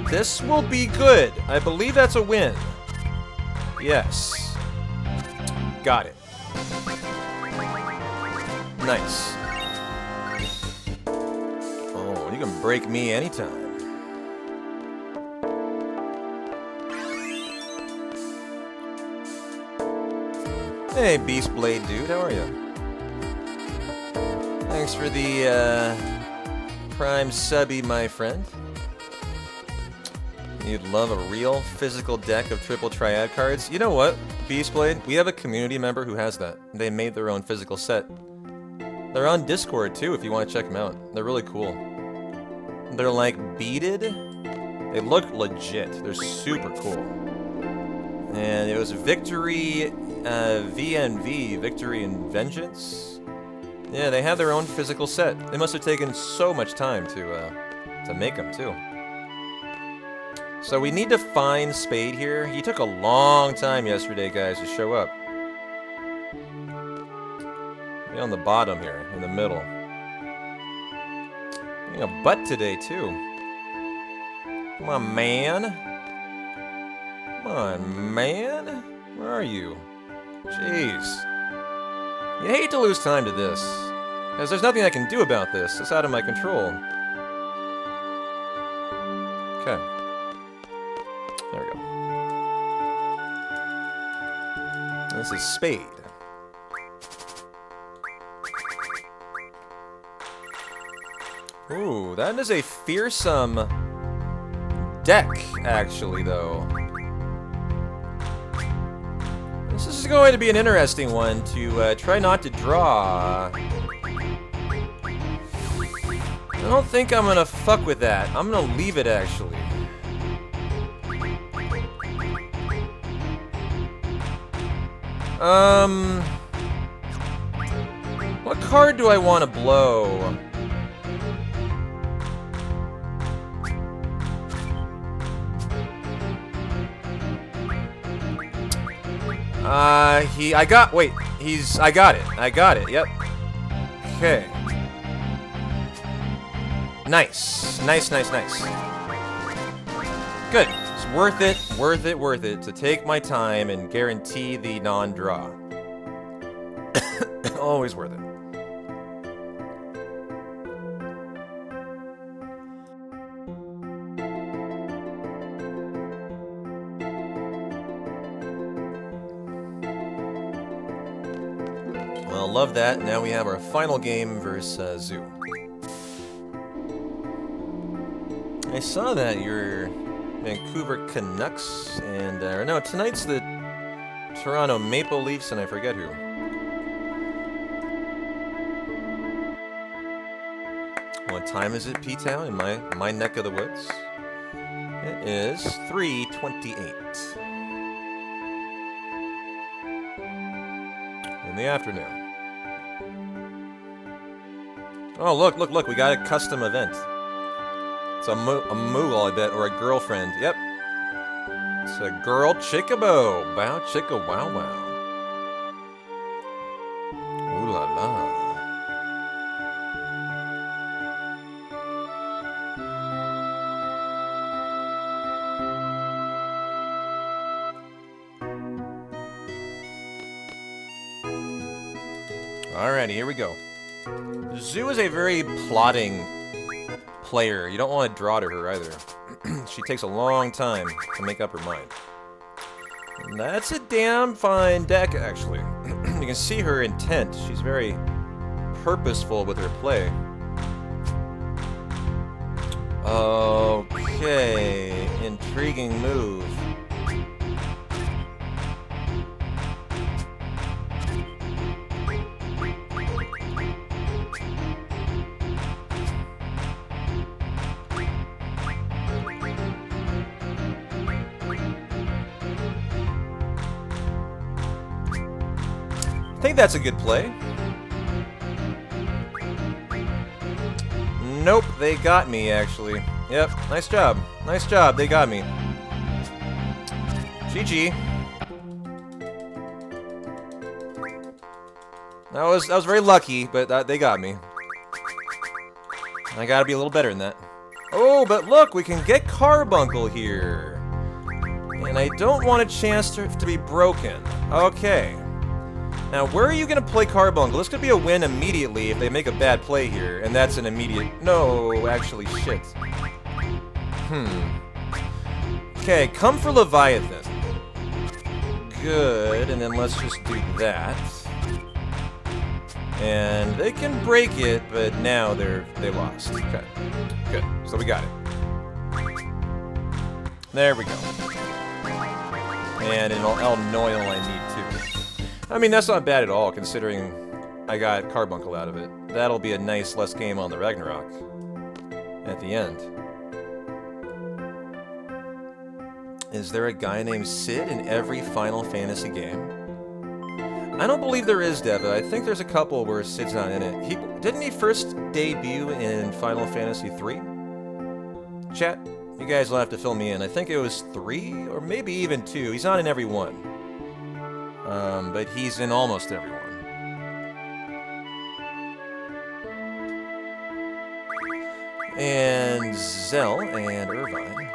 This will be good. I believe that's a win. Yes. Got it. Nice. Oh, you can break me anytime. Hey, Beast Blade dude, how are you? Thanks for the Prime subby, my friend. You'd love a real physical deck of triple triad cards. You know what, Beastblade? We have a community member who has that. They made their own physical set. They're on Discord too if you want to check them out. They're really cool. They're like beaded. They look legit. They're super cool. And it was Victory VNV, Victory and Vengeance. Yeah, they have their own physical set. They must have taken so much time to make them too. So we need to find Spade here. He took a long time yesterday, guys, to show up. Be on the bottom here, in the middle. Being a butt today, too. Come on, man. Come on, man. Where are you? Jeez. You hate to lose time to this. Because there's nothing I can do about this. It's out of my control. Okay. There we go. This is Spade. Ooh, that is a fearsome deck, actually, though. This is going to be an interesting one to try not to draw. I don't think I'm gonna fuck with that. I'm gonna leave it, actually. What card do I want to blow? I got it, yep. Okay. Nice. Good. It's worth it to take my time and guarantee the non-draw. Always worth it. Well, love that. Now we have our final game versus Zoo. I saw that you're Vancouver Canucks, and no, tonight's the Toronto Maple Leafs, and I forget who. What time is it, P-Town, in my neck of the woods? It is 3:28 in the afternoon. Oh, look, we got a custom event. It's a moogle, I bet, or a girlfriend. Yep. It's a girl chickabo. Bow chicka wow wow. Ooh la la. Alrighty, here we go. Zoo is a very plotting player. You don't want to draw to her either. She takes a long time to make up her mind. And that's a damn fine deck, actually. You can see her intent. She's very purposeful with her play. Okay, intriguing move. I think that's a good play. Nope, they got me, actually. Yep, nice job. Nice job, they got me. GG. That was very lucky, but they got me. I gotta be a little better than that. Oh, but look, we can get Carbuncle here. And I don't want a chance to be broken. Okay. Now, where are you going to play Carbuncle? This could be a win immediately if they make a bad play here, and that's an immediate... No, actually, shit. Okay, come for Leviathan. Good, and then let's just do that. And they can break it, but now they lost. Okay, good. So we got it. There we go. And an El Noil I need too. I mean, that's not bad at all, considering I got Carbuncle out of it. That'll be a nice less game on the Ragnarok at the end. Is there a guy named Sid in every Final Fantasy game? I don't believe there is, Deva. I think there's a couple where Sid's not in it. Didn't he first debut in Final Fantasy III? Chat, you guys will have to fill me in. I think it was 3, or maybe even 2. He's not in every one. But he's in almost every one. And Zell and Irvine.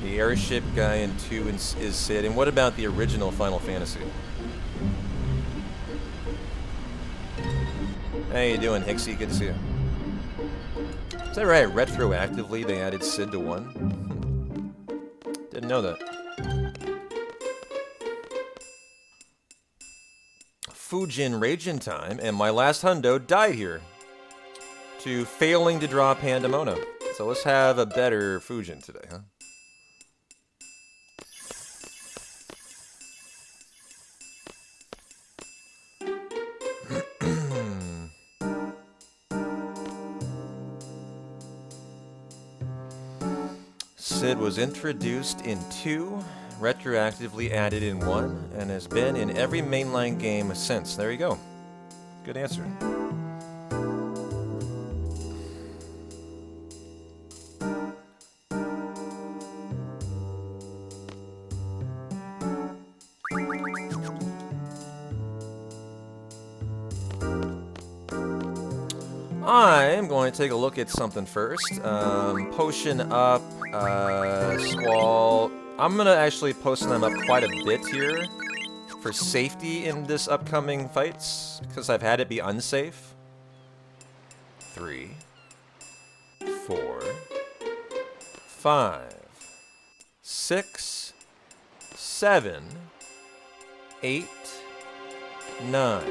The airship guy in 2 is Sid. And what about the original Final Fantasy? How you doing, Hixie? Good to see you. Is that right? Retroactively, they added Sid to 1? Didn't know that. Fujin Ragin time, and my last hundo died here. To failing to draw Pandemona. So let's have a better Fujin today, huh? Sid was introduced in 2, retroactively added in 1, and has been in every mainline game since. There you go. Good answer. I'm going to take a look at something first. Potion up, Squall. I'm going to actually potion them up quite a bit here for safety in this upcoming fights, because I've had it be unsafe. 3, 4, 5, 6, 7, 8, 9,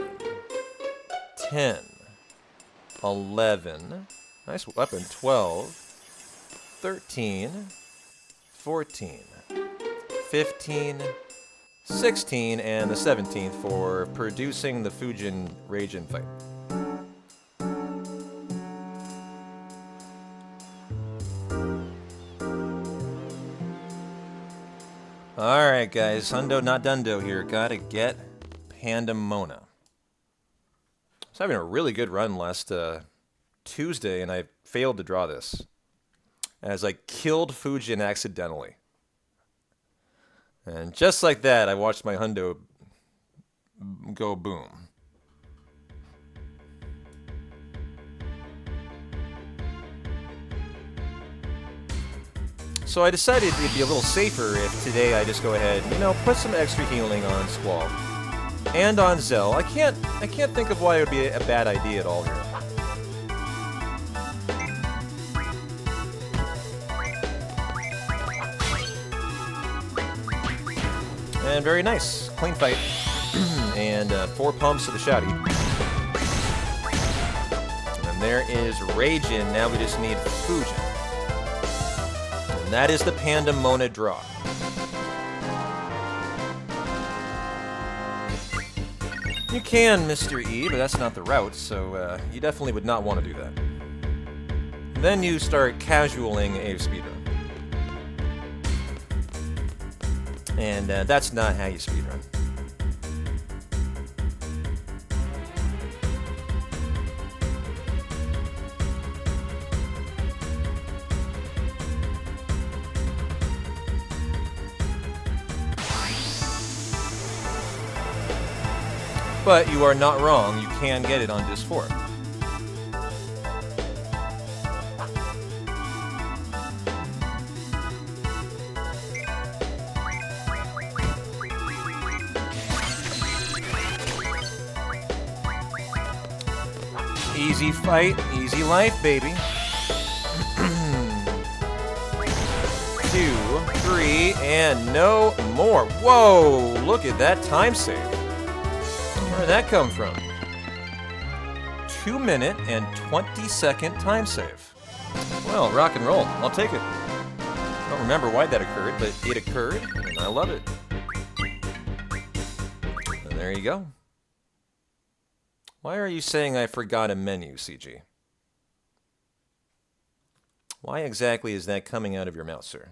10. 11, nice weapon, 12, 13, 14, 15, 16, and the 17th for producing the Fujin Ragin fight. Alright guys, hundo not dundo here, gotta get Pandemona. I was having a really good run last Tuesday, and I failed to draw this. As I killed Fujin accidentally. And just like that, I watched my hundo go boom. So I decided it'd be a little safer if today I just go ahead and, you know, put some extra healing on Squall. And on Zell. I can't think of why it would be a bad idea at all here. And very nice. Clean fight. And 4 pumps of the shotty. And there is Ragin. Now we just need Fujin. And that is the Pandemona draw. You can, Mr. E, but that's not the route, so you definitely would not want to do that. Then you start casualing a speedrun. And that's not how you speedrun. But you are not wrong, you can get it on Disc 4. Easy fight, easy life, baby. 2, 3, and no more. Whoa, look at that time save. Where did that come from? 2-minute and 20-second time save. Well, rock and roll. I'll take it. I don't remember why that occurred, but it occurred, and I love it. And there you go. Why are you saying I forgot a menu, CG? Why exactly is that coming out of your mouth, sir?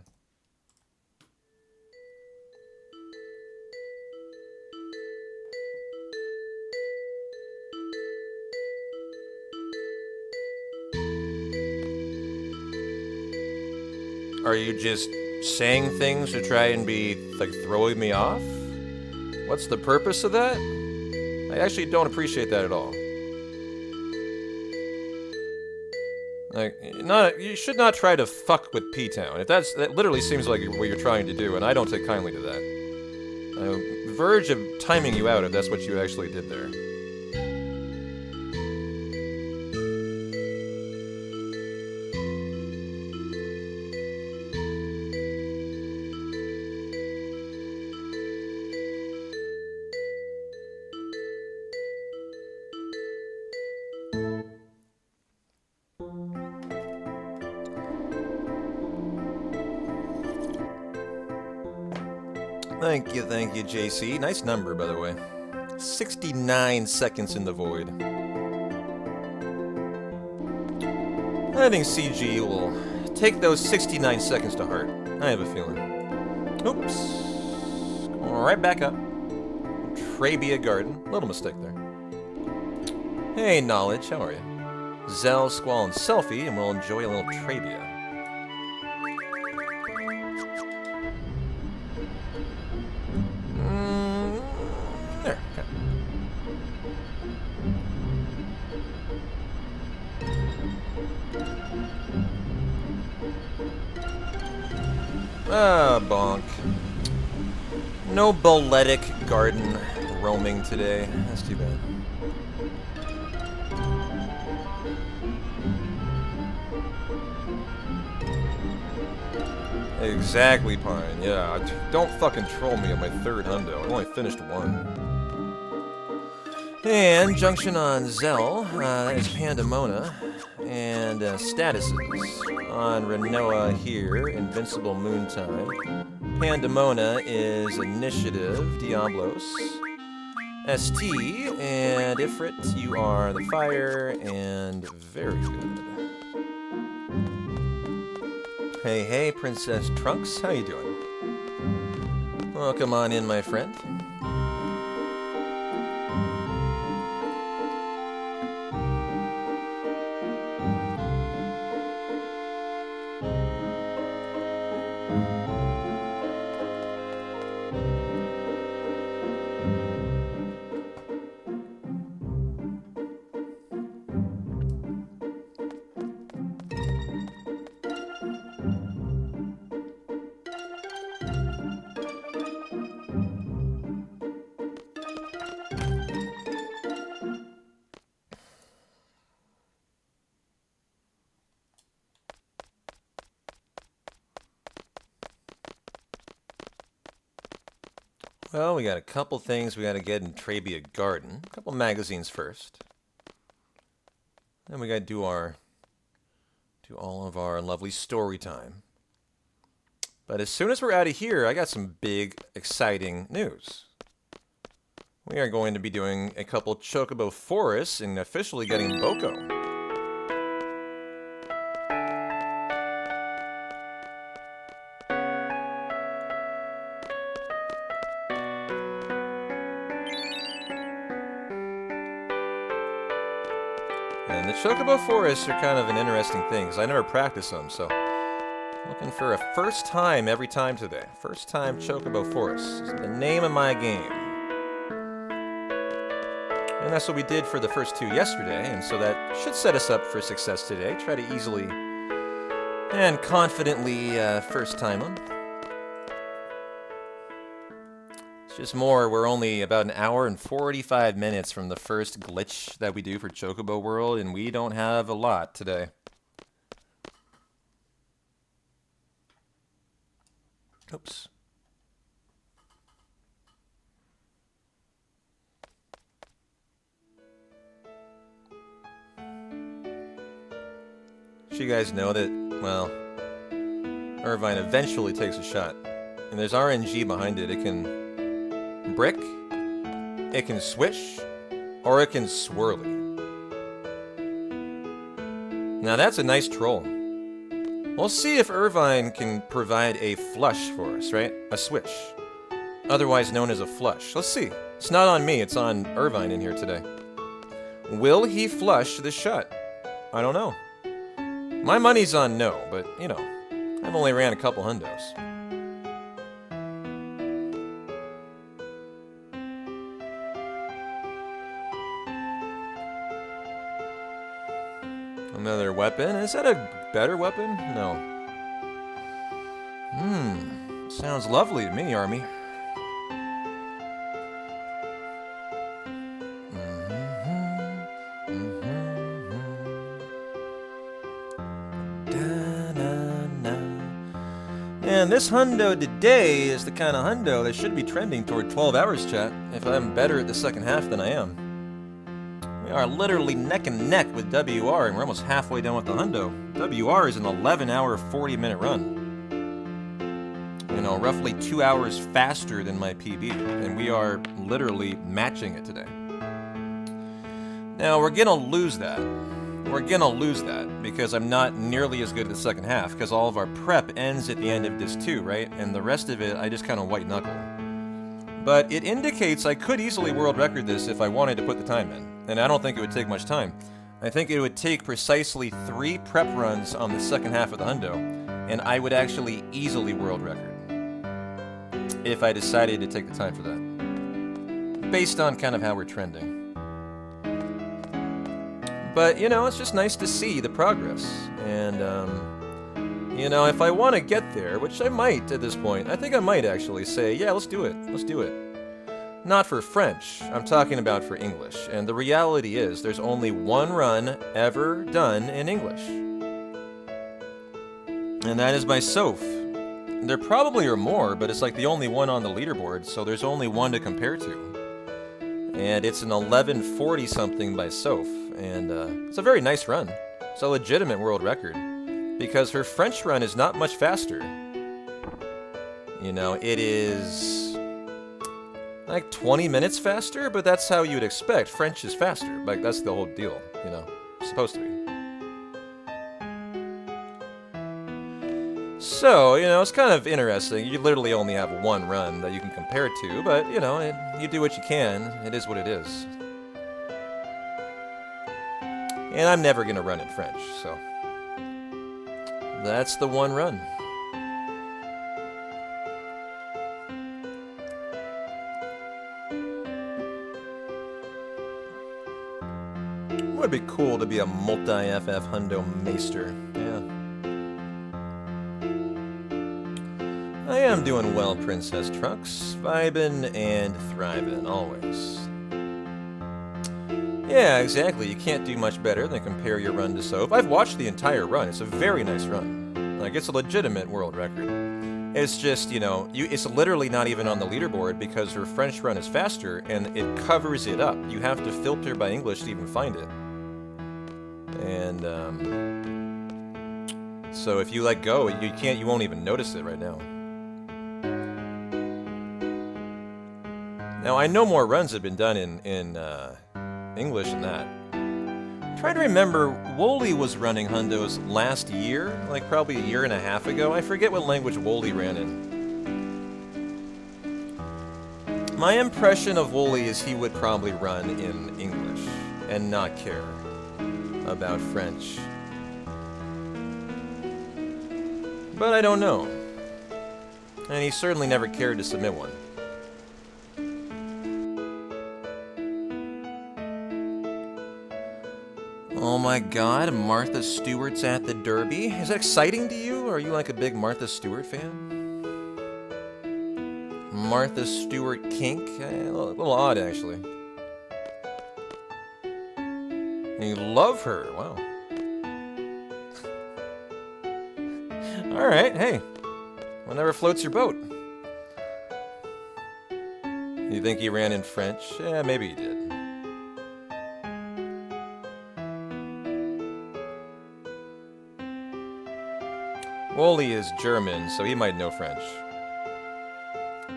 Are you just saying things to try and be, like, throwing me off? What's the purpose of that? I actually don't appreciate that at all. Like, you should not try to fuck with P-Town. That literally seems like what you're trying to do, and I don't take kindly to that. I'm verge of timing you out if that's what you actually did there. Thank you, JC. Nice number, by the way. 69 seconds in the void. I think CG will take those 69 seconds to heart. I have a feeling. Oops. Going right back up. Trabia Garden. Little mistake there. Hey, Knowledge. How are you? Zell, Squall, and Selfie, and we'll enjoy a little Trabia. There. Okay. Ah, bonk. No Boletic Garden roaming today. That's too bad. Exactly, Pine. Yeah, don't fucking troll me on my third hundo. I only finished one. And Junction on Zell, that is Pandemona. And statuses on Renoa here, Invincible Moontime. Pandemona is Initiative, Diablos. ST, and Ifrit, you are the fire, and very good. Hey, hey, Princess Trunks, how you doing? Welcome on in, my friend. Well, we got a couple things we got to get in Trabia Garden. A couple magazines first. Then we got to do all of our lovely story time. But as soon as we're out of here, I got some big, exciting news. We are going to be doing a couple Chocobo Forests and officially getting Boko. And the Chocobo Forests are kind of an interesting thing, because I never practiced them, so looking for a first time every time today. First time Chocobo Forests is the name of my game. And that's what we did for the first two yesterday, and so that should set us up for success today. Try to easily and confidently first time them. Just more, we're only about an hour and 45 minutes from the first glitch that we do for Chocobo World, and we don't have a lot today. Oops. So you guys know that, well, Irvine eventually takes a shot. And there's RNG behind it. It can brick, it can swish, or it can swirly. Now that's a nice troll. We'll see if Irvine can provide a flush for us, right? A swish. Otherwise known as a flush. Let's see. It's not on me, it's on Irvine in here today. Will he flush the shut? I don't know. My money's on no, but, you know, I've only ran a couple hundos. Another weapon? Is that a better weapon? No. Sounds lovely to me, Army. And this hundo today is the kind of hundo that should be trending toward 12 hours, chat, if I'm better at the second half than I am. We are literally neck and neck with WR, and we're almost halfway done with the hundo. WR is an 11-hour, 40-minute run. And know, roughly 2 hours faster than my PB, and we are literally matching it today. Now, we're gonna lose that. We're gonna lose that, because I'm not nearly as good at the second half, because all of our prep ends at the end of Disc 2, right? And the rest of it, I just kind of white knuckle. But it indicates I could easily world record this if I wanted to put the time in, and I don't think it would take much time. I think it would take precisely 3 prep runs on the second half of the hundo, and I would actually easily world record, if I decided to take the time for that, based on kind of how we're trending. But, you know, it's just nice to see the progress, and, you know, if I want to get there, which I might at this point, I think I might actually say, yeah, let's do it, let's do it. Not for French, I'm talking about for English, and the reality is there's only one run ever done in English, and that is by Soph. There probably are more, but it's like the only one on the leaderboard, so there's only one to compare to. And it's an 1140 something by Soph, and it's a very nice run. It's a legitimate world record, because her French run is not much faster. You know, it is like 20 minutes faster, but that's how you'd expect. French is faster, like that's the whole deal, you know, it's supposed to be. So, you know, it's kind of interesting. You literally only have one run that you can compare to, but, you know, you do what you can. It is what it is. And I'm never going to run in French, so that's the one run. It would be cool to be a multi-FF hundo maester, yeah. I am doing well, Princess Trucks. Vibin' and thrivin', always. Yeah, exactly. You can't do much better than compare your run to Soph. I've watched the entire run. It's a very nice run. Like, it's a legitimate world record. It's just, you know, it's literally not even on the leaderboard because her French run is faster, and it covers it up. You have to filter by English to even find it. And, so if you let go, you won't even notice it right now. Now, I know more runs have been done in English than that. I'm trying to remember, Wooly was running hundos last year, like probably a year and a half ago. I forget what language Wooly ran in. My impression of Wooly is he would probably run in English and not care about French. But I don't know. And he certainly never cared to submit one. Oh my god, Martha Stewart's at the Derby. Is that exciting to you, or are you like a big Martha Stewart fan? Martha Stewart kink? A little odd, actually. You love her, wow. Alright, hey. Whatever floats your boat. You think he ran in French? Yeah, maybe he did. Wooly is German, so he might know French.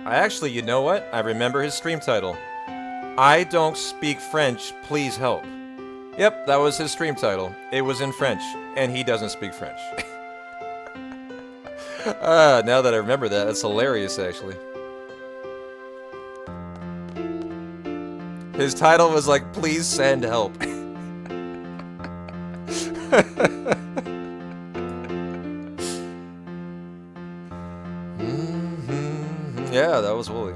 Actually, you know what? I remember his stream title. I don't speak French, please help. Yep, that was his stream title. It was in French, and he doesn't speak French. Now that I remember that, that's hilarious, actually. His title was like, please send help. Yeah, that was Wooly.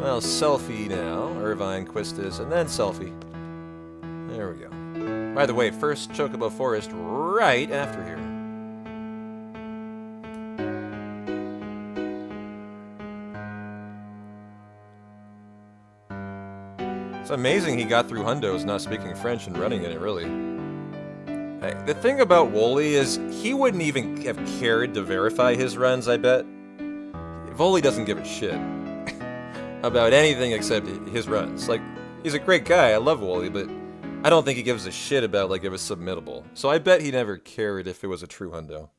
Well, selfie now. Irvine, Quistis, and then selfie. There we go. By the way, first Chocobo Forest right after here. It's amazing he got through hundos not speaking French and running in it, really. Hey, the thing about Wooly is he wouldn't even have cared to verify his runs, I bet. Wooly doesn't give a shit. about anything except his runs. Like, he's a great guy. I love Wooly, but I don't think he gives a shit about, like, if it's submittable. So I bet he never cared if it was a true hundo.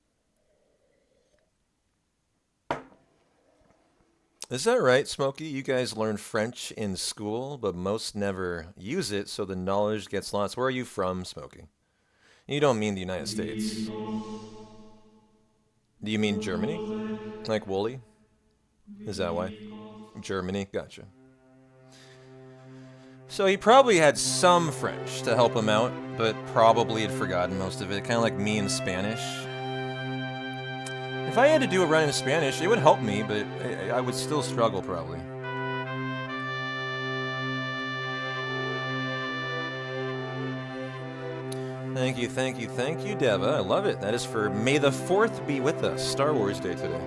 Is that right, Smokey? You guys learn French in school, but most never use it, so the knowledge gets lost. Where are you from, Smokey? You don't mean the United States. Do you mean Germany? Like Wooly? Is that why? Germany? Gotcha. So he probably had some French to help him out, but probably had forgotten most of it. Kind of like me in Spanish. If I had to do a run in Spanish, it would help me, but I would still struggle probably. Thank you, thank you, thank you, Deva. I love it. That is for May the 4th be with us. Star Wars Day today.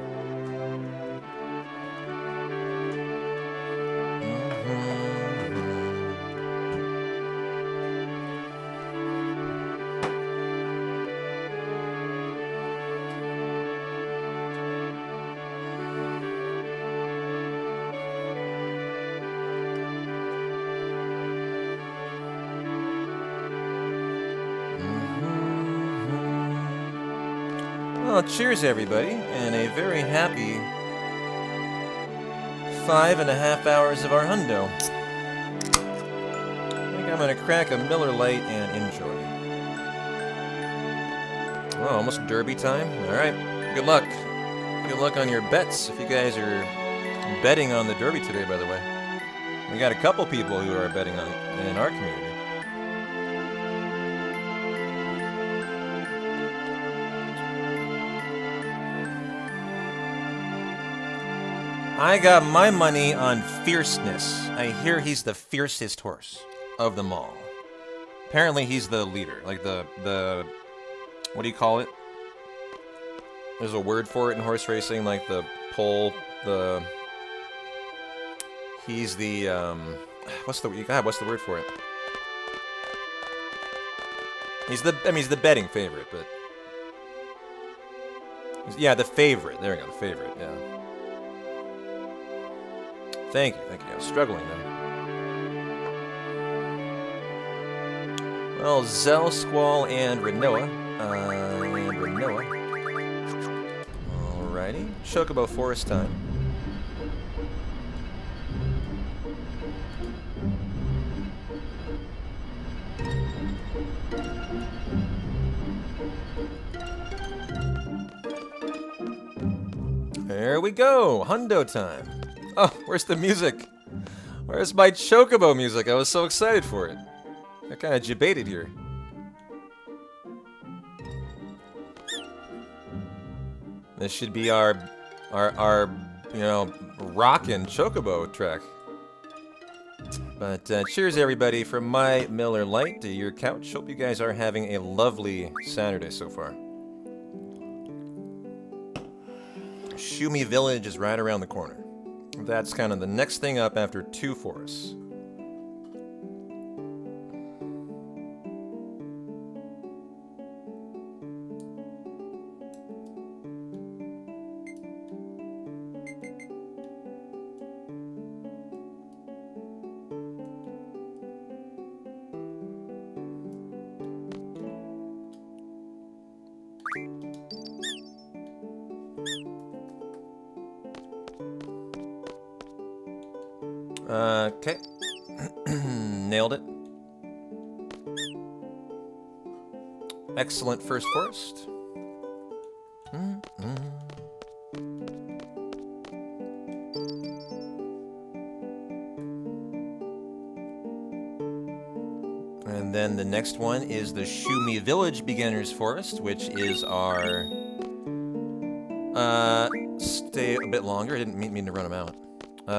Well, cheers everybody, and a very happy 5.5 hours of our hundo. I think I'm gonna crack a Miller Lite and enjoy. Oh, almost derby time. All right, good luck. Good luck on your bets. If you guys are betting on the derby today, by the way, we got a couple people who are betting on it in our community. I got my money on fierceness. I hear he's the fiercest horse of them all. Apparently he's the leader, like the what do you call it? There's a word for it in horse racing, like the pole, he's the what's the word for it? He's the betting favorite, but yeah, the favorite. There we go, the favorite, yeah. Thank you. I was struggling there. Well, Zell, Squall, and Renoa. Alrighty. Chocobo Forest time. There we go. Hundo time. Oh, where's the music? Where's my Chocobo music? I was so excited for it. I kind of debated here. This should be our you know, rockin' Chocobo track. But cheers everybody from my Miller Lite to your couch. Hope you guys are having a lovely Saturday so far. Shumi Village is right around the corner. That's kind of the next thing up after Two Forests. Okay. Nailed it. Excellent first forest. And then the next one is the Shumi Village Beginner's Forest, which is our... stay a bit longer. I didn't mean to run them out.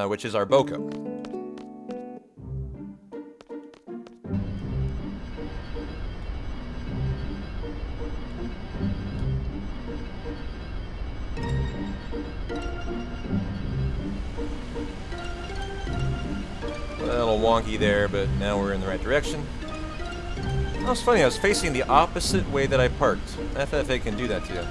Which is our Boko. A little wonky there, but now we're in the right direction. That was funny, I was facing the opposite way that I parked. FFA can do that to you.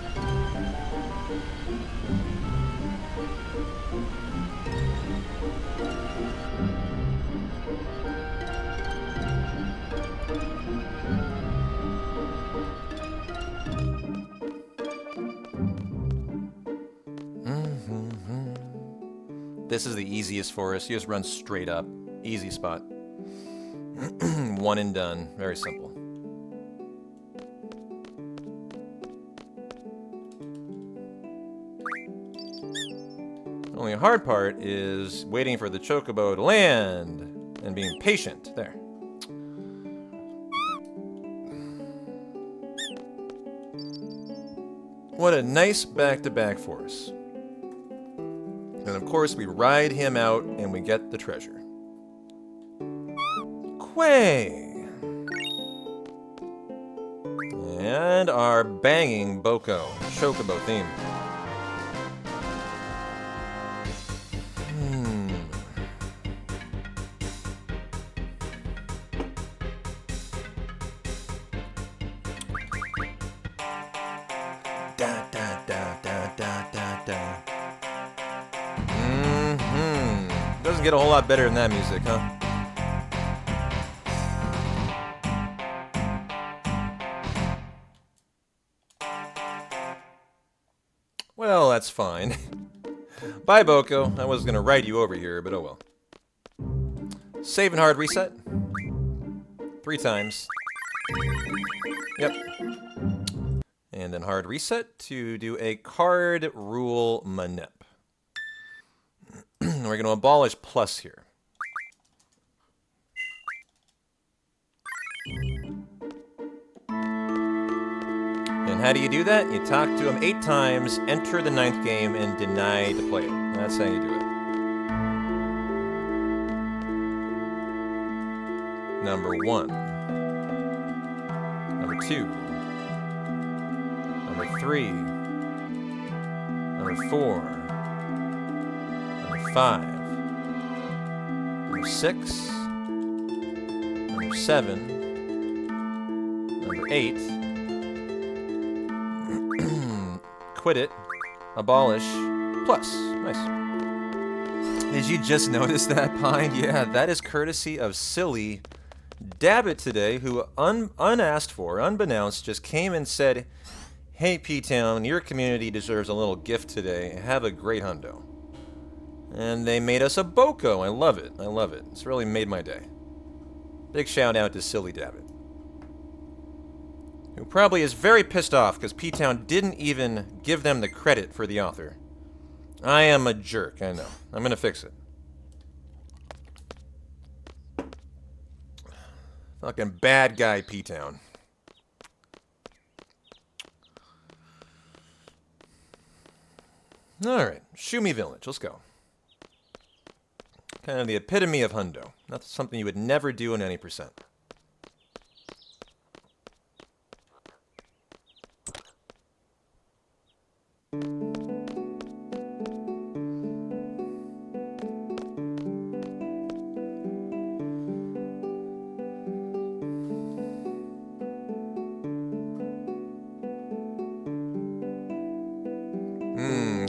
This is the easiest for us. You just run straight up. Easy spot. One and done. Very simple. The only hard part is waiting for the chocobo to land and being patient. There. What a nice back-to-back for us. And of course, we ride him out and we get the treasure. Quay! And our banging Boko Chocobo theme. Da da da da da da da. Doesn't get a whole lot better than that music, huh? Well, that's fine. Bye, Boko. I was gonna ride you over here, but oh well. Save and hard reset. 3 times. Yep. And then hard reset to do a card rule manip. We're going to abolish plus here. And how do you do that? You talk to him 8 times, enter the 9th game, and deny to play it. That's how you do it. Number 1. Number 2. Number 3. Number 4. Number 5. Number 6. Number 7. Number 8. Quit it. Abolish. Plus. Nice. Did you just notice that, Pine? Yeah, that is courtesy of silly Dabbit today, who unasked for, unbeknownst, just came and said, "Hey, P-Town, your community deserves a little gift today. Have a great hundo." And they made us a Boko. I love it. I love it. It's really made my day. Big shout out to silly Dabbit, who probably is very pissed off because P-Town didn't even give them the credit for the author. I am a jerk, I know. I'm gonna fix it. Fucking bad guy P-Town. Alright, Shumi Village, let's go. Kind of the epitome of hundo. That's something you would never do in any percent.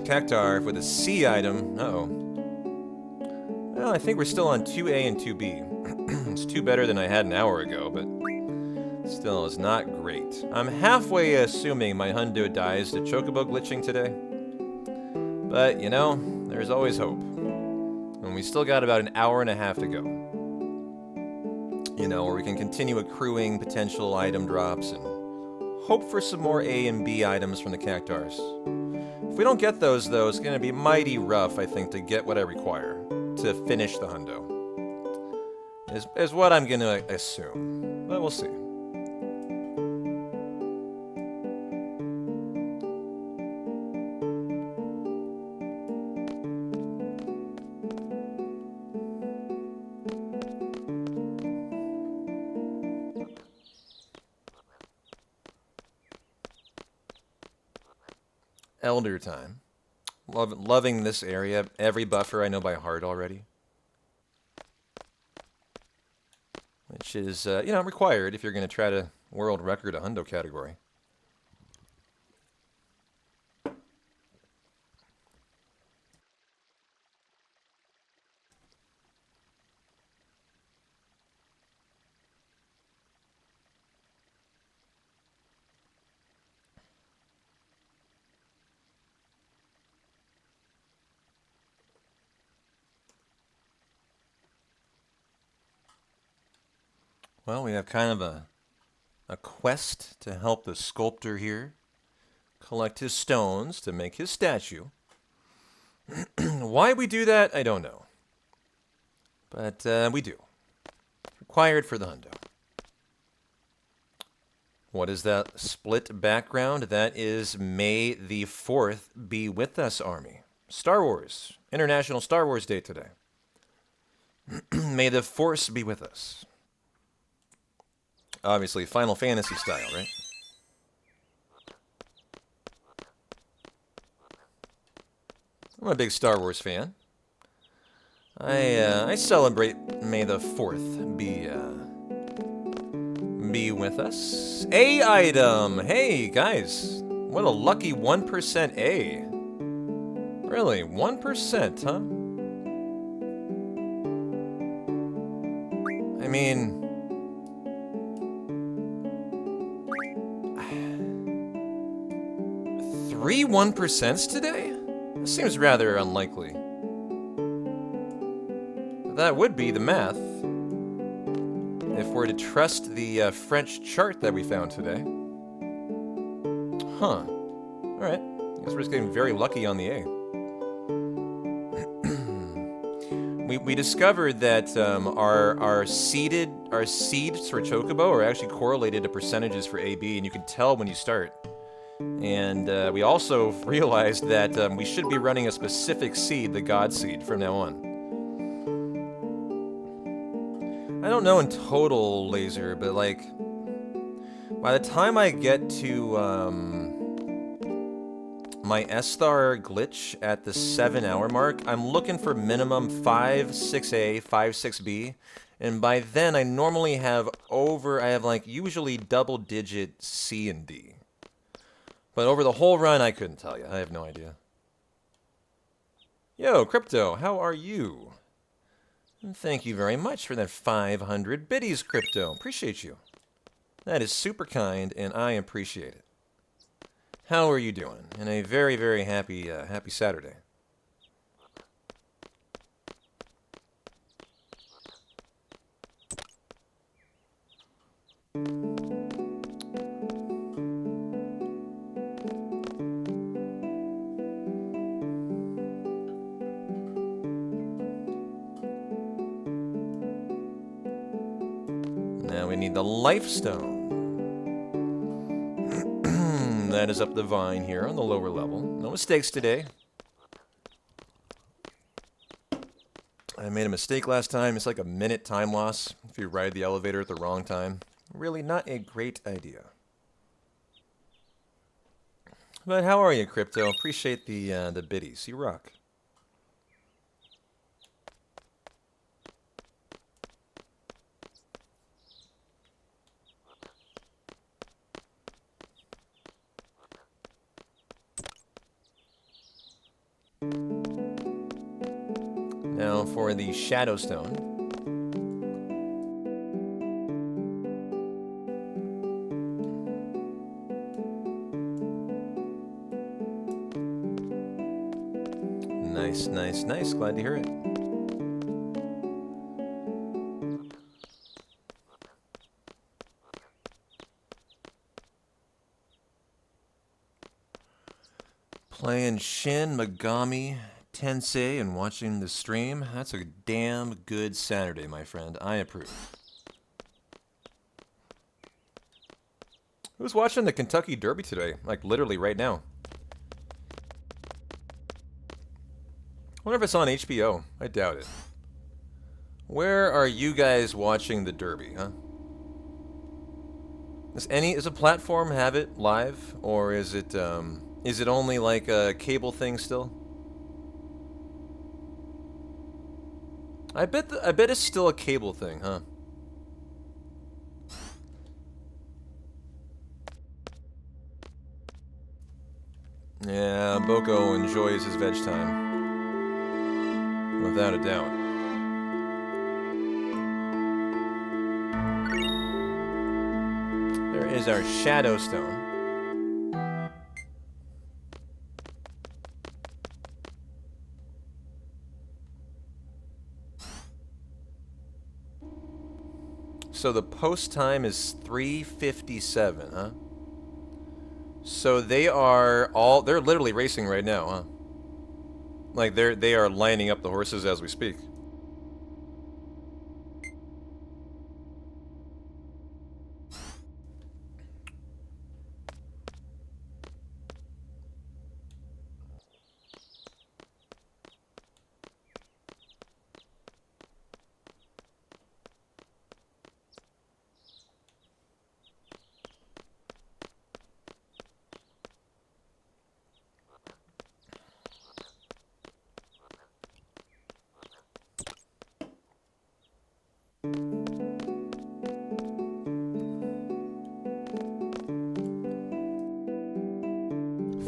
Cactar with a C item. Uh-oh. Well, I think we're still on 2A and 2B. It's 2 better than I had an hour ago, but still is not great. I'm halfway assuming my hundo dies to chocobo glitching today. But, you know, there's always hope. And we still got about an hour and a half to go. You know, where we can continue accruing potential item drops and hope for some more A and B items from the Cactars. If we don't get those, though, it's going to be mighty rough, I think, to get what I require to finish the hundo. Is what I'm going to assume. But we'll see. Elder time. Loving this area. Every buffer I know by heart already. Which is, you know, required if you're going to try to world record a hundo category. Well, we have kind of a quest to help the sculptor here collect his stones to make his statue. Why we do that, I don't know. But we do. Required for the hundo. What is that split background? That is May the 4th be with us, Army. Star Wars. International Star Wars Day today. May the Force be with us. Obviously, Final Fantasy style, right? I'm a big Star Wars fan. I celebrate May the 4th be with us. A item! Hey, guys. What a lucky 1% A. Really, 1%, huh? I mean... 3 1% today? That seems rather unlikely. That would be the math. If we're to trust the French chart that we found today. Huh. Alright. I guess we're just getting very lucky on the A. We discovered that our seeds for Chocobo are actually correlated to percentages for AB, and you can tell when you start. And we also realized that we should be running a specific seed, the God seed, from now on. I don't know in total, Laser, but like, by the time I get to my S-Star glitch at the 7-hour mark, I'm looking for minimum 5, 6A, 5, 6B, and by then I normally have like usually double-digit C and D. But over the whole run, I couldn't tell you. I have no idea. Yo, Crypto, how are you? And thank you very much for that 500 biddies, Crypto. Appreciate you. That is super kind, and I appreciate it. How are you doing? And a very, very happy Saturday. Now we need the life stone. That is up the vine here on the lower level. No mistakes today. I made a mistake last time. It's like a minute time loss if you ride the elevator at the wrong time. Really not a great idea. But how are you, Crypto? Appreciate the biddies. You rock. Now for the Shadow Stone. Nice, nice, nice. Glad to hear it. Playing Shin Megami Tensei and watching the stream. That's a damn good Saturday, my friend. I approve. Who's watching the Kentucky Derby today? Like, literally right now. I wonder if it's on HBO. I doubt it. Where are you guys watching the Derby, huh? Does a platform have it live? Or is it only like a cable thing still? I bet it's still a cable thing, huh? Yeah, Boko enjoys his veg time. Without a doubt. There is our Shadow Stone. So the post time is 3:57, huh? So they are they're literally racing right now, huh? Like they are lining up the horses as we speak.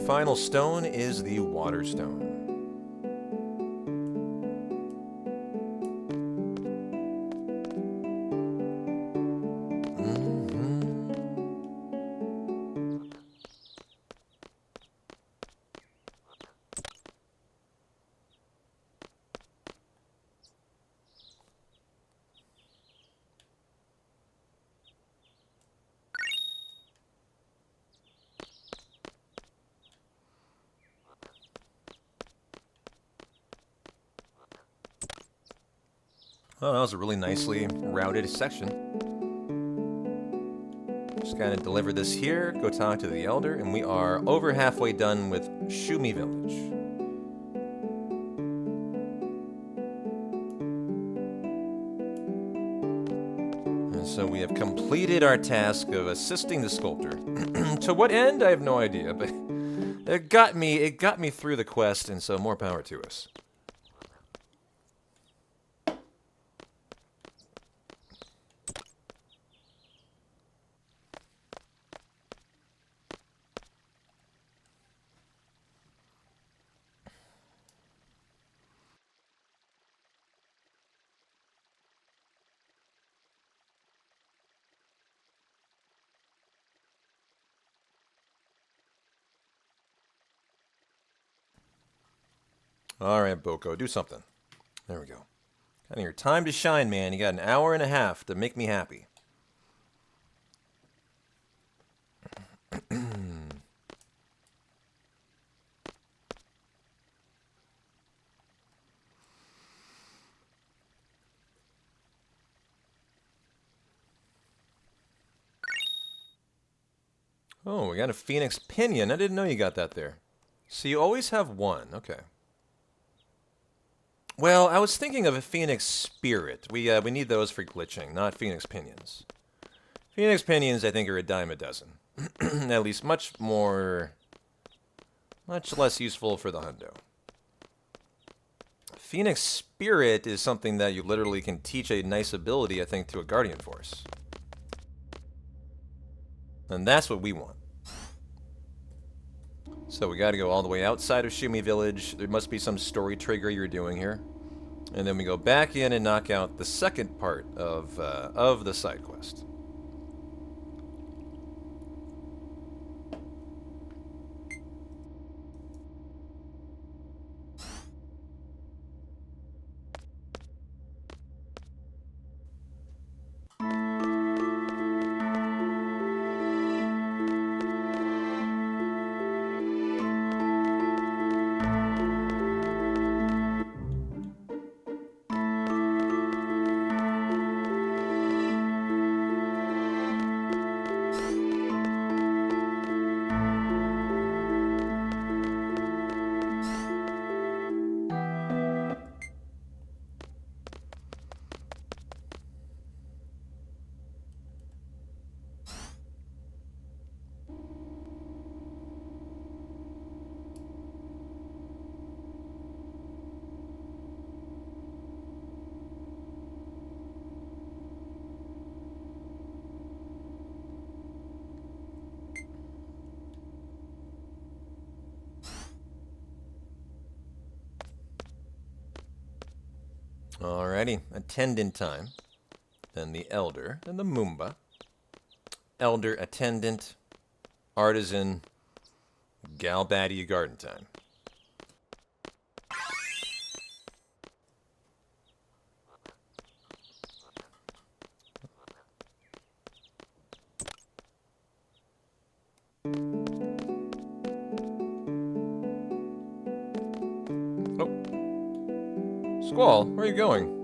Final stone is the water stone. Oh, that was a really nicely routed section. Just gotta deliver this here, go talk to the elder, and we are over halfway done with Shumi Village. And so we have completed our task of assisting the sculptor. To what end, I have no idea, but it got me through the quest, and so more power to us. Alright, Boko, do something. There we go. Kind of your time to shine, man. You got an hour and a half to make me happy. Oh, we got a Phoenix Pinion. I didn't know you got that there. So you always have one. Okay. Well, I was thinking of a Phoenix Spirit. We need those for glitching, not Phoenix Pinions. Phoenix Pinions, I think, are a dime a dozen. At least much less useful for the hundo. Phoenix Spirit is something that you literally can teach a nice ability, I think, to a Guardian Force. And that's what we want. So we gotta go all the way outside of Shumi Village. There must be some story trigger you're doing here. And then we go back in and knock out the second part of the side quest. Alrighty, attendant time. Then the elder, then the Moomba. Elder, attendant, artisan, Galbadia garden time. Squall, where are you going?